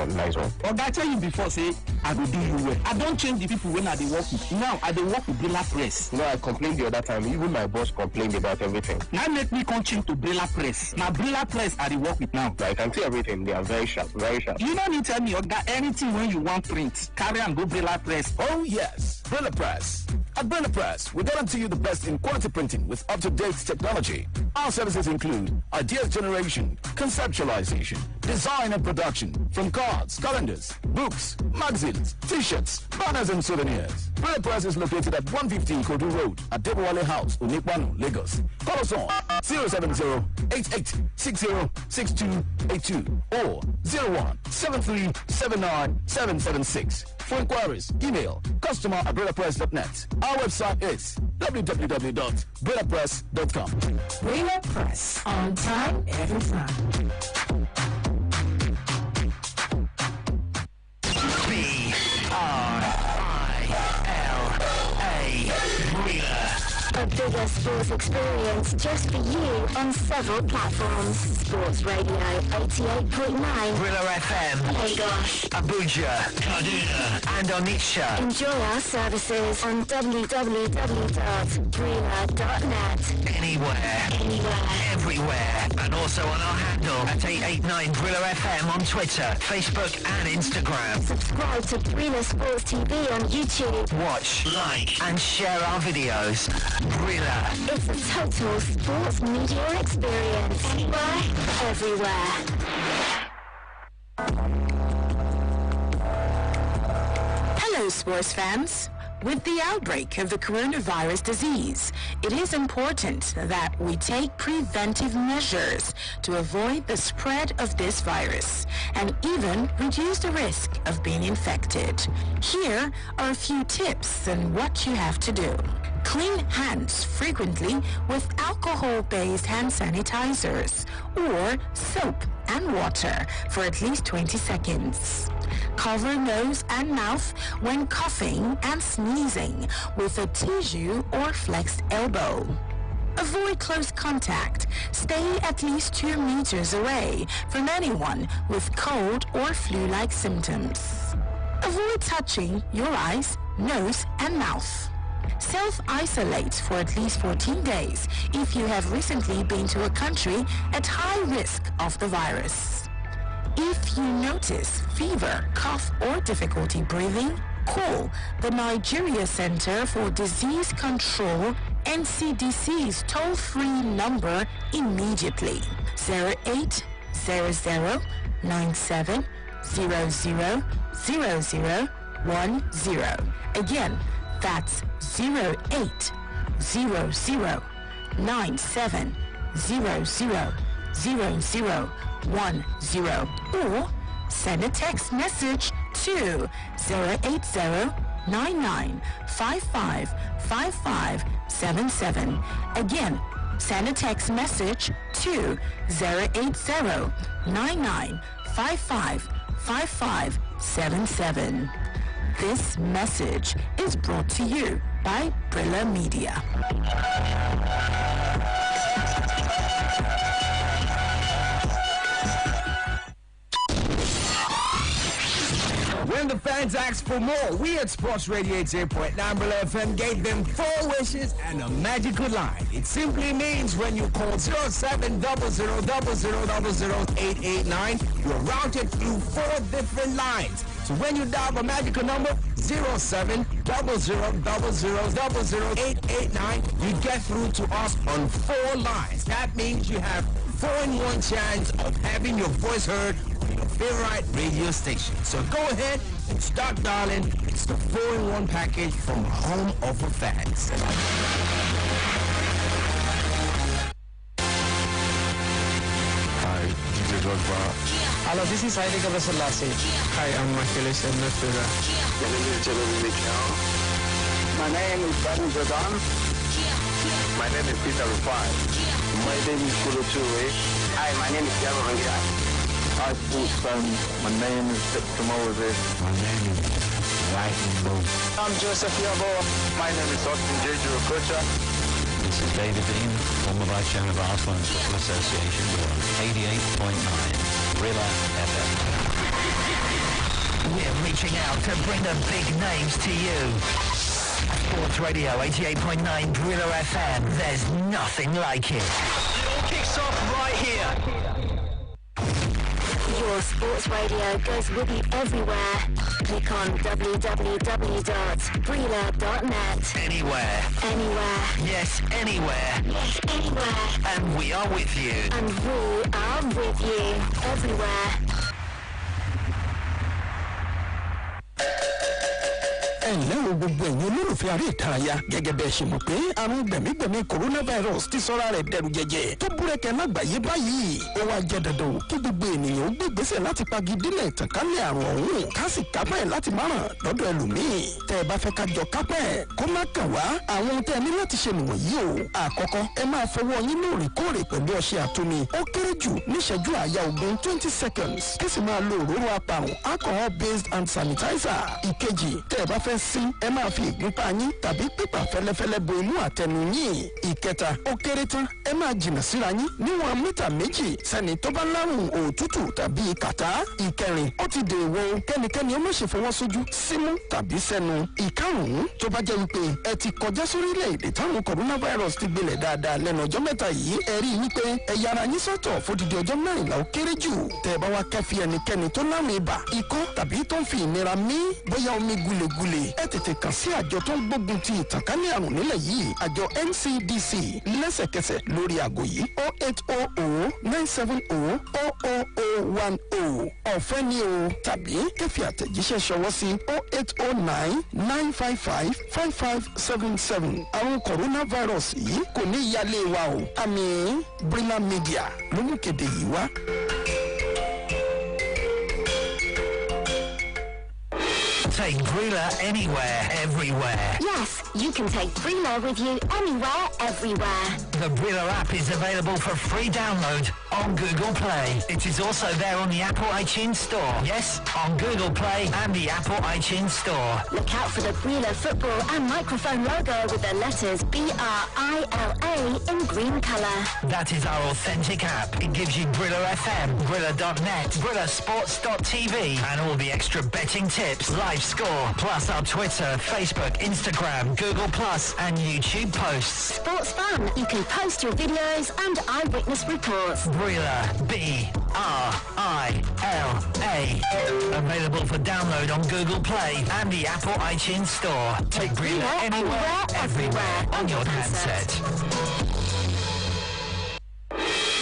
I tell you before, say, I will do you well. I don't change the people when I dey work with. Now, I dey work with Brilla Press. No, I complained the other time. Even my boss complained about everything. Now make me come change to Brilla Press. Now, Brilla Press I dey work with now. I can see everything. They are very sharp, very sharp. You don't need to tell me, Oga, anything when you want print, carry and go Brilla Press. Oh yes, Brilla Press. At Brilla Press, we guarantee you the best in quality printing with up-to-date technology. Our services include ideas generation, conceptualization, design and production, from cards, calendars, books, magazines, t-shirts, banners and souvenirs. Brilla Press is located at 115 Kodu Road at Debowale House, Unikwanu, Lagos. Call us on 070-8860-6282 or 01-7379-776. For inquiries, email customer@brillapress.net. Our website is www.brillapress.com. Brilla Press, on time, every time. Brilla. A bigger sports experience just for you on several platforms. Sports Radio 88.9. Brilla FM. Lagos. Abuja. Kaduna. And Onitsha. Enjoy our services on www.brilla.net. Anywhere. Everywhere. And also on our handle at 889 Brilla FM on Twitter, Facebook and Instagram. Subscribe to Brilla Sports TV on YouTube. Watch, like and share our videos. Brilla. It's a total sports media experience. Anywhere, everywhere. Hello, sports fans. With the outbreak of the coronavirus disease, it is important that we take preventive measures to avoid the spread of this virus and even reduce the risk of being infected. Here are a few tips on what you have to do. Clean hands frequently with alcohol-based hand sanitizers or soap and water for at least 20 seconds. Cover nose and mouth when coughing and sneezing with a tissue or flexed elbow. Avoid close contact. Stay at least 2 meters away from anyone with cold or flu-like symptoms. Avoid touching your eyes, nose, and mouth. Self-isolate for at least 14 days if you have recently been to a country at high risk of the virus. If you notice fever, cough, or difficulty breathing, call the Nigeria Center for Disease Control, NCDC's toll-free number immediately. 0800-97000010. Again, that's 0800-97000010. Or send a text message to 080-9955-5577. Again, send a text message to 080-9955-5577. This message is brought to you by Brilla Media. When the fans asked for more, we at Sports Radio 88.9 Brilla FM gave them 4 wishes and a magical line. It simply means when you call 0700000889, you're routed through 4 different lines. So when you dial the magical number 070000000889, you get through to us on 4 lines. That means you have 4-in-1 chance of having your voice heard on your favorite radio station. So go ahead and start dialing. It's the 4-in-1 package from Home of the Fans. Hi, DJ Drogba. Hello, this is Haile Gebrselassie. Hi, I'm Michael Midfielder. My name is Jeremy Mikel. My name is Bani Jordan. My name is Peter Rufai. My name is Kolo Toure. Hi, my name is Diego Rangira. Hi, sports fans. My name is Victor Moses. My name is Lightning Bolt. I'm Joseph Yabo. My name is Austin Jeju Okocha. This is David Dean, former Vice Chairman of Arsenal Football Association. We're on 88.9 Brilla FM. We're reaching out to bring the big names to you. Sports Radio 88.9 Brilla FM. There's nothing like it. It all kicks off right here. Your sports radio goes with you everywhere. Click on www.Brilla.net. Anywhere. Anywhere. Yes, anywhere. Yes, anywhere. And we are with you. And we are with you everywhere. ẹ̀lẹ́ o gbogbo ẹ̀yin olólùfẹ́ aré ìdárayá gẹ́gẹ́ bẹ́ẹ̀ ṣe mọ̀ pé àrùn gbẹ̀mígbẹ̀mí coronavirus ti sọ́ra rẹ̀ dẹ̀rù jẹjẹ tó búrẹ́kẹ́ lágbàáyé báyìí ó wá jẹ́ dandan kí gbogbo ènìyàn ó gbé ìgbésẹ̀ láti pagidínà ìtànkálẹ̀ àrùn ọ̀hún ká sì kápá ẹ̀ láti márùn lọ́dọ̀ ẹlòmíì tẹ́ ẹ bá fẹ́ ká jọ kápá ẹ̀ kó má kàn wá àwọn ohun tẹ́ ẹ ní láti ṣe nìwọ̀nyí o àkọ́kọ́ ẹ máa fọwọ́ yín lóòrèkóòrè pẹ̀lú ọṣẹ àtomi ó kéré jù níṣẹ́jú àáyá ogún 20 seconds kí sì máa lo òróró apàrùn alcohol based hand sanitizer ìkejì tẹ́ ẹ bá fẹ́ sín ẹ máa fi ìgúnpá yín tàbí pépà fẹ́lẹ́fẹ́lẹ́ bo imú àtẹnu yín ìkẹta ó kéré tán ẹ máa jìnnà síra yín níwọ̀n mítà méjì sẹ́ni tó bá lárùn òtútù tàbí kàtá ìkẹrin ó ti dèèwọ̀ kẹ́nikẹ́ni ó má ṣe fọwọ́ sójú símú tàbí sẹ́nu ìkarùn-ún tó bá jẹ́ wípé ẹ ti kọjá sórílẹ̀-èdè táwọn coronavirus ti gbilẹ̀ dáadáa lẹ́nu ọjọ́ mẹ́ta yìí ẹ rí i wípé ẹ yára yín sọ́tọ̀ fódìdí ọjọ́ 14 ó kéré jù tẹ́ ẹ bá wá kẹ́fì ẹnikẹ́ni tó lárùn ibà ikọ́ tàbí tó ń fi ìnira mí bóyá omi gulegule ẹ tètè kàn sí àjọ tó ń gbógun ti ìtànkálẹ̀ àrùn nílẹ̀ yìí àjọ NCDC lẹ́sẹ̀kẹsẹ̀ lórí àgọ́ yìí 08009700010 ọ̀fẹ́ ni o tàbí kẹ́fì àtẹ̀jíṣẹ́ ṣọwọ́ sí 08099555577 àrùn coronavirus yìí kò ní ìyálé wa o àmì Brilla Media ló mú kéde yìí wá. Take Brilla anywhere, everywhere. Yes, you can take Brilla with you anywhere, everywhere. The Brilla app is available for free download on Google Play. It is also there on the Apple iTunes Store. Yes, on Google Play and the Apple iTunes Store. Look out for the Brilla football and microphone logo with the letters BRILA in green colour. That is our authentic app. It gives you Brilla FM, Brilla.net, BrillaSports.tv and all the extra betting tips, live score, plus our Twitter, Facebook, Instagram, Google Plus and YouTube posts. Sports fun. You can post your videos and eyewitness reports. Brilla, BRILA. Available for download on Google Play and the Apple iTunes Store. Take Brilla anywhere, everywhere on your handset.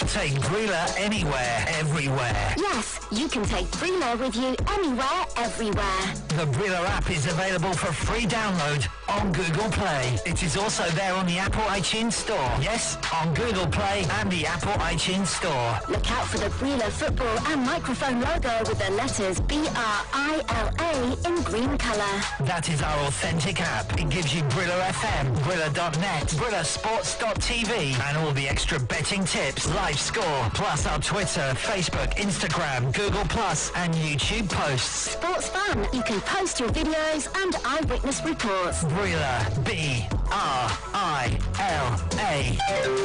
Take Brilla anywhere, everywhere. Yes, you can take Brilla with you anywhere, everywhere. The Brilla app is available for free download on Google Play. It is also there on the Apple iTunes Store. Yes, on Google Play and the Apple iTunes Store. Look out for the Brilla football and microphone logo with the letters BRILA in green colour. That is our authentic app. It gives you Brilla FM, Brilla.net, BrillaSports.tv and all the extra betting tips, live score, plus our Twitter, Facebook, Instagram, Google Plus and YouTube posts. Sports fun. You can post your videos and eyewitness reports. Brilla, BRILA.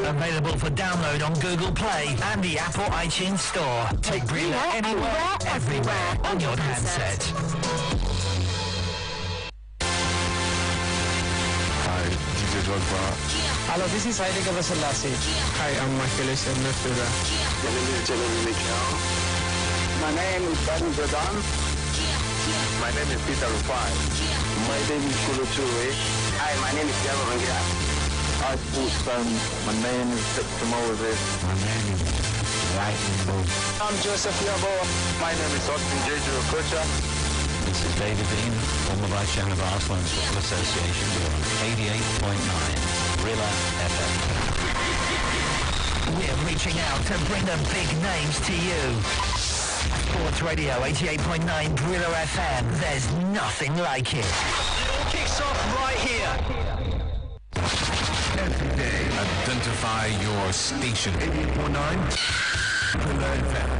Available for download on Google Play and the Apple iTunes Store. Take Brilla anywhere, everywhere on your handset. Hi, DJ Drogba. Hello, this is Haile Gebrselassie. Hi, I'm Michael Midfielder. My name is Jeremy Mikel. My name is Bani Jordan. My name is Peter Rufai. My name is Kolo Toure. Hi, my name is Diego Vangira. Hi, sports fans. My name is Victor Moses. My name is Lightning Bolt. I'm Joseph Yabo. My name is Austin Jeju Okocha. This is David Dean, former Vice Chairman of Arsenal and Football Association. We're on 88.9 Rilla FM. We're reaching out to bring the big names to you. Sports Radio 88.9 Brilla FM. There's nothing like it. It all kicks off right here. Every day, identify your station. 88.9 Brilla FM.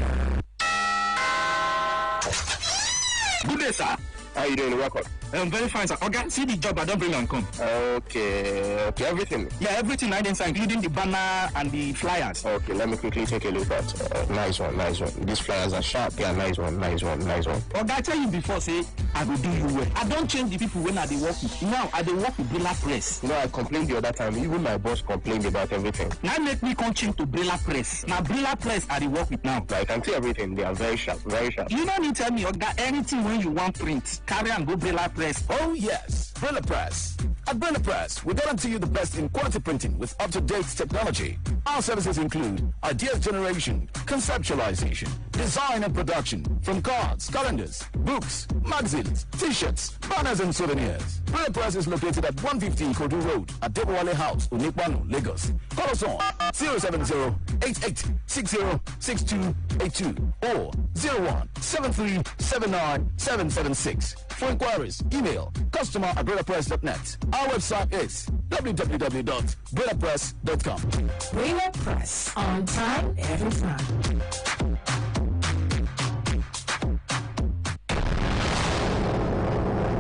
Good day, sir. How you doing? Welcome. I'm very fine, sir. Okay, see the job I don't bring and come. Okay, everything. Yeah, everything I didn't say, including the banner and the flyers. Okay, let me quickly take a look at. Nice one. These flyers are sharp. Yeah, nice one. Okay, I tell you before, say, I will do you well. I don't change the people when I dey work with. Now, I dey work with Brilla Press. No, I complained the other time. Even my boss complained about everything. Now make me come change to Brilla Press. Now, Brilla Press I dey work with now. I can see everything. They are very sharp, very sharp. You don't need to tell me, okay, anything when you want print, carry and go Brilla Press. Oh yes, Brilla Press. At Brilla Press, we guarantee you the best in quality printing with up-to-date technology. Our services include ideas generation, conceptualization, design and production, from cards, calendars, books, magazines, t-shirts, banners and souvenirs. Brilla Press is located at 150 Kodu Road at Debowale House, Unikwanu, Lagos. Call us on 070-8860-6282 or 01-7379-776. For inquiries, email customer@brillapress.net. Our website is www.brillapress.com. Brilla Press, on time, every time.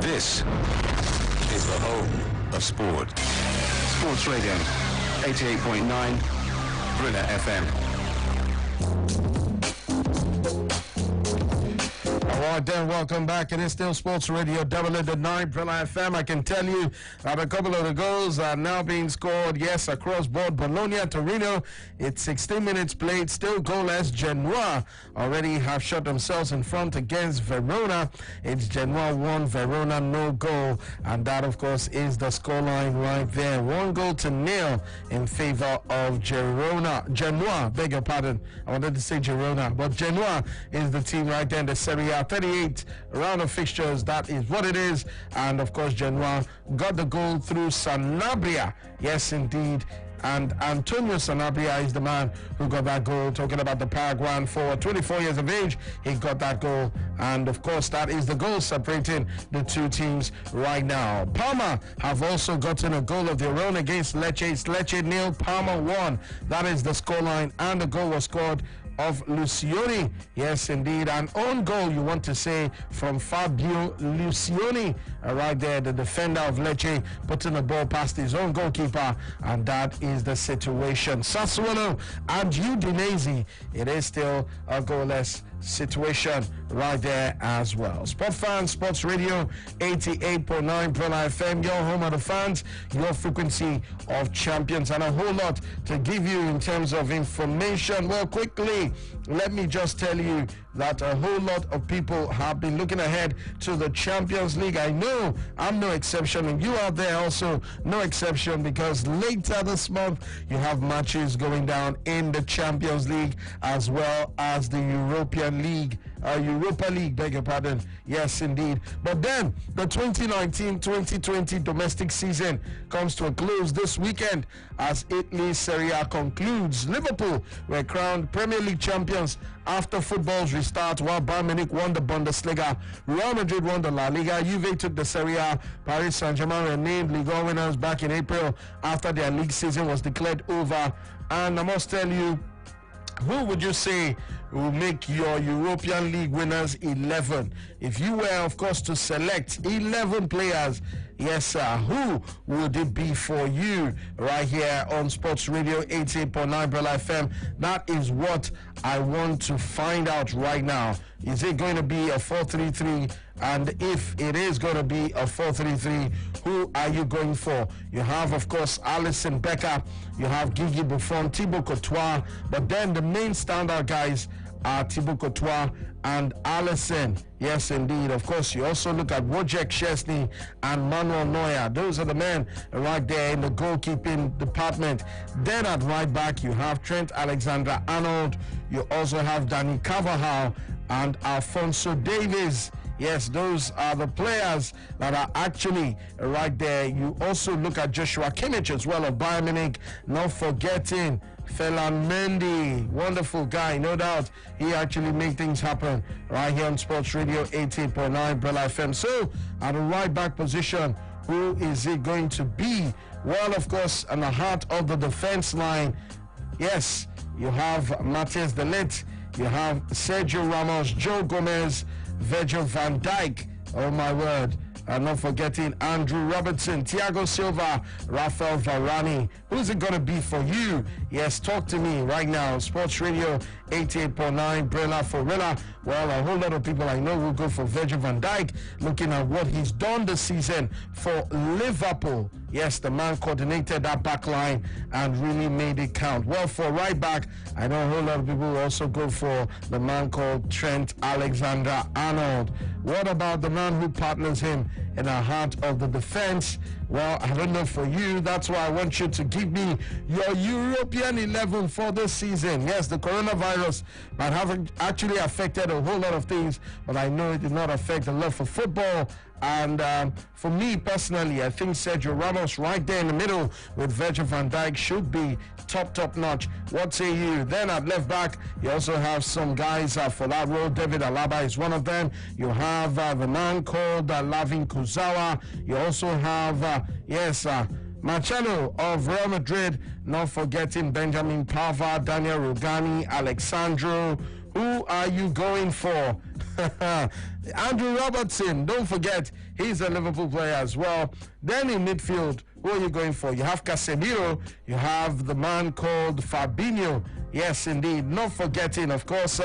This is the home of sport. Sports Radio, 88.9 Brilla FM. All right, then, welcome back. It is still Sports Radio, 9 Brilla FM. I can tell you that a couple of the goals are now being scored, yes, across board. Bologna, Torino, it's 16 minutes played, still goalless. Genoa already have shot themselves in front against Verona. It's Genoa 1, Verona no goal. And that, of course, is the scoreline right there. 1-0 in favor of Genoa, beg your pardon. I wanted to say Girona, but Genoa is the team right there in the Serie A. 38 round of fixtures, that is what it is. And of course, Genoa got the goal through Sanabria. Yes, indeed. And Antonio Sanabria is the man who got that goal. Talking about the Paraguayan forward, 24 years of age, he got that goal. And of course, that is the goal separating the two teams right now. Parma have also gotten a goal of their own against Lecce. It's Lecce 0, Parma 1. That is the scoreline, and the goal was scored of Lucioni. Yes, indeed. An own goal, you want to say, from Fabio Lucioni. Right there, the defender of Lecce putting the ball past his own goalkeeper, and that is the situation. Sassuolo and Udinese, it is still a goalless situation right there as well. Sport fans, Sports Radio 88.9 Brilla FM, your home of the fans, your frequency of champions, and a whole lot to give you in terms of information. Well, quickly, let me just tell you that a whole lot of people have been looking ahead to the Champions League. I know I'm no exception, and you out there also no exception, because later this month you have matches going down in the Champions League as well as the Europa League, beg your pardon. Yes, indeed. But then the 2019-2020 domestic season comes to a close this weekend as Italy's Serie A concludes. Liverpool were crowned Premier League champions after football's restart, while Bayern Munich won the Bundesliga. Real Madrid won the La Liga. Juve took the Serie A. Paris Saint-Germain were named Ligue 1 winners back in April after their league season was declared over. And I must tell you, who would you say will make your European League winners 11? If you were, of course, to select 11 players, yes, sir, who would it be for you right here on Sports Radio 88.9 Brilla FM? That is what I want to find out right now. Is it going to be a 4-3-3? And if it is going to be a 4-3-3, who are you going for? You have, of course, Alisson Becker. You have Gigi Buffon, Thibaut Courtois. But then the main standout guys Thibaut Courtois and Alisson. Yes, indeed. Of course, you also look at Wojciech Szczesny and Manuel Neuer. Those are the men right there in the goalkeeping department. Then at right back, you have Trent Alexander-Arnold. You also have Dani Carvajal and Alphonso Davies. Yes, those are the players that are actually right there. You also look at Joshua Kimmich as well of Bayern Munich. Not forgetting Ferland Mendy, wonderful guy, no doubt. He actually made things happen right here on Sports Radio 88.9 Brella FM. So, at the right back position, who is it going to be? Well, of course, in the heart of the defense line, yes, you have Matthias de Ligt, you have Sergio Ramos, Joe Gomez, Virgil van Dijk, oh my word, and not forgetting Andrew Robertson, Thiago Silva, Rafael Varane. Who's it going to be for you? Yes, talk to me right now. Sports Radio 88.9, Brella Forella. Well, a whole lot of people I know will go for Virgil van Dijk, looking at what he's done this season for Liverpool. Yes, the man coordinated that back line and really made it count. Well, for right back, I know a whole lot of people will also go for the man called Trent Alexander-Arnold. What about the man who partners him in the heart of the defense? Well, I don't know for you. That's why I want you to give me your European 11 for this season. Yes, the coronavirus might have actually affected a whole lot of things, but I know it did not affect the love for football. And for me personally, I think Sergio Ramos right there in the middle with Virgil van Dijk should be top notch. What say you? Then at left back, you also have some guys for that role. David Alaba is one of them. You have the man called Lavin Kurzawa. You also have, Marcelo of Real Madrid. Not forgetting Benjamin Pavard, Daniel Rugani, Alexandro. Who are you going for? Andrew Robertson, don't forget, he's a Liverpool player as well. Then in midfield, who are you going for? You have Casemiro, you have the man called Fabinho. Yes, indeed. Not forgetting, of course,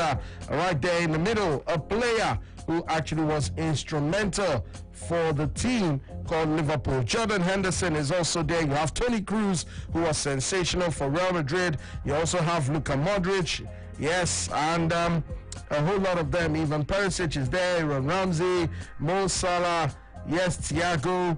right there in the middle, a player who actually was instrumental for the team called Liverpool. Jordan Henderson is also there. You have Toni Kroos, who was sensational for Real Madrid. You also have Luka Modric. Yes, and a whole lot of them. Even Perisic is there, Aaron Ramsey, Mo Salah, yes, Thiago,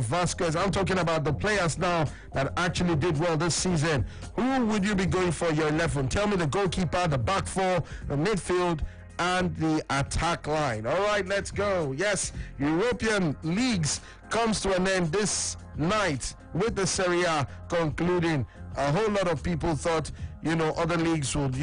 Vasquez. I'm talking about the players now that actually did well this season. Who would you be going for your 11? Tell me the goalkeeper, the back four, the midfield, and the attack line. All right, let's go. Yes, European leagues comes to an end this night with the Serie A concluding. A whole lot of people thought, other leagues would,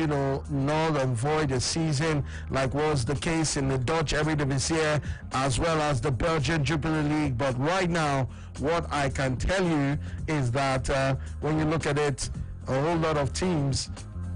null and void a season, like was the case in the Dutch Eredivisie as well as the Belgian Jupiler League. But right now, what I can tell you is that when you look at it, a whole lot of teams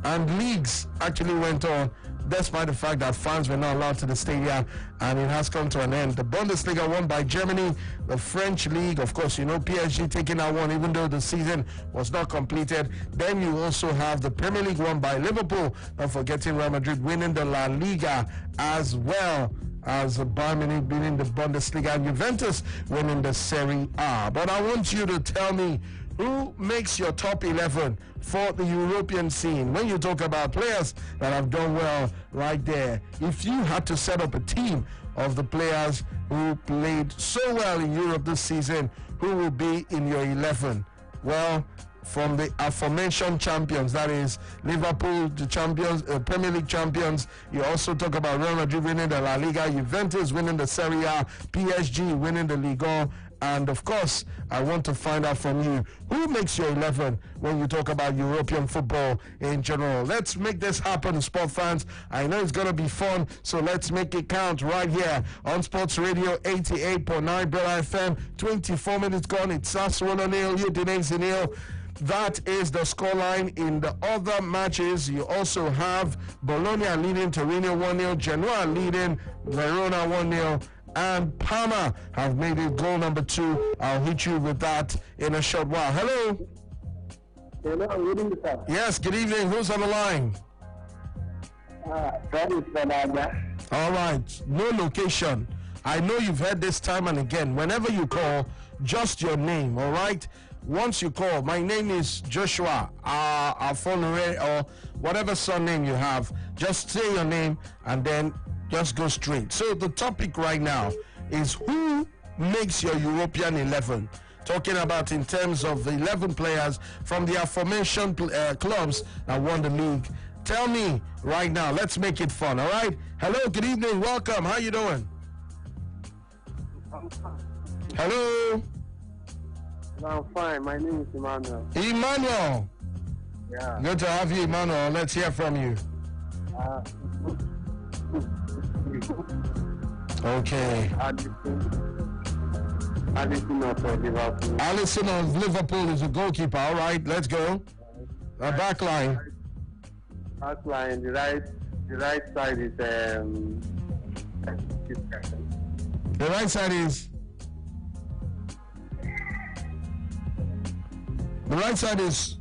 and leagues actually went on, despite the fact that fans were not allowed to the stadium, and it has come to an end. The Bundesliga won by Germany, the French league, of course, PSG taking that one even though the season was not completed. Then you also have the Premier League won by Liverpool, not forgetting Real Madrid winning the La Liga as well as Bayern Munich winning the Bundesliga and Juventus winning the Serie A. But I want you to tell me, who makes your top 11 for the European scene? When you talk about players that have done well right there, if you had to set up a team of the players who played so well in Europe this season, who will be in your 11? Well, from the aforementioned champions, that is Liverpool, the champions, Premier League champions. You also talk about Real Madrid winning the La Liga, Juventus winning the Serie A, PSG winning the Ligue 1. And of course, I want to find out from you, who makes your 11 when you talk about European football in general? Let's make this happen, sport fans. I know it's going to be fun, so let's make it count right here on Sports Radio 88.9 Brella FM. 24 minutes gone. It's Sassuolo 0, Udinese 0. That is the scoreline. In the other matches, you also have Bologna leading Torino 1-0, Genoa leading Verona 1-0, and Parma have made it goal number 2. I'll hit you with that in a short while. Hello. Hello, good evening, sir. Yes, good evening. Who's on the line? That is Fernanda. All right, no location. I know you've heard this time and again. Whenever you call, just your name, all right? once you call, my name is Joshua Afonure, or whatever surname you have, just say your name and then just go straight. So the topic right now is who makes your European 11? Talking about in terms of the 11 players from the aforementioned clubs that won the league. Tell me right now, let's make it fun, all right? Hello, good evening, welcome, how you doing? Hello? I'm fine, my name is Emmanuel. Emmanuel? Yeah. Good to have you, Emmanuel. Let's hear from you. Okay. Alisson of Liverpool. Alisson of Liverpool is a goalkeeper, all right, let's go. Back line. Back line, the right side is The right side is. The right side is.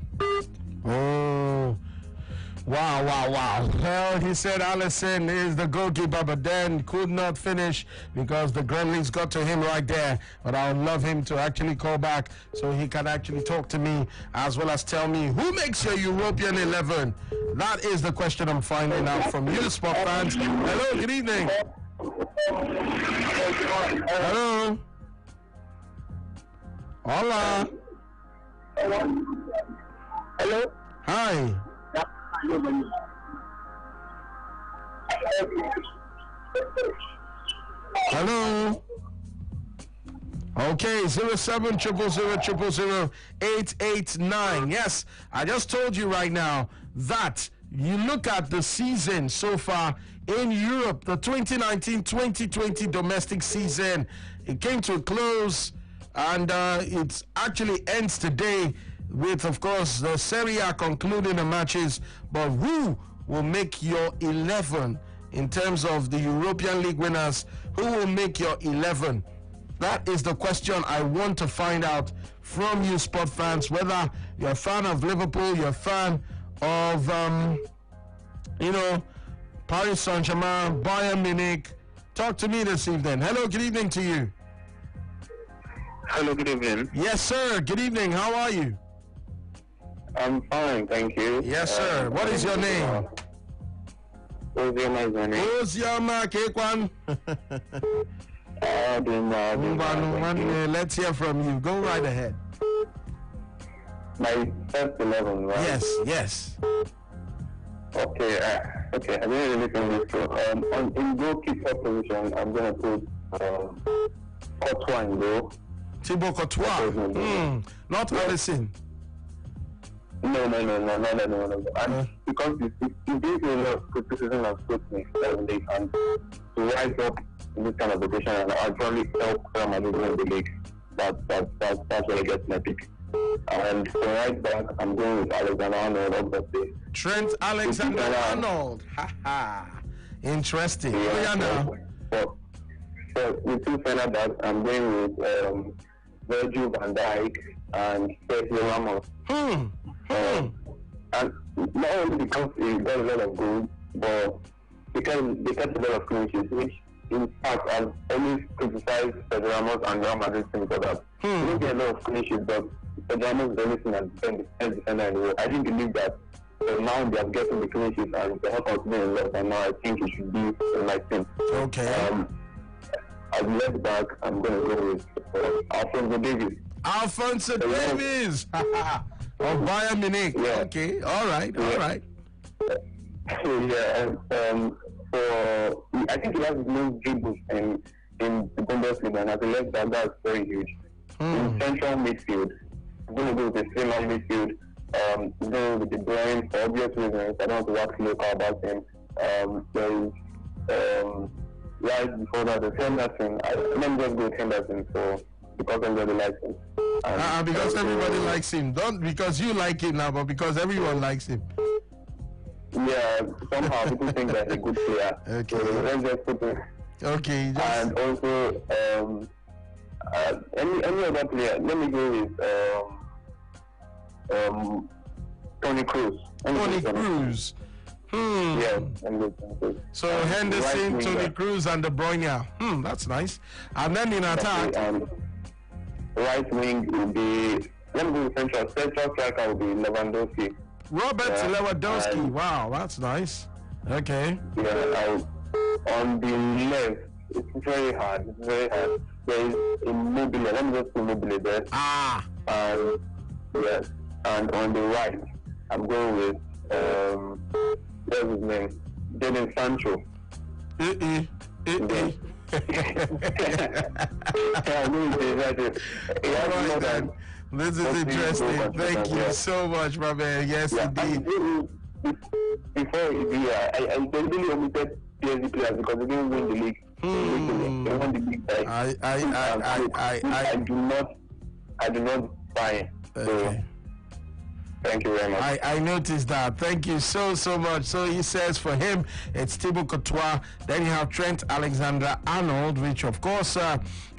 Oh. Wow. Well, he said Alisson is the goalkeeper, but then could not finish because the Gremlins got to him right there. But I would love him to actually call back so he can actually talk to me as well as tell me who makes your European 11. That is the question I'm finding out from you, sport fans. Hello, good evening. Hello. Hola. Hello. Hi. Hello. Okay, 0700000889. Yes, I just told you right now that you look at the season so far in Europe, the 2019-2020 domestic season. It came to a close, and it actually ends today with, of course, the Serie A concluding the matches. But who will make your 11 in terms of the European League winners? Who will make your 11? That is the question I want to find out from you, sport fans. Whether you're a fan of Liverpool, you're a fan of, Paris Saint-Germain, Bayern Munich. Talk to me this evening. Hello, good evening to you. Hello, good evening. Yes, sir. Good evening. How are you? I'm fine, thank you. Yes, sir. What is your name? Ozioma is my name. Ozioma Kekwan. Let's hear from you. Go right ahead. My first 11, right? Yes. Okay, I didn't really think this through. In goalkeeper position, I'm going to put Courtois in goal. Thibaut Courtois? Not Alisson. No. And because it gives me a lot of criticism and scrutiny that they can rise up in this kind of position and actually help Real Madrid win the league. That's what I get my pick. And for right back, I'm going with Alexander-Arnold, obviously. Trent Alexander-Arnold. Interesting. So with two center backs, I'm going with Virgil van Dijk and Sergio Ramos. And not only because he got a lot of goals, but because they kept a lot of clean sheets, which in fact I've always criticized Sergio Ramos and Real Madrid team for that. They don't get a lot of clean sheets, but Sergio Ramos is the only thing that's best defender in the world. I didn't believe that. So now they are getting the clean sheets and they help us win a lot, and now I think it should be in my team. Okay. As left back, I'm going to go with Alphonso Davies. Alphonso Davies! Of Bayern Munich. Yeah. Okay, all right. Yeah, and I think he has no dribbles in the Bundesliga, and as a left back, that's very huge. In central midfield, I'm going to go with the same midfield. Go with De Bruyne for obvious reasons. I don't want to wax local about him. There's right before that, the Henderson. Let me just go with Henderson because everybody likes him. Because everybody likes him. Don't because you like him now, but because everyone likes him. Yeah, somehow people think that he's a good player. Okay. So let's just put him. Okay. And also, any other player. Let me go with Toni Kroos. Toni Kroos. Yeah, I'm good. So Henderson, Toni Kroos, and De Bruyne. That's nice. And then in attack, right wing will be Let me go with Central. Central striker will be Lewandowski. Robert Lewandowski. Wow, that's nice. Okay. Yeah, on the left, it's very hard. It's very hard. There is Immobile. Let me just put Immobile there. And yes, and on the right, I'm going with what's his name? Jadon Sancho. This is interesting. Thank you so much, my man. Yes, indeed. Before I deliberately omitted PSG players because they didn't win the league. They won the league. I do not buy it. So, thank you very much. I noticed that. Thank you so much. So he says for him, it's Thibaut Courtois. Then you have Trent Alexander-Arnold, which of course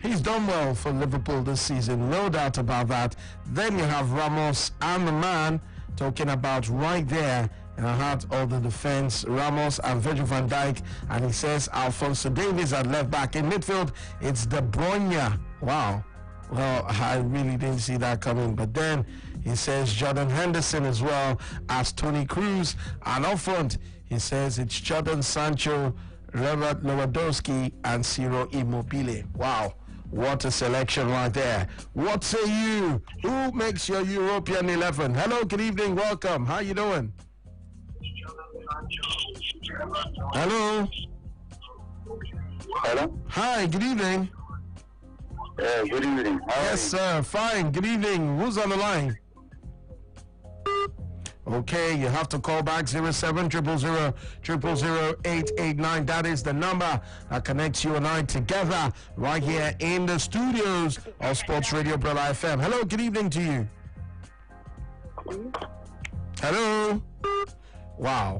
he's done well for Liverpool this season, no doubt about that. Then you have Ramos and the man talking about right there in the heart of the defense, Ramos and Virgil van Dijk. And he says Alphonso Davies at left back. In midfield, it's De Bruyne. Wow. Well, I really didn't see that coming. But then he says Jordan Henderson as well as Toni Kroos. And up front, he says it's Jadon Sancho, Robert Lewandowski, and Ciro Immobile. Wow. What a selection right there. What say you? Who makes your European 11? Hello, good evening, welcome. How you doing? Hello? Hello? Hi, good evening. Good evening. Yes, sir. Fine. Good evening. Who's on the line? Okay, you have to call back 0700000889. That is the number that connects you and I together right here in the studios of Sports Radio Brother FM. Hello, good evening to you. Hello. Wow.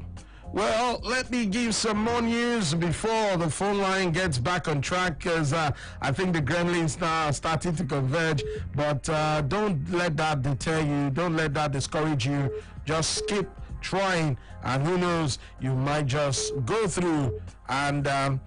Well, let me give some more news before the phone line gets back on track, because I think the gremlins now are starting to converge. But don't let that deter you. Don't let that discourage you. Just keep trying, and who knows, you might just go through. And don't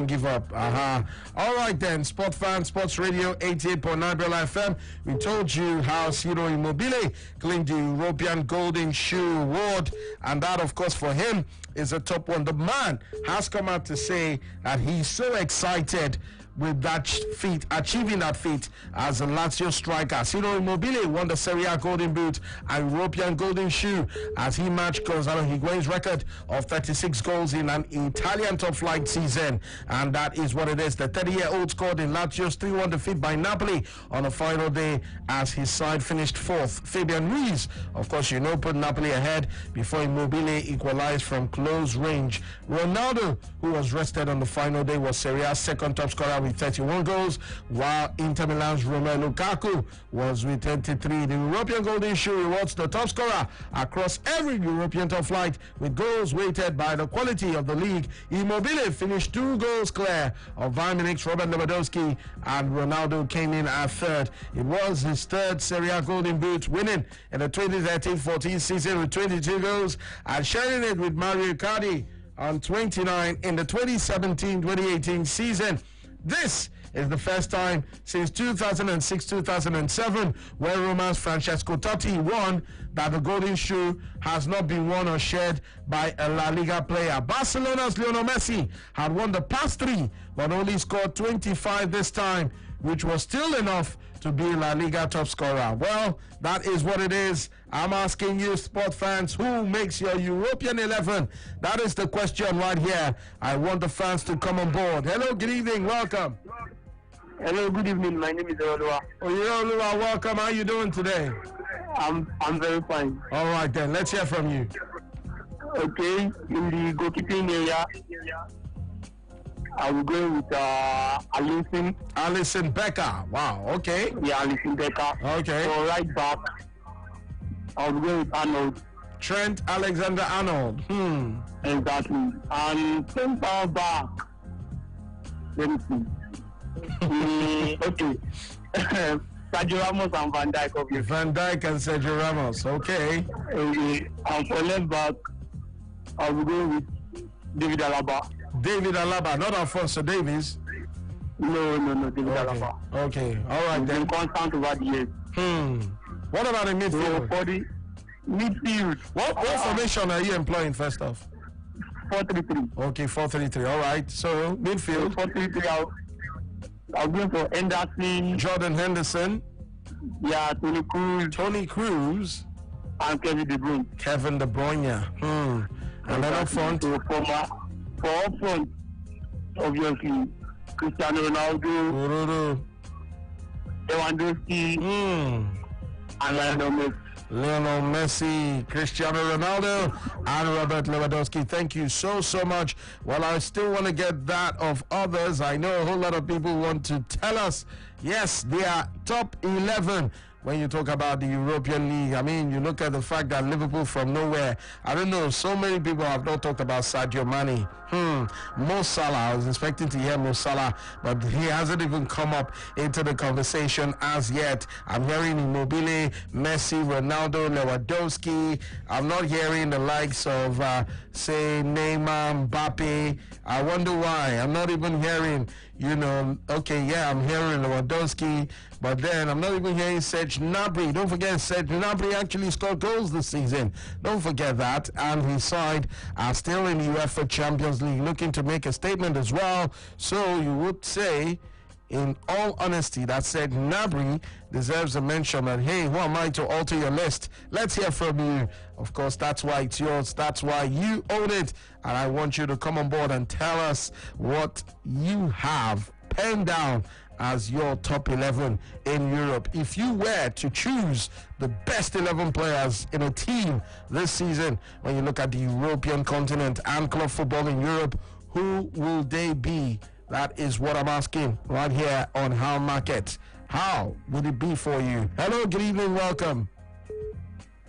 give up. All right then, Sport Fan, Sports Radio 88.9 Bella FM. We told you how Ciro Immobile claimed the European Golden Shoe Award, and that, of course, for him is a top one. The man has come out to say that he's so excited with that feat, achieving that feat as a Lazio striker. Ciro Immobile won the Serie A Golden Boot and European Golden Shoe as he matched Gonzalo Higuain's record of 36 goals in an Italian top-flight season. And that is what it is. The 30-year-old scored in Lazio's 3-1 defeat by Napoli on the final day as his side finished fourth. Fabian Ruiz, of course, put Napoli ahead before Immobile equalized from close range. Ronaldo, who was rested on the final day, was Serie A's second top scorer with 31 goals, while Inter Milan's Romelu Lukaku was with 23. The European Golden Shoe rewards the top scorer across every European top flight with goals weighted by the quality of the league. Immobile finished 2 goals clear of Bayern Munich's Robert Lewandowski, and Ronaldo came in at third. It was his third Serie A Golden Boot, winning in the 2013-14 season with 22 goals and sharing it with Mario Icardi on 29 in the 2017-2018 season. This is the first time since 2006-2007 where Roma's Francesco Totti won that the Golden Shoe has not been won or shared by a La Liga player. Barcelona's Lionel Messi had won the past 3 but only scored 25 this time, which was still enough to be La Liga top scorer. Well, that is what it is. I'm asking you, sport fans, who makes your European 11? That is the question right here. I want the fans to come on board. Hello, good evening, welcome. Hello, good evening. My name is Oluwa. Oluwa, welcome. How are you doing today? I'm very fine. All right then, let's hear from you. Okay, in the goalkeeping area, I will go with Alisson Becker. Wow, okay. Yeah, Alisson Becker. Okay. So right back, I will go with Arnold. Trent Alexander-Arnold. Exactly. And center back, let me see. Okay. Sergio Ramos and Van Dijk, obviously. Van Dijk and Sergio Ramos, okay. And for left back, I will go with David Alaba. David Alaba, not Alphonso Davies. No, David Okay. Alaba. Okay. All right He's then. been constant over the years. What about the So midfield? for the midfield, What formation are you employing first off? 4-3-3. Okay, 4-3-3. All right. So midfield. 4-3-3. I'll go for Henderson. Jordan Henderson. Yeah, Tony Cruz. And Kevin De Bruyne. Kevin De Bruyne. And then up front. So for up front, obviously, Cristiano Ronaldo, Lewandowski, and Lionel Messi, Cristiano Ronaldo, and Robert Lewandowski. Thank you so much. Well, I still want to get that of others. I know a whole lot of people want to tell us, yes, they are top 11. When you talk about the European League, I mean, you look at the fact that Liverpool from nowhere, I don't know, so many people have not talked about Sadio Mane. Mo Salah, I was expecting to hear Mo Salah, but he hasn't even come up into the conversation as yet. I'm hearing Immobile, Messi, Ronaldo, Lewandowski. I'm not hearing the likes of, say, Neymar, Mbappe. I wonder why. I'm not even hearing, okay, yeah, I'm hearing Lewandowski, but then I'm not even hearing Serge Gnabry. Don't forget, Serge Gnabry actually scored goals this season. Don't forget that. And his side are still in the UEFA Champions League, looking to make a statement as well. So you would say, in all honesty, that Serge Gnabry deserves a mention. And hey, who am I to alter your list? Let's hear from you. Of course, that's why it's yours. That's why you own it. And I want you to come on board and tell us what you have penned down as your top 11 in Europe. If you were to choose the best 11 players in a team this season, when you look at the European continent and club football in Europe, who will they be? That is what I'm asking right here on How Market. How would it be for you? Hello, good evening, welcome.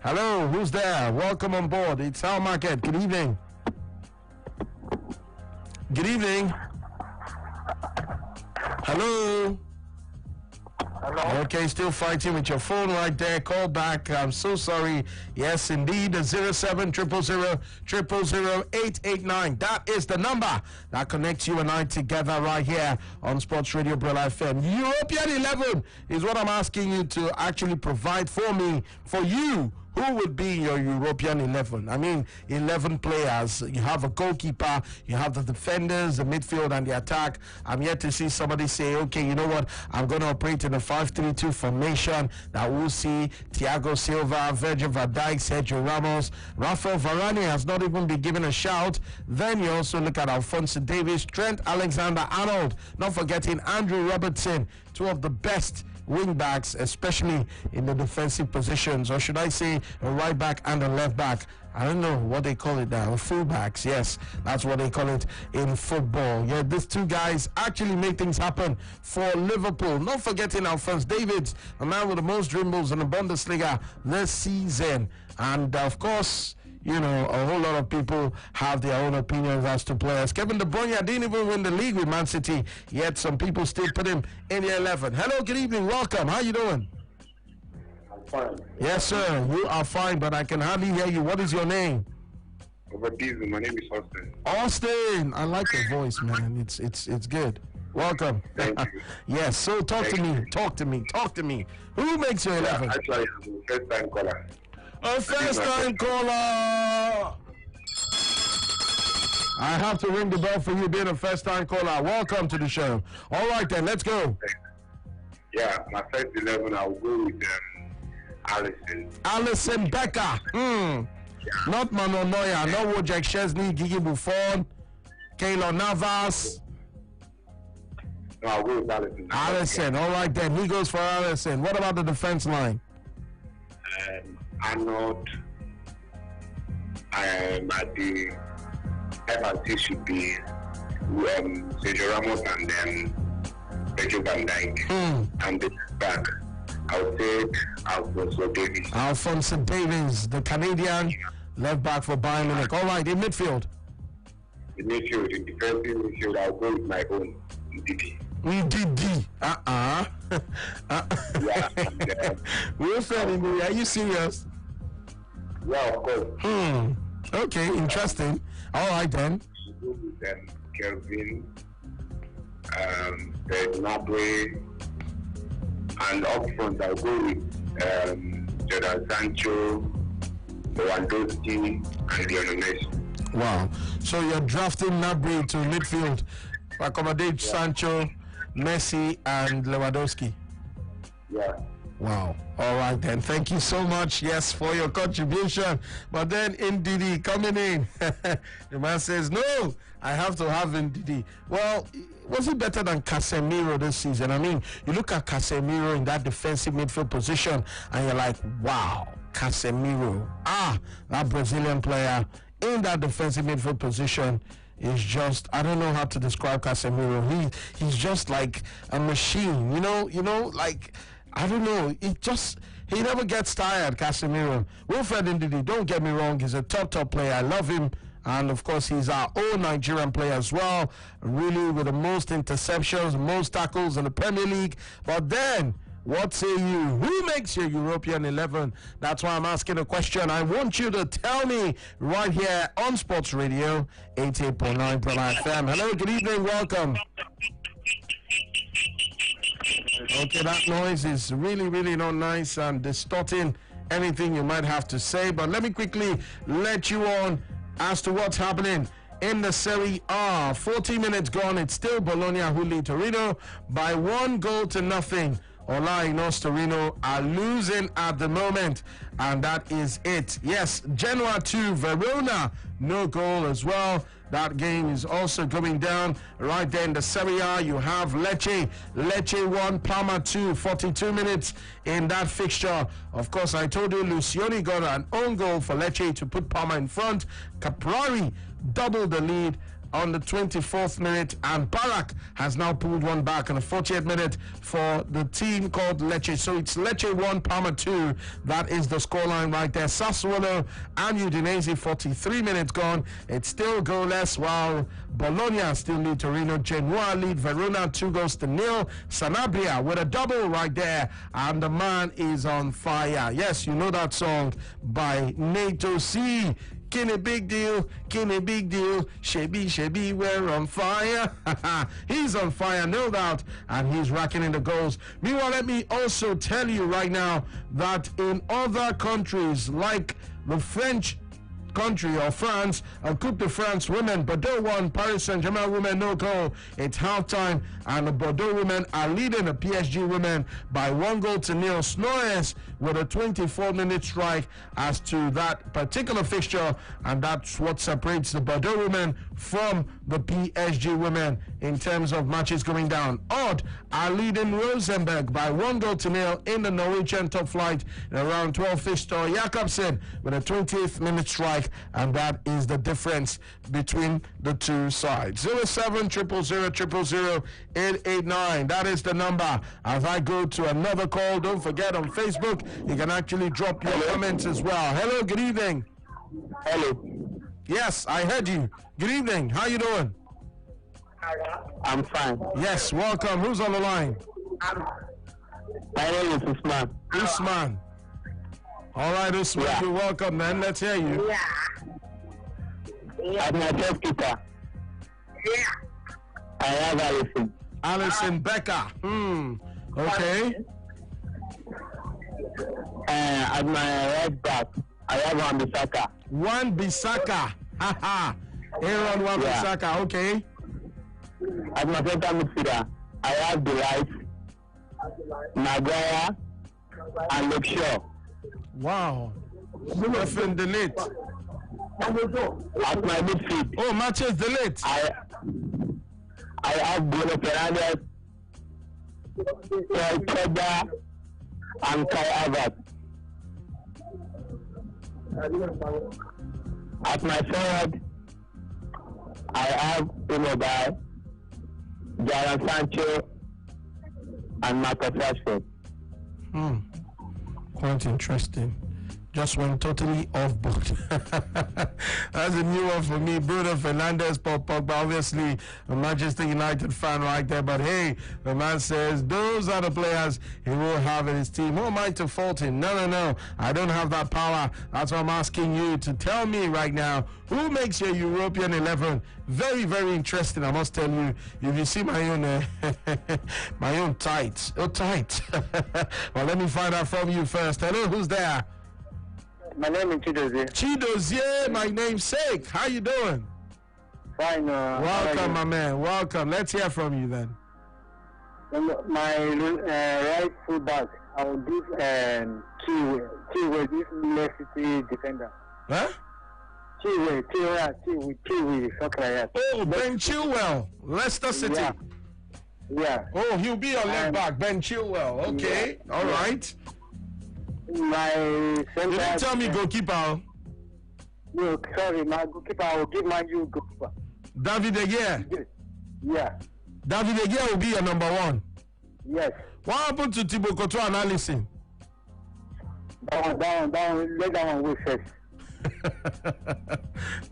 Hello, who's there? Welcome on board. It's How Market. Good evening. Good evening. Hello. Hello. Okay, still fighting with your phone right there. Call back. I'm so sorry. Yes, indeed. 0700000889. That is the number that connects you and I together right here on Sports Radio Brilla FM. European 11 is what I'm asking you to actually provide for me, for you. Who would be your European 11? I mean, 11 players. You have a goalkeeper, you have the defenders, the midfield, and the attack. I'm yet to see somebody say, okay, you know what? I'm going to operate in a 5-3-2 formation that will see Thiago Silva, Virgil van Dijk, Sergio Ramos. Rafael Varane has not even been given a shout. Then you also look at Alphonso Davies, Trent Alexander-Arnold, not forgetting Andrew Robertson, two of the best wing backs, especially in the defensive positions, or should I say a right back and a left back. I don't know what they call it now, full backs. Yes, that's what they call it in football. Yeah, these two guys actually make things happen for Liverpool. Not forgetting Alphonso Davies, a man with the most dribbles in the Bundesliga this season. And of course, a whole lot of people have their own opinions as to players. Kevin De Bruyne didn't even win the league with Man City, yet some people still put him in the 11. Hello, good evening, welcome. How you doing? I'm fine. Yes, sir. You are fine, but I can hardly hear you. What is your name? My name is Austin. Austin, I like your voice, man. It's good. Welcome. Thank you. Yes. So talk to me. Who makes your 11? Actually, I'm a first-time caller. A first-time caller. I have to ring the bell for you being a first-time caller. Welcome to the show. All right, then, let's go. Yeah, my first 11, I'll go with Alisson. Alisson Becker. Yeah. Not Manuel Neuer, not Wojciech Szczesny, Gigi Buffon, Keylor Navas. No, I'll go with Alisson. Alisson, all right, then. He goes for Alisson. What about the defense line? Arnold, at the FRC should be Sergio Ramos and then Virgil van Dijk. And the back, I'll take Alphonso Davies. Alphonso Davies, the Canadian left back for Bayern Munich. All right, in midfield. In defensive midfield, I'll go with my own Ndidi. Ndidi. Yeah. Wilfred Ndidi, are you serious? Yeah, of course. Okay, interesting. All right then. Go with Kelvin there's Gnabry, and up front I'll go with Jadon Sancho, Lewandowski, and Lionel Messi. Wow. So you're drafting Gnabry to midfield to accommodate Sancho, Messi, and Lewandowski. Yeah. Wow. All right then. Thank you so much, yes, for your contribution. But then Ndidi coming in. The man says, no, I have to have Ndidi. Well, was he better than Casemiro this season? I mean, you look at Casemiro in that defensive midfield position and you're like, wow, Casemiro. That Brazilian player in that defensive midfield position is just, I don't know how to describe Casemiro. He's just like a machine, you know, like, I don't know, he never gets tired, Casemiro. Wilfred Ndidi, don't get me wrong, he's a top player. I love him. And of course, he's our own Nigerian player as well, really with the most interceptions, most tackles in the Premier League. But then, what say you? Who makes your European 11? That's why I'm asking a question. I want you to tell me right here on Sports Radio 88.9 Prime FM. Hello, good evening, welcome. Okay, that noise is really not nice and distorting anything you might have to say. But let me quickly let you on as to what's happening in the Serie A. 40 minutes gone. It's still Bologna who lead Torino by 1-0. Ola Inos Torino are losing at the moment, and that is it. Yes, Genoa 2, Verona, no goal as well. That game is also going down. Right there in the Serie A, you have Lecce 1, Parma 2, 42 minutes in that fixture. Of course, I told you Lucioni got an own goal for Lecce to put Parma in front. Caprari doubled the lead on the 24th minute, and Barak has now pulled one back on the 40th minute for the team called Lecce. So it's Lecce 1, Parma 2. That is the scoreline right there. Sassuolo and Udinese, 43 minutes gone. It's still goalless, while Bologna still lead Torino. Genoa lead Verona 2-0. Sanabria with a double right there, and the man is on fire. Yes, you know that song by Nato C. Can a big deal, Shebi, we're on fire. He's on fire, no doubt, and he's racking in the goals. Meanwhile, let me also tell you right now that in other countries like the French country or France, Coupe de France women, Bordeaux won, Paris Saint-Germain women no goal. It's halftime, and the Bordeaux women are leading the PSG women by 1-0. Snoes with a 24-minute strike as to that particular fixture, and that's what separates the Bordeaux women from the PSG women in terms of matches going down. Odd are leading Rosenberg by 1-0 in the Norwegian top flight in around 12. Fistor Jakobsen with a 20th minute strike, and that is the difference between the two sides. 07000000889. That is the number. As I go to another call, don't forget on Facebook you can actually drop your comments as well. Hello, good evening. Hello. Yes, I heard you. Good evening. How you doing? I'm fine. Yes, welcome. Who's on the line? My name is Usman. Usman. All right, Usman, you're welcome, man. Let's hear you. I'm my first keeper. I have Allison. Allison Becker. Okay. At my right back, I have Wan-Bissaka. Wan-Bissaka. Haha. Aaron Wan-Bissaka. Okay. At my center midfielder, I have Delight, Maguire, and Luke Shaw. Wow. Stephen Delete. At my midfield. Oh, Matches Delete. I have Bruno Fernandes, Paul Pogba, and Kai Havertz. At my forward, I have Immobile, Jadon Sancho, and Marcus Rashford. Quite interesting. just went totally off book. That's a new one for me. Bruno Fernandes, Paul Pogba, obviously a Manchester United fan right there. But hey, the man says those are the players he will have in his team. Who am I to fault him? No. I don't have that power. That's why I'm asking you to tell me right now who makes your European 11. Very, very interesting. I must tell you. If you see my own, my own tight. Oh, tight. Well, let me find out from you first. Hello, who's there? My name is Chidozie. Chidozie, my namesake. How you doing? Fine. Welcome, my man. Welcome. Let's hear from you then. My right full back, I will give Chiwe, this Leicester defender. Huh? Chiwe, something like that. Oh, Ben Chilwell, Leicester City. Yeah. Oh, he'll be your left back, Ben Chilwell. Okay, yeah. All right. My center. You didn't tell me goalkeeper. No, sorry, my goalkeeper. I will give my new goalkeeper. David De Gea. Yeah. David De Gea will be your number one. Yes. What happened to Thibaut Courtois and Alisson? Down. Let that one wait first.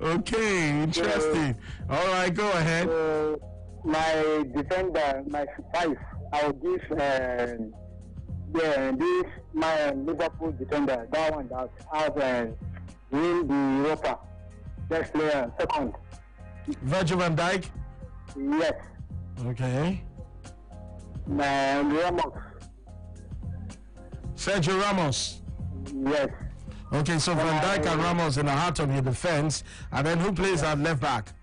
Okay, interesting. All right, go ahead. My defender, my 5, I will give. This my Liverpool defender, that one that has win the Europa. Best player, second. Virgil van Dijk? Yes. Okay. Ramos. Sergio Ramos? Yes. Okay, so Van Dijk and Ramos in the heart of your defense. And then who plays at left back?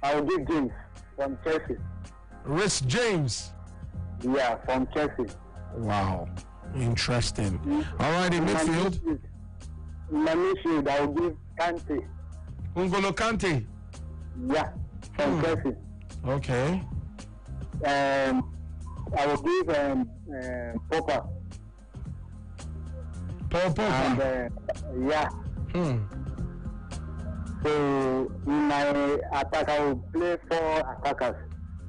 I will give James from Chelsea. Rhys James? Yeah, from Chelsea. Wow, interesting. All right, in midfield? In my midfield, I will give Kante. N'Golo Kante? Yeah, from Chelsea. Okay. I will give Popper. Paul Pogba? And, yeah. So, in my attack, I will play 4 attackers.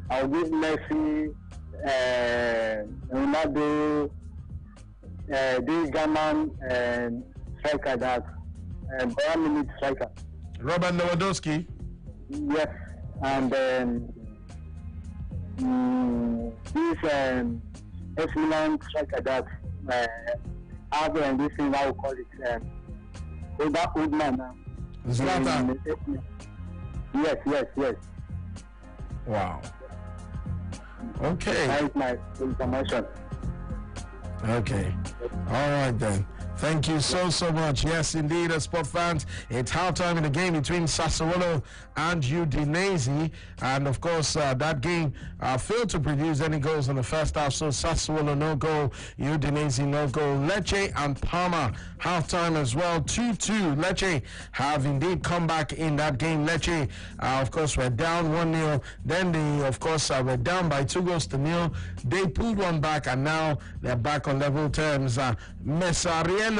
I will give Messi, Ronaldo, this German striker that Bayern Munich striker. Robert Lewandowski? Yes, and this AC Milan striker that have this thing I will call it Oldman. Zlatan? Yes. Wow. Okay. That is my information. Okay. All right then. Thank you so much. Yes, indeed, sport fans. It's halftime in the game between Sassuolo and Udinese. And, of course, that game failed to produce any goals in the first half. So, Sassuolo, no goal. Udinese, no goal. Lecce and Parma, halftime as well. 2-2. Lecce have indeed come back in that game. Lecce, of course, were down 1-0. Then they, of course, were down by 2-0. They pulled one back, and now they're back on level terms. Messariello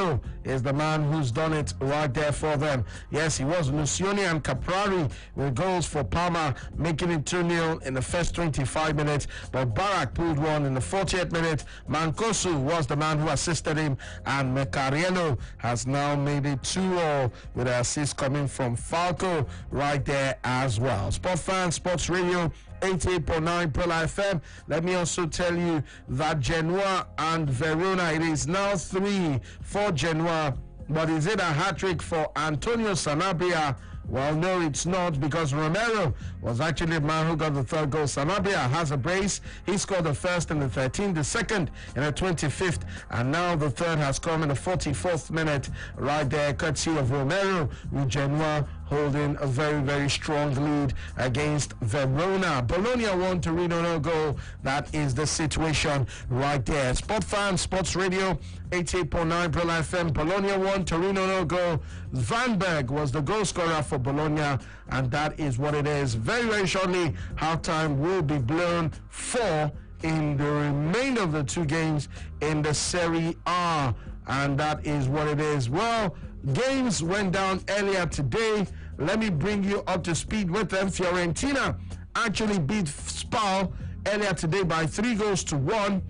is the man who's done it right there for them. Yes, he was. Lucioni and Caprari with goals for Parma, making it 2-0 in the first 25 minutes. But Barak pulled one in the 40th minute. Mancosu was the man who assisted him, and Messariello has now made it 2-0 with an assist coming from Falco right there as well. Sport fans, Sports Radio 88.9 Pearl FM. Let me also tell you that Genoa and Verona, it is now 3 for Genoa. But is it a hat-trick for Antonio Sanabria? Well, no, it's not, because Romero was actually the man who got the third goal. Sanabria has a brace. He scored the first in the 13th, the second in the 25th, and now the third has come in the 44th minute right there, courtesy of Romero, with Genoa holding a very, very strong lead against Verona. Bologna won, Torino no goal. That is the situation right there. Sport fans, Sports Radio 88.9 Pearl FM. Bologna won, Torino no goal. Vanberg was the goal scorer for Bologna, and that is what it is. Very, very shortly, halftime will be blown 4 in the remainder of the 2 games in the Serie A, and that is what it is. Well, games went down earlier today. Let me bring you up to speed with them. Fiorentina actually beat Spal earlier today by 3-1.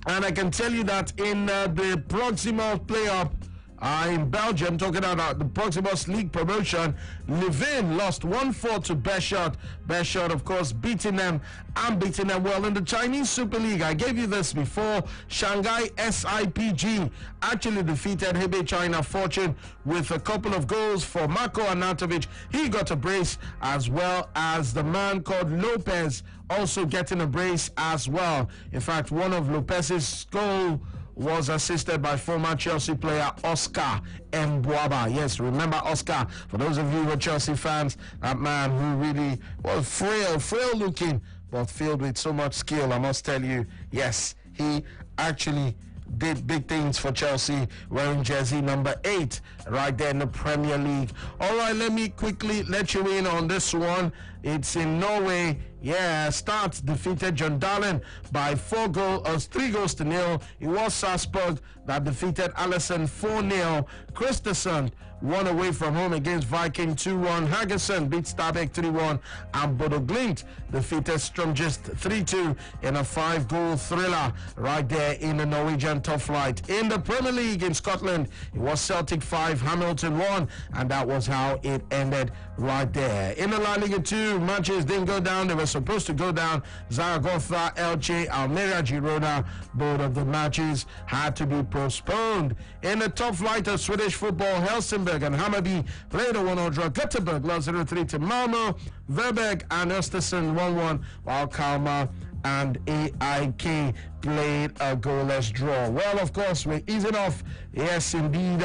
And I can tell you that in the proximal playoff, in Belgium, talking about the Proximus League promotion. Leuven lost 1-4 to Beerschot. Beerschot, of course, beating them and beating them well. In the Chinese Super League, I gave you this before. Shanghai SIPG actually defeated Hebei China Fortune with a couple of goals for Marko Arnautovic. He got a brace, as well as the man called Lopez also getting a brace as well. In fact, one of Lopez's goal was assisted by former Chelsea player Oscar Mbwaba. Yes, remember Oscar. For those of you who are Chelsea fans, that man who really was frail looking, but filled with so much skill, I must tell you. Yes, he actually did big things for Chelsea, wearing jersey number 8 right there in the Premier League. All right, let me quickly let you in on this one. It's in Norway. Yeah, Start defeated John Dalen by 3 goals to 0. It was Sarpsborg that defeated Allison 4-0. Kristiansand won away from home against Viking 2-1. Haugesund beat Stabæk 3-1. And Bodo Glimt defeated Strømsgodset 3-2 in a 5-goal thriller right there in the Norwegian top flight. In the Premier League in Scotland, it was Celtic 5, Hamilton 1, and that was how it ended right there. In the La Liga 2, matches didn't go down. They were supposed to go down. Zaragoza, Elche, Almeria, Girona. Both of the matches had to be postponed. In the top flight of Swedish football, Helsingborg and Hammarby played a 1-0 draw. Göteborg lost 0-3 to Malmö. Verberg and Östersund 1-1, while Kalmar and AIK played a goalless draw. Well, of course, we're easing off. Yes, indeed,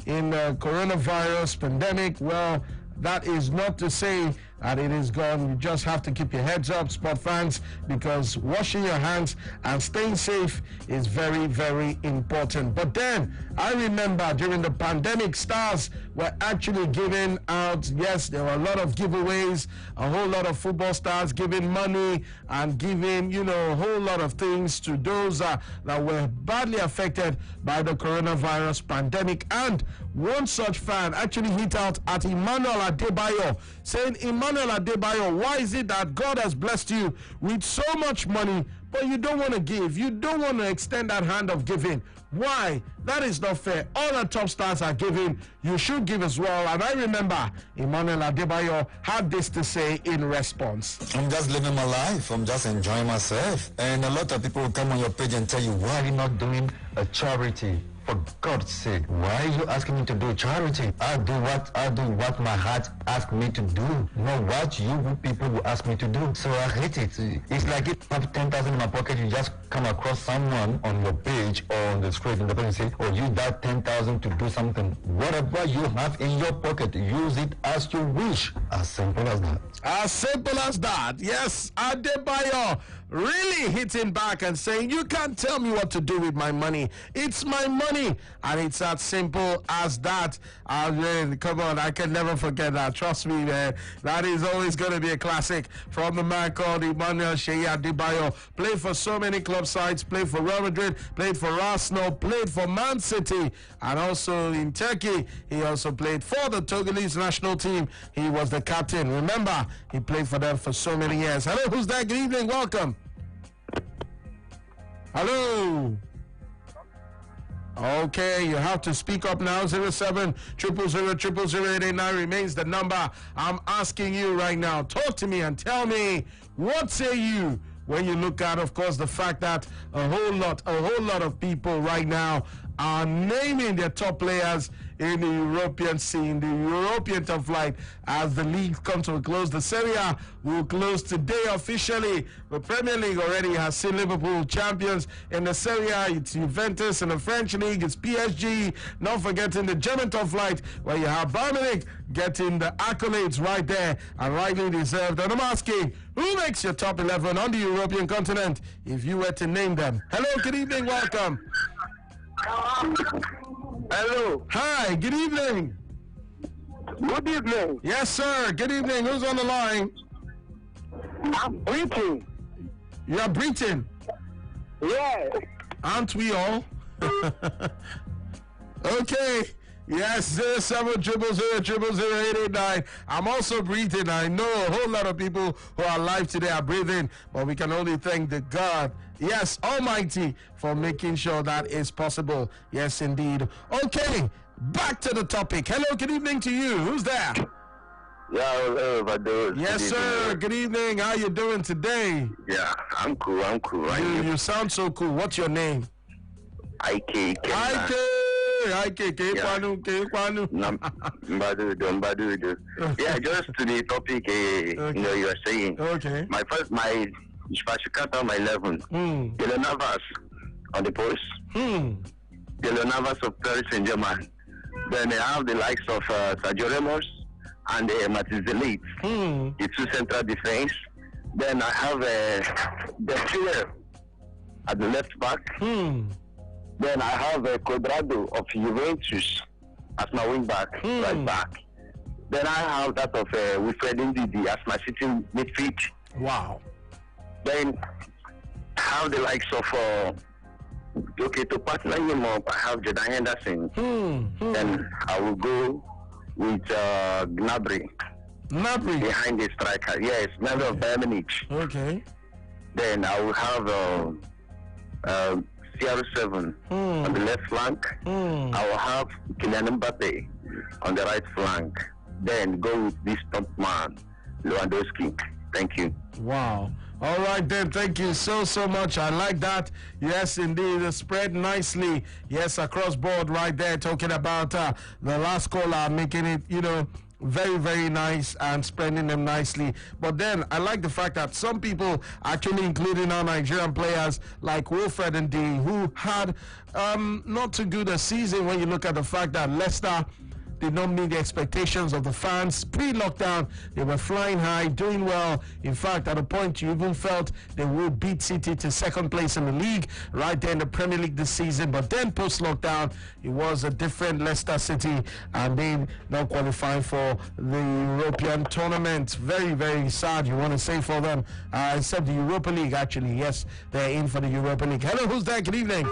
in the coronavirus pandemic. Well, that is not to say that it is gone. You just have to keep your heads up, sport fans, because washing your hands and staying safe is very, very important. But then, I remember during the pandemic, stars were actually giving out, yes, there were a lot of giveaways, a whole lot of football stars giving money and giving, a whole lot of things to those that were badly affected by the coronavirus pandemic. And one such fan actually hit out at Emmanuel Adebayo, saying, Emmanuel Adebayo, why is it that God has blessed you with so much money, but you don't want to give? You don't want to extend that hand of giving. Why? That is not fair. All the top stars are giving. You should give as well. And I remember Emmanuel Adebayo had this to say in response. I'm just living my life. I'm just enjoying myself. And a lot of people will come on your page and tell you, why are you not doing a charity? For God's sake, why are you asking me to do charity? I do what my heart asks me to do, not what you people will ask me to do. So I hate it. It's like if I have 10,000 in my pocket, you just come across someone on your page or on the street and the person say, oh, use that 10,000 to do something. Whatever you have in your pocket, use it as you wish. As simple as that. As simple as that. Yes, Adebayo really hitting back and saying, you can't tell me what to do with my money. It's my money. And it's as simple as that. Come on, I can never forget that. Trust me, man. That is always going to be a classic from the man called Emmanuel Sheyi Adebayo. Played for so many club sides. Played for Real Madrid. Played for Arsenal. Played for Man City. And also in Turkey, he also played for the Togolese national team. He was the captain. Remember, he played for them for so many years. Hello, who's there? Good evening. Welcome. Hello. Okay, you have to speak up now. 07 000 00 remains the number. I'm asking you right now. Talk to me and tell me, what say you when you look at, of course, the fact that a whole lot of people right now are naming their top players in the European scene, the European top flight, as the league comes to a close. The Serie A will close today officially. The Premier League already has seen Liverpool champions. In the Serie A, it's Juventus. In the French league, it's PSG. Not forgetting the German top flight, where you have Bayern Munich getting the accolades right there, and rightly deserved. And I'm asking, who makes your top 11 on the European continent, if you were to name them? Hello, good evening, welcome. Hello. Hi, good evening. Good evening. Yes, sir. Good evening. Who's on the line? I'm breathing. You're breathing? Yeah. Aren't we all? Okay. Yes, 07 000 889. I'm also breathing. I know a whole lot of people who are alive today are breathing, but we can only thank the God, yes, Almighty, for making sure that is possible. Yes, indeed. Okay. Back to the topic. Hello, good evening to you. Who's there? Yeah, hello, Bado. Yes, sir. Good evening. How you doing today? Yeah, I'm cool. You sound so cool. What's your name? IK. Mbadu. Yeah, just to the topic, you are saying. Okay. If I should count out my 11, Delo Navas on the post. Delo Navas of Paris Saint-Germain. Then I have the likes of Sergio Ramos and Matis Delit, the two central defense. Then I have Desire at the left back. Then I have Quadrado of Juventus as my wing back, right back. Then I have that of Wilfred Ndidi as my sitting midfield. Wow. Then I have the likes of to partner him up, I have Jordan Henderson. Then I will go with Gnabry behind the striker. Yes, member of Bayern Munich. Okay. Then I will have CR7 on the left flank. I will have Kylian Mbappe on the right flank. Then go with this top man, Lewandowski. Thank you. Wow. All right then, thank you so much. I like that. Yes, indeed, spread nicely. Yes, across board right there, talking about the last caller, making it, very, very nice and spreading them nicely. But then I like the fact that some people, actually including our Nigerian players like Wilfred Ndidi, who had not too good a season when you look at the fact that Leicester did not meet the expectations of the fans. Pre-lockdown, they were flying high, doing well. In fact, at a point, you even felt they would beat City to second place in the league right there in the Premier League this season. But then post-lockdown, it was a different Leicester City, and they now qualifying for the European tournament. Very, very sad, you want to say, for them. Except the Europa League, actually. Yes, they're in for the Europa League. Hello, who's there? Good evening.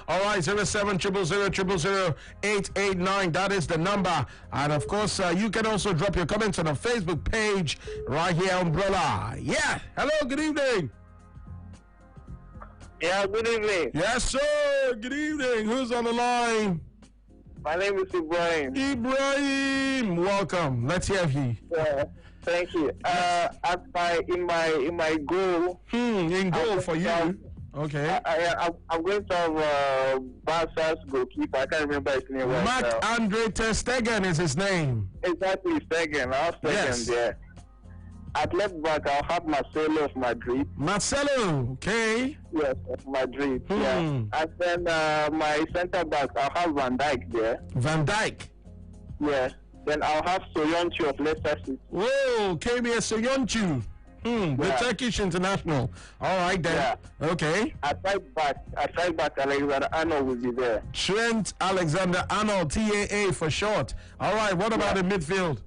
All right, 07000889. That is the number. And of course, you can also drop your comments on our Facebook page right here, Umbrella. Yeah. Hello, good evening. Yeah, good evening. Yes, sir. Good evening. Who's on the line? My name is Ibrahim. Ibrahim, welcome. Let's hear you. Thank you. In my goal. In goal for you. Okay. I'm going to have Barca's goalkeeper. I can't remember his name right now. Marc-Andre ter Stegen is his name. Exactly, Stegen. I'll Stegen there. At left back, I'll have Marcelo of Madrid. Marcelo, okay. Yes, of Madrid. Yeah. And then my centre back, I'll have Van Dijk there. Van Dijk. Yeah. Then I'll have Soyuncu of Leicester City. Whoa, came here Soyuncu. The Turkish international. All right then. Yeah. Okay. At right back, Alexander Arnold will be there. Trent Alexander-Arnold, TAA for short. All right. What about the midfield?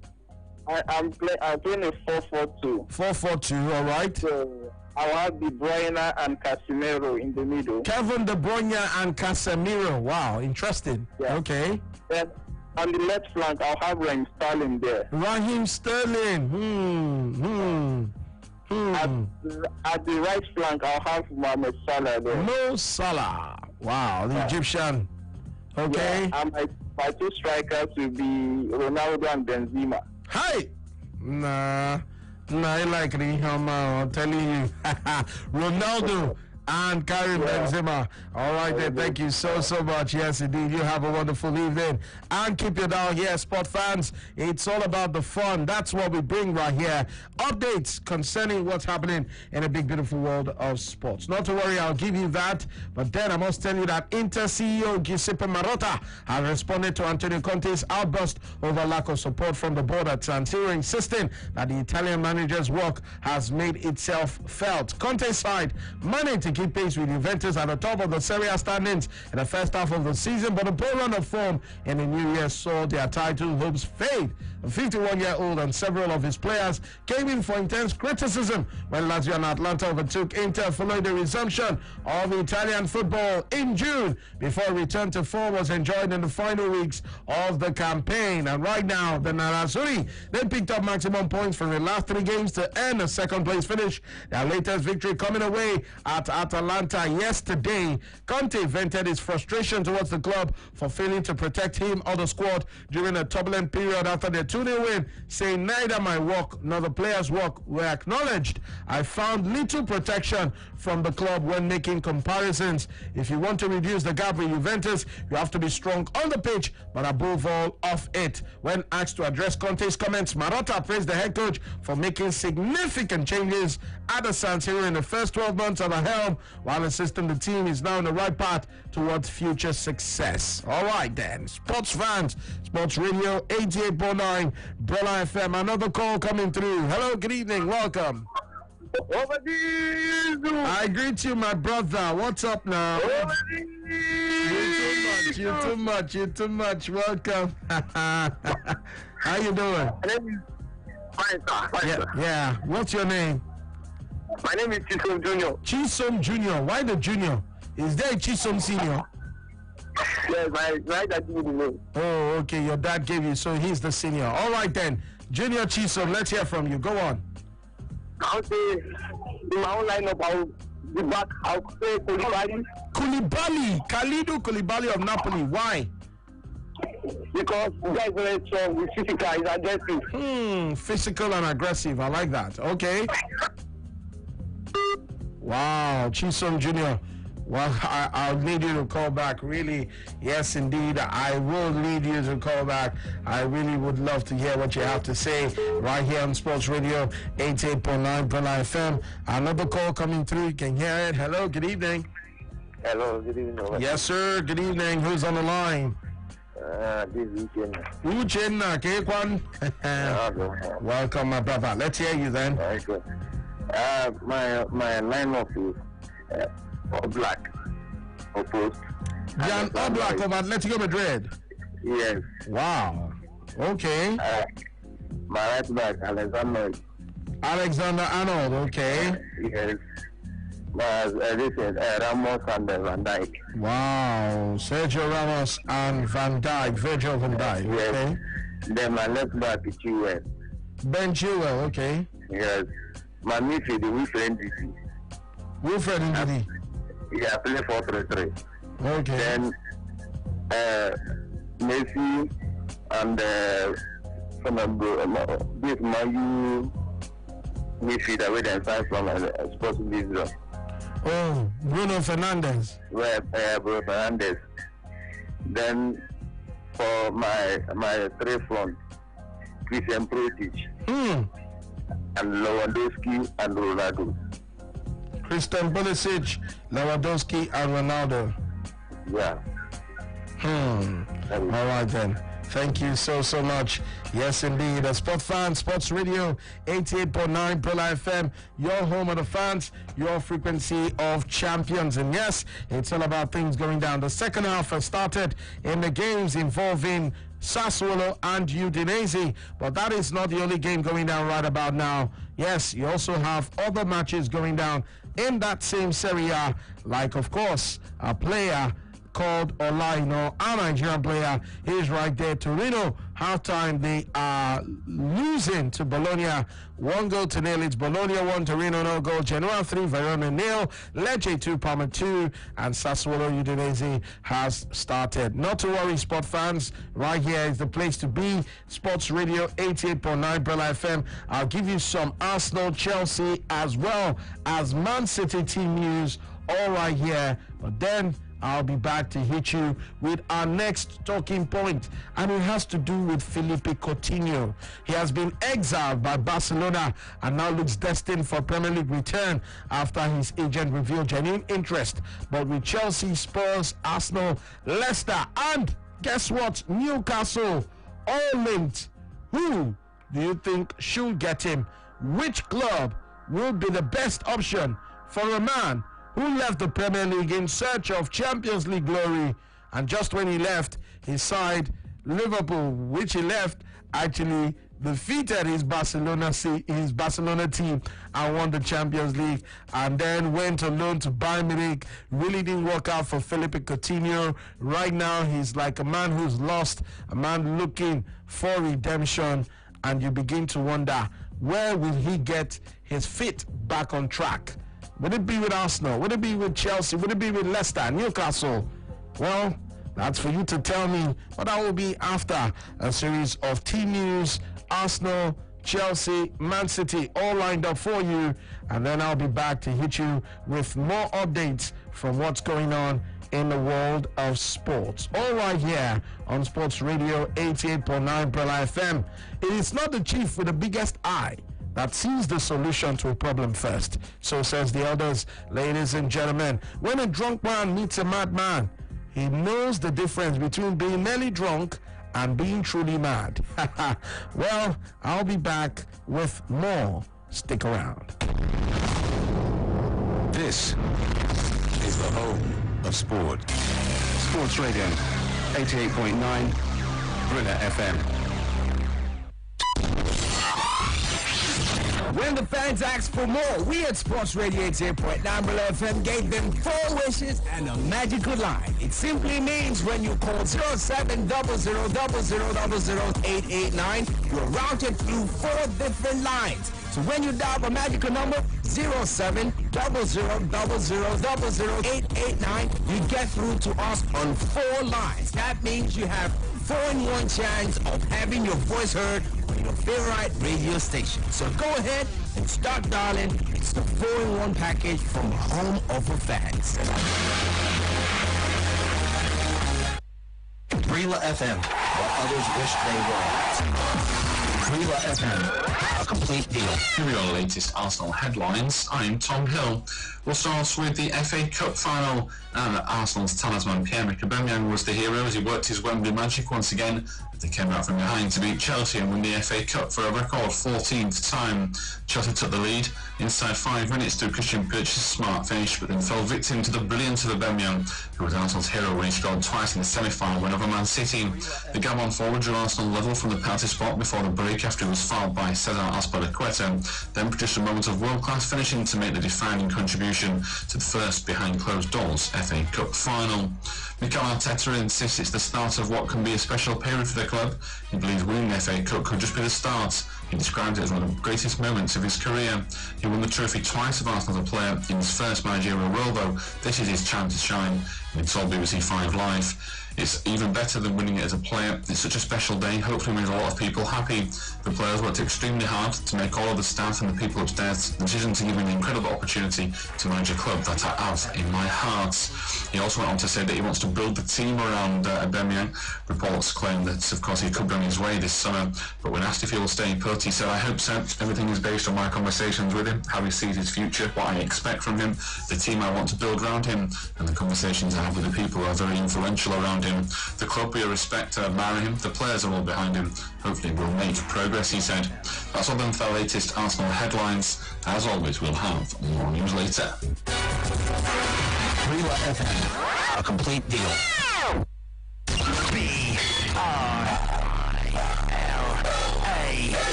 I'm playing a 4-4-2. 4-4-2. All right. So I'll have De Bruyne and Casemiro in the middle. Kevin De Bruyne and Casemiro. Wow, interesting. Yeah. Okay. Then on the left flank, I'll have Raheem Sterling there. Raheem Sterling. At the right flank, I'll have Mohamed Salah there. Mo Salah. Wow, the Egyptian. Okay. Yeah, and my two strikers will be Ronaldo and Benzema. Hi. Nah, I like Rihama, I'm telling you. Ronaldo and Karim Benzema. All right then, thank you so much. Yes, indeed, you have a wonderful evening. And keep your down here, sport fans. It's all about the fun. That's what we bring right here. Updates concerning what's happening in a big, beautiful world of sports. Not to worry, I'll give you that. But then I must tell you that Inter CEO Giuseppe Marotta has responded to Antonio Conte's outburst over lack of support from the board at San Siro, insisting that the Italian manager's work has made itself felt. Conte's side managed to keep pace with Juventus at the top of the Serie A standings in the first half of the season, but a poor run of form in the new year saw their title hopes fade. The 51-year-old and several of his players came in for intense criticism when Lazio and Atalanta overtook Inter following the resumption of Italian football in June before a return to form was enjoyed in the final weeks of the campaign. And right now, the Nerazzurri, they picked up maximum points from the last 3 games to earn a second place finish. Their latest victory coming away at Atalanta yesterday. Conte vented his frustration towards the club for failing to protect him or the squad during a turbulent period after their 2-0 win, saying neither my work nor the players' work were acknowledged. I found little protection from the club when making comparisons. If you want to reduce the gap with Juventus, you have to be strong on the pitch, but above all, off it. When asked to address Conte's comments, Marotta praised the head coach for making significant changes at the San Siro in the first 12 months at the helm, while insisting the team is now on the right path towards future success. All right then, sports fans, Sports Radio 88.9 Brella FM. Another call coming through. Hello, good evening, welcome. I greet you, my brother. What's up now? You're too much. Welcome. How you doing? Fine, sir. Yeah. What's your name? My name is Chisom Junior. Chisom Junior. Why the Junior? Is there a Chisom Senior? Yes, my dad gave me the name. Oh, okay. Your dad gave you, so he's the senior. All right then, Junior Chisom. Let's hear from you. Go on. I'll say in my own lineup, I'll be back. I'll say Koulibaly. Kalidou Koulibaly of Napoli. Why? Because the guy is very strong, he's physical, he's aggressive. Physical and aggressive. I like that. Okay. Wow, Chisom Junior. Well, I'll need you to call back. Really, yes, indeed, I will need you to call back. I really would love to hear what you have to say right here on Sports Radio 88.9 Brella FM. Another call coming through. You can hear it. Hello, good evening. Hello, good evening. Yes, sir. Good evening. Who's on the line? This is Uchenna. Uchenna, Kekwan. Welcome, my brother. Let's hear you then. My lineup is Oblak, opposed. Jan Oblak of Atletico Madrid. Yes. Wow. Okay. My right back, Alexander Arnold. Okay. Yes. Ramos and Van Dijk. Wow. Sergio Ramos and Van Dijk. Virgil van Dijk. Yes. Okay. Then my left back is Chilwell. Ben Chilwell. Okay. Yes. My midfield is Wilfred Ndidi. Yeah, I play 4-3-3. Okay. Then Messi and this Mayu midfielder with them sign from Sports Lisbon. Oh, Bruno Fernandes. Bruno Fernandes. Then for my three front, Christian Pulisic and Lewandowski and Ronaldo. Christian Pulisic, Lewandowski, and Ronaldo. Yeah. All right then. Thank you so much. Yes, indeed. A Sport Fan, Sports Radio 88.9 Brella FM, your home of the fans, your frequency of champions. And yes, it's all about things going down. The second half has started in the games involving Sassuolo and Udinese, but that is not the only game going down right about now. Yes, you also have other matches going down in that same Serie A, like, of course, a player called Olaino, a Nigerian player. He's right there. Torino, halftime, they are losing to Bologna 1-0. It's Bologna 1, Torino no goal. Genoa 3, Verona 0, Lecce 2, Parma 2, and Sassuolo Udinese has started. Not to worry, sport fans. Right here is the place to be. Sports Radio 88.9 Brella FM. I'll give you some Arsenal, Chelsea, as well as Man City team news all right here. But then I'll be back to hit you with our next talking point, and it has to do with Felipe Coutinho. He has been exiled by Barcelona and now looks destined for Premier League return after his agent revealed genuine interest. But with Chelsea, Spurs, Arsenal, Leicester, and guess what? Newcastle all linked. Who do you think should get him? Which club will be the best option for a man who left the Premier League in search of Champions League glory, and just when he left, his side, Liverpool, which he left, actually defeated his Barcelona team and won the Champions League, and then went on loan to Bayern Munich. Really didn't work out for Felipe Coutinho. Right now, he's like a man who's lost, a man looking for redemption, and you begin to wonder, where will he get his feet back on track? Would it be with Arsenal? Would it be with Chelsea? Would it be with Leicester, Newcastle? Well, that's for you to tell me, but that will be after a series of team news, Arsenal, Chelsea, Man City, all lined up for you, and then I'll be back to hit you with more updates from what's going on in the world of sports. All right here on Sports Radio 88.9 Brilla FM. It is not the chief with the biggest eye that sees the solution to a problem first. So says the others. Ladies and gentlemen, when a drunk man meets a madman, he knows the difference between being merely drunk and being truly mad. Well, I'll be back with more. Stick around. This is the home of sport. Sports Radio 88.9 Brilla FM. When the fans asked for more, we at Sports Radio 88.9 Brilla FM gave them 4 wishes and a magical line. It simply means when you call 0700000889, you're routed through 4 different lines. So when you dial the magical number 0700000889, you get through to us on 4 lines. That means you have 4-in-1 chance of having your voice heard on your favorite radio station. So go ahead and start dialing. It's the 4-in-1 package from the home of the fans. Brilla FM, what others wish they were. Brilla FM, a complete deal. Here are your latest Arsenal headlines. I'm Tom Hill. We'll start with the FA Cup final, and Arsenal's talisman Pierre-Emerick Aubameyang was the hero as he worked his Wembley magic once again. They came out from behind to beat Chelsea and win the FA Cup for a record 14th time. Chelsea took the lead inside 5 minutes through Christian Pirch's smart finish, but then fell victim to the brilliance of Aubameyang, who was Arsenal's hero when he scored twice in the semi-final win over Man City. The Gabon forward drew Arsenal level from the penalty spot before the break after he was fouled by Cesar Azpilicueta, then produced a moment of world-class finishing to make the defining contribution to the first behind-closed-doors FA Cup final. Mikel Arteta insists it's the start of what can be a special period for the club. He believes winning the FA Cup could just be the start. He described it as one of the greatest moments of his career. He won the trophy twice of Arsenal as a player in his first managerial role, though this is his chance to shine. He told BBC 5 Live, "It's even better than winning it as a player. It's such a special day, hopefully makes a lot of people happy. The players worked extremely hard to make all of the staff and the people upstairs the decision to give me an incredible opportunity to manage a club that I have in my heart." He also went on to say that he wants to build the team around Aubameyang. Reports claim that, of course, he could be on his way this summer, but when asked if he will stay put, he said, "I hope so. Everything is based on my conversations with him, how he sees his future, what I expect from him, the team I want to build around him, and the conversations I have with the people who are very influential around him. The club we respect and admire him, the players are all behind him. Hopefully we'll make progress," he said. That's all done for the latest Arsenal headlines. As always, we'll have more news later. Brilla FM, a complete deal. B-R-I-L-A,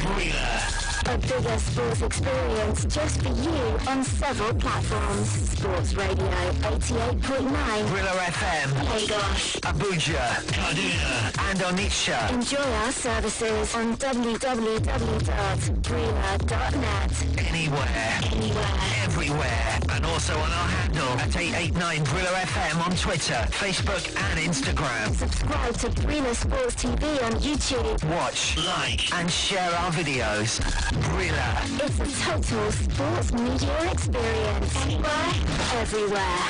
Brilla. A bigger sports experience just for you on several platforms. Sports Radio 88.9 Brilla FM, Lagos, Abuja, Kaduna, and Onitsha. Enjoy our services on www.brilla.net. Anywhere, everywhere, and also on our handle at 889 Brilla FM on Twitter, Facebook, and Instagram. Subscribe to Brilla Sports TV on YouTube. Watch, like, and share our videos. Brilla. It's a total sports media experience. Anywhere, everywhere.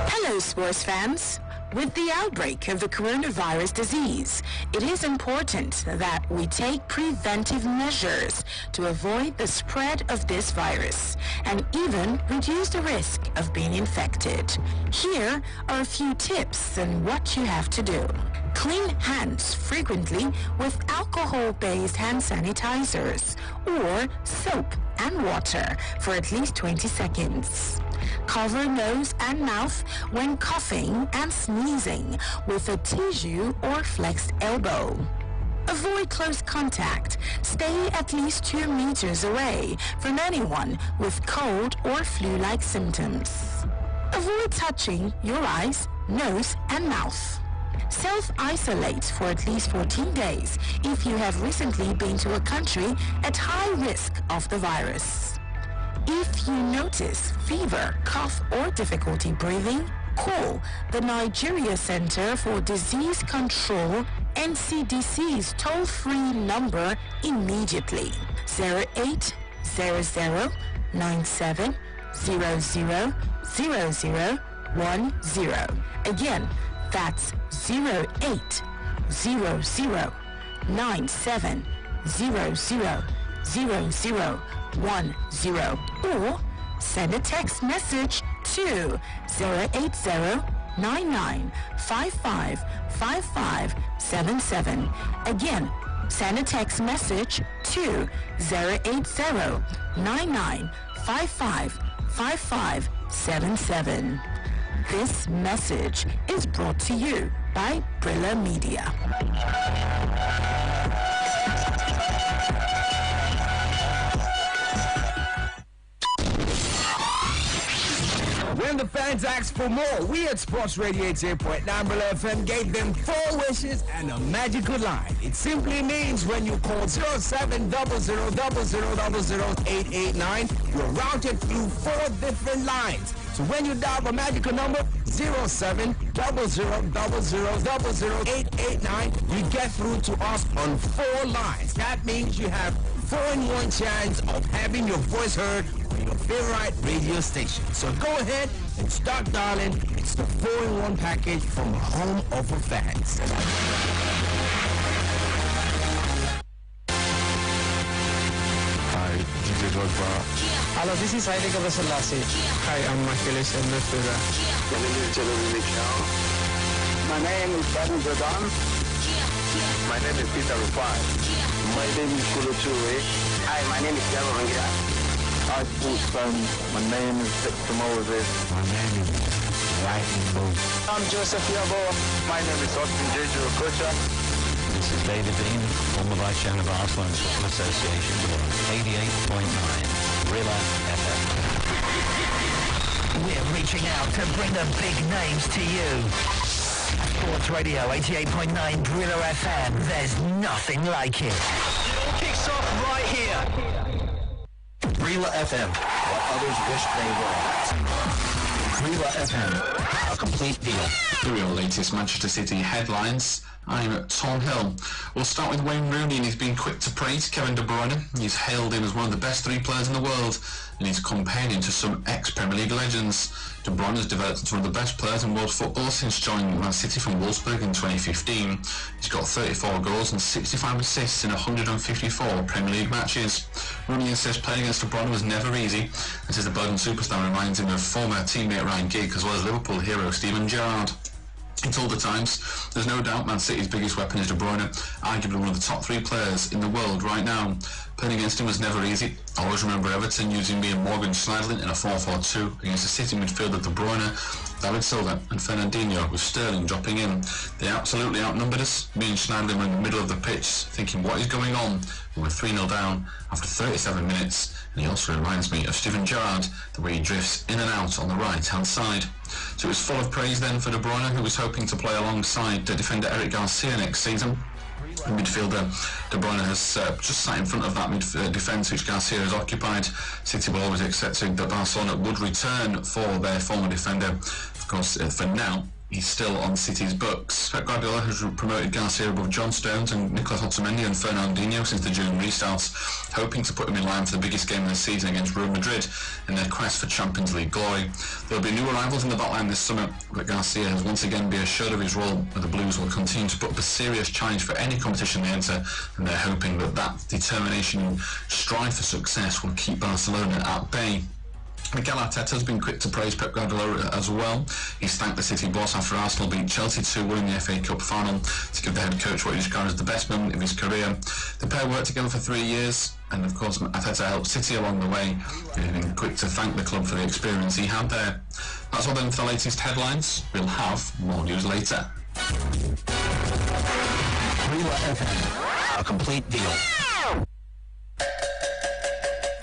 Hello, sports fans. With the outbreak of the coronavirus disease, it is important that we take preventive measures to avoid the spread of this virus and even reduce the risk of being infected. Here are a few tips on what you have to do. Clean hands frequently with alcohol-based hand sanitizers or soap and water for at least 20 seconds. Cover nose and mouth when coughing and sneezing with a tissue or flexed elbow. Avoid close contact. Stay at least 2 meters away from anyone with cold or flu-like symptoms. Avoid touching your eyes, nose, and mouth. Self-isolate for at least 14 days if you have recently been to a country at high risk of the virus. If you notice fever, cough, or difficulty breathing, call the Nigeria Center for Disease Control, NCDC's toll-free number immediately. 0800-97000010. Again, that's 0800-97000010. Or send a text message to 080-9955-5577. Again, send a text message to 080-9955-5577. This message is brought to you by Brilla Media. When the fans asked for more, we at Sports Radio 88.9 Brilla FM gave them 4 wishes and a magical line. It simply means when you call 0700000889, you're routed through 4 different lines. So when you dial the magical number 0700000889, you get through to us on 4 lines. That means you have 4-in-1 chance of having your voice heard on your favorite radio station. So go ahead and start dialing. It's the 4-in-1 package from the home of the fans. Hi, DJ Drogba. Hello, this is Haile Gebrselassie. Hi, I'm Michaelis Endefura. My name is Jeremy Michel. My name is Bobby Jordan. My name is Peter Rufai. My name is Kolo Toure. Hi, my name is Diego Rangira. Hi, sports fans. My name is Victor Moses. My name is Lightning Bolt. I'm Joseph Yabo. My name is Austin Jeju Okocha. This is David Dean, former Vice Chairman of Arsenal Football Association, 88.9 Brilla FM. We're reaching out to bring the big names to you. Sports Radio 88.9 Brilla FM. There's nothing like it. It all kicks off right here. Brilla FM. What others wish they were. Brilla FM. A complete deal. Here are your latest Manchester City headlines. I'm Tom Hill. We'll start with Wayne Rooney, and he's been quick to praise Kevin De Bruyne. He's hailed him as one of the best 3 players in the world, and he's companion to some ex-Premier League legends. De Bruyne has developed into one of the best players in world football since joining Man City from Wolfsburg in 2015. He's got 34 goals and 65 assists in 154 Premier League matches. Rooney insists playing against De Bruyne was never easy, and says the Belgian superstar reminds him of former teammate Ryan Giggs as well as Liverpool hero Steven Gerrard. He told The Times, there's no doubt Man City's biggest weapon is De Bruyne, arguably one of the top 3 players in the world right now. Playing against him was never easy. I always remember Everton using me and Morgan Schneiderlin in a 4-4-2 against a City midfield of De Bruyne, David Silva and Fernandinho, with Sterling dropping in. They absolutely outnumbered us. Me and Schneiderlin were in the middle of the pitch thinking, what is going on? We were 3-0 down after 37 minutes. And he also reminds me of Steven Gerrard, the way he drifts in and out on the right-hand side. So it was full of praise then for De Bruyne, who was hoping to play alongside defender Eric Garcia next season. The midfielder De Bruyne has just sat in front of that defence which Garcia has occupied. City were always expecting that Barcelona would return for their former defender. Of course, for now, he's still on City's books. Pep Guardiola has promoted Garcia above John Stones and Nicolas Otamendi and Fernandinho since the June restarts, hoping to put him in line for the biggest game of the season against Real Madrid in their quest for Champions League glory. There will be new arrivals in the backline this summer, but Garcia has once again been assured of his role, where the Blues will continue to put up a serious challenge for any competition they enter, and they're hoping that that determination and strive for success will keep Barcelona at bay. Mikel Arteta has been quick to praise Pep Guardiola as well. He's thanked the City boss after Arsenal beat Chelsea 2-1 in the FA Cup final to give the head coach what he described as the best moment of his career. The pair worked together for 3 years, and of course Arteta helped City along the way. He's been quick to thank the club for the experience he had there. That's all then for the latest headlines. We'll have more news later. Brilla FM, a complete deal.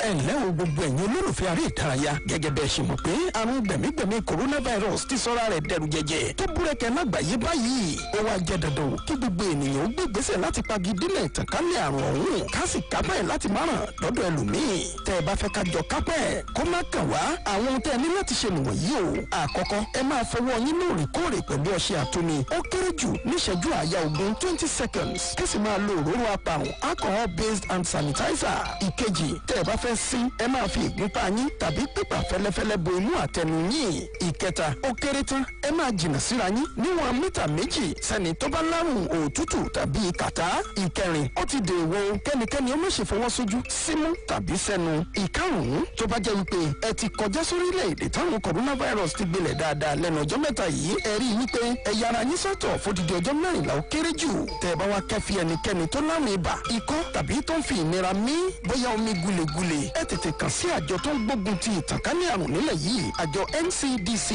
ẹ̀lẹ́ o gbogbo ẹ̀yin olólùfẹ́ aré ìdárayá gẹ́gẹ́ bẹ́ẹ̀ ṣe mọ̀ pé àrùn gbẹ̀mígbẹ̀mí coronavirus ti sọ́ra rẹ̀ dẹrù jẹjẹ tó búrẹ́kẹ́ lágbàáyé báyìí ó wá jẹ́ dandan kí gbogbo ènìyàn ó gbé ìgbésẹ̀ láti pagidínlẹ̀ ìtànkálẹ̀ àrùn ọ̀hún ká sì kápá ẹ̀ láti márùn lọ́dọ̀ ẹlòmíì tẹ́ ẹ bá fẹ́ ká jọ kápá ẹ̀ kó má kàn wá àwọn ohun tẹ́ ẹ ní láti ṣe nìwọ̀nyí o àkọ́kọ́ ẹ máa fọwọ́ yín lóòrèkóòrè pẹ̀lú ọṣẹ àtomi ó kéré jù níṣẹ́jú àáyá ogún 20 seconds kí sì máa lo òróró apàrùn alcohol based hand sanitizer. ìkejì tẹ́ ẹ bá fẹ́ sín ẹ máa fi ìgúnpá yín tàbí pépà fẹ́lẹ́fẹ́lẹ́ bo imú àtẹnu yín. ìkẹta ó kéré tán ẹ máa jìnnà síra yín níwọ̀n mítà méjì sẹ́ni tó bá lárùn òtútù tàbí kàtá. ìkẹrin ó ti dèwọ̀ kẹ́nikẹ́ni ó má ṣe fọwọ́ sójú símú tàbí sẹ́nu. ìkarùn-ún tó bá jẹ́ wípé ẹ ti kọjá sórílẹ̀-èdè táwọn coronavirus ti gbilẹ̀ dáadáa lẹ́nu ọjọ́ mẹ́ta yìí ẹ rí i wípé ẹ yára yín sọ́tọ̀ fódìdí ọjọ́ mẹ́rìnlá ó kéré jù. tẹ́ ẹ bá wá kẹ́fì ẹnikẹ́ni tó lárùn ibà ikọ́ tàbí tó ń fi ìnira mí bóyá omi gulegule ẹ tètè kàn sí àjọ tó ń gbógun ti ìtànkálẹ̀ àrùn nílẹ̀ yìí àjọ NCDC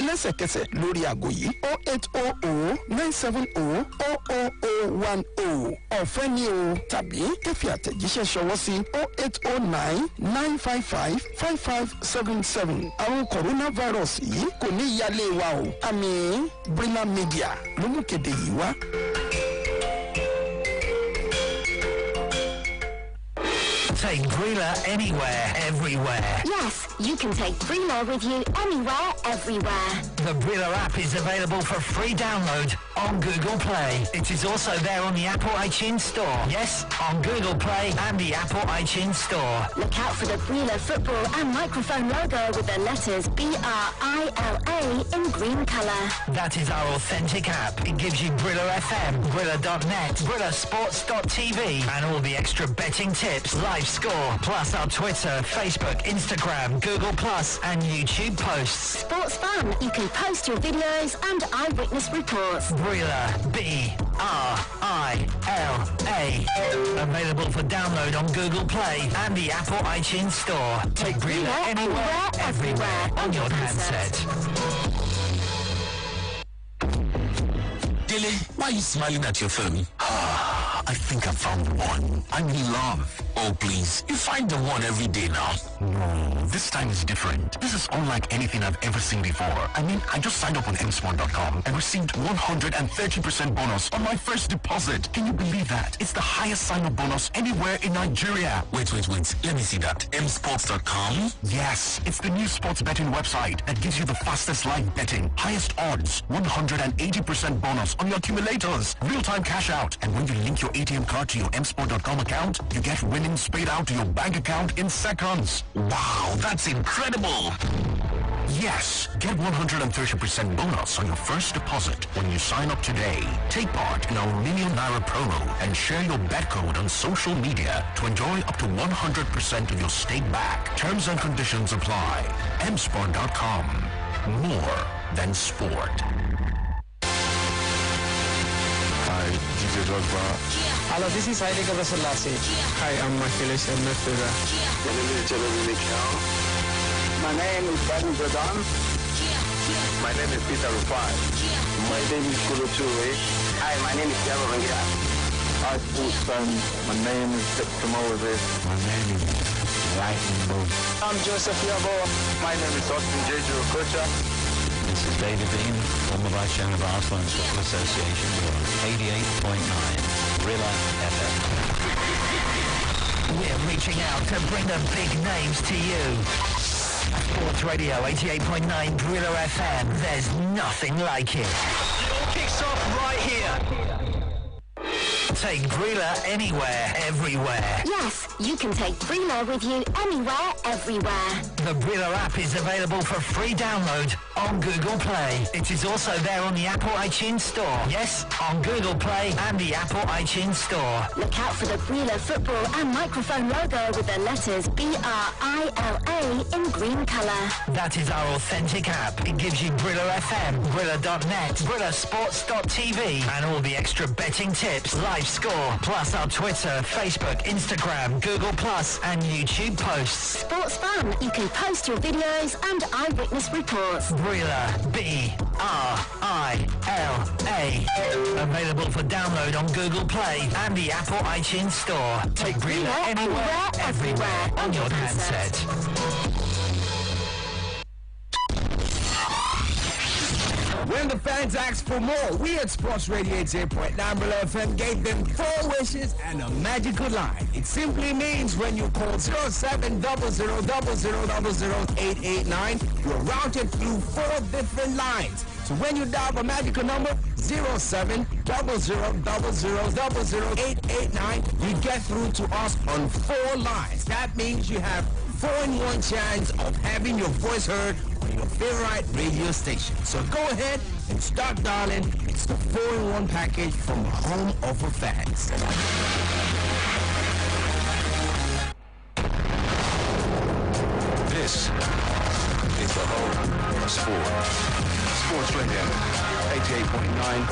lẹ́sẹ̀kẹsẹ̀ lórí àgọ́ yìí 08009700010 ọ̀fẹ́ ni o tàbí kẹ́fì àtẹ̀jíṣẹ́ ṣọwọ́ sí 08099555577 àrùn coronavirus yìí kò ní ìyálé wa o àmì Brila Media ló mú kéde yìí wá. Take Brila anywhere, everywhere. Yes, you can take Brila with you anywhere, everywhere. The Brila app is available for free download on Google Play. It is also there on the Apple iTunes Store. Yes, on Google Play and the Apple iTunes Store. Look out for the Brila football and microphone logo with the letters BRILA in green colour. That is our authentic app. It gives you Brila FM, Brila.net, Brillasports.tv and all the extra betting tips, live score, plus our Twitter, Facebook, Instagram, Google Plus and YouTube posts. Sports fun. You can post your videos and eyewitness reports. Brila, B-R-I-L-A. Available for download on Google Play and the Apple iTunes Store. Take Brila anywhere, everywhere on your handset. Dilly, why are you smiling at your phone? I think I found the one. I'm in love. Oh, please. You find the one every day now. No, this time is different. This is unlike anything I've ever seen before. I mean, I just signed up on msport.com and received 130% bonus on my first deposit. Can you believe that? It's the highest sign-up bonus anywhere in Nigeria. Wait. Let me see that. msports.com? Yes, it's the new sports betting website that gives you the fastest live betting, highest odds, 180% bonus on your accumulators, real-time cash out, and when you link your ATM card to your msport.com account, you get winnings paid out to your bank account in seconds. Wow, that's incredible! Yes, get 130% bonus on your first deposit when you sign up today. Take part in our Million Naira promo and share your bet code on social media to enjoy up to 100% of your stake back. Terms and conditions apply. msport.com. More than sport. Hi, DJ Drogba. Hello, this is Heidegger Selassie. Hi, I'm Achilles midfielder. My name is Jeremy Mikel. My name is Bobby Jordan. My name is Peter Rufai. My name is Kolo Toure. Hi, my name is Thiago Rangira. Hi, sports fans. My name is Victor Moses. My name is Lightning Bolt. I'm Joseph Yabo. My name is Austin Jeju Okocha. This is David Dean, former Vice Chairman of Arsenal Football Association. You're on 88.9 Brila FM. We're reaching out to bring the big names to you. Sports Radio 88.9 Brila FM. There's nothing like it. It all kicks off right here. Take Brila anywhere, everywhere. Yes, you can take Brila with you anywhere, everywhere. The Brila app is available for free download on Google Play. It is also there on the Apple iTunes Store. Yes, on Google Play and the Apple iTunes Store. Look out for the Brila football and microphone logo with the letters BRILA in green colour. That is our authentic app. It gives you Brila FM, Brilla.net, Brillasports.tv and all the extra betting tips, live score, plus our Twitter, Facebook, Instagram, Google Plus and YouTube posts. Sports fun. You can post your videos and eyewitness reports. Brila, B-R-I-L-A. Available for download on Google Play and the Apple iTunes Store. Take Breeler anywhere, everywhere on your handset. When the fans asked for more, we at Sports Radio 88.9 Brilla FM gave them 4 wishes and a magical line. It simply means when you call 0700000889, you're routed through 4 different lines. So when you dial the magical number 0700000889, you get through to us on 4 lines. That means you have 4-in-1 chance of having your voice heard on your favorite radio station. So go ahead and start dialing. It's the 4-in-1 package from the home of the fans. This is the home of sport. Sports Radio 88.9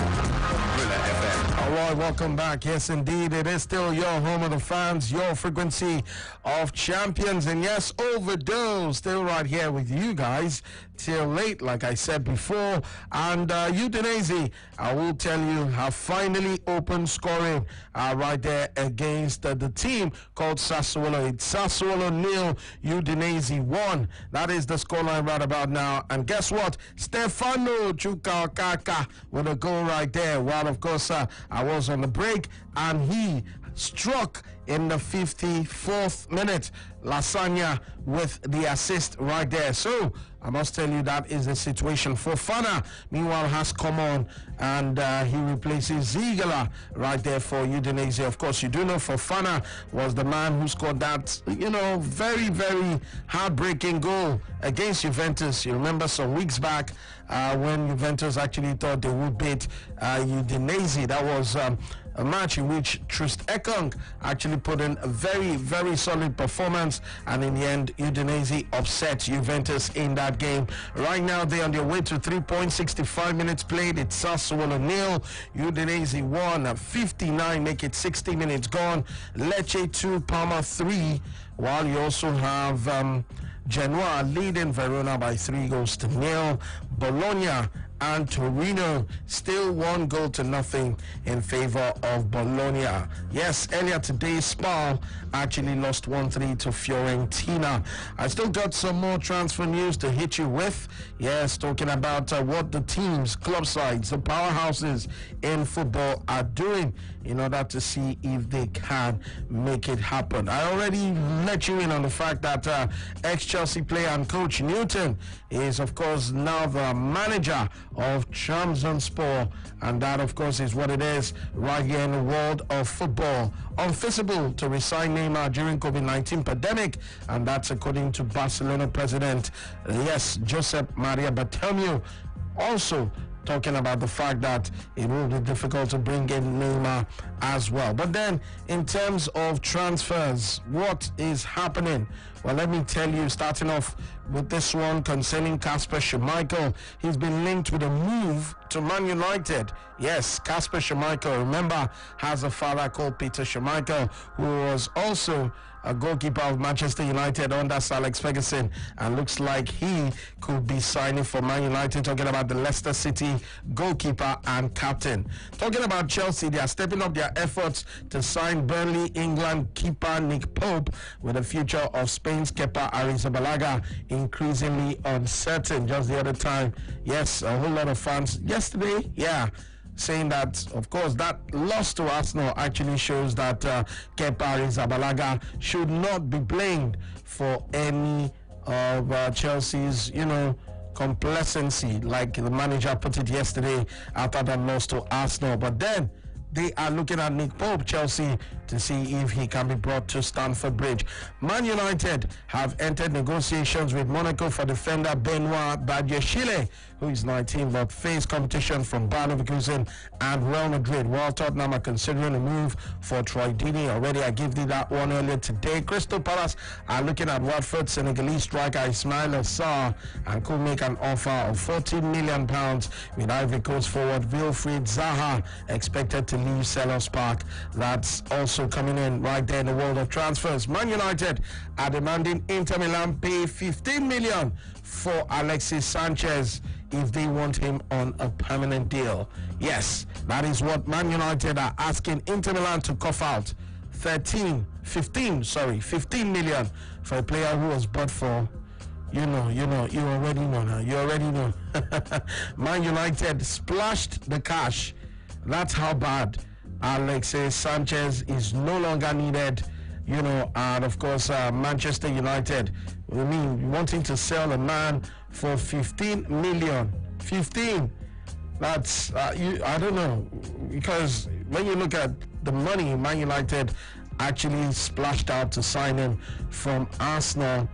Brilla FM. All right, welcome back. Yes, indeed, it is still your home of the fans, your frequency of champions, and yes, Overdose still right here with you guys till late, like I said before. And Udinese, I will tell you, have finally opened scoring right there against the team called Sassuolo. It's Sassuolo 0, Udinese 1. That is the scoreline right about now. And guess what? Stefano Chukakaka with a goal right there. Well, of course, I was on the break, and he struck in the 54th minute. Lasagna with the assist right there. So I must tell you, that is the situation. Fofana, meanwhile, has come on, and he replaces Ziegler right there for Udinese. Of course, you do know Fofana was the man who scored that, very, very heartbreaking goal against Juventus. You remember some weeks back when Juventus actually thought they would beat Udinese. That was a match in which Trist Ekong actually put in a very, very solid performance, and in the end, Udinese upset Juventus in that game. Right now, they're on their way to 3 points, 65 minutes played. It's Sassuolo 0, Udinese 1, 59, make it 60 minutes gone. Lecce 2, Parma 3, while you also have Genoa leading Verona by 3-0. Bologna and Torino still 1-0 in favor of Bologna. Yes, earlier today, Spal actually lost 1-3 to Fiorentina. I still got some more transfer news to hit you with. Yes, talking about what the teams, club sides, the powerhouses in football are doing in order to see if they can make it happen. I already let you in on the fact that ex-Chelsea player and coach Newton is, of course, now the manager of Trabzonspor, and that, of course, is what it is right here in the world of football. Unfeasible to resign Neymar during COVID-19 pandemic, and that's according to Barcelona president, Josep Maria Bartomeu. Also talking about the fact that it will be difficult to bring in Neymar as well. But then, in terms of transfers, what is happening? Well, let me tell you, starting off with this one concerning Kasper Schmeichel. He's been linked with a move to Man United. Yes, Kasper Schmeichel, remember, has a father called Peter Schmeichel, who was also a goalkeeper of Manchester United under Sir Alex Ferguson, and looks like he could be signing for Man United. Talking about the Leicester City goalkeeper and captain. Talking about Chelsea, they are stepping up their efforts to sign Burnley England keeper Nick Pope, with the future of Spain's Kepa Arrizabalaga increasingly uncertain. Just the other time, yes, a whole lot of fans yesterday, saying that, of course, that loss to Arsenal actually shows that Kepa Arrizabalaga should not be blamed for any of Chelsea's, complacency, like the manager put it yesterday after that loss to Arsenal. But then they are looking at Nick Pope, Chelsea, to see if he can be brought to Stamford Bridge. Man United have entered negotiations with Monaco for defender Benoit Badiashile, who is 19 but face competition from Bayer Leverkusen and Real Madrid, while Tottenham are considering a move for Troy Deeney. Already I gave you that one earlier today. Crystal Palace are looking at Watford Senegalese striker Ismail Assar and could make an offer of £14 million with Ivory Coast forward Wilfried Zaha expected to leave Selhurst Park. That's also coming in right there in the world of transfers. Man United are demanding Inter Milan pay $15 million for Alexis Sanchez. if they want him on a permanent deal. Yes, that is what Man United are asking Inter Milan to cough out 15 million for a player who was bought for, you already know now. You already know. Man United splashed the cash. That's how bad Alexis Sanchez is no longer needed. And of course, Manchester United, wanting to sell a man for 15 million. 15. That's, I don't know. Because when you look at the money Man United actually splashed out to sign him from Arsenal,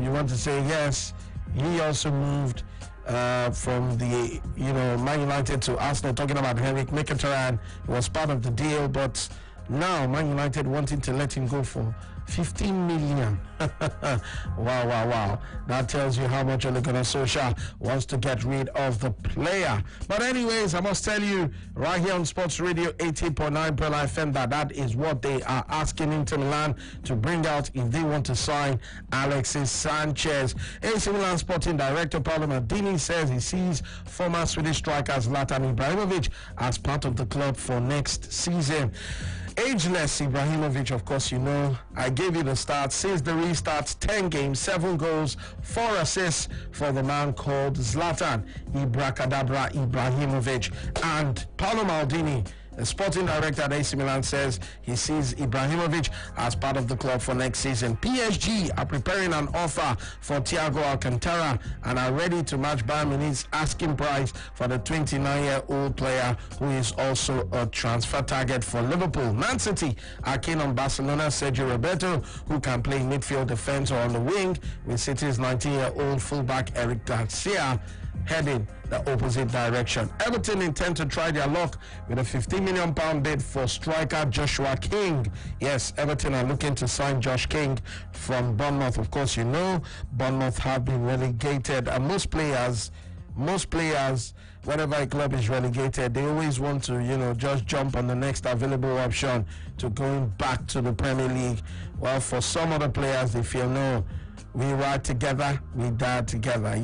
you want to say, yes, he also moved from the, Man United to Arsenal, talking about Henrik Mkhitaryan. He was part of the deal, but now Man United wanting to let him go for 15 million. Wow. That tells you how much Ole Gunnar Solskjaer wants to get rid of the player. But anyways, I must tell you right here on Sports Radio 80.9 Pearl FM that is what they are asking Inter Milan to bring out if they want to sign Alexis Sanchez. AC Milan Sporting Director Paolo Maldini says he sees former Swedish striker Zlatan Ibrahimovic as part of the club for next season. Ageless Ibrahimovic, of course, I gave you the stats. Since the restart, 10 games, 7 goals, 4 assists for the man called Zlatan Ibrahimovic. And Paolo Maldini, the sporting director at AC Milan, says he sees Ibrahimovic as part of the club for next season. PSG are preparing an offer for Thiago Alcantara and are ready to match Bayern Munich's asking price for the 29-year-old player, who is also a transfer target for Liverpool. Man City are keen on Barcelona Sergio Roberto, who can play midfield, defense, or on the wing, with City's 19-year-old fullback Eric Garcia heading the opposite direction. Everton intend to try their luck with a £15 million bid for striker Joshua King. Yes, Everton are looking to sign Josh King from Bournemouth. Of course, Bournemouth have been relegated, and most players, whenever a club is relegated, they always want to, just jump on the next available option to going back to the Premier League. Well, for some other players, they feel, no, we ride together, we die together,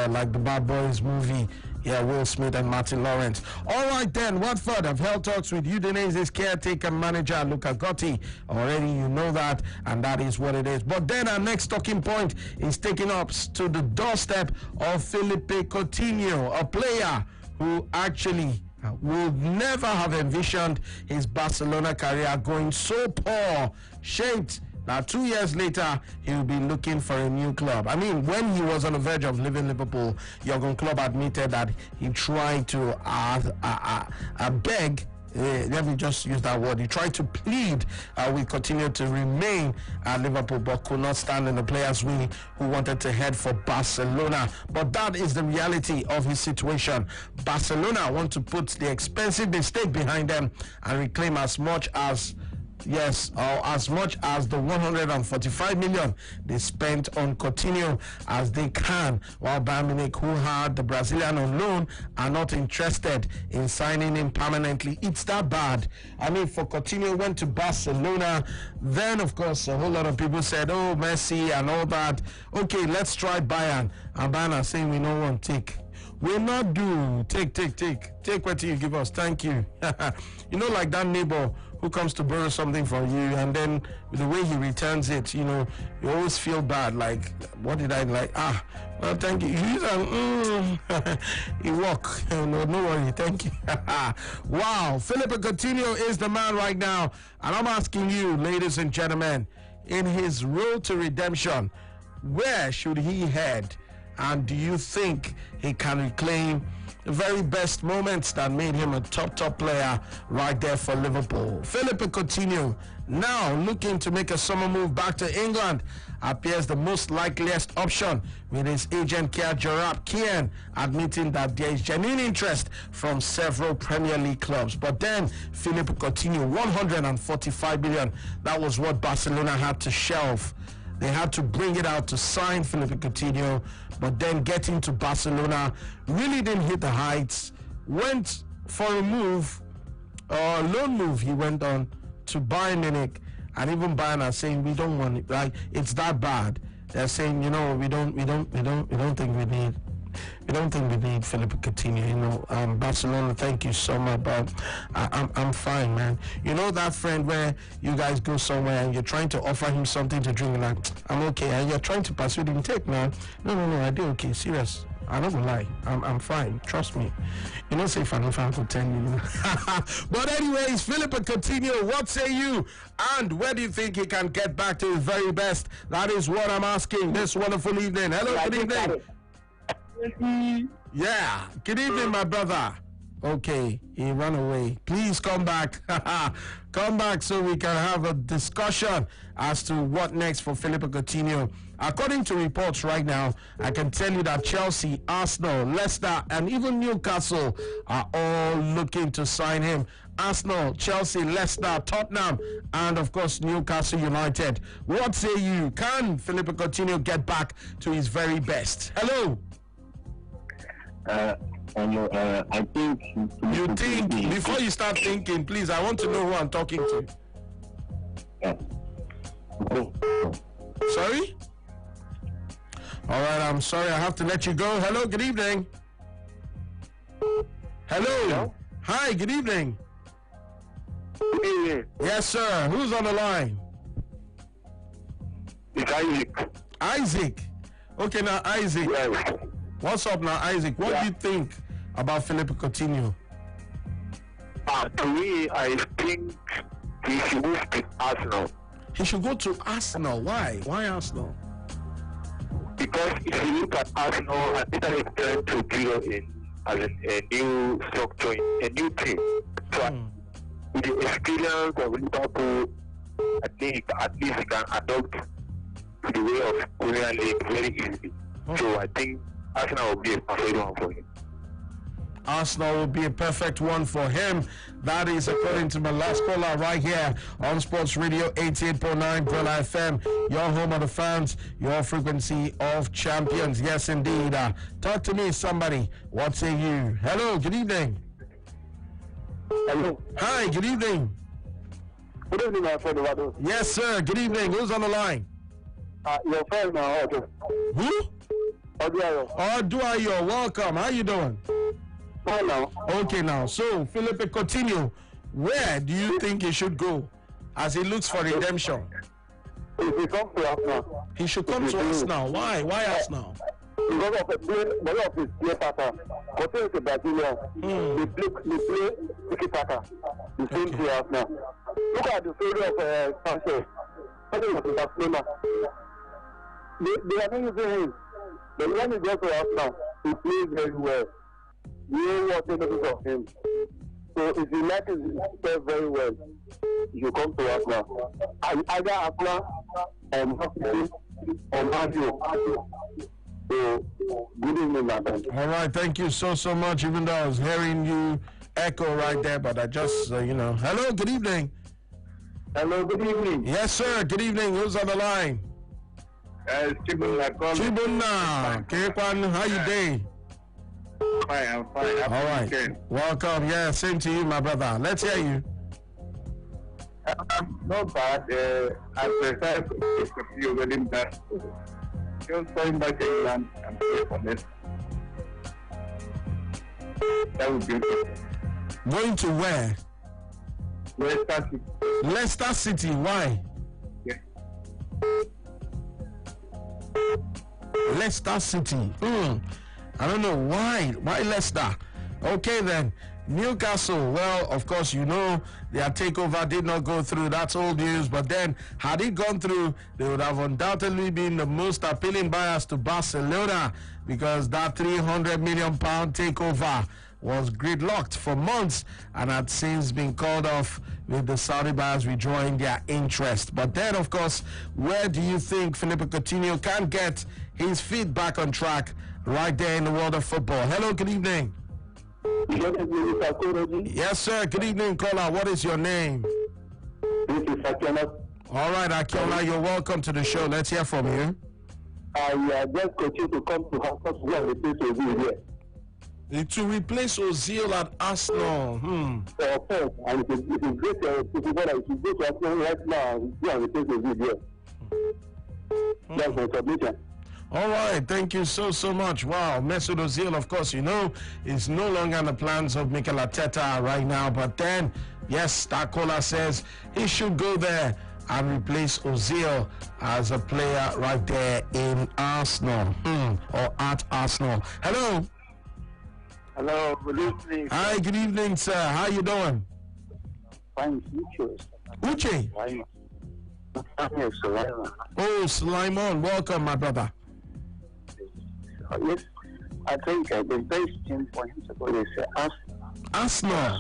like the Bad Boys movie. Yeah, Will Smith and Martin Lawrence. All right then, Watford have held talks with Udinese's caretaker manager Luca Gotti. Already you know that, and that is what it is. But then our next talking point is taking us to the doorstep of Felipe Coutinho, a player who actually would never have envisioned his Barcelona career going so poor shaped. Now, 2 years later, he will be looking for a new club. I mean, when he was on the verge of leaving Liverpool, Jurgen Klopp admitted that he tried to beg, let me just use that word, he tried to plead with Coutinho to remain at Liverpool, but could not stand in the players' wing who wanted to head for Barcelona. But that is the reality of his situation. Barcelona want to put the expensive mistake behind them and reclaim as much as as much as the 145 million they spent on Coutinho as they can, while Bayern Munich, who had the Brazilian on loan, are not interested in signing him permanently. It's that bad. I mean, for Coutinho went to Barcelona, then of course a whole lot of people said, oh, Messi and all that. Okay, let's try Bayern. And Bayern are saying we don't want to take. We'll not do. Take what you give us. Thank you. Like that neighbor who comes to borrow something from you, and then the way he returns it, you always feel bad. Like, what did I like? Well, thank you. You walk. No worry. Thank you. Wow. Felipe Coutinho is the man right now. And I'm asking you, ladies and gentlemen, in his road to redemption, where should he head? And do you think he can reclaim the very best moments that made him a top player right there for Liverpool? Felipe Coutinho, now looking to make a summer move back to England, appears the most likeliest option, with his agent Kia Joorabchian admitting that there is genuine interest from several Premier League clubs. But then Felipe Coutinho, 145 million, that was what Barcelona had to shelve. They had to bring it out to sign Felipe Coutinho, but then getting to Barcelona really didn't hit the heights. Went for a move, a loan move. He went on to Bayern Munich, and even Bayern are saying we don't want it. Like, it's that bad. They're saying, we don't think we need we don't think we need Philippe Coutinho. You know, Barcelona, thank you so much, but I'm fine, man. You know that friend where you guys go somewhere and you're trying to offer him something to drink, and like, I'm okay, and you're trying to persuade him, take, man. No, I do okay, serious. I don't lie. I'm fine. Trust me. You know, say if I could tell you. But anyways, Philippe Coutinho, what say you? And where do you think he can get back to his very best? That is what I'm asking this wonderful evening. Hello, good evening. Yeah, good evening, my brother. Okay, he ran away. Please come back. Come back so we can have a discussion as to what next for Philippe Coutinho. According to reports right now, I can tell you that Chelsea, Arsenal, Leicester, and even Newcastle are all looking to sign him. Arsenal, Chelsea, Leicester, Tottenham, and of course Newcastle United. What say you? Can Philippe Coutinho get back to his very best? Hello. I think... You think, before you start thinking, please, I want to know who I'm talking to. Sorry? All right, I'm sorry, I have to let you go. Hello, good evening. Hello. Hi, good evening. Good evening. Yes, sir. Who's on the line? It's Isaac. Isaac. Okay, now, Isaac. Yes. What's up now, Isaac? What do you think about Philippe Coutinho? To me, I think he should move to Arsenal. He should go to Arsenal. Why? Why Arsenal? Because if you look at Arsenal, I think they're trying to build a new structure, a new team. So with the experience of Liverpool, I think at least he can adopt to the way of Premier League very easily. So I think Arsenal will be a perfect one for him. Arsenal will be a perfect one for him. That is according to my last caller right here on Sports Radio 88.9 Brella FM. Your home of the fans, your frequency of champions. Yes, indeed. Talk to me, somebody. What say you? Hello, good evening. Hello. Hi, good evening. Good evening, my friend. Yes, sir. Good evening. Who's on the line? Your friend now. Who? Oduayo. Welcome. How you doing? Now. Okay, now. So, Philippe Coutinho, where do you think he should go as he looks for redemption? He should come to Arsenal. He should come to Arsenal. Why? Why Arsenal? Because of his play pattern. Coutinho is a Brazilian. They play tiki-taka. The same to Arsenal. Look at the failure of Sanchez. Sanchez was in Barcelona. They are not using him. But when he goes to Arsenal, he plays very well. You want to notice of him. So if you like his play very well, you come to Arsenal. Either Arsenal or Mario. So good evening, my friend. All right, thank you so much. Even though I was hearing you echo right there, but I just Hello, good evening. Hello, good evening. Yes, sir. Good evening. Who's on the line? Chibunna. Chibunna. Kekwan, how you doing? Fine, I'm fine. All right. Weekend. Welcome. Yeah, same to you, my brother. Let's hear you. Not bad. I prefer to see you wedding that. Just going back to England and play for this. That would be good. Going to where? Leicester City. Leicester City. Why? Yeah. Leicester City. I don't know why. Why Leicester? Okay then. Newcastle. Well, of course, their takeover did not go through. That's old news. But then, had it gone through, they would have undoubtedly been the most appealing buyers to Barcelona because that £300 million takeover was gridlocked for months and had since been called off with the Saudi buyers withdrawing their interest. But then, of course, where do you think Philippe Coutinho can get his feet back on track right there in the world of football? Hello, good evening. Yes, sir. Good evening, caller. What is your name? This is Akiola. All right, Akiola, you're welcome to the show. Let's hear from you. I just continue to come to House to replace Ozil here. To replace Ozil at Arsenal. Of course, and it is great footballer. It is great to Arsenal right now and replace Ozil here. That's my submission. All right, thank you so much. Wow, Mesut Ozil, of course, is no longer in the plans of Mikel Arteta right now. But then, yes, that caller says he should go there and replace Ozil as a player right there in Arsenal, or at Arsenal. Hello. Hello, good evening. Hi, good evening, sir. How you doing? Fine, Uche? Oh, Sulaiman, welcome, my brother. Yes, I think the best team for him to go is Arsenal.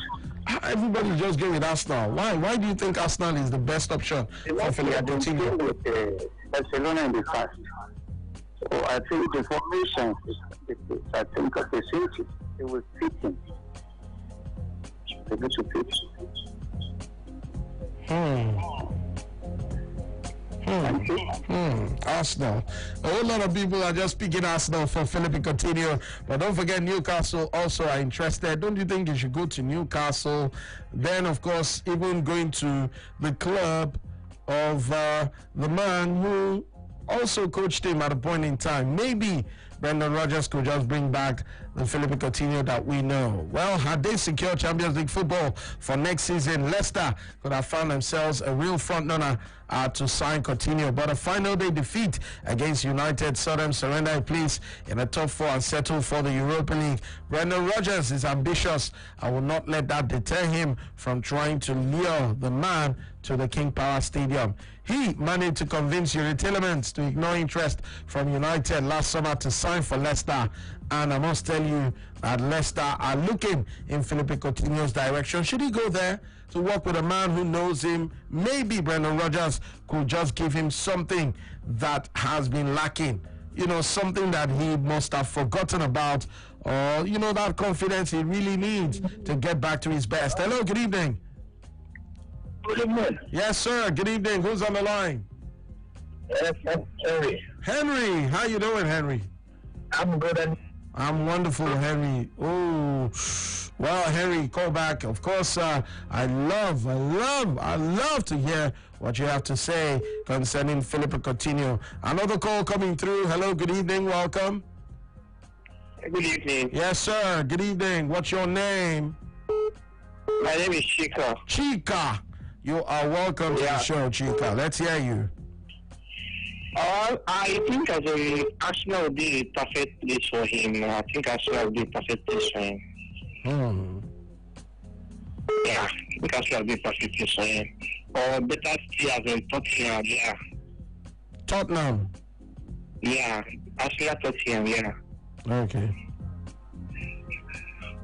Everybody just go with Arsenal. Why do you think Arsenal is the best option for Philippe Coutinho? With Barcelona in the past. So I think the formation, I think of the city, it will fit him. It will fit. Arsenal. A whole lot of people are just picking Arsenal for Philippe Coutinho, but don't forget Newcastle also are interested. Don't you think you should go to Newcastle? Then, of course, even going to the club of the man who also coached him at a point in time. Maybe Brendan Rodgers could just bring back the Philippe Coutinho that we know. Well, had they secured Champions League football for next season, Leicester could have found themselves a real front-runner to sign Coutinho. But a final day defeat against United saw them surrender a place in the top 4 and settle for the Europa League. Brendan Rodgers is ambitious. I will not let that deter him from trying to lure the man to the King Power Stadium. He managed to convince Yuri Tillemans to ignore interest from United last summer to sign for Leicester. And I must tell you that Leicester are looking in Philippe Coutinho's direction. Should he go there to work with a man who knows him? Maybe Brendan Rodgers could just give him something that has been lacking. Something that he must have forgotten about, or, that confidence he really needs to get back to his best. Hello, good evening. Good evening. Yes, sir. Good evening. Who's on the line? Yes, Henry. Henry, how you doing, Henry? I'm good. I'm wonderful, Henry. Oh, well, Henry, call back. Of course, I love to hear what you have to say concerning Philippe Coutinho. Another call coming through. Hello, good evening. Welcome. Good evening. Yes, sir. Good evening. What's your name? My name is Chika. Chika. You are welcome to the show, Chika. Let's hear you. I think Arsenal would be the perfect place for him. I think Arsenal would be the perfect place for him. Yeah, I think Arsenal would be the perfect place for him. Or better still as in Tottenham, yeah. Tottenham? Yeah, Arsenal Tottenham, yeah. Okay.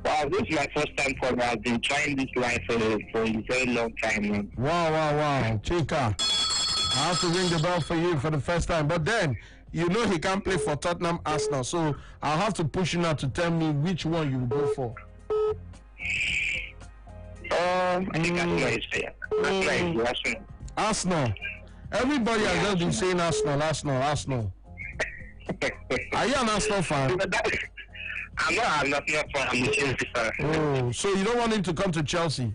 Wow, this is my first time calling. I've been trying this line for a very long time now. Wow. Chika, I have to ring the bell for you for the first time. But then, he can't play for Tottenham Arsenal. So I'll have to push you now to tell me which one you will go for. I think Arsenal is fair. Arsenal. Everybody has just been saying Arsenal. Are you an Arsenal fan? I'm not fan. I'm a Chelsea fan. Oh, so you don't want him to come to Chelsea?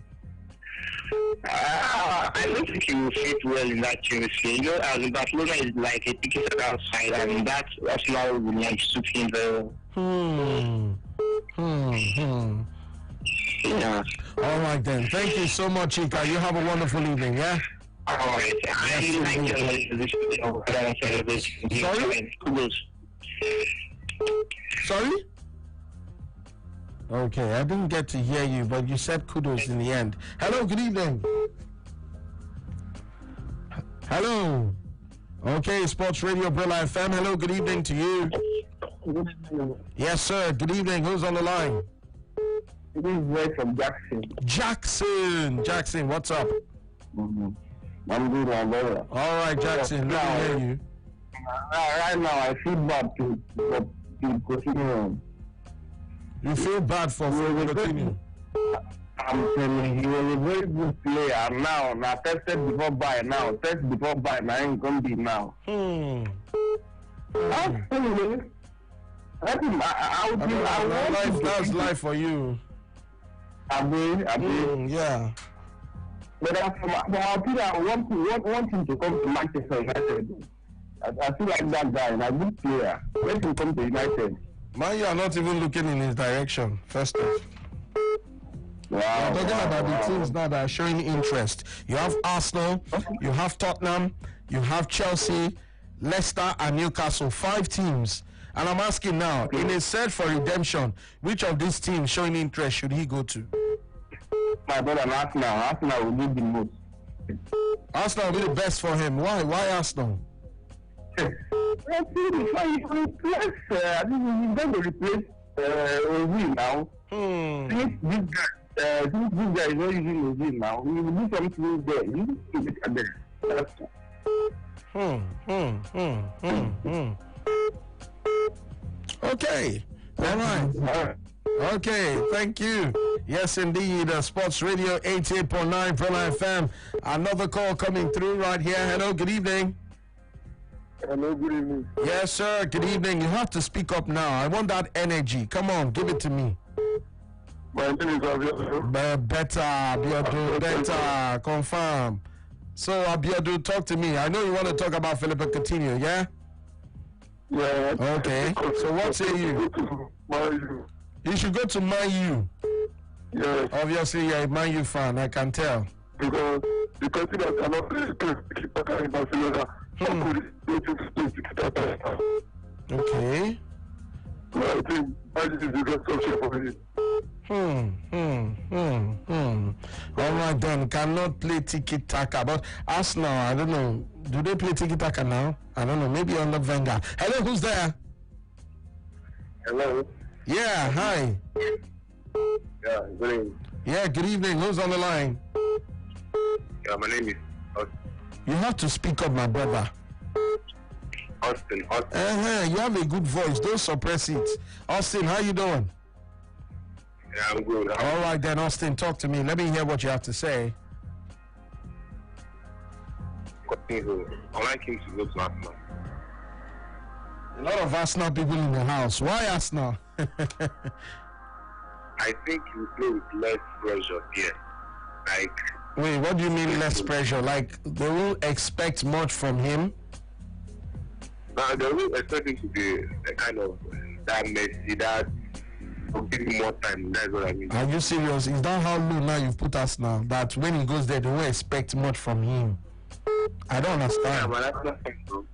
I don't think he will fit well in that Chelsea. As Barcelona is like a ticket outside, and that Arsenal will like suit him very well. Yeah. All right then. Thank you so much, Chika. You have a wonderful evening, yeah? All right. Sorry? Okay, I didn't get to hear you, but you said kudos in the end. Hello, good evening. Hello. Okay, Sports Radio Brilla FM. Hello, good evening to you. Good evening. Yes, sir. Good evening. Who's on the line? It is Ray from Jackson. Jackson, what's up? I'm good, my brother. All right, Jackson, let me hear you. Right now, I feel bad to continue. You feel bad for Coutinho? I'm telling you, he was a very good player. Now tested before buy. Now test before buy. Now ain't gonna be now. That's life for you. Yeah. But from our people, I want him to come to Manchester United. I feel like that guy, a good player. Let him come to United. Man, you are not even looking in his direction, first off. Wow, I'm talking about the teams now that are showing interest. You have Arsenal, you have Tottenham, you have Chelsea, Leicester, and Newcastle. 5 teams. And I'm asking now, in a search for redemption, which of these teams showing interest should he go to? My brother, Arsenal. Arsenal will need the most. Arsenal will be the best for him. Why? Why Arsenal? I think he's going to replace Ozil now. Since this guy is not using Ozil now, he will do something there. He will do it there. Okay. All right. Okay, thank you. Yes, indeed. Sports Radio 88.9 Brilla FM. Another call coming through right here. Hello, good evening. Hello, good evening. Yes, sir. Good evening. You have to speak up now. I want that energy. Come on, give it to me. My name is Abiodun. Better, Abiodun. Better. Confirm. So, Abiodun, talk to me. I know you want to talk about Philippe Coutinho, yeah? Yeah. Okay. So, what say you? You should go to Man U. Yes. Obviously, you're a Man U fan. I can tell. Because you cannot play in Barcelona. Okay. So I think that is the best option for me. All right then, cannot play tiki-taka. But Arsenal, I don't know. Do they play tiki-taka now? I don't know. Maybe under Wenger. Hello, who's there? Hello. Yeah, hi. Yeah, good evening. Yeah, good evening. Who's on the line? Yeah, my name is You have to speak up, my brother. Austin. You have a good voice. Don't suppress it. Austin, how you doing? Yeah, I'm good. All right then, Austin, talk to me. Let me hear what you have to say. I like him to go to Arsenal. A lot of Arsenal people in the house. Why Arsenal? I think he will play with less pressure here. Like. Wait, what do you mean less pressure? Like they won't expect much from him? No, they will expect him to be a kind of that Messi, that will give him more time. That's what I mean. Are you serious? Is that how low now you've put us now? That when he goes there, they won't expect much from him. I don't understand. Yeah, but that's not true.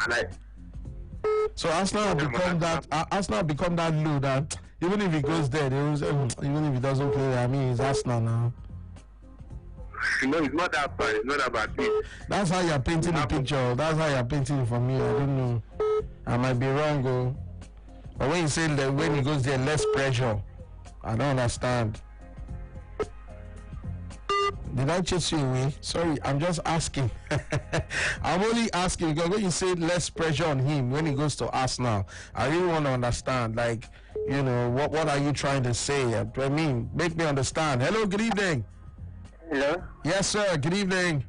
And so Arsenal have become that. Arsenal become that low that even if he goes there, they will say, even if he doesn't play, I mean, it's Arsenal now. No, it's not that bad. It's not that bad. That's how you're painting the picture. That's how you're painting it for me. I don't know. I might be wrong, though. But when you say that when he goes there, less pressure, I don't understand. Did I chase you away? Sorry, I'm just asking. I'm only asking because when you say less pressure on him when he goes to Arsenal, I really want to understand. Like, you know, what are you trying to say? I mean, make me understand. Hello, good evening. Hello? Yes, sir. Good evening.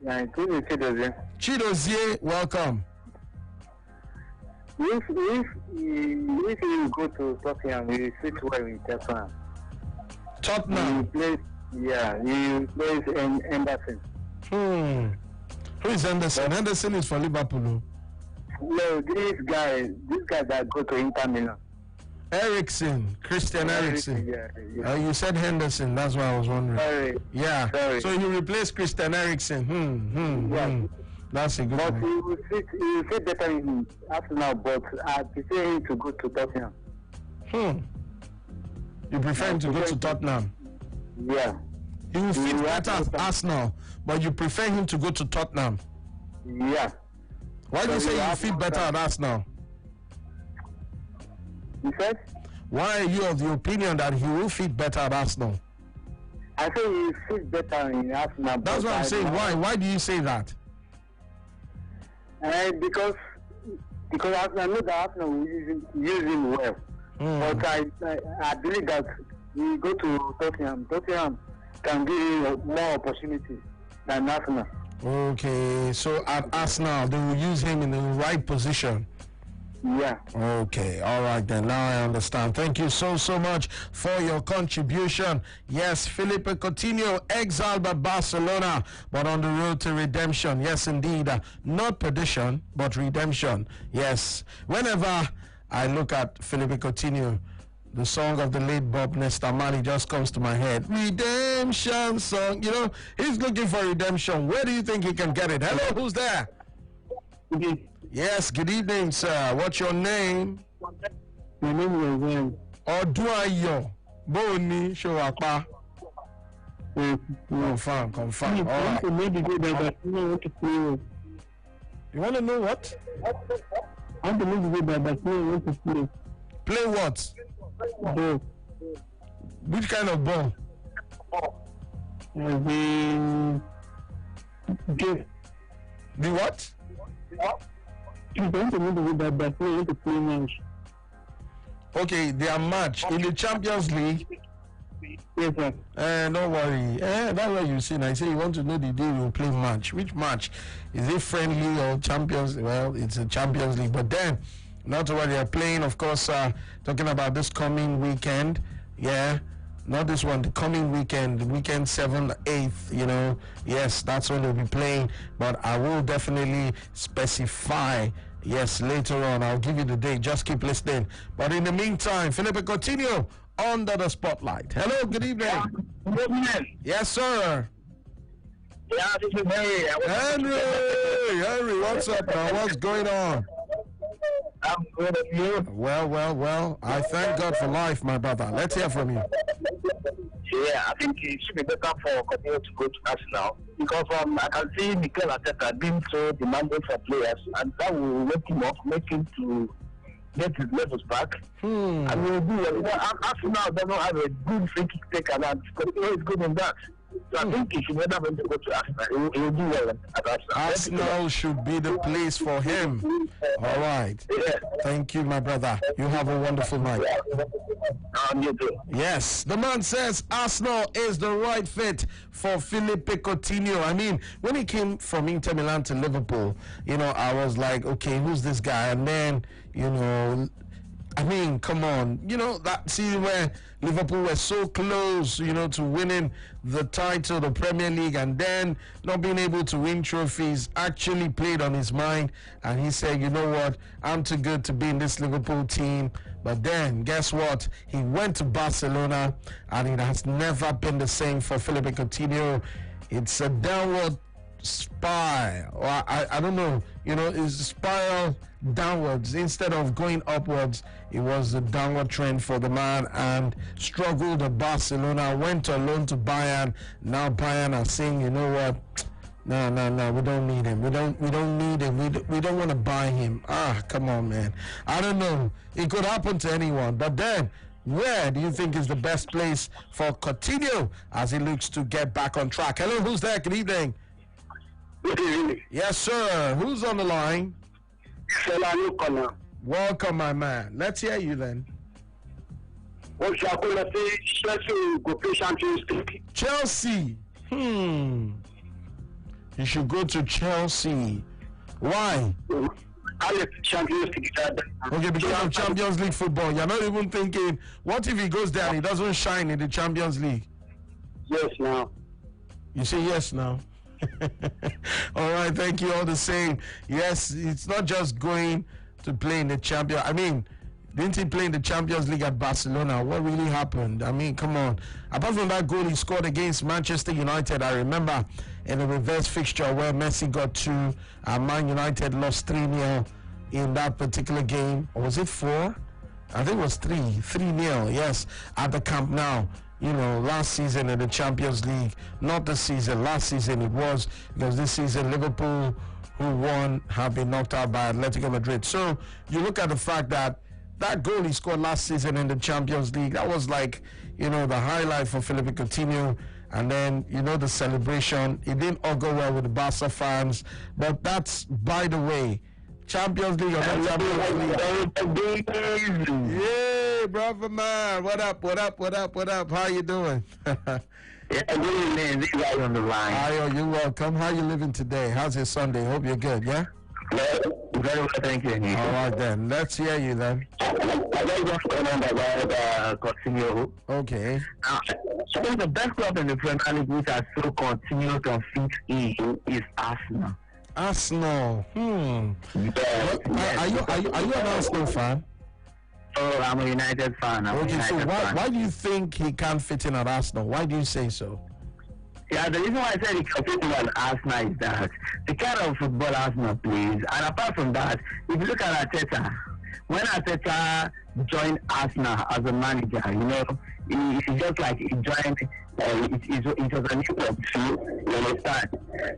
Yeah, good evening, Chidozie. Chidozie, welcome. If you go to Tottenham, you sit well in Tottenham. Tottenham? You place Henderson. Who is Henderson? Henderson is for Liverpool. No, this guy that go to Inter Milan. Christian Eriksen. Yeah. You said Henderson, that's why I was wondering. Sorry. Yeah. Sorry. So you replace Christian Eriksen. That's a good but one. He will fit better in Arsenal, but I prefer him to go to Tottenham. You prefer him to go to Tottenham? Yeah. He will fit better at Arsenal, but you prefer him to go to Tottenham? Yeah. Why do you say you fit better at Arsenal? You said? Why are you of the opinion that he will fit better at Arsenal? I say he fit better in Arsenal. That's what I'm saying. Why? Why do you say that? Because I know that Arsenal will use him well. But I believe that we go to Tottenham. Tottenham can give you more opportunity than Arsenal. Okay, so at Arsenal they will use him in the right position. Yeah. Okay, all right then. Now I understand. Thank you so much for your contribution. Yes, Felipe Coutinho exiled by Barcelona, but on the road to redemption. Yes, indeed. Not perdition, but redemption. Yes. Whenever I look at Felipe Coutinho, the song of the late Bob Nesta Marley just comes to my head. Redemption song. You know, he's looking for redemption. Where do you think he can get it? Hello, who's there? Yes, good evening, sir. What's your name? My name is Oduayo. Boni Showapa. Confirm. All right. You want to know what? I want to know the way that Barcelona want to play. Play what? Ball. Which kind of ball? The what? I want to know the way that Barcelona want to play match. Okay, their match in the Champions League. Yes, sir. Don't worry. That's what you see. I say you want to know the day we'll play match. Which match? Is it friendly or Champions? Well, it's a Champions League. But then, not to worry, they are playing, of course, talking about this coming weekend. Yeah. Not this one, the coming weekend, the weekend 7th, 8th, you know. Yes, that's when they'll be playing. But I will definitely specify, yes, later on. I'll give you the date. Just keep listening. But in the meantime, Felipe Coutinho under the spotlight. Hello, good evening. Good evening. Yes, sir. Yeah, this is Henry. Henry, what's up now? What's going on? I'm good at you. Well. I thank God for life, my brother. Let's hear from you. Yeah, I think it should be better for Coutinho to go to Arsenal because I can see Mikel Arteta being so demanding for players, and that will make him to get his levels back. And we'll do well. Arsenal doesn't have a good free kick taker, and Coutinho is good in that. So I think he should never want to go to Arsenal. He will do well at Arsenal. Arsenal should be the place for him. All right. Yeah. Thank you, my brother. You have a wonderful night. You too. Yes, the man says Arsenal is the right fit for Felipe Coutinho. I mean, when he came from Inter Milan to Liverpool, you know, I was like, okay, who's this guy? And then, you know, I mean, come on. You know, that season where Liverpool were so close, you know, to winning the title, the Premier League, and then not being able to win trophies actually played on his mind. And he said, you know what, I'm too good to be in this Liverpool team. But then, guess what? He went to Barcelona, and it has never been the same for Felipe Coutinho. It's a downward spiral, or I don't know, you know, it's a spiral downwards instead of going upwards. It was a downward trend for the man, and struggled at Barcelona, went on loan to Bayern. Now Bayern are saying, you know what, no, we don't need him. We don't need him. We don't want to buy him. Come on, man. I don't know, it could happen to anyone. But then, where do you think is the best place for Coutinho as he looks to get back on track? Hello, who's there? Good evening. Good evening. Yes, sir. Who's on the line? Welcome, my man. Let's hear you then. Chelsea. You should go to Chelsea. Why? Okay, because of Champions League football. You're not even thinking, what if he goes there and he doesn't shine in the Champions League? Yes, now. You say yes now. All right, thank you all the same. Yes, it's not just going to play in the Champions. I mean, didn't he play in the Champions League at Barcelona? What really happened? I mean, come on. Apart from that goal he scored against Manchester United, I remember in a reverse fixture where Messi got 2 and Man United lost 3-0 in that particular game. Or was it 4? I think it was 3-0, yes, at the Camp Nou. You know, last season in the Champions League, not this season, last season it was, because this season Liverpool, who won, have been knocked out by Atletico Madrid. So you look at the fact that that goal he scored last season in the Champions League, that was like, you know, the highlight for Felipe Coutinho. And then, you know, the celebration, it didn't all go well with the Barca fans. But that's, by the way, Champions League or not Champions League. Yeah, brother man. What up? How you doing? Yeah, good evening. This guy on the line. Ayo, you're welcome. How you living today? How's your Sunday? Hope you're good, yeah? Very well, thank you. All right then, let's hear you then. I just comment about Coutinho. Okay. I think the best club in the Premier League which has so continued to fit in is Arsenal. Arsenal. Are you an Arsenal fan? Oh, I'm a United fan. Why do you think he can't fit in at Arsenal? Why do you say so? Yeah, the reason why I said he can fit in at Arsenal is that the kind of football Arsenal plays, and apart from that, if you look at Arteta, when Arteta joined Arsenal as a manager, you know, it's just like he joined. It was a new club, you understand?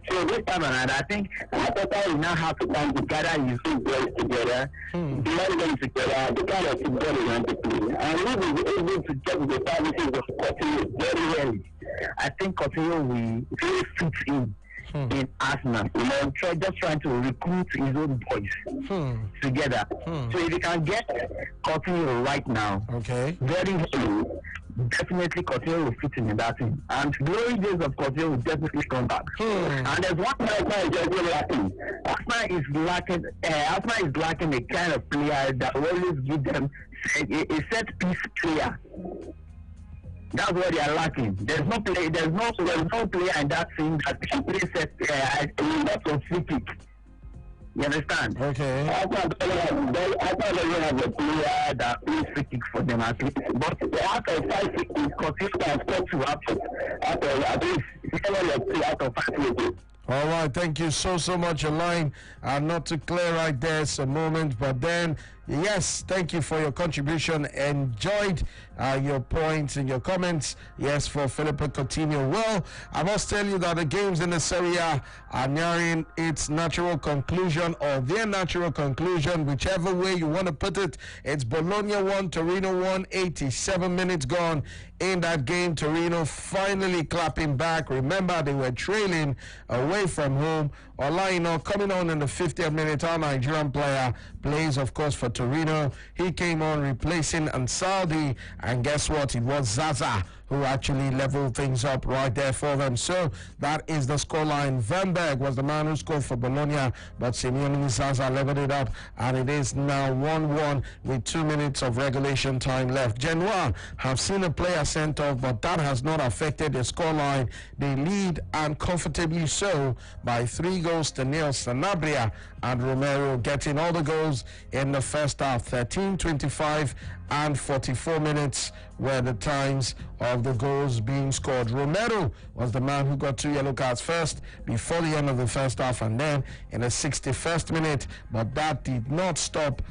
So this time around, I think Arteta will now have to come together his two boys together, blend them together, the kind of football they want to play, and he will be able to get the services of Coutinho very well. I think Coutinho will really fit in Arsenal, you know, just trying to recruit his own boys together. So if you can get Coutinho right now, very well, definitely Coutinho will fit in that team. And glory days of Coutinho will definitely come back. And there's one thing Arsenal is really lacking. Arsenal is lacking a kind of player that will always give them a set piece player. That's what they are lacking. There's no player in that team that can play lots of free kick. You understand? Okay. I don't have a player that plays free kick for them at least. But after 5 free kicks, Coutinho can score 2 after at least 7 out of 5 free kicks. All right, thank you so much. Your line not too clear right there. It's a moment, but then yes, thank you for your contribution. Enjoyed your points and your comments. Yes, for Philippe Coutinho. Well, I must tell you that the games in the Serie A are nearing its natural conclusion, or their natural conclusion, whichever way you want to put it. It's Bologna 1, Torino 1, 87 minutes gone in that game. Torino finally clapping back. Remember, they were trailing away from home. Olaino coming on in the 50th minute. Our Nigerian player plays, of course, for Torino. He came on replacing Ansaldi, and guess what? It was Zaza who actually leveled things up right there for them. So that is the scoreline. Vanberg was the man who scored for Bologna, but Simeone Zaza leveled it up, and it is now 1-1 with 2 minutes of regulation time left. Genoa have seen a player sent off, but that has not affected the scoreline. They lead, and comfortably so, by 3-0. Sanabria and Romero getting all the goals in the first half. 13, 25 and 44 minutes were the times of the goals being scored. Romero was the man who got 2 yellow cards first before the end of the first half, and then in the 61st minute, but that did not stop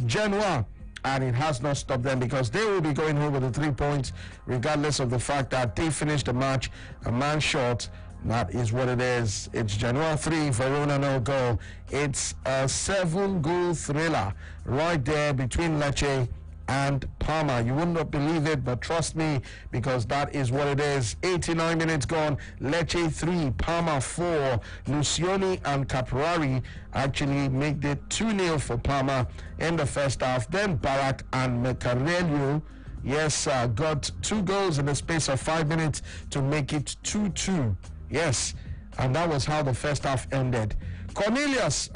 Genoa. And it has not stopped them, because they will be going home with the 3 points regardless of the fact that they finished the match a man short. That is what it is. It's Genoa 3, Verona no goal. It's a 7-goal thriller right there between Lecce and Parma. You would not believe it, but trust me, because that is what it is. 89 minutes gone. Lecce 3, Parma 4. Lucioni and Caprari actually made it 2-0 for Parma in the first half. Then Barak and Mecarello, yes, got 2 goals in the space of 5 minutes to make it 2-2. Yes, and that was how the first half ended. Andres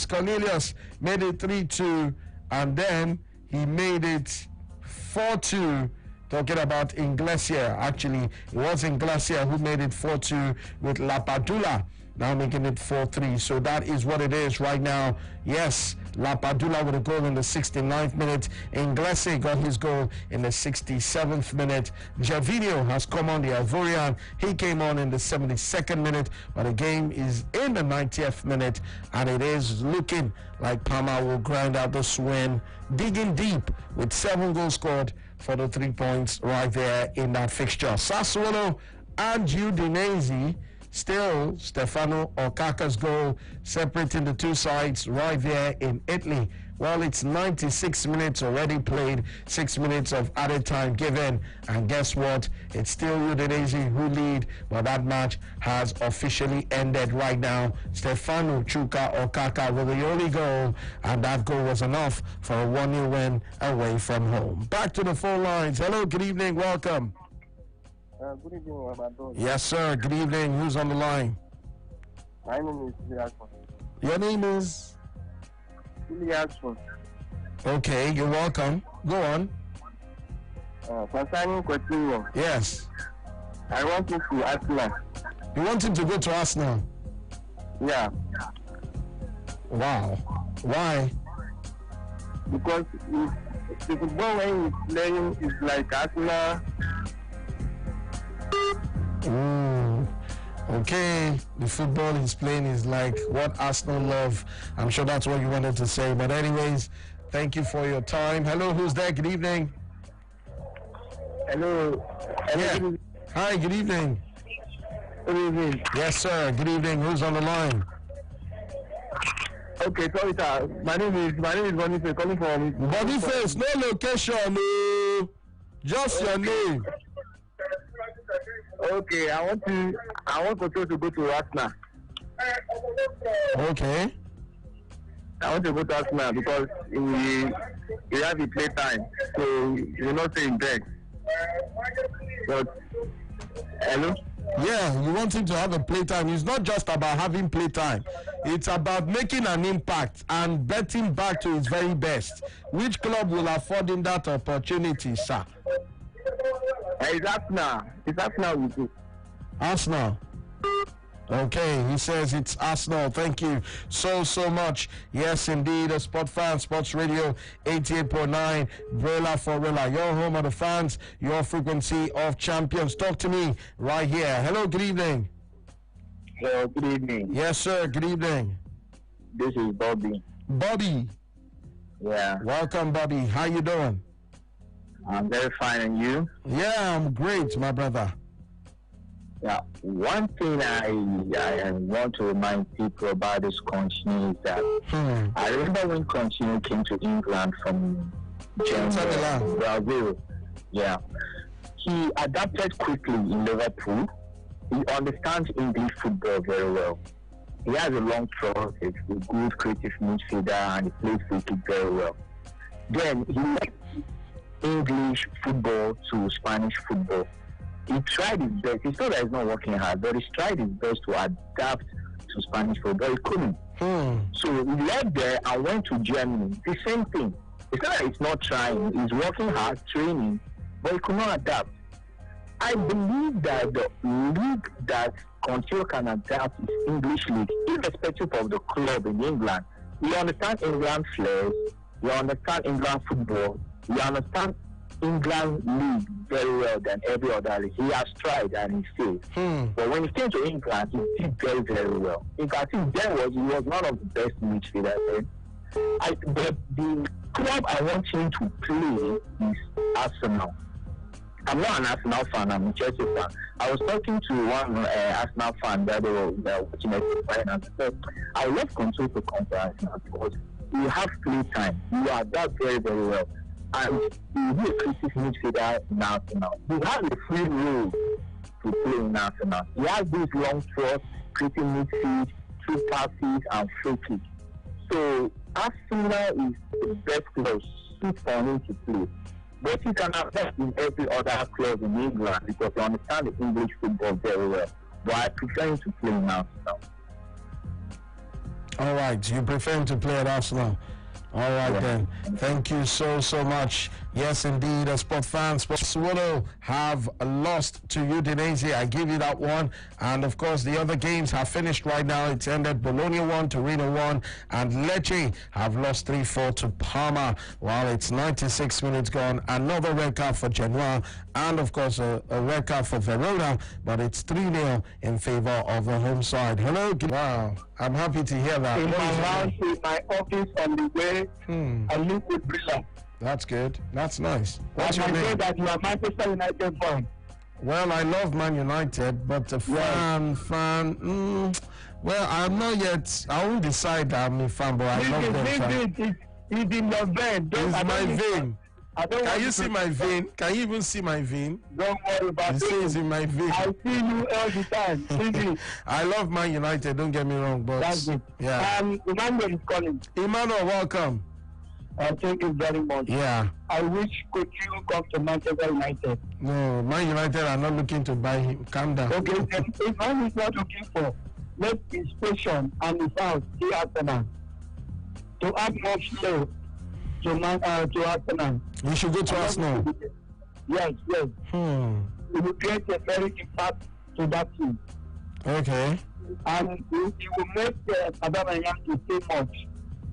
Cornelius made it 3-2, and then he made it 4-2. Talking about Inglacia, actually, it was Inglacia who made it 4-2 with Lapadula now making it 4-3. So that is what it is right now. Yes, Lapadula with a goal in the 69th minute. Inglese got his goal in the 67th minute. Javinho has come on, the Ivorian. He came on in the 72nd minute, but the game is in the 90th minute, and it is looking like Parma will grind out this win, digging deep with 7 goals scored for the 3 points right there in that fixture. Sassuolo and Udinese, still Stefano Okaka's goal separating the two sides right there in Italy. Well, it's 96 minutes already played, 6 minutes of added time given, and guess what? It's still Udinese who lead, but that match has officially ended right now. Stefano Chuka Okaka with the only goal, and that goal was enough for a 1-0 win away from home. Back to the phone lines. Hello, good evening, welcome. Good evening, Ramadan. Yes, sir. Good evening. Who's on the line? My name is Miracle. Your name is? Iliasu. Okay, you're welcome. Go on. Concerning Coutinho. Yes. I want him to Arsenal. You want him to go to Arsenal? Yeah. Wow. Why? Because the football when he's playing is like Arsenal. Okay, the football he's playing is like what Arsenal love. I'm sure that's what you wanted to say. But anyways, thank you for your time. Hello, who's there? Good evening. Hello. Yeah. Hi, good evening. Good evening. Yes, sir. Good evening. Who's on the line? Okay, sorry, sir. My name is Boniface, calling from Boniface, no location, no. Just your name. Okay, I want Coutinho to go to Arsenal. Okay. I want to go to Arsenal because he has the play time, so he will not stay in bed. But hello. Yeah, you want him to have a playtime. It's not just about having playtime. It's about making an impact and betting back to his very best. Which club will afford him that opportunity, sir? It's Arsenal. It's Arsenal with you. Arsenal. Okay, he says it's Arsenal. Thank you so much. Yes, indeed, a Sport Fan, Sports Radio 88.9, Brilla for Rilla. Your home of the fans, your frequency of champions. Talk to me right here. Hello, good evening. Hello, good evening. Yes, sir, good evening. This is Bobby. Bobby. Yeah. Welcome, Bobby. How you doing? I'm very fine, and you? Yeah, I'm great, my brother. Yeah, one thing I want to remind people about this Coutinho is that I remember when Coutinho came to England from Germany, Brazil. Yeah, he adapted quickly in Liverpool. He understands English football very well. He has a long throw, he's a good creative midfielder, and he plays free kick very well. Then he left English football to Spanish football. He tried his best. He saw that it's not working hard, but he tried his best to adapt to Spanish football. He couldn't. So he left there and went to Germany. The same thing. It's not that he's not trying. He's working hard, training, but he could not adapt. I believe that the league that Coutinho can adapt is English league, irrespective of the club in England. You understand England flares. You understand England football. You understand England league very well than every other league. He has tried and he failed. But when he came to England, he did very, very well. In fact, he was one of the best midfielders. But the club I want him to play is Arsenal. I'm not an Arsenal fan, I'm a Chelsea fan. I was talking to one Arsenal fan that they were watching the finals. I said, I would love Coutinho to come to Arsenal because you have play time. You adapt very, very well. And he be a creative midfielder in Arsenal. He has a free role to play in Arsenal. He has these long throws, creating midfield, through passes, and free kick. So Arsenal is the best club suit for him to play. But he can adapt in every other club in England because he understands the English football very well. But I prefer him to play in Arsenal. All right, you prefer him to play at Arsenal. All right, then. Thank you so much. Yes, indeed, a Sport Fan, Swallow have lost to Udinese. I give you that one. And, of course, the other games have finished right now. It's ended. Bologna 1, Torino 1, and Lecce have lost 3-4 to Parma. While it's 96 minutes gone, another red card for Genoa, and, of course, a red card for Verona, but it's 3-0 in favor of the home side. Hello. Wow. I'm happy to hear that. In my house, in my office, on the way, I live with Brilla. That's good. That's nice. What's and your I name? know that you are Manchester United fan. Well, I love Man United, but a fan. Well, I'm not yet. I won't decide I'm a fan, but I love them. It's in your vein. It's my vein. Can you see my vein? Can you even see my vein? Don't worry about it. It's in my vein. I see you all the time. I love Man United, don't get me wrong, but that's it. Yeah. Emmanuel is calling. Emmanuel, welcome. Thank you very much. Yeah. I wish Coutinho come to Manchester United. No, Man United are not looking to buy him. Calm down. Okay, then if man is not looking for, let his patient and his house see Arsenal. to add more flow to Arsenal. We should go to Arsenal. Yes. It will create a very impact to that team. Okay. And it will make Aubameyang to stay much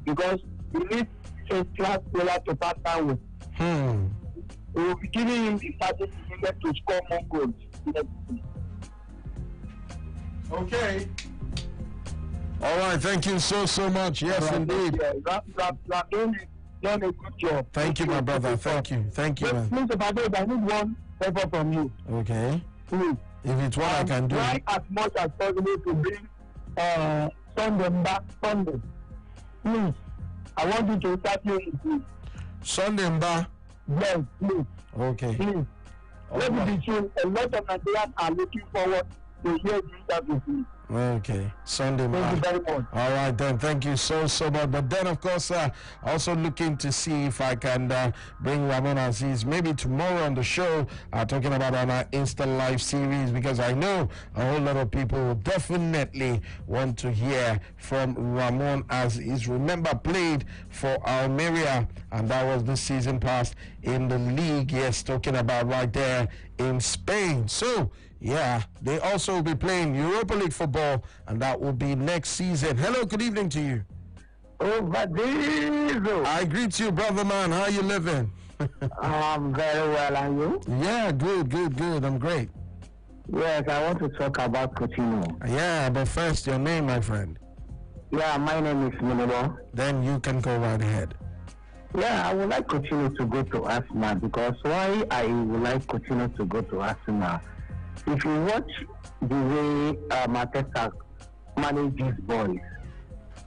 because he needs a class player to partner with. We will be giving him the starting to score more goals. Okay. All right, thank you so much. Yes, indeed. Done a good job. Thank you, my brother. Thank you, man. Mr. Badez, I need one favor from you. Okay. Please. If it's what I can do. Try as much as possible to bring Sunday back Sunday. Please. I want you to start here with me. Sunday back? Yes, please. Okay. Please. Let me be true. A lot of Nigerians are looking forward to hear this interview, please. Okay, Sunday. Thank you very much. All right, then. Thank you so much. But then, of course, also looking to see if I can bring Ramon Aziz maybe tomorrow on the show, talking about on our Insta Live series, because I know a whole lot of people will definitely want to hear from Ramon Aziz. Remember, played for Almeria, and that was this season past in the league. Yes, talking about right there in Spain. So, yeah, they also will be playing Europa League football, and that will be next season. Hello, good evening to you. I greet you, brother man. How you living? I'm very well, and you? Yeah, good. I'm great. Yes, I want to talk about Coutinho. Yeah, but first, your name, my friend. Yeah, my name is Minimo. Then you can go right ahead. Yeah, I would like Coutinho to go to Arsenal, because why I would like Coutinho to go to Arsenal? If you watch the way Mateta manages boys,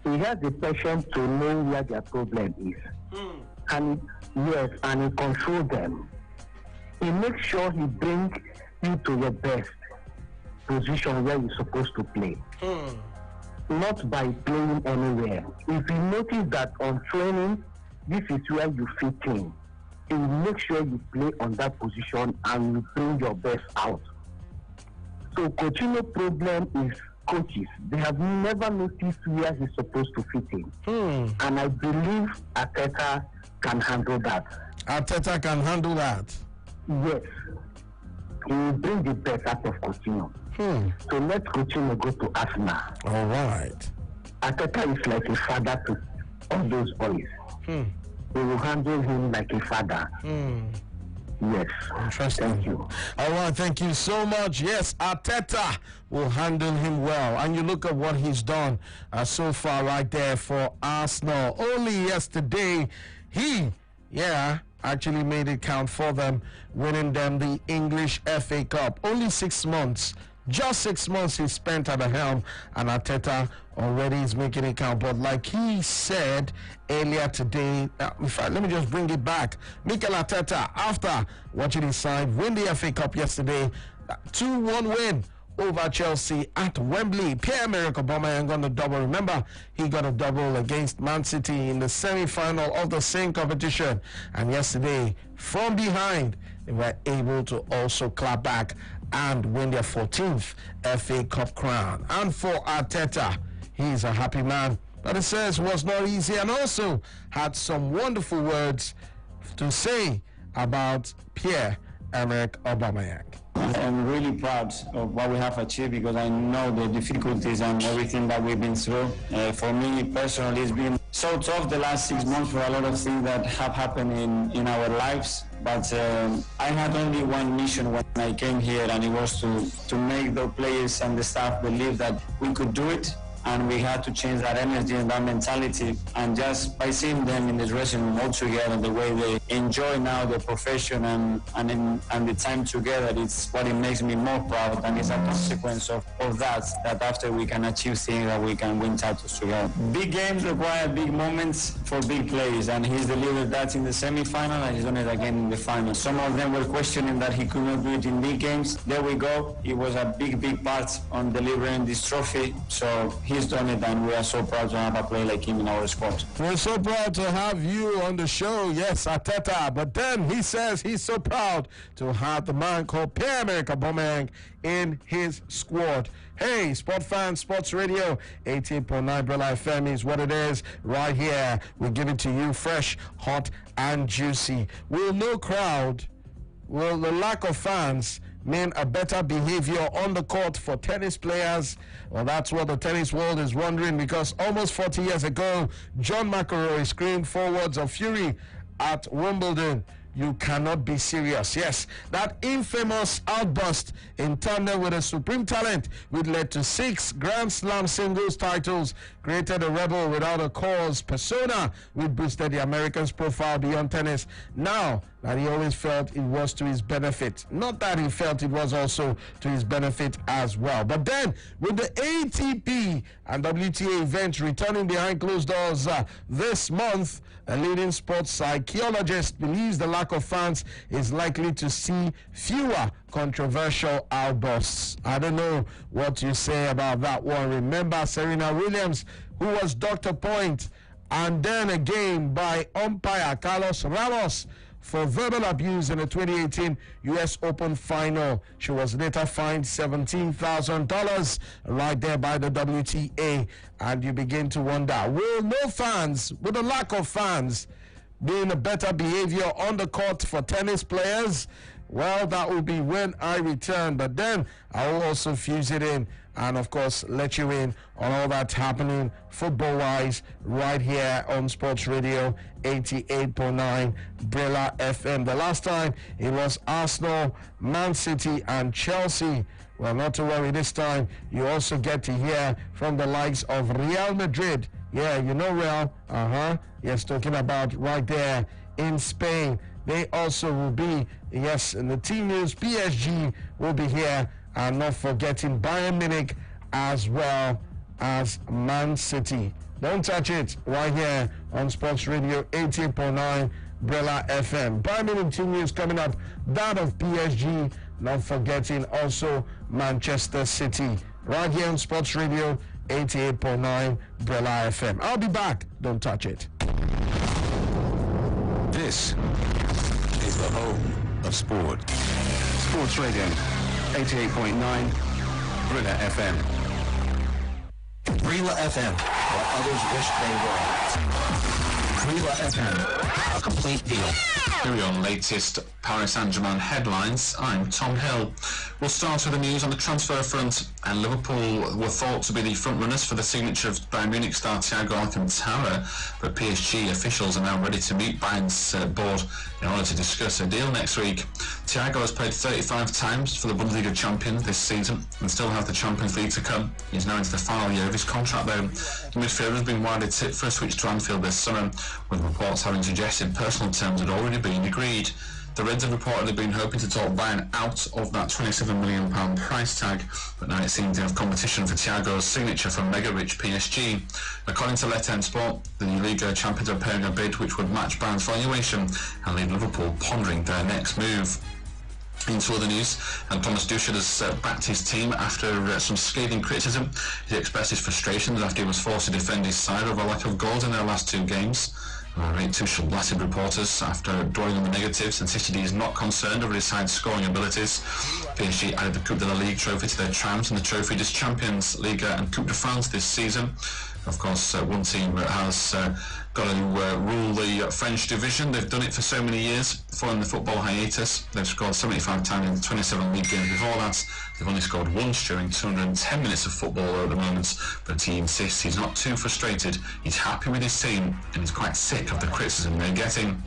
he has the passion to know where their problem is. And yes, and he controls them. He makes sure he brings you to your best position where you're supposed to play. Not by playing anywhere. If you notice that on training, this is where you fit in, he will make sure you play on that position and you bring your best out. So Coutinho's problem is coaches. They have never noticed where he's supposed to fit in. And I believe Arteta can handle that. Arteta can handle that? Yes. He will bring the best out of Coutinho. So let Coutinho go to Arsenal. All right. Arteta is like a father to all those boys. He will handle him like a father. Yes. Interesting. Thank you. All right, thank you so much. Yes, Arteta will handle him well. And you look at what he's done so far right there for Arsenal. Only yesterday, he, actually made it count for them, winning them the English FA Cup. Only 6 months. Just 6 months he spent at the helm, and Arteta already is making it count. But like he said earlier today, in fact, let me just bring it back. Mikel Arteta, after watching his side win the FA Cup yesterday, 2-1 win over Chelsea at Wembley. Pierre-Emerick Aubameyang got a double. Remember, he got a double against Man City in the semi-final of the same competition. And yesterday, from behind, they were able to also clap back and win their 14th FA Cup crown. And for Arteta, he's a happy man. But he says it was not easy, and also had some wonderful words to say about Pierre-Emerick Aubameyang. I am really proud of what we have achieved, because I know the difficulties and everything that we've been through. For me personally, it's been so tough the last 6 months for a lot of things that have happened in our lives. But I had only one mission when I came here, and it was to make the players and the staff believe that we could do it. And we had to change that energy and that mentality. And just by seeing them in the dressing room all together, the way they enjoy now the profession and the time together, it's what it makes me more proud. And it's a consequence of that after we can achieve things, that we can win titles together. Big games require big moments for big players, and he's delivered that in the semi-final, and he's done it again in the final. Some of them were questioning that he could not do it in big games. There we go. It was a big part on delivering this trophy. So he's he's done it, and we are so proud to have a player like him in our squad. We're so proud to have you on the show, yes, Arteta. But then he says he's so proud to have the man called Pierre-Emerick Aubameyang in his squad. Hey, sport fans, Sports Radio, 88.9 Brilla FM is what it is right here. We give it to you fresh, hot, and juicy. Will no crowd, will the lack of fans mean a better behavior on the court for tennis players? Well, that's what the tennis world is wondering, because almost 40 years ago, John McEnroe screamed 4 words of fury at Wimbledon: "You cannot be serious." Yes, that infamous outburst in tandem with a supreme talent, which led to 6 Grand Slam singles titles, created a rebel without a cause persona, which boosted the American's profile beyond tennis. Now that he always felt it was to his benefit. Not that he felt it was also to his benefit as well. But then, with the ATP and WTA events returning behind closed doors this month, a leading sports psychologist believes the lack of fans is likely to see fewer controversial outbursts. I don't know what you say about that one. Remember Serena Williams, who was docked a point, and then a game by umpire Carlos Ramos for verbal abuse in the 2018 U.S. Open final. She was later fined $17,000 right there by the WTA. And you begin to wonder, will no fans, with a lack of fans, being a better behavior on the court for tennis players? Well, that will be when I return. But then I will also fuse it in and, of course, let you in on all that's happening football-wise right here on Sports Radio 88.9 Brilla FM. The last time it was Arsenal, Man City, and Chelsea. Well, not to worry, this time you also get to hear from the likes of Real Madrid. Yeah, you know Real. Yes, talking about right there in Spain. They also will be, yes, in the team news, PSG will be here. And not forgetting Bayern Munich as well as Man City. Don't touch it right here on Sports Radio 88.9 Brilla FM. Bayern Munich team news coming up, that of PSG, not forgetting also Manchester City. Right here on Sports Radio 88.9 Brilla FM. I'll be back. Don't touch it. This is the home of sport. Sports Radio 88.9 Brilla FM. Brilla FM, what others wish they were. Brilla FM, a complete deal. Here we are on latest Paris Saint-Germain headlines. I'm Tom Hill. We'll start with the news on the transfer front, and Liverpool were thought to be the front runners for the signature of Bayern Munich star Thiago Alcantara, but PSG officials are now ready to meet Bayern's board in order to discuss a deal next week. Thiago has played 35 times for the Bundesliga champion this season and still has the Champions League to come. He's now into the final year of his contract though. The midfielder has been widely tipped for a switch to Anfield this summer, with reports having suggested personal terms had already been agreed. The Reds have reportedly been hoping to talk Bayern out of that £27 million price tag, but now it seems they have competition for Thiago's signature from mega-rich PSG. According to Let End Sport, the Liga champions are paying a bid which would match Bayern's valuation and leave Liverpool pondering their next move. Into other news, and Thomas Tuchel has backed his team after some scathing criticism. He expressed his frustrations after he was forced to defend his side over a lack of goals in their last 2 games. Tuchel blasted reporters after dwelling on the negatives, insisted he is not concerned over his side's scoring abilities. PSG added the Coupe de la Ligue trophy to their triumphs in the Trophy des Champions, Liga and Coupe de France this season. Of course, one team has got to rule the French division. They've done it for so many years, following the football hiatus. They've scored 75 times in 27 league games before that. They've only scored once during 210 minutes of football at the moment, but he insists he's not too frustrated. He's happy with his team and he's quite sick of the criticism they're getting.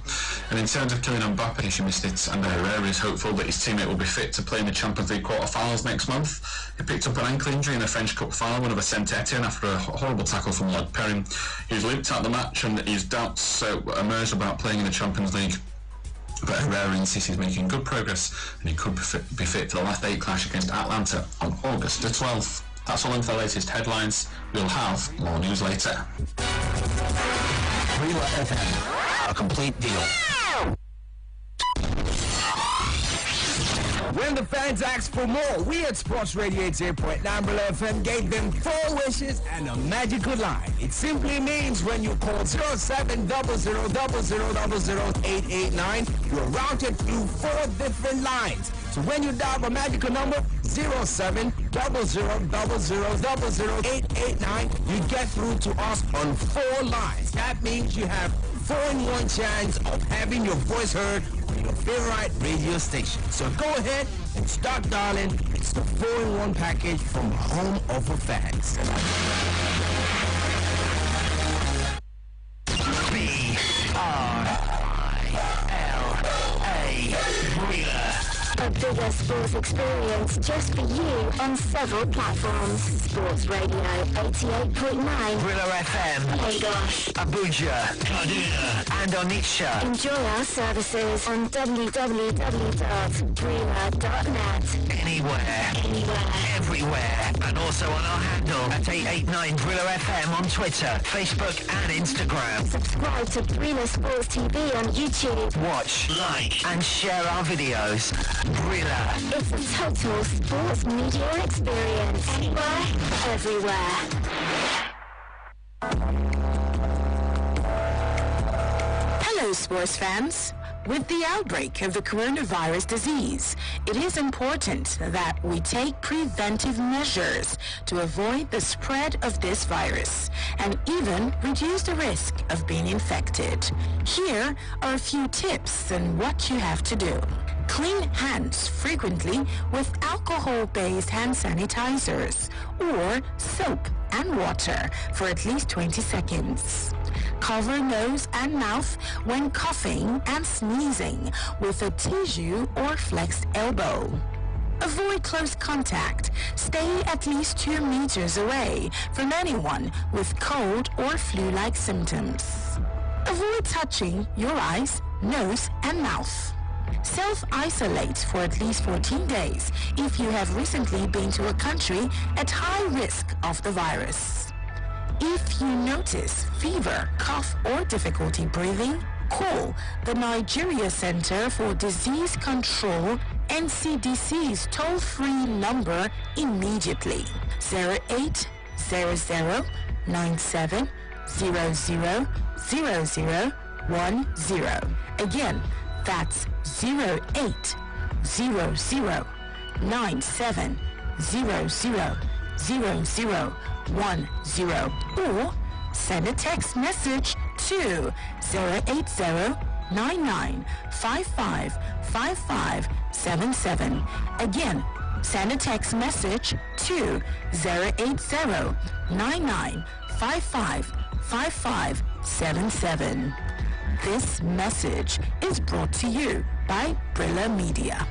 And in terms of Kylian Mbappe, she missed it, and Herrera is hopeful that his teammate will be fit to play in the Champions League quarter-finals next month. He picked up an ankle injury in the French Cup final win over Saint-Etienne after a horrible tackle from Lord Perrin. He was limped out the match and his doubts emerged about playing in the Champions League. But Herrera insists he's making good progress and he could be fit for the last 8 clash against Atlanta on August the 12th. That's all into the latest headlines. We'll have more news later. Brilla FM, a complete deal. When the fans asked for more, we at Sports Radio 88.9 Brilla FM gave them 4 wishes and a magical line. It simply means when you call 0700000889, you're routed through 4 different lines. So when you dial the magical number 0700000889, you get through to us on 4 lines. That means you have 4-in-1 chance of having your voice heard on your favorite radio station. So go ahead and start dialing. It's the 4-in-1 package from Home of the Fans. B-R-I-L-A Brilla. A bigger sports experience just for you on several platforms. Sports Radio 88.9 Brilla FM, Lagos, Abuja, Kaduna, and Onitsha. Enjoy our services on www.brilla.net. Anywhere, everywhere, and also on our handle at 889 Brilla FM on Twitter, Facebook, and Instagram. Subscribe to Brilla Sports TV on YouTube. Watch, like, and share our videos. Brilla. It's a total sports media experience. Anywhere, everywhere. Hello, sports fans. With the outbreak of the coronavirus disease, it is important that we take preventive measures to avoid the spread of this virus and even reduce the risk of being infected. Here are a few tips on what you have to do. Clean hands frequently with alcohol-based hand sanitizers or soap and water for at least 20 seconds. Cover nose and mouth when coughing and sneezing with a tissue or flexed elbow. Avoid close contact. Stay at least 2 meters away from anyone with cold or flu-like symptoms. Avoid touching your eyes, nose, and mouth. Self-isolate for at least 14 days if you have recently been to a country at high risk of the virus. If you notice fever, cough, or difficulty breathing, call the Nigeria Center for Disease Control, NCDC's toll-free number immediately. 0800-97000010. Again, that's 0800-97000010, or send a text message to 080-9955-5577. Again, send a text message to 080-9955-5577. This message is brought to you by Brilla Media.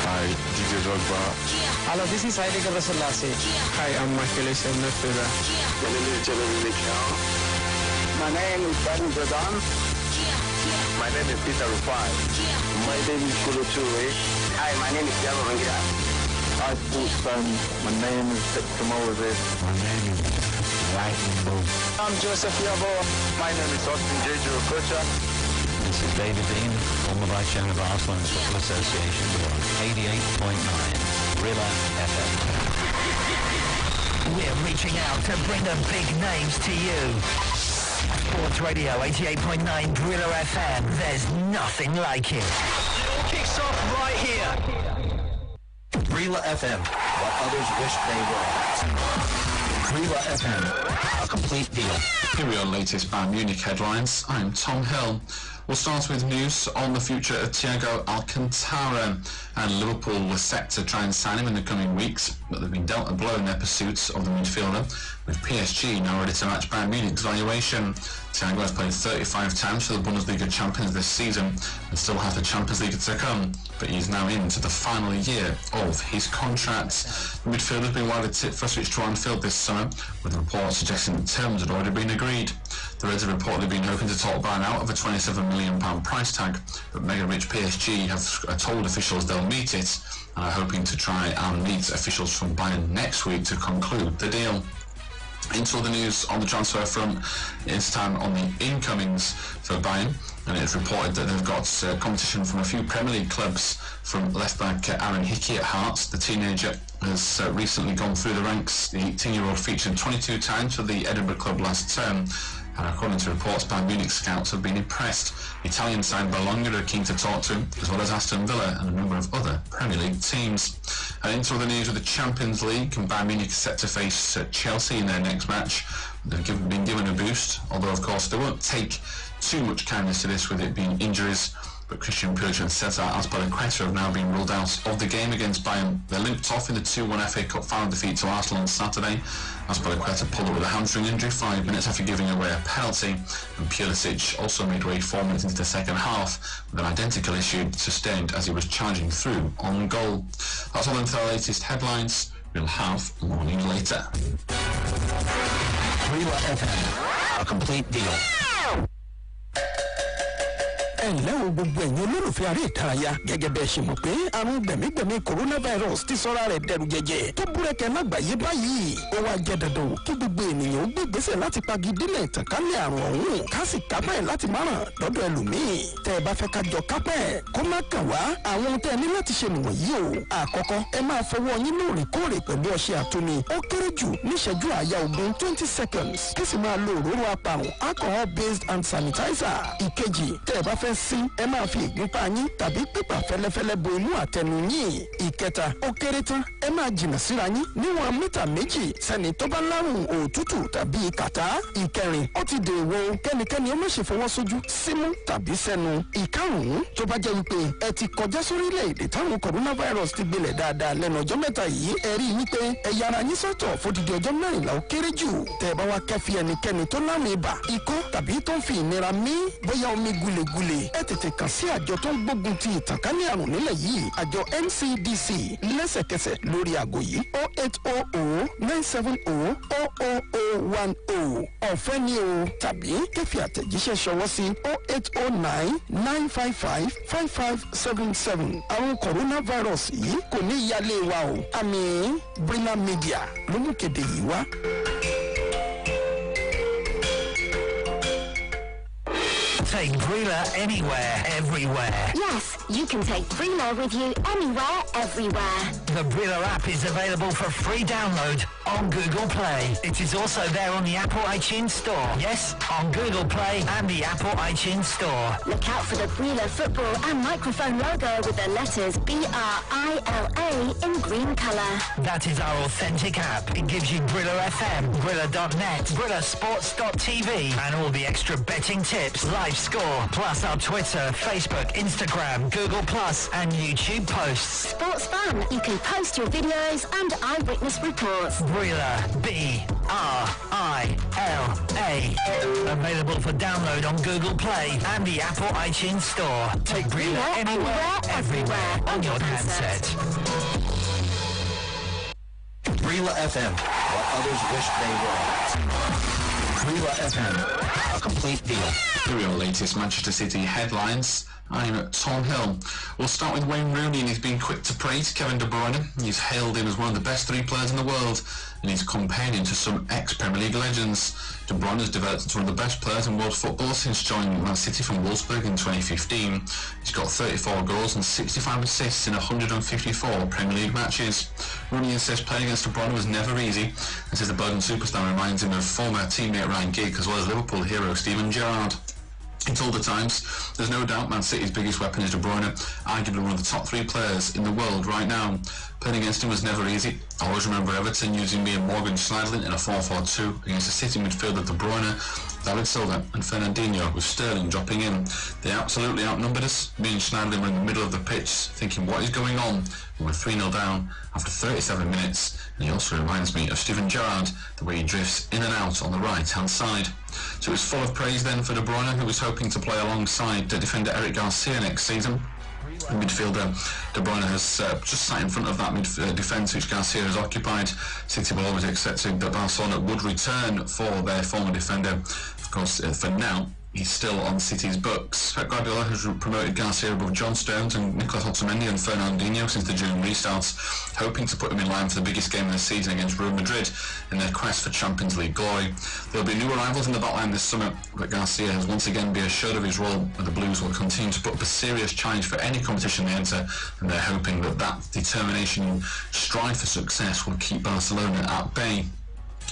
Hi, DJ Drogba. Hello, this is Haile Gebrselassie. Hi, I'm Michael Midfielder. My name is Jeremy Mikel. My name is Danny Jordan. My name is Peter Rufai. My name is Kolo Toure. Hi, my name is Diego Vangira. Hi, sports fans. My name is Victor Moses. My name is Lightning Bolt. I'm Joseph Yabo. My name is Austin J.J. Okocha. This is David Dean, former Vice Chairman of Arsenal Football Association, on 88.9 Brilla FM. We're reaching out to bring the big names to you. Sports Radio 88.9 Brilla FM. There's nothing like it. It all kicks off right here. Brilla FM, what others wish they were. Brilla FM, a complete deal. Here we are, latest Bayern Munich headlines. I'm Tom Hill. We'll start with news on the future of Thiago Alcantara, and Liverpool were set to try and sign him in the coming weeks, but they've been dealt a blow in their pursuits of the midfielder, with PSG now ready to match Bayern Munich's valuation. Thiago has played 35 times for the Bundesliga champions this season and still has the Champions League to come, but he's now into the final year of his contract. The midfielder has been widely tipped for a switch to Anfield this summer, with reports suggesting that terms had already been agreed. The Reds have reportedly been hoping to talk Bayern out of a £27 million price tag, but mega-rich PSG have told officials they'll meet it and are hoping to try and meet officials from Bayern next week to conclude the deal. Into the news on the transfer front, it's time on the incomings for Bayern, and it's reported that they've got competition from a few Premier League clubs, from left-back Aaron Hickey at Hearts. The teenager has recently gone through the ranks. The 18-year-old featured 22 times for the Edinburgh club last term, and according to reports, Bayern Munich scouts have been impressed. The Italian side Bologna are keen to talk to him, as well as Aston Villa and a number of other Premier League teams. And into the news with the Champions League, and Bayern Munich is set to face Chelsea in their next match. They've been given a boost, although of course they won't take too much kindness to this with it being injuries. But Christian Pulisic and Cesar Azpilicueta have now been ruled out of the game against Bayern. They're limped off in the 2-1 FA Cup final defeat to Arsenal on Saturday. Azpilicueta pulled up with a hamstring injury 5 minutes after giving away a penalty, and Pulisic also made way 4 minutes into the second half with an identical issue sustained as he was charging through on goal. That's all into our latest headlines. We'll have more news later. Rila FM, a complete deal. ẹ̀lẹ́ o gbogbo ẹ̀yin olólùfẹ́ aré ìdárayá gẹ́gẹ́ bẹ́ẹ̀ ṣe mọ̀ pé àrùn gbẹ̀mígbẹ̀mí coronavirus ti sọ́ra rẹ̀ dẹ̀rù jẹjẹ tó búrẹ́kẹ́ lágbàáyé báyìí ó wá jẹ́ dandan kí gbogbo ènìyàn ó gbé ìgbésẹ̀ láti pagidínà ìtànkálẹ̀ àrùn ọ̀hún ká sì kápá ẹ̀ láti má ràn lọ́dọ̀ ẹlòmíì tẹ́ ẹ bá fẹ́ ká jọ kápá ẹ̀ kó má kàn wá àwọn ohun tẹ́ ẹ ní láti ṣe nìwọ̀nyí o àkọ́kọ́ ẹ máa fọwọ́ yín lóòrèkóòrè pẹ̀lú ọṣẹ àtomi ó kéré jù níṣẹ́jú àáyá ogún 20 seconds kí sì máa lo òróró apàrùn alcohol based hand sanitizer. ìkejì tẹ́ ẹ bá fẹ́ sín ẹ máa fi ìgúnpá yín tàbí pépà fẹ́lẹ́fẹ́lẹ́ bo imú àtẹnu yín. ìkẹta ó kéré tán ẹ máa jìnnà síra yín níwọ̀n mítà 2 sẹ́ni tó bá lárùn òtútù tàbí kàtá. ìkẹrin ó ti dèwọ̀ kẹ́nikẹ́ni ó má ṣe fọwọ́ sójú símú tàbí sẹ́nu. ìkarùn-ún tó bá jẹ́ wípé ẹ ti kọjá sórílẹ̀-èdè táwọn coronavirus ti gbilẹ̀ dáadáa lẹ́nu ọjọ́ mẹ́ta yìí ẹ rí i wípé ẹ yára yín sọ́tọ̀ fódìdí ọjọ́ 14 ó kéré jù. tẹ́ ẹ bá wá kẹ́fì ẹnikẹ́ni tó lámì ibà ikọ́ tàbí tó ń fi ìnira mí bóyá omi gulegule ẹ tètè kàn sí àjọ tó ń gbógun ti ìtànkálẹ̀ àrùn nílẹ̀ yìí àjọ NCDC lẹ́sẹ̀kẹsẹ̀ lórí àgọ́ yìí 08009700010 ọ̀fẹ́ ni o tàbí kẹ́fì àtẹ̀jíṣẹ́ ṣọwọ́ sí 08099555577. àrùn coronavirus yìí kò ní ìyálé wa o àmì Brina Media ló mú kéde yìí wá. Take Brila anywhere, everywhere. Yes, you can take Brila with you anywhere, everywhere. The Brila app is available for free download on Google Play. It is also there on the Apple iTunes Store. Yes, on Google Play and the Apple iTunes Store. Look out for the Brila football and microphone logo with the letters BRILA in green colour. That is our authentic app. It gives you Brila FM, Brila.net, BrilaSports.tv and all the extra betting tips, live score, plus our Twitter, Facebook, Instagram, Google Plus and YouTube posts. Sports fun. You can post your videos and eyewitness reports. Brila, BRILA. Available for download on Google Play and the Apple iTunes Store. Take Brila anywhere, everywhere on your handset. Brila FM, what others wish they were. Brila FM, a complete deal. Here are your latest Manchester City headlines. I'm Tom Hill. We'll start with Wayne Rooney, and he's been quick to praise Kevin De Bruyne. He's hailed him as one of the best 3 players in the world, and he's companion to some ex-Premier League legends. De Bruyne has developed into one of the best players in world football since joining Man City from Wolfsburg in 2015. He's got 34 goals and 65 assists in 154 Premier League matches. Rooney insists playing against De Bruyne was never easy, and says the Belgian superstar reminds him of former teammate Ryan Giggs as well as Liverpool hero Steven Gerrard. He told the Times, there's no doubt Man City's biggest weapon is De Bruyne, arguably one of the top 3 players in the world right now. Playing against him was never easy. I always remember Everton using me and Morgan Schneiderlin in a 4-4-2 against a City midfield of De Bruyne, David Silva and Fernandinho, with Sterling dropping in. They absolutely outnumbered us. Me and Schneiderlin were in the middle of the pitch thinking, what is going on? We were 3-0 down after 37 minutes. And he also reminds me of Steven Gerrard, the way he drifts in and out on the right-hand side. So it's full of praise then for De Bruyne, who was hoping to play alongside defender Eric Garcia next season. Midfielder De Bruyne has just sat in front of that defence which Garcia has occupied. City will always accepted that Barcelona would return for their former defender. Of course, for now, he's still on City's books. Pep Guardiola has promoted Garcia above John Stones and Nicolas Otamendi and Fernandinho since the June restarts, hoping to put them in line for the biggest game of the season against Real Madrid in their quest for Champions League glory. There'll be new arrivals in the backline this summer, but Garcia has once again been assured of his role, where the Blues will continue to put up a serious challenge for any competition they enter, and they're hoping that that determination and strive for success will keep Barcelona at bay.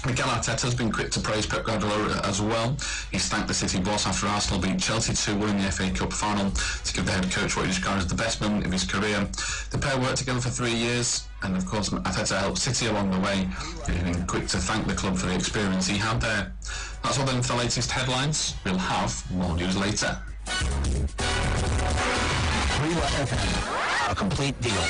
Mikel Arteta has been quick to praise Pep Guardiola as well. He's thanked the City boss after Arsenal beat Chelsea 2-1 in the FA Cup final to give the head coach what he describes as the best moment of his career. The pair worked together for 3 years, and of course Arteta helped City along the way. He's been quick to thank the club for the experience he had there. That's all then for the latest headlines. We'll have more news later. Brila FM, a complete deal.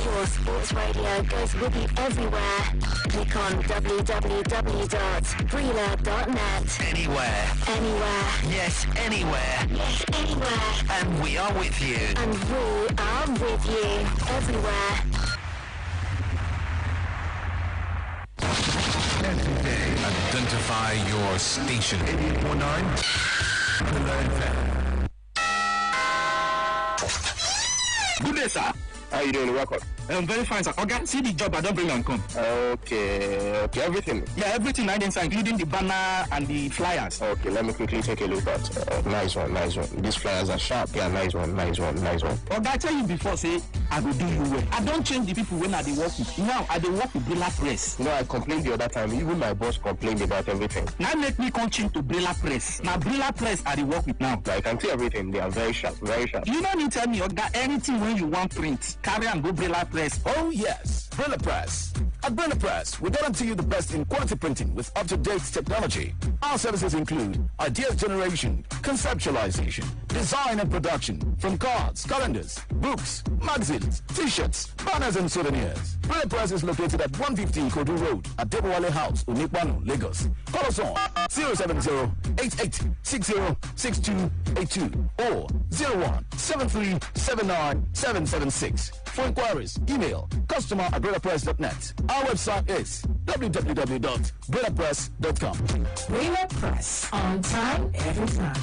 Your sports radio goes with you everywhere. Click on www.Brila.net. Anywhere. Anywhere. Yes, anywhere. Yes, anywhere. And we are with you. And we are with you everywhere. Every day. Identify your station. 88.9 Brila FM. Good day, sir. How you doing? Welcome. I'm very fine, sir. Okay, see the job I don't bring and come. Okay, everything. Yeah, everything I didn't, including the banner and the flyers. Okay, let me quickly take a look at. Nice one. These flyers are sharp. Yeah, nice one. Okay, I tell you before, say I will do you well. I don't change the people when I dey work with. Now I dey work with Brila Press. You know, I complained the other time. Even my boss complained about everything. Now make me come change to Brila Press. Now Brila Press I dey work with now. I can see everything. They are very sharp. You don't need to tell me, Oga, anything when you want print, carry and go Brila Press. Oh yes, Brila Press. At Brila Press, we guarantee you the best in quality printing with up-to-date technology. Our services include ideas generation, conceptualization, design and production, from cards, calendars, books, magazines, t-shirts, banners and souvenirs. Brila Press is located at 150 Kodu Road at Debowale House, Unikwanu, Lagos. Call us on 070-8860-6282 or 01-7379-776. For inquiries, email customer@brilapress.net. Our website is www.brilapress.com. Brila Press, on time, every time.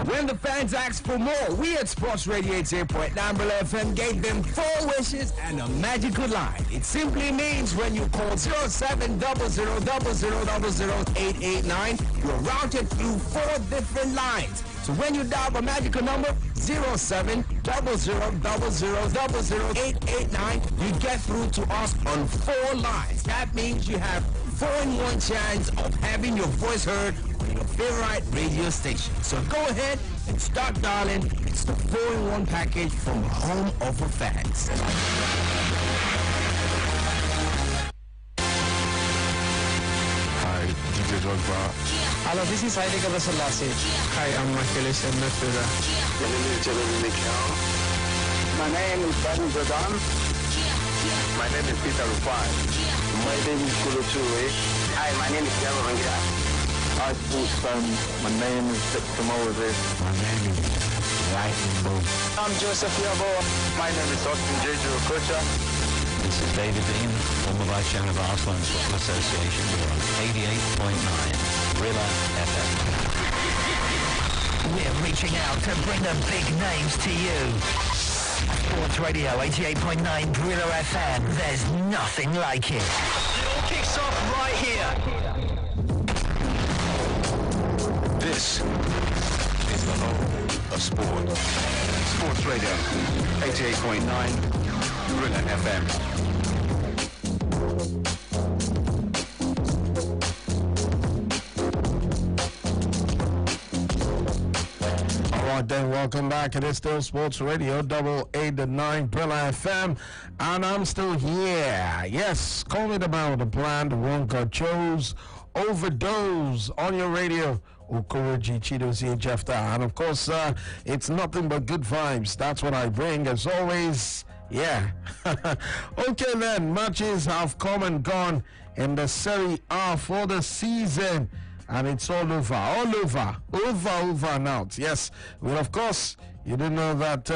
When the fans asked for more, we at Sports Radio 88.9 Brila FM gave them 4 wishes and a magical line. It simply means when you call 0700000889, you're routed through 4 different lines. So when you dial the magical number 0700000889, you get through to us on 4 lines. That means you have 4-in-1 chance of having your voice heard on your favorite radio station. So go ahead and start dialing. It's the 4-in-1 package from the home of the fans. Hi, DJ Drogba. Hello, this is Heidegger Selassie. Hi, I'm Makeles Mefura. My name is Jeremy Mikel. My name is Bobby Jordan. My name is Peter Rufai. My name is Kuro Ture. Hi, my name is Diego Rangira. Hi, sports fans. My name is Victor Moses. My name is Lightning Bolt. I'm Joseph Yabo. My name is Austin J.J. Okocha. This is David Dean, former Vice Chairman of Arsenal Football Association. We're on 88.9 Brila FM. We're reaching out to bring the big names to you. Sports Radio 88.9 Brila FM. There's nothing like it. It all kicks off right here. This is the home of sport. Sports Radio 88.9 Brila FM. Alright then, welcome back. It is still Sports Radio 88.9 Brila FM, and I'm still here. Yes, call it about the planned Wonka chose overdose on your radio. Okoroji Chidozie Jefta, and of course it's nothing but good vibes. That's what I bring as always. Yeah. Okay then, matches have come and gone in the Serie A for the season, and it's all over now. Yes, well, of course, you didn't know that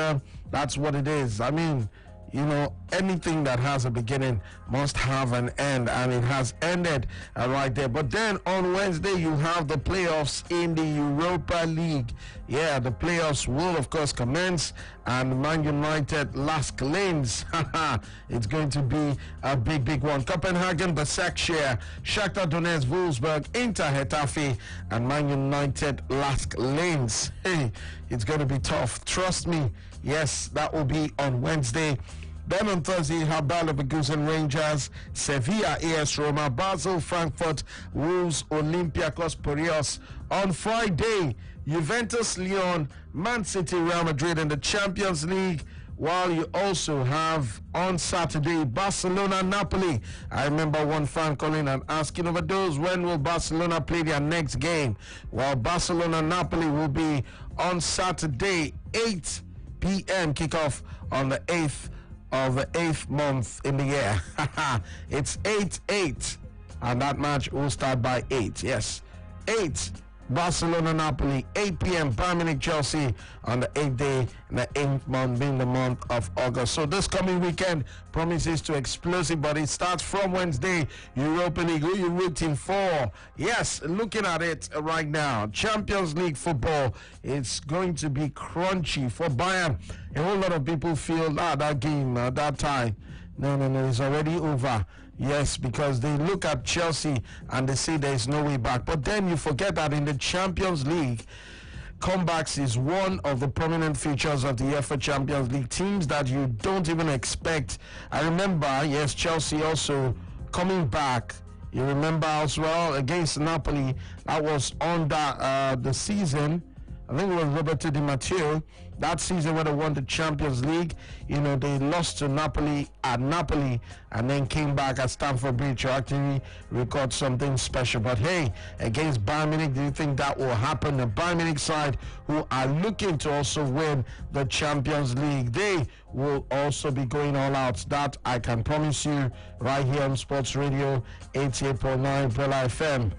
that's what it is. I mean, you know, anything that has a beginning must have an end, and it has ended right there. But then on Wednesday you have the playoffs in the Europa League. Yeah, the playoffs will of course commence, and Man United Lask Lanes. It's going to be a big one. Copenhagen, Besiktas, Shakhtar Donetsk, Wolfsburg, Inter, Getafe, and Man United Lask Lanes. Hey, it's going to be tough, trust me. Yes, that will be on Wednesday. Then on Thursday, you have Bayer Leverkusen, Rangers, Sevilla, AS Roma, Basel, Frankfurt, Wolves, Olympiacos, Piraeus. On Friday, Juventus, Lyon, Man City, Real Madrid in the Champions League. While you also have on Saturday, Barcelona, Napoli. I remember one fan calling and asking over those, when will Barcelona play their next game? Well, Barcelona, Napoli will be on Saturday, 8 p.m. kickoff on the 8th of the 8th month in the year. It's 8-8, and that match will start by 8. Yes, 8. Barcelona, Napoli, 8 p.m. Bayern Munich, Chelsea on the 8th day in the 8th month, being the month of August. So this coming weekend promises to explosive, but it starts from Wednesday. Europa League, who you rooting for? Yes, looking at it right now, Champions League football, it's going to be crunchy for Bayern. A whole lot of people feel that game, that time, no, it's already over. Yes, because they look at Chelsea and they say there is no way back. But then you forget that in the Champions League, comebacks is one of the prominent features of the UEFA Champions League. Teams that you don't even expect. I remember, yes, Chelsea also coming back. You remember as well against Napoli, that was under the season. I think it was Roberto Di Matteo. That season when they won the Champions League, you know, they lost to Napoli at Napoli and then came back at Stamford Bridge to actually record something special. But hey, against Bayern Munich, do you think that will happen? The Bayern Munich side, who are looking to also win the Champions League, they will also be going all out. That I can promise you right here on Sports Radio 88.9 Brella FM.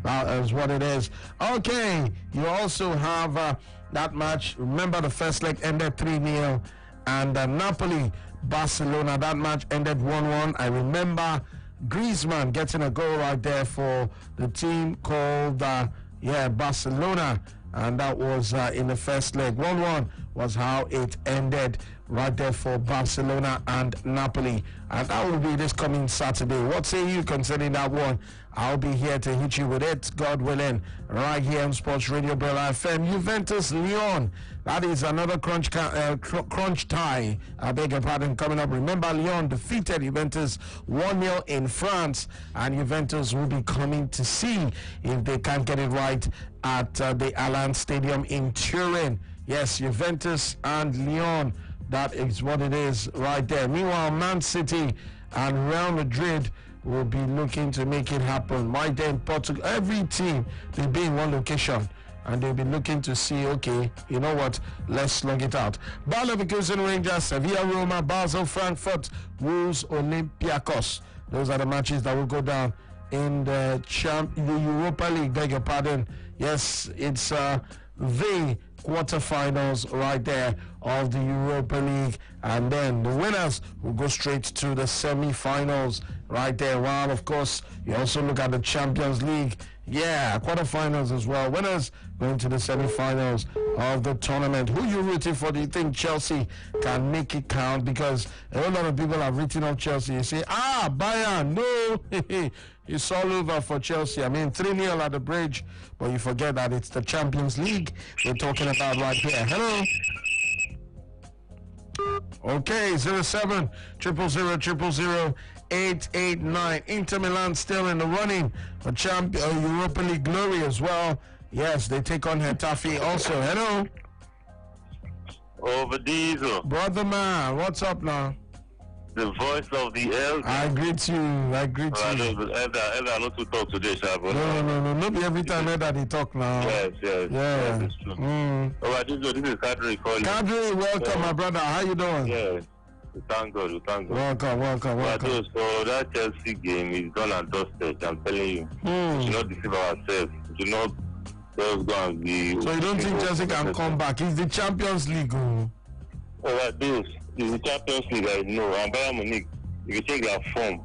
That is what it is. Okay, you also have that match. Remember, the first leg ended 3-0, and Napoli, Barcelona, that match ended 1-1. I remember Griezmann getting a goal right there for the team called Barcelona, and that was in the first leg. 1-1 was how it ended right there for Barcelona and Napoli, and that will be this coming Saturday. What say you concerning that one? I'll be here to hit you with it, God willing, right here on Sports Radio Brella FM. Juventus, Lyon, that is another crunch tie, I beg your pardon, coming up. Remember, Lyon defeated Juventus 1-0 in France, and Juventus will be coming to see if they can get it right at the Allianz Stadium in Turin. Yes, Juventus and Lyon, that is what it is right there. Meanwhile, Man City and Real Madrid will be looking to make it happen. Right there in Portugal, every team, they'll be in one location and they'll be looking to see, okay, you know what, let's slug it out. Bayer Leverkusen, Rangers, Sevilla, Roma, Basel, Frankfurt, Wolves, Olympiacos. Those are the matches that will go down in the Europa League, beg your pardon. Yes, it's the quarterfinals right there of the Europa League, and then the winners will go straight to the semi-finals right there. While of course you also look at the Champions League, quarterfinals as well. Winners going to the semi-finals of the tournament. Who you rooting for? Do you think Chelsea can make it count? Because a whole lot of people have written off Chelsea. You say, Bayern, no. It's all over for Chelsea. I mean, 3-0 at the bridge, but you forget that it's the Champions League we're talking about right here. Hello. Okay, 07 000 000 889. Inter Milan still in the running for Europa League glory as well. Yes, they take on Getafe also. Hello. Over Diesel. Brother man, what's up now? The voice of the elder. I greet you. Elder not to talk today, Shabba. No. Not every time Elder they talk now. Yes. Yes, it's true. Over Diesel, this is Kadri calling. Kadri, welcome, my brother. How you doing? Yes. We thank God. Welcome. So that Chelsea game is done and dusted, I'm telling you. We should not deceive ourselves. We should not just go and be... So you don't think Chelsea can come back? It's the Champions League. Over this, the Champions League, I know. And Bayern Munich, if you take their form,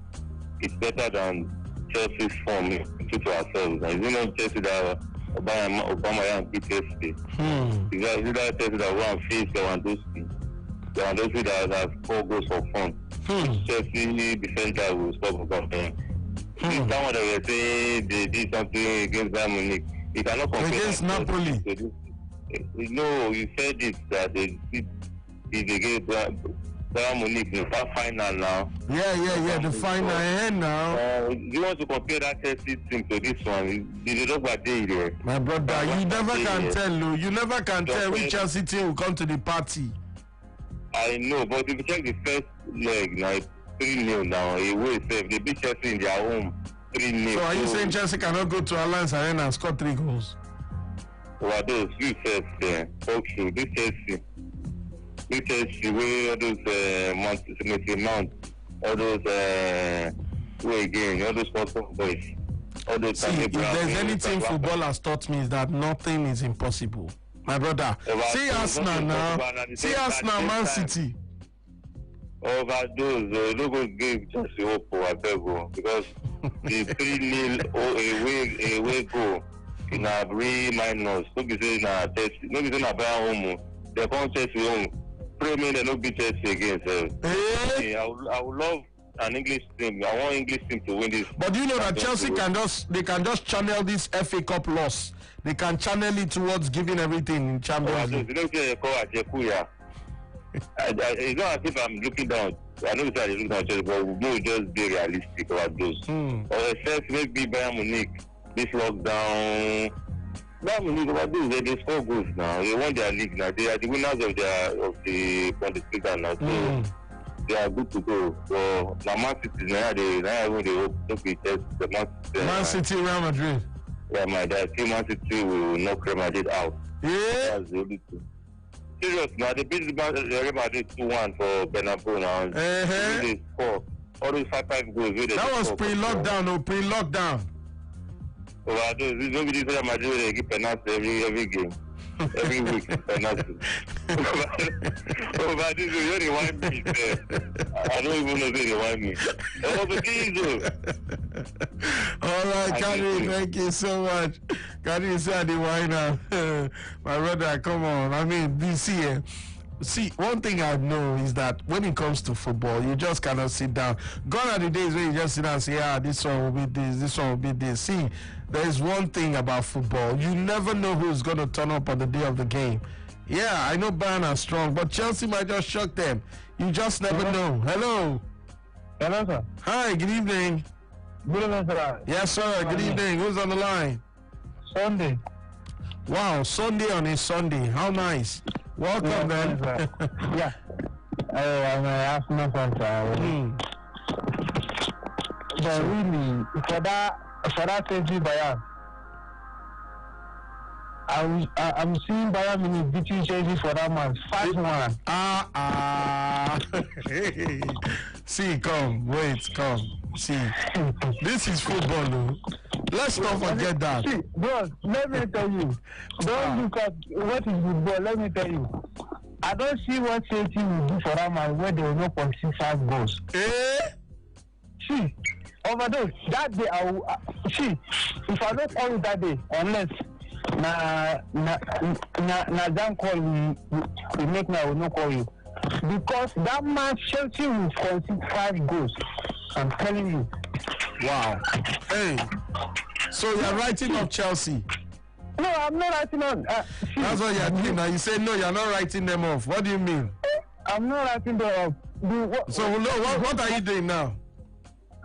it's better than Chelsea's form. To ourselves. And it's not Chelsea that Obama beat yesterday. It's that Chelsea that won face Lewandowski. Lewandowski that has 4 goals for fun. Chelsea defender will stop Obama. This time that we are saying they did something against Bayern Munich. You cannot compare against Napoli. No, you said it that they did against Bayern Munich in the final now. Yeah, the final end now. You want to compare that Chelsea team to this one? They look what they there. My brother, you never can tell. You never can tell which Chelsea team will come to the party. I know, but if you check the first leg now, it's 3-0 now. Away safe. They beat Chelsea in their home 3-0. So are you saying Chelsea cannot go to Allianz Arena and score 3 goals? Well, those few sets there. Okay, this Chelsea, where all those Mount, all those who again, all those Boston boys, all those. See, if there's anything football has taught me is that nothing is impossible, my brother. See Arsenal now. See Arsenal, Man City. Overdose, logo gave Chelsea hope for Abego because the 3-0 away goal in a minus. No be saying na Chelsea, no be saying na Bayern home. They come Chelsea home. Pray me they no beat Chelsea again, sir. I would love an English team. I want English team to win this. But do you know that Chelsea can just channel this FA Cup loss. They can channel it towards giving everything in Champions League. You know they call Ajekuya. It's not as if I'm looking down. I know that I look down Chelsea, but we'll just be realistic about those. Or except maybe Bayern Munich, this lockdown. Bayern Munich about this, they score goals now. They won their league now. They are the winners of the Bundesliga now. So they are good to go. So now Man City now they hope to be the Man City, Real Madrid. Yeah, my dad. Man City will knock Real Madrid out. Yeah. That's the only thing. Serious now, they beat Real Madrid 2-1 for Bernabeu now. They score all those 5 goals. That was pre-lockdown, pre-lockdown. Nobody said Real Madrid they give penalty every game, every week penalty. But this is only 1 minute. I don't even know if they want me. All right, Kari, thank you so much. Kari said the winer. My brother, come on. I mean, this year. See, one thing I know is that when it comes to football, you just cannot sit down. Gone are the days when you just sit down and say, this one will be this, this one will be this. See, there is one thing about football. You never know who's going to turn up on the day of the game. Yeah, I know Bayern are strong, but Chelsea might just shock them. You just never know. Hello. Hello, sir. Hi, good evening. Good evening, sir. Yes, sir. Good evening. Who's on the line? Sunday. Wow, Sunday on a Sunday. How nice. Welcome, man. Yeah. I'm Arsenal fan, sir. But really, for that Chelsea Bayern, I'm seeing Bayern Munich beating Chelsea for that match 5-1. See, come. See, this is football, though. Let's not forget that. See, bro, let me tell you. Don't look at what is football. Let me tell you. I don't see what Chelsea will do for that match where they will not concede 5 goals. See, overdose. That day, if I don't call you that day, unless na Jan call we make now, will not call you. Because that match, Chelsea will concede 5 goals. I'm telling you. Wow. Hey, so you're writing up Chelsea? No, I'm not writing on. That's what you're doing now. You say no, you're not writing them off. What do you mean? I'm not writing them off. So what are you doing now?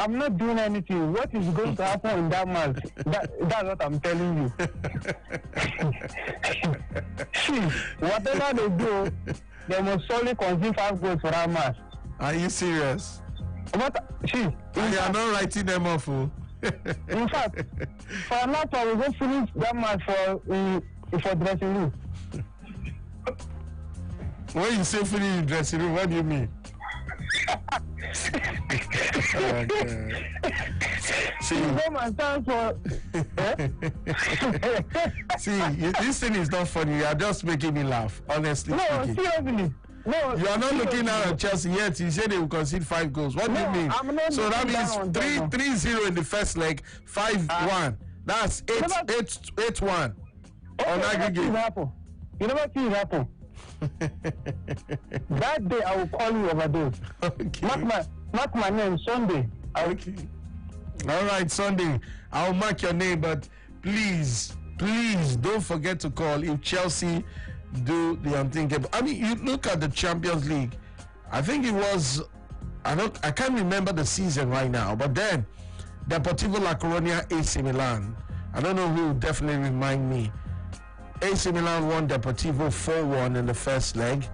I'm not doing anything. What is going to happen in that match? That's what I'm telling you. See, whatever they do, they must solely concede 5 goals for that match. Are you serious? What? See, you are not writing them off. In fact, for now, we will finish that match for dressing room. When you say finish the dressing room, what do you mean? See, see, this thing is not funny. You are just making me laugh. Honestly speaking. Seriously. No, you are not looking at Chelsea yet. You say they will concede 5 goals. What do you mean? So that means 3-0 in the first leg, 5-1. That's 8-1 on aggregate. You never see it happen. That day I will call you overdose. Okay. Mark my name Sunday. Okay. All right, Sunday. I'll mark your name, but please don't forget to call if Chelsea do the unthinkable. I mean, you look at the Champions League. I think it was, I can't remember the season right now, but then Deportivo La Coruña, AC Milan. I don't know who will definitely remind me. AC Milan won Deportivo 4-1 in the first leg.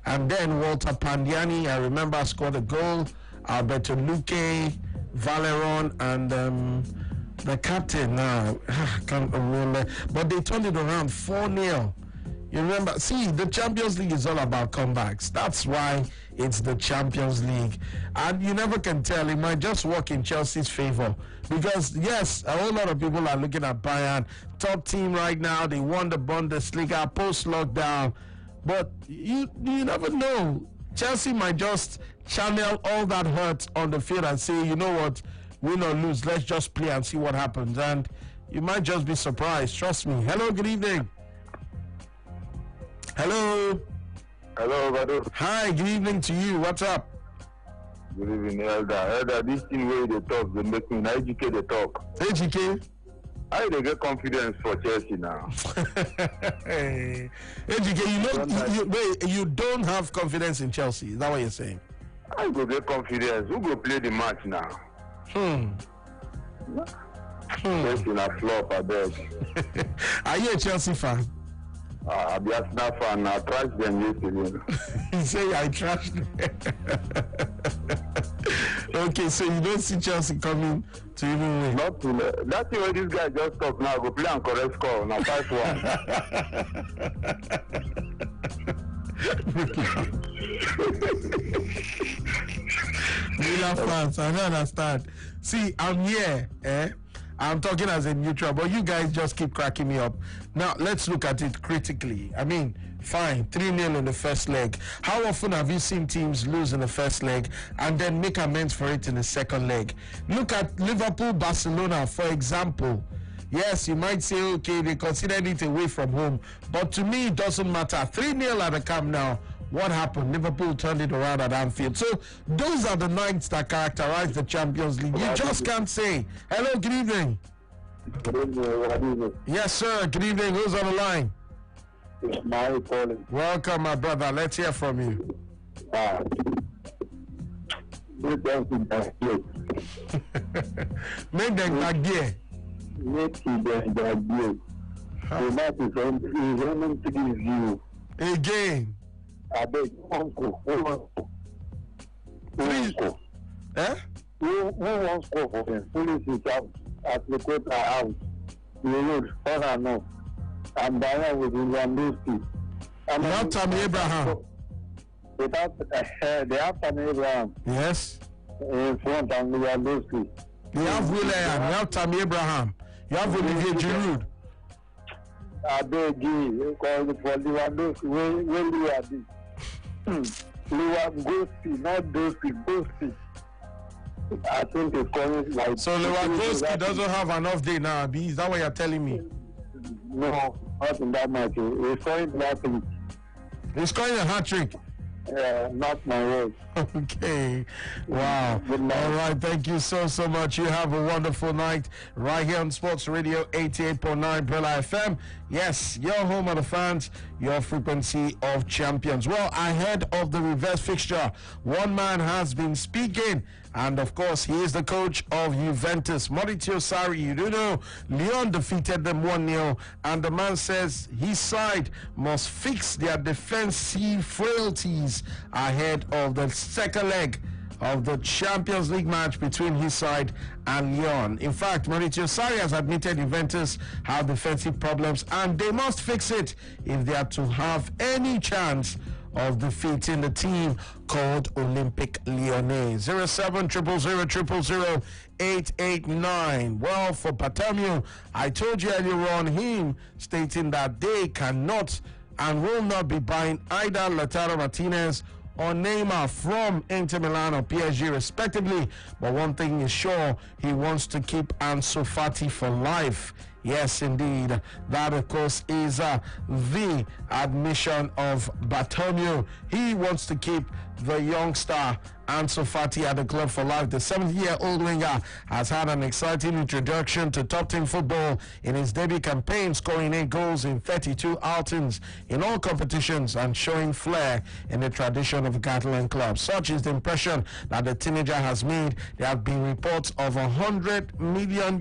And then Walter Pandiani, I remember, scored a goal. Alberto Luque, Valeron, and the captain now, I can't remember. But they turned it around 4-0. You remember, see, the Champions League is all about comebacks. That's why it's the Champions League. And you never can tell. It might just work in Chelsea's favor. Because, yes, a whole lot of people are looking at Bayern. Top team right now. They won the Bundesliga post-lockdown. But you never know. Chelsea might just channel all that hurt on the field and say, you know what, win or lose, let's just play and see what happens. And you might just be surprised. Trust me. Hello, good evening. Hello. Hello, Badu. Hi, good evening to you. What's up? Good evening, Elder. Elder, this thing where they talk, they make me educate the talk. Educate? How they get confidence for Chelsea now? Hey, Educate, you don't have confidence in Chelsea. Is that what you're saying? I go get confidence. Who go play the match now? Chelsea na flop, I beg. Are you a Chelsea fan? I be a Arsenal fan. I trashed them yesterday. You say I trashed them. Okay, so you don't see Chelsea coming to even win? Not to that's the way this guy just talk now. Go play and correct score. Now 5-1. Milan fans, I don't understand. See, I'm here, I'm talking as a neutral, but you guys just keep cracking me up. Now, let's look at it critically. I mean, fine, 3-0 in the first leg. How often have you seen teams lose in the first leg and then make amends for it in the second leg? Look at Liverpool, Barcelona, for example. Yes, you might say, okay, they considered it away from home, but to me, it doesn't matter. 3-0 at the Camp Nou. What happened? Liverpool turned it around at Anfield. So those are the nights that characterize the Champions League. You just can't say. Hello, good evening. Good evening. Yes, sir. Good evening. Who's on the line? It's Mary calling. Welcome, my brother. Let's hear from you. Make them back here. Make them back here. Make them back here. The match is running 3-0. Again. I beg, uncle. Who won't score for them? Police is out. Applicate are out. The road, far enough. And Bayern with Lewandowski. You have Tammy Abraham. They have Tammy Abraham. Yes. In front and Lewandowski. You have Willian. You have Tammy Abraham. You have Olivier Giroud. I beg you, because for Lewandowski, when you are this. Lewandowski, not Ghosty. I think it's coming like. So Lewandowski doesn't have enough day now, Abi. Is that what you're telling me? No, not in that much. He's scoring that thing. He's scoring a hat trick. Not my word. Okay. Wow. All right. Thank you so much. You have a wonderful night right here on Sports Radio 88.9 Brilla FM. Yes, your home of the fans, your frequency of champions. Well, ahead of the reverse fixture, one man has been speaking, and of course, he is the coach of Juventus, Maurizio Sarri. You do know Lyon defeated them 1-0, and the man says his side must fix their defensive frailties ahead of the second leg of the Champions League match between his side and Lyon. In fact, Maurizio Sarri has admitted Juventus have defensive problems and they must fix it if they are to have any chance of defeating the team called Olympique Lyonnais. 07000000889. Well, for Bartomeu, I told you earlier on him stating that they cannot and will not be buying either Lautaro Martinez or Neymar from Inter Milan or PSG respectively. But one thing is sure, he wants to keep Ansu Fati for life. Yes, indeed. That, of course, is the admission of Bartomeu. He wants to keep the youngster Ansu Fati at the club for life. The 70-year-old winger has had an exciting introduction to top-team football in his debut campaign, scoring 8 goals in 32 outings in all competitions and showing flair in the tradition of Catalan clubs. Such is the impression that the teenager has made. There have been reports of a €100 million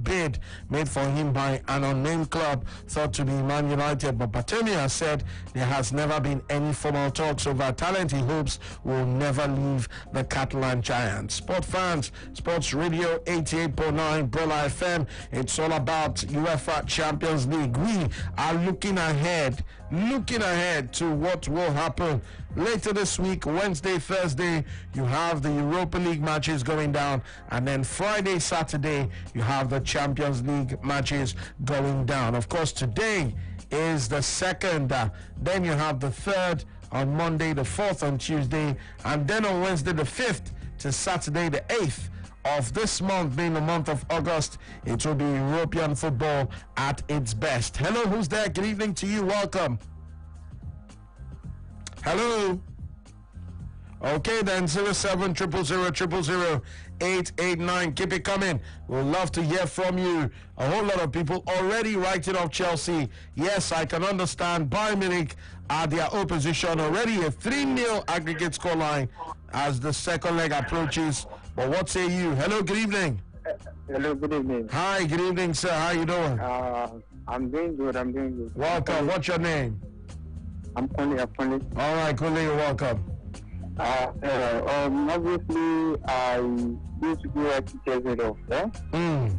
bid made for him by an unnamed club thought to be Man United, but Bartomeu has said there has never been any formal talks over talent he hopes will never leave the Catalan Giants. Sport fans, Sports Radio 88.9 Brella FM. It's all about UEFA Champions League. We are looking ahead to what will happen later this week. Wednesday, Thursday, you have the Europa League matches going down, and then Friday, Saturday, you have the Champions League matches going down. Of course, today is the second, then you have the third on Monday, the 4th on Tuesday, and then on Wednesday the 5th to Saturday the 8th of this month, being the month of August, it will be European football at its best. Hello, who's there? Good evening to you. Welcome. Hello. Okay, then 07000000889. Keep it coming. We'd love to hear from you. A whole lot of people already writing off Chelsea. Yes, I can understand. Bayern Munich are their opposition. Already a 3-0 aggregate scoreline as the second leg approaches. But what say you? Hello, good evening. Hello, good evening. Hi, good evening, sir. How you doing? I'm doing good. Welcome. What's your name? I'm Kunle. All right, Kunle, you're welcome. Obviously, I used to go at Chelsea off, yeah?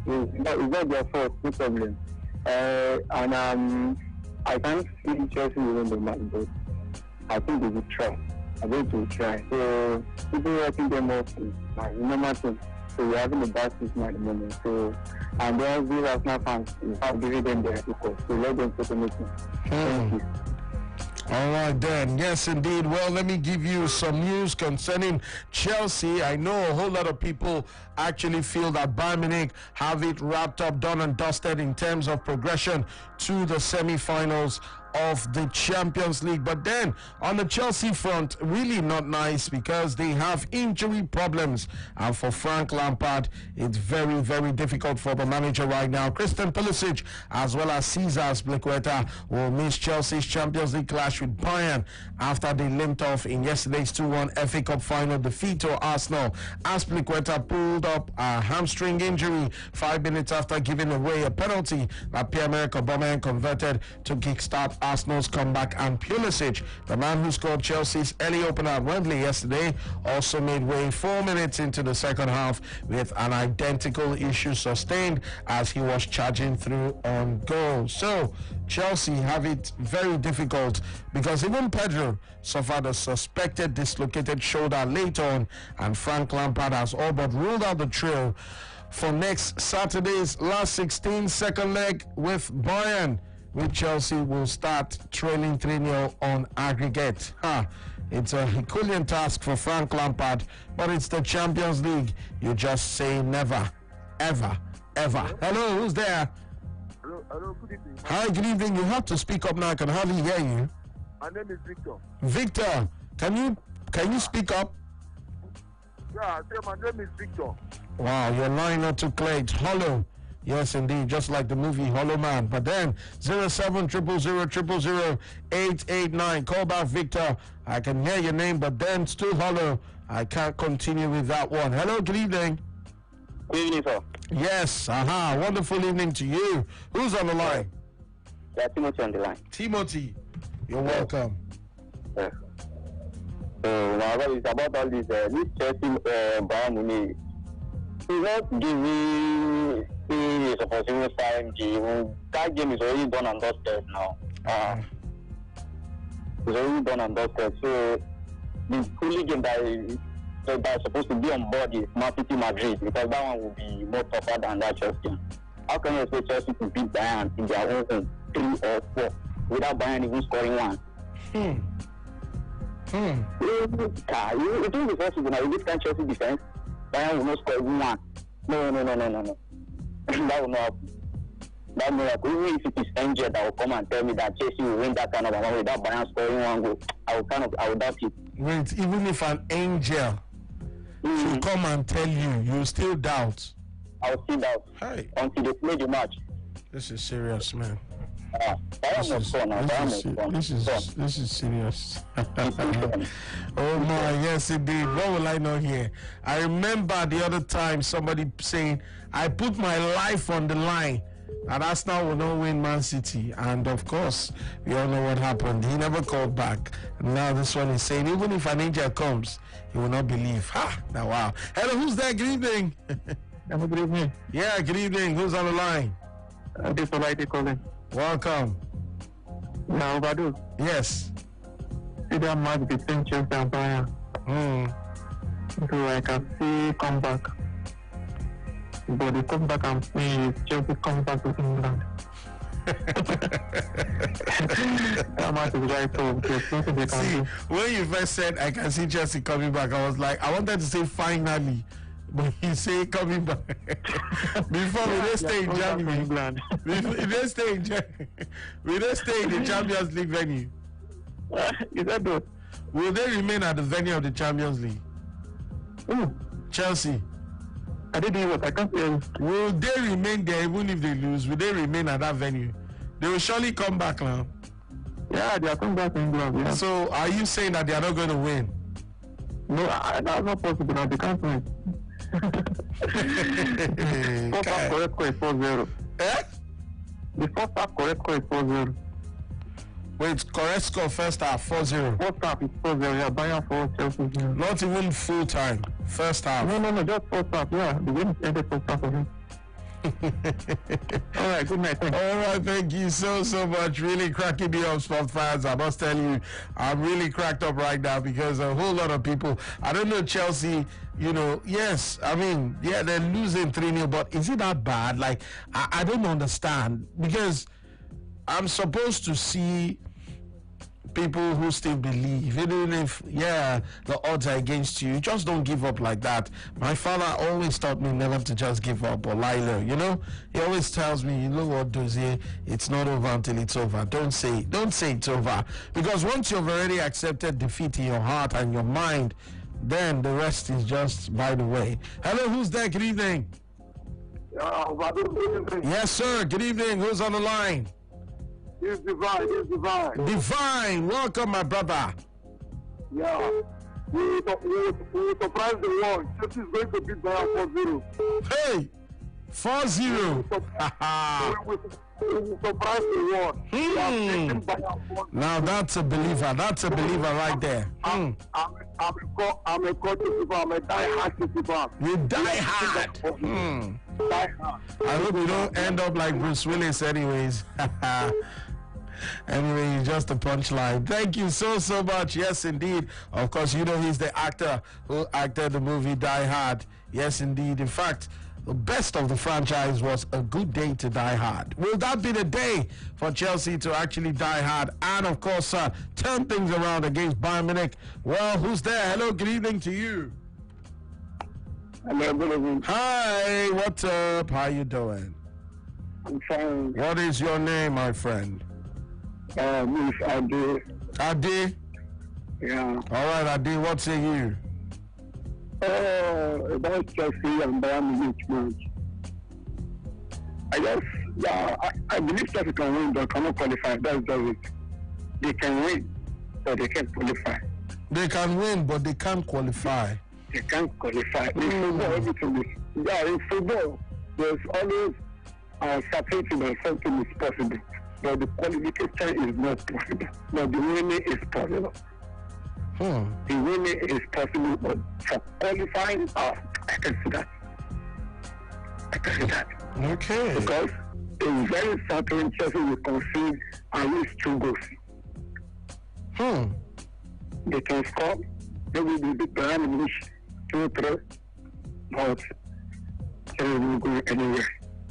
It's not their fault, no problem. And I can't see Chelsea win the match, but I think they will try. I'm going to try. So, people working them off is my normal thing. So, we're having a bad season at the moment. So, and then these Arsenal fans, I'm giving them their focus. So, let them take a meeting. Thank you. All right, then. Yes, indeed. Well, let me give you some news concerning Chelsea. I know a whole lot of people actually feel that Bayern Munich have it wrapped up, done and dusted in terms of progression to the semi-finals of the Champions League. But then on the Chelsea front, really not nice because they have injury problems, and for Frank Lampard it's very, very difficult for the manager right now. Christian Pulisic as well as Cesar Azpilicueta will miss Chelsea's Champions League clash with Bayern after they limped off in yesterday's 2-1 FA Cup final defeat to Arsenal. Azpilicueta pulled up a hamstring injury 5 minutes after giving away a penalty that Pierre-Emerick Aubameyang converted to kickstart Arsenal's comeback, and Pulisic, the man who scored Chelsea's early opener at Wembley yesterday, also made way 4 minutes into the second half with an identical issue sustained as he was charging through on goal. So Chelsea have it very difficult because even Pedro suffered a suspected dislocated shoulder late on, and Frank Lampard has all but ruled out the trio for next Saturday's last 16 second leg with Bayern, with Chelsea will start trailing 3-0 on aggregate. It's a Herculean task for Frank Lampard, but it's the Champions League. You just say never, ever, ever. Hello, who's there? Hello, good evening. Hi, good evening. You have to speak up now. I can hardly hear you. My name is Victor. Victor, can you speak up? Yeah, my name is Victor. Wow, your line not too clear. It's hollow. Yes, indeed, just like the movie Hollow Man. But then 07000000889. Call back, Victor. I can hear your name, but then still hollow. I can't continue with that one. Hello, good evening. Good evening, sir. Yes, wonderful evening to you. Who's on the line? Yeah, Timothy on the line. Timothy, you're welcome. Yeah. So, now it's about all this Chelsea Bayern Munich. He's not giving the opportunity time. That game is already done and dusted now. It's already done and dusted. So the only game that is supposed to be on board is Man City Madrid, because that one will be more tougher than that Chelsea. How can you expect Chelsea to beat Bayern in their own home 3 or 4? without Bayern even scoring one. It will be possible now. With this kind of Chelsea defense, Bayern will not score even one. No. That will not happen. That miracle, even if it is Angel that will come and tell me that Chelsea will win that kind of amount without Bayern scoring one goal, I will doubt it. Wait, even if an angel should come and tell you, you still doubt? I will still doubt. Hey. Until they play the match. This is serious, man. This is serious. Oh my, yes indeed. What will I know here? I remember the other time somebody saying, I put my life on the line and Arsenal will not win Man City. And of course, we all know what happened. He never called back. And now this one is saying, even if an angel comes, he will not believe. Now wow. Hello, who's there? Good evening. Good evening. Yeah, good evening. Who's on the line? This is Olaide calling. Welcome. Now, Badu. Yes. See that match between Chelsea and Bayern. So I can see comeback. But the comeback I'm seeing is Chelsea coming back to England. That match is right so there's nothing they can do. When you first said I can see Chelsea coming back, I was like, I wanted to say finally. But he say coming back. Before we don't stay in Germany. We don't stay in the Champions League venue. Is that good? Will they remain at the venue of the Champions League? Chelsea. I didn't what I can't hear. Will they remain there even if they lose? Will they remain at that venue? They will surely come back now. Yeah, they are coming back to England. Yeah. So are you saying that they are not going to win? No, that's not possible now. They can't win. First half correct score is 4-0. The first half correct score is 4-0. Wait, correct score first half 4-0. First half is 4-0. Yeah, Bayern 4, Chelsea 0. Not even full time. First half. No, just first half. Yeah, the game ended first half of it. All right, good night. Thanks. All right, thank you so much. Really cracking me up, sport fans. I must tell you, I'm really cracked up right now because a whole lot of people, I don't know, Chelsea, yes, I mean, yeah, they're losing 3-0, but is it that bad? Like, I don't understand because I'm supposed to see people who still believe, even if, the odds are against you, just don't give up like that. My father always taught me never to just give up or lie low, He always tells me, you know what, Dozie, it's not over until it's over. Don't say it's over. Because once you've already accepted defeat in your heart and your mind, then the rest is just by the way. Hello, who's there? Good evening. Yes, sir. Good evening. Who's on the line? It's Divine. Divine, welcome, my brother. Yeah. We surprised the world. Chelsea is going to beat Bayern 4-0. Hey! 4-0. We surprised the world. Now that's a believer. That's a believer right there. I'm a coach people. I'm a die-hard people. You die hard. Die hard. I hope you don't end up like Bruce Willis anyways. Anyway, just a punchline. Thank you so much. Yes, indeed. Of course, he's the actor who acted the movie Die Hard. Yes, indeed. In fact, the best of the franchise was A Good Day to Die Hard. Will that be the day for Chelsea to actually die hard and, of course, turn things around against Bayern Munich? Well, who's there? Hello, good evening to you. Hello, good evening. Hi, what's up? How you doing? I'm fine. What is your name, my friend? Miss Ade. Ade? Yeah. All right, Ade, what say you? About Chelsea and Bayern Munich match. I believe Chelsea can win, but cannot qualify. That's just it. They can win, but they can't qualify. They can win, but they can't qualify. They can't qualify. In football, everything is. Yeah, in football, there's always certainty that something is possible. But the qualification is not possible. But the winning is possible. The winning is possible, but for qualifying, I can see that. Okay. Because it's very certain Chelsea will concede at least 2 goals. They can score. Maybe they beat Bayern Munich 2-3, but they will go anywhere.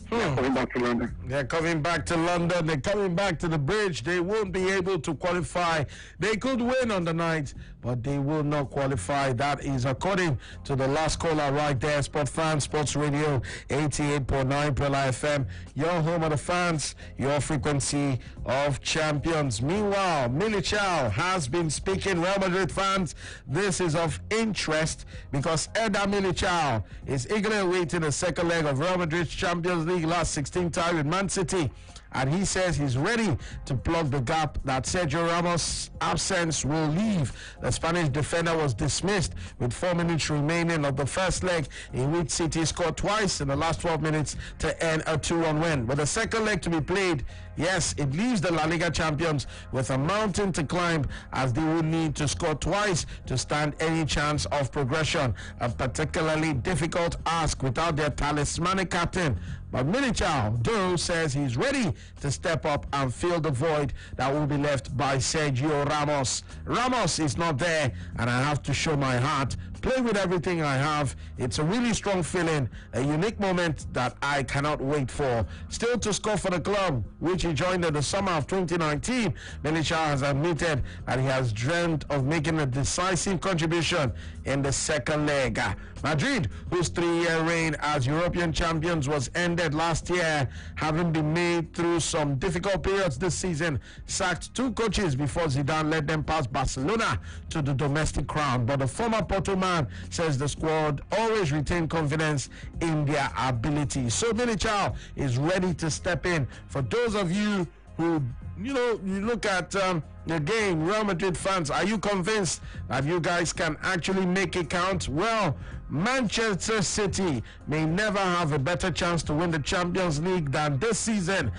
Coming back to London. They're coming back to London. They're coming back to the bridge. They won't be able to qualify. They could win on the night, but they will not qualify. That is according to the last caller right there. Sport Fans, Sports Radio 88.9 Prela FM. Your home of the fans, your frequency of champions. Meanwhile, Militao has been speaking. Real Madrid fans, this is of interest because Eder Militao is eagerly awaiting the second leg of Real Madrid's Champions League last 16 tie with Man City, and he says he's ready to plug the gap that Sergio Ramos' absence will leave. The Spanish defender was dismissed with 4 minutes remaining of the first leg, in which City scored twice in the last 12 minutes to end a 2-1 win. With the second leg to be played, yes, it leaves the La Liga champions with a mountain to climb, as they will need to score twice to stand any chance of progression. A particularly difficult ask without their talismanic captain. But Militao, though, says he's ready to step up and fill the void that will be left by Sergio Ramos. Ramos is not there, and I have to show my heart, play with everything I have. It's a really strong feeling, a unique moment that I cannot wait for. Still to score for the club, which he joined in the summer of 2019, Militao has admitted that he has dreamt of making a decisive contribution in the second leg. Madrid, whose 3-year reign as European champions was ended last year, having been made through some difficult periods this season, sacked 2 coaches before Zidane led them past Barcelona to the domestic crown. But the former Porto man says the squad always retained confidence in their ability. So Militao is ready to step in. For those of you who, you look at the game, Real Madrid fans, are you convinced that you guys can actually make it count? Well, Manchester City may never have a better chance to win the Champions League than this season,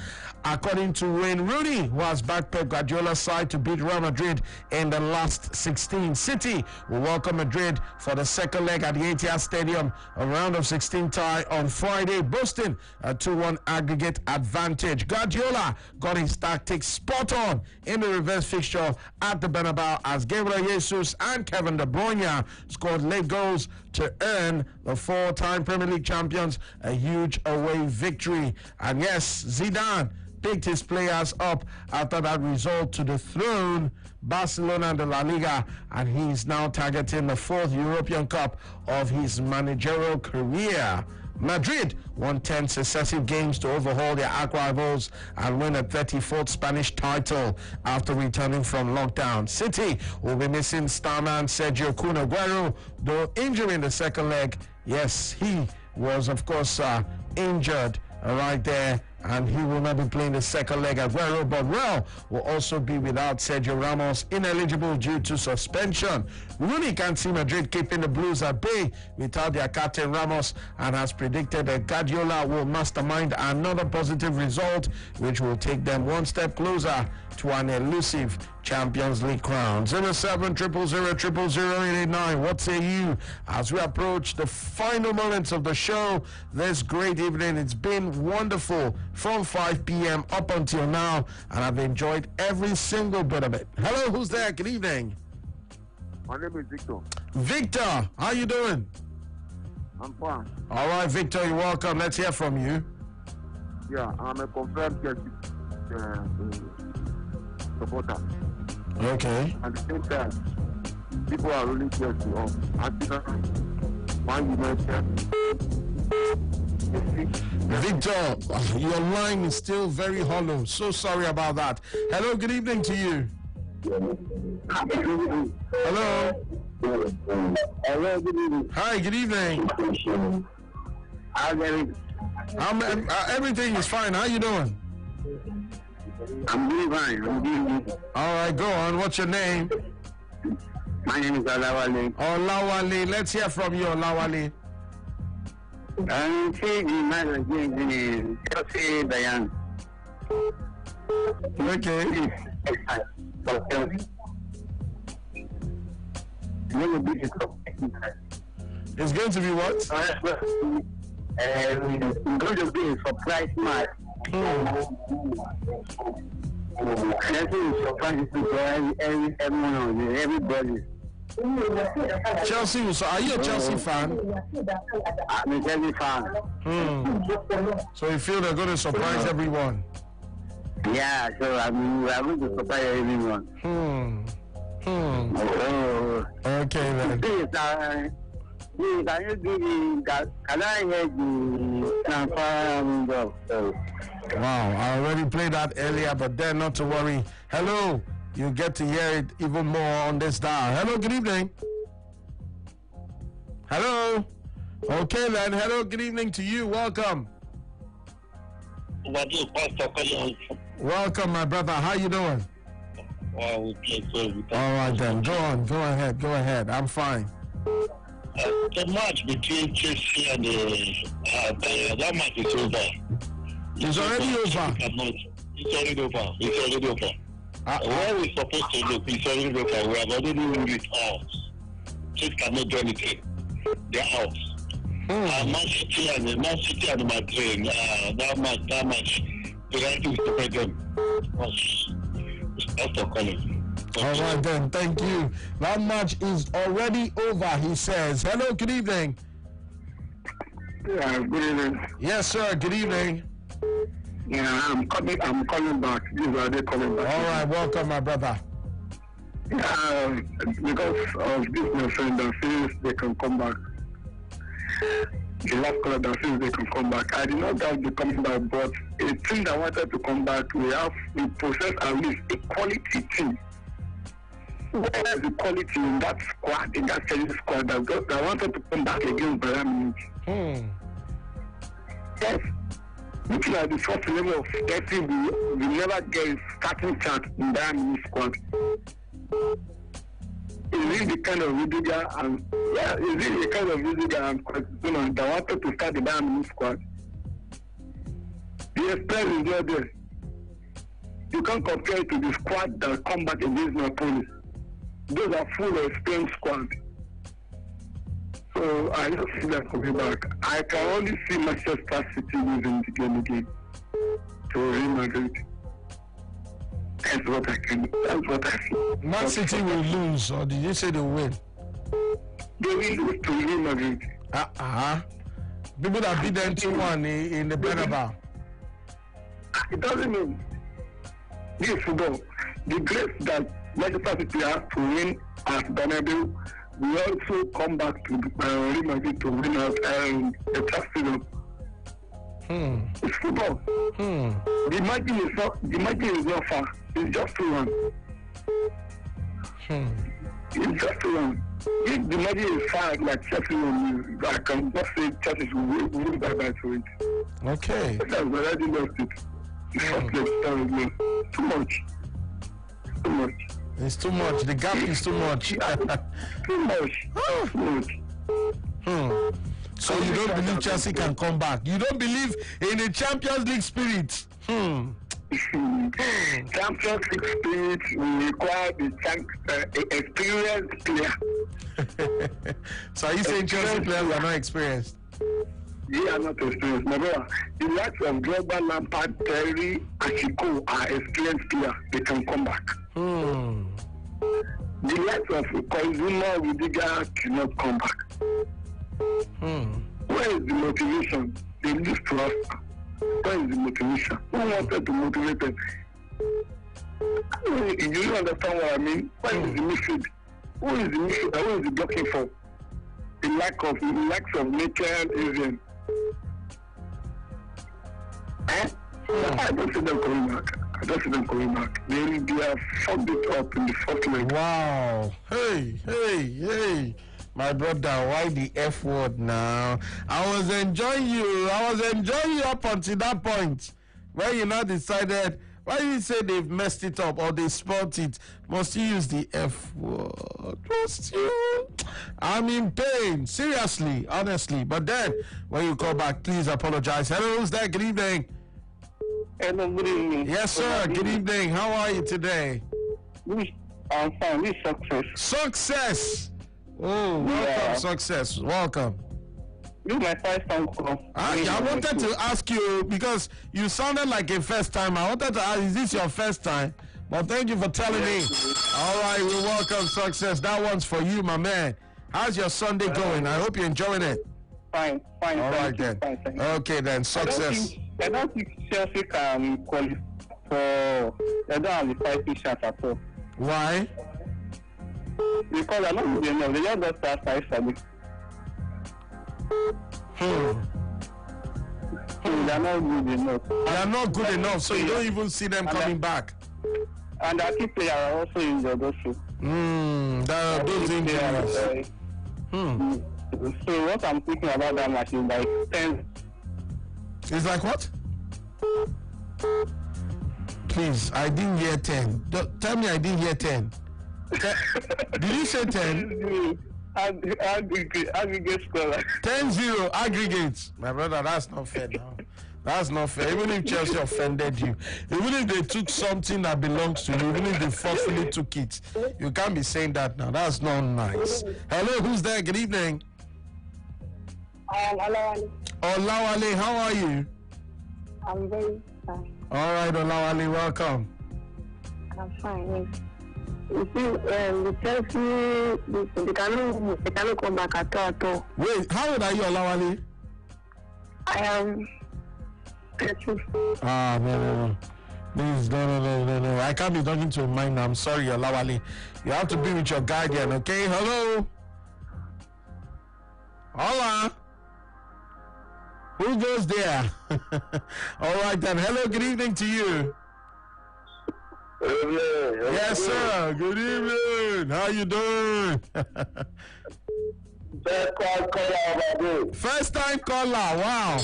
according to Wayne Rooney, who has backed Pep Guardiola's side to beat Real Madrid in the last 16. City will welcome Madrid for the second leg at the Etihad Stadium, a round of 16 tie on Friday, boasting a 2-1 aggregate advantage. Guardiola got his tactics spot on in the reverse fixture at the Bernabeu, as Gabriel Jesus and Kevin De Bruyne scored late goals to earn the 4-time Premier League champions a huge away victory. And yes, Zidane picked his players up after that result to dethrone Barcelona and the La Liga, and he's now targeting the 4th European Cup of his managerial career. Madrid won 10 successive games to overhaul their arch-rivals and win a 34th Spanish title after returning from lockdown. City will be missing starman Sergio Kun Aguero, though injured in the second leg. Yes, he was, of course, injured right there, and he will not be playing the second leg. Aguero, but Real will also be without Sergio Ramos, ineligible due to suspension. Rooney can't see Madrid keeping the Blues at bay without their captain Ramos, and has predicted that Guardiola will mastermind another positive result, which will take them one step closer to an elusive Champions League crown. 07000000889. What say you as we approach the final moments of the show this great evening? It's been wonderful from 5 p.m. up until now, and I've enjoyed every single bit of it. Hello, who's there? Good evening. My name is Victor. Victor, how you doing? I'm fine. All right, Victor, you're welcome. Let's hear from you. Yeah, I'm a confirmed Chelsea supporter. Okay. At the same time, people are really Chelsea off. Arsenal, Man United. Victor, your line is still very hollow. So sorry about that. Hello, good evening to you. Hello. Hello, good evening. Hi, good evening. Everything is fine. How you doing? I'm doing fine. All right, go on. What's your name? My name is Olawale. Olawale. Let's hear from you, Olawale. See the man again, Chelsea Diane. Okay. It's going to be what? It's going to be a surprise match. Everybody. Chelsea. Are you a Chelsea fan? I'm a Chelsea fan. So you feel they're going to surprise everyone? Yeah, so we are going to surprise everyone. Okay then. Please, can you give me that? Can I hear the transfer? Wow, I already played that earlier, but then not to worry. Hello, you get to hear it even more on this dial. Hello, good evening. Hello. Okay then, hello, good evening to you. Welcome. Welcome, my brother. How you doing? All right then, go ahead. I'm fine. The match between Chelsea and that match is over. It's already over. It's already over. Where we're supposed to look, it's already over. We have already ruled it out. Chelsea cannot do anything. They're out. Man City and Madrid, that match, the right to separate them. That's all calling. All right then, thank you. That match is already over, he says. Hello, good evening. Yeah, good evening. Yes, sir, good evening. Yeah, I'm calling back. These are they calling back. All right, welcome, my brother. Because of this, my friend that says they can come back. The last caller that says they can come back. I did not doubt they coming back, but a team that wanted to come back, we possess at least a quality team. Where is the quality in that squad, in that Chelsea squad that wanted to come back against Bayern Munich? Yes. Looking at the first level of 30, we never get a starting chance in Bayern Munich squad. Is it the kind of Rudiger and that wanted to start the Bayern Munich squad? The experience is not there. You can't compare it to the squad that come back against Napoli. Those are full of experienced squad. So I don't see that coming back. I can only see Manchester City losing the game again to Real Madrid. That's what I see. Man City will lose, or did you say they will win? They will lose to Real Madrid. People that beat them 2-1 in the Bernabeu. It doesn't mean this is football. The grace that Manchester City has to win at Bernabeu, we also come back to Real Madrid to win at the Champions. It's football. The margin is not far. It's just 2-1. It's just 2-1. If the margin is far like Chelsea, I can just say Chelsea will win by to it. Okay. I've already lost it. Too much. It's too much. The gap is too much. Too much. So you don't believe Chelsea can come back? You don't believe in the Champions League spirit? Champions League spirit will require the experienced player. So are you saying Chelsea players are not experienced? They are not experienced. My brother, the likes of Drogba, Lampard, Terry, and Chico are experienced players. They can come back. The likes of Koizuma, Rudiger cannot come back. Where is the motivation? They lose to us. Where is the motivation? Who wanted to motivate them? Do you understand what I mean? Where is the midfield? Who is the midfield? Who is the blocking for? The lack of nature and Asian. I don't see them coming back. They are fucked it up in the first leg. Wow. Hey. My brother, why the F word now? I was enjoying you up until that point. Where you now decided, why you say they've messed it up or they spoiled it? Must you use the F word? Must you? I'm in pain. Seriously, honestly. But then, when you call back, please apologize. Hello, who's there? Good evening. Hello, good evening. Yes, sir. Good evening. How are you today? I'm fine. This success. Success. Oh, welcome, Success. Welcome. This is my first time call. I wanted to ask you, because you sounded like a first time. I wanted to ask, is this your first time? But thank you for telling me. All right, you're welcome. Success. That one's for you, my man. How's your Sunday going? I hope you're enjoying it. Fine. All right, then. Fine. Okay, then. Success. I don't think Chelsea can qualify for. They don't have the fighting chance at all. Why? Because they're not good enough. They just got start five for me. They're not good enough. They are not good enough, so you don't even see them coming back. And our key players are also injured also. Those injuries. So what I'm thinking about that match is like 10. It's like what? Please, I didn't hear 10. Tell me I didn't hear 10. Did you say 10? Aggregate score. 10-0 aggregates. My brother, that's not fair now. That's not fair. Even if Chelsea offended you, even if they took something that belongs to you, even if they forcefully took it, you can't be saying that now. That's not nice. Hello, who's there? Good evening. Olawale. Olawale, how are you? I'm very fine. All right, Olawale, welcome. I'm fine. Yes. You see, the Chelsea, they cannot come back at all. Wait, how old are you, Olawale? I am 30. No. Please, no. I can't be talking to a minor. I'm sorry, Olawale. You have to be with your guardian, okay? Hello? Hola? Who goes there? All right, then. Hello, good evening to you. Yes, sir. Good evening. How you doing? First time caller. Wow.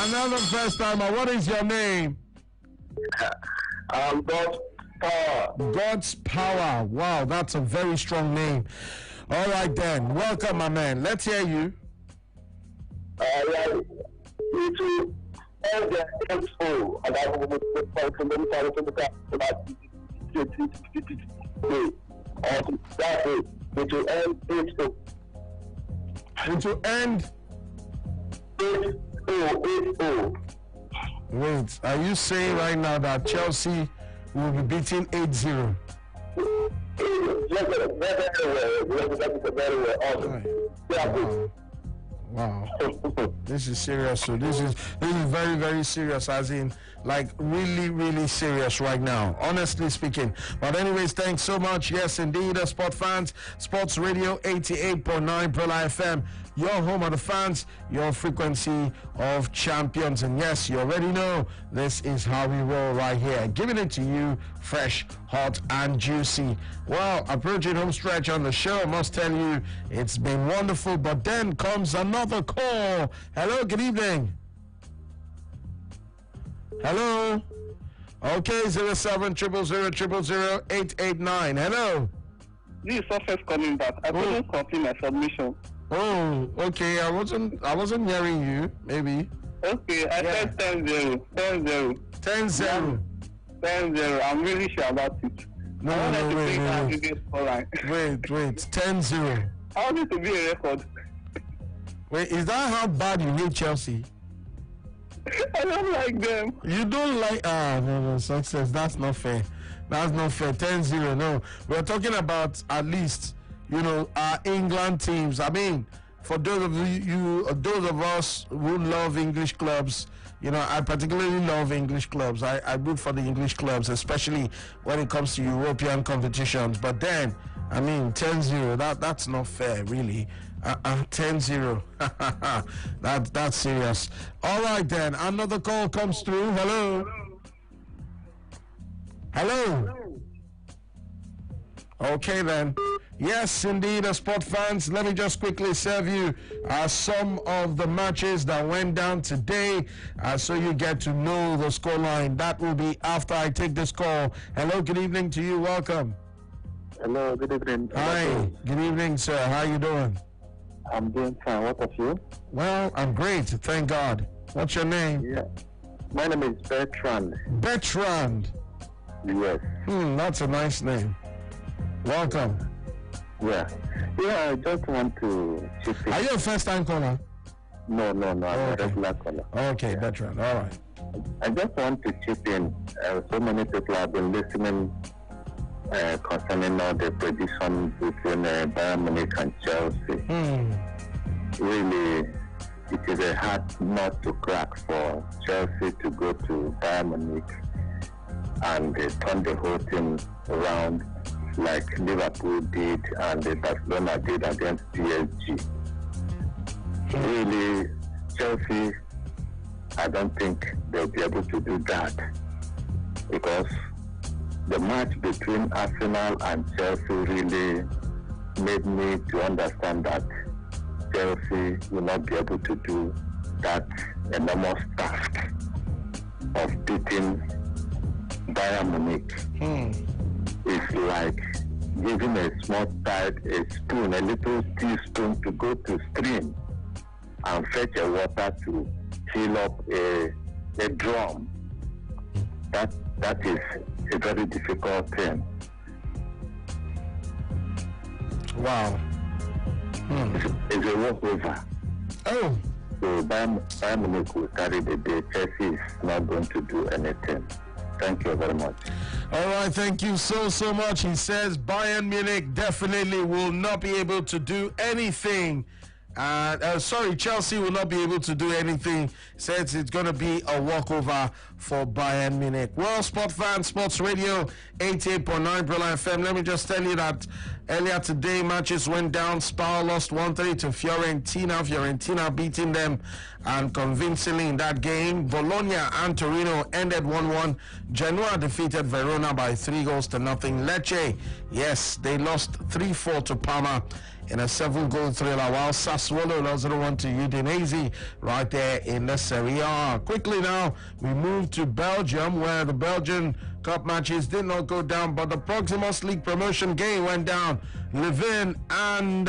Another first timer. What is your name? God's Power. God's Power. Wow, that's a very strong name. All right, then. Welcome, my man. Let's hear you. It will end. Wait, are you saying right now that Chelsea will be beating 8-0? Wow. This is serious. So this is very, very serious, as in like really, really serious right now, honestly speaking. But anyways, thanks so much. Yes, indeed, sport fans, Sports Radio 88.9 Brilla FM, your home of the fans, your frequency of champions. And yes, you already know this is how we roll right here, giving it to you fresh, hot, and juicy. Well, approaching home stretch on the show, I must tell you, it's been wonderful. But then comes another call. Hello, good evening. Hello. Okay, 0700000889. Hello. This is Success coming back. I couldn't complete my submission. Oh, okay. I wasn't hearing you. Maybe. Okay, I said 10-0. 10-0. 10-0. 10-0. I'm really sure about it. No, wait. 10-0. I want it to be a record. Wait, is that how bad you hate Chelsea? I don't like them. You don't like... no, Success. That's not fair. That's not fair. 10-0. No. We're talking about at least, our England teams. I mean, for those of those of us who love English clubs, I particularly love English clubs. I root for the English clubs, especially when it comes to European competitions. But then, 10-0, that's not fair, really. 10-0. That's serious. All right, then. Another call comes through. Hello. Hello. Okay, then. Yes, indeed, sport fans. Let me just quickly serve you some of the matches that went down today, so you get to know the scoreline. That will be after I take this call. Hello, good evening to you. Welcome. Hello, good evening. Hi, good evening, sir. How you doing? I'm doing fine. What of you? Well, I'm great. Thank God. What's your name? Yeah. My name is Bertrand. Bertrand? Yes. That's a nice name. Welcome. Yeah, I just want to chip in. Are you a first-time caller? No, I'm a regular caller. Okay, Bertrand. All right. I just want to chip in. So many people have been listening concerning all the predictions between Bayern Munich and Chelsea. Really, it is a hard nut to crack for Chelsea to go to Bayern Munich and turn the whole thing around like Liverpool did and Barcelona did against PSG. Really, Chelsea, I don't think they'll be able to do that because the match between Arsenal and Chelsea really made me to understand that Chelsea will not be able to do that enormous task of beating Bayern Munich. It's like giving a small child a spoon, a little teaspoon to go to stream and fetch a water to fill up a drum. That is a very difficult thing. Wow. It's a walkover. Oh. So Bayern Munich will carry the day. Chelsea is not going to do anything. Thank you very much. All right, thank you so much. He says Bayern Munich definitely will not be able to do anything. Chelsea will not be able to do anything. Says it's going to be a walkover for Bayern Munich. Well, Sport Fan, Sports Radio, 88.9 Brilla FM. Let me just tell you that earlier today, matches went down. Spal lost 1-3 to Fiorentina. Fiorentina beating them and convincingly in that game. Bologna and Torino ended 1-1. Genoa defeated Verona by 3-0. Lecce, yes, they lost 3-4 to Parma in a 7-goal thriller, while Sassuolo lost 0-1 to Udinese right there in the Serie A. Quickly now, we move to Belgium, where the Belgian Cup matches did not go down, but the Proximus League promotion game went down. Leuven and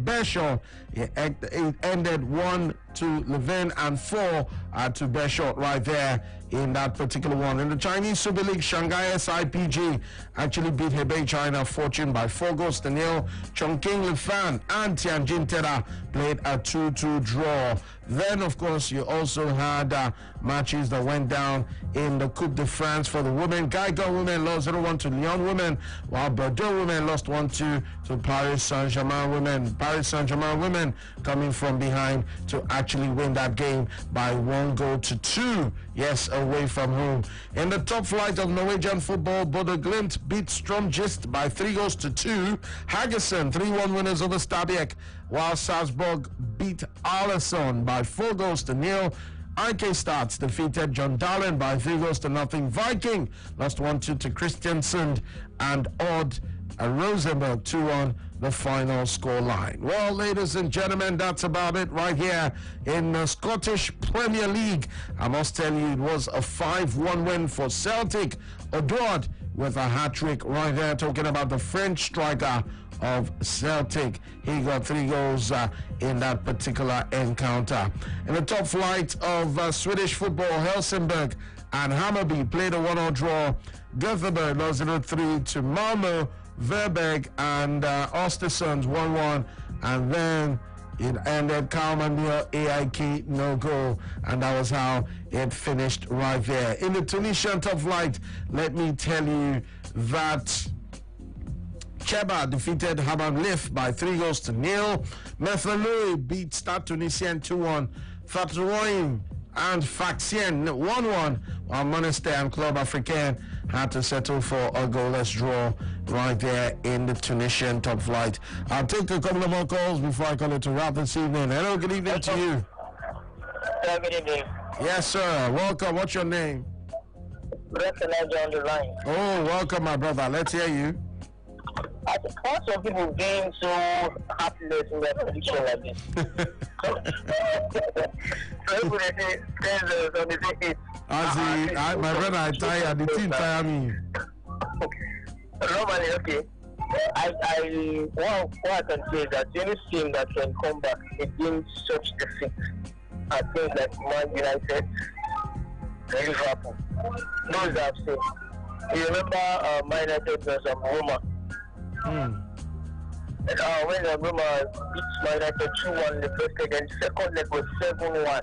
Béchot, it ended 1 to Leuven and 4 to Béchot right there in that particular one. In the Chinese Super League, Shanghai SIPG actually beat Hebei China Fortune by 4-0. Chongqing Lifan and Tianjin Teda played a 2-2 draw. Then, of course, you also had matches that went down in the Coupe de France for the women. Guingamp women lost 0-1 to Lyon women, while Bordeaux women lost 1-2 to Paris Saint-Germain women. Paris Saint-Germain women coming from behind to actually win that game by 1-2. Yes, away from home. In the top flight of Norwegian football, Bodø Glimt beat Strømsgodset by 3-2. Haugesund 3-1 winners over Stabæk, while Salzburg beat Aalesund by 4-0. IK Starts defeated John Dalen by 3-0. Viking lost 1-2 to Kristiansund, and Odd Rosenborg 2-1 the final score line. Well, ladies and gentlemen, that's about it right here in the Scottish Premier League. I must tell you, it was a 5-1 win for Celtic. Odoi with a hat-trick right there, talking about the French striker of Celtic. He got 3 goals in that particular encounter. In the top flight of Swedish football, Helsingborg and Hammarby played a 1-1 draw. Gothenburg lost 0-3 to Malmö. Verberg and Östersund 1-1, and then it ended Kalmar AIK no goal, and that was how it finished right there. In the Tunisian top flight, let me tell you that Cheba defeated Hammam-Lif by 3-0. Metheloi beat Stade Tunisien 2-1. Fatroim and Faxien 1-1, while Monastir and Club Africain had to settle for a goalless draw right there in the Tunisian top flight. I'll take a couple of more calls before I call it to wrap this evening. Hello, good evening to you. Good evening. Yes, sir. Welcome. What's your name? On the line. Oh, welcome, my brother. Let's hear you. I thought some people being so happiness in their prediction like this. My brother, I tire. The team tire me. Normally, okay. What I can say is that any team that can come back against such defeat are things like Man United, Liverpool. Those I've seen. You remember Man United versus Roma? When Roma beat Man United 2-1 in the first leg, and the second leg was 7-1.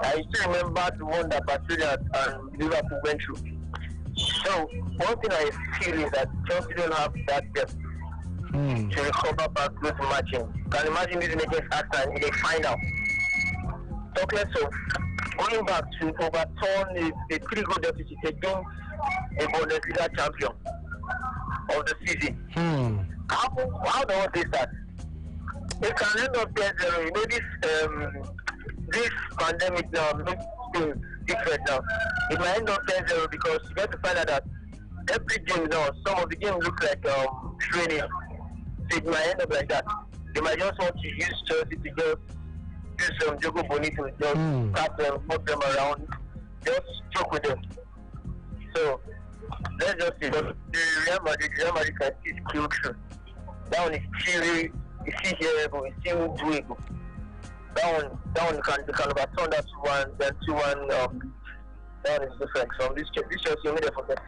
I still remember the one that Barcelona and Liverpool went through. So one thing I feel is that Chelsea don't have that depth to recover back close to matching. Can imagine this against Arsenal in a final. Talk less of going back to overturn a pretty good deficit against a Bundesliga champion of the season. How do they start? It can end up 10-0. Maybe this pandemic now makes things different now. It might end up 10-0 because you get to find out that every game now, some of the games look like training. So it might end up like that. They might just want to use Chelsea to just use some Jogo Bonito, just tap them, move them around, just joke with them. So let's just see. The Real Madrid can still through. That one is still hearable, it's still doable. That one can overturn that 2-1, then 2-1. That one is different. So this Chelsea made them forget.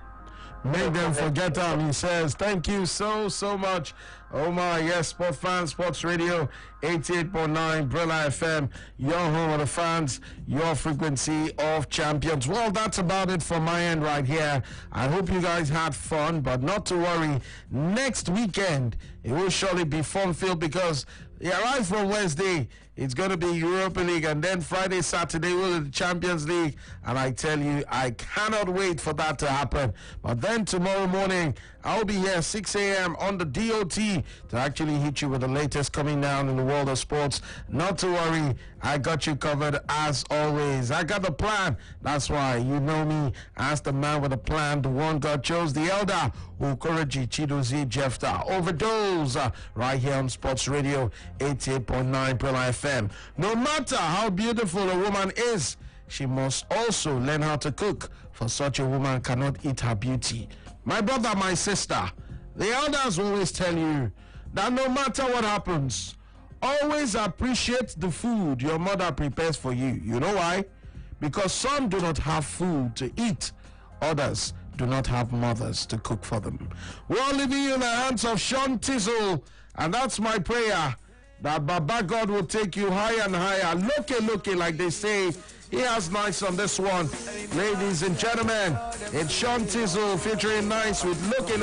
Make them forget them, he says. Thank you so much, Omar. Yes, Sport Fans, Sports Radio, 88.9, Brilla FM, your home of the fans, your frequency of champions. Well, that's about it from my end right here. I hope you guys had fun, but not to worry. Next weekend, it will surely be fun-filled because right from Wednesday, it's going to be Europa League, and then Friday, Saturday will be the Champions League. And I tell you, I cannot wait for that to happen. But then tomorrow morning, I'll be here 6 a.m. on the DOT to actually hit you with the latest coming down in the world of sports. Not to worry, I got you covered as always. I got the plan. That's why you know me as the man with a plan, the one God chose, the elder Okoroji Chidozie Jefta. Overdose right here on Sports Radio 88.9 Brilla FM. No matter how beautiful a woman is, she must also learn how to cook, for such a woman cannot eat her beauty. My brother, my sister, the elders always tell you that no matter what happens, always appreciate the food your mother prepares for you. You know why? Because some do not have food to eat. Others do not have mothers to cook for them. We're leaving you in the hands of Sean Tizzle, and that's my prayer, that Baba God will take you higher and higher. Looky, like they say. He has Nice on this one. Ladies and gentlemen, it's Sean Tizzle featuring Nice with Looky.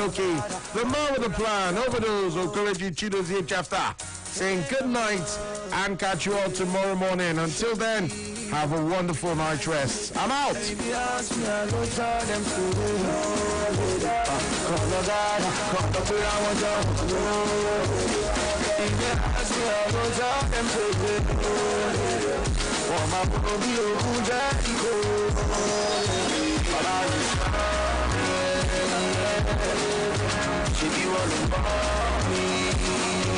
The man with the plan, Overdose, Okoroji Chidozie Jefta, saying good night and catch you all tomorrow morning. Until then, have a wonderful night rest. I'm out. She be rolling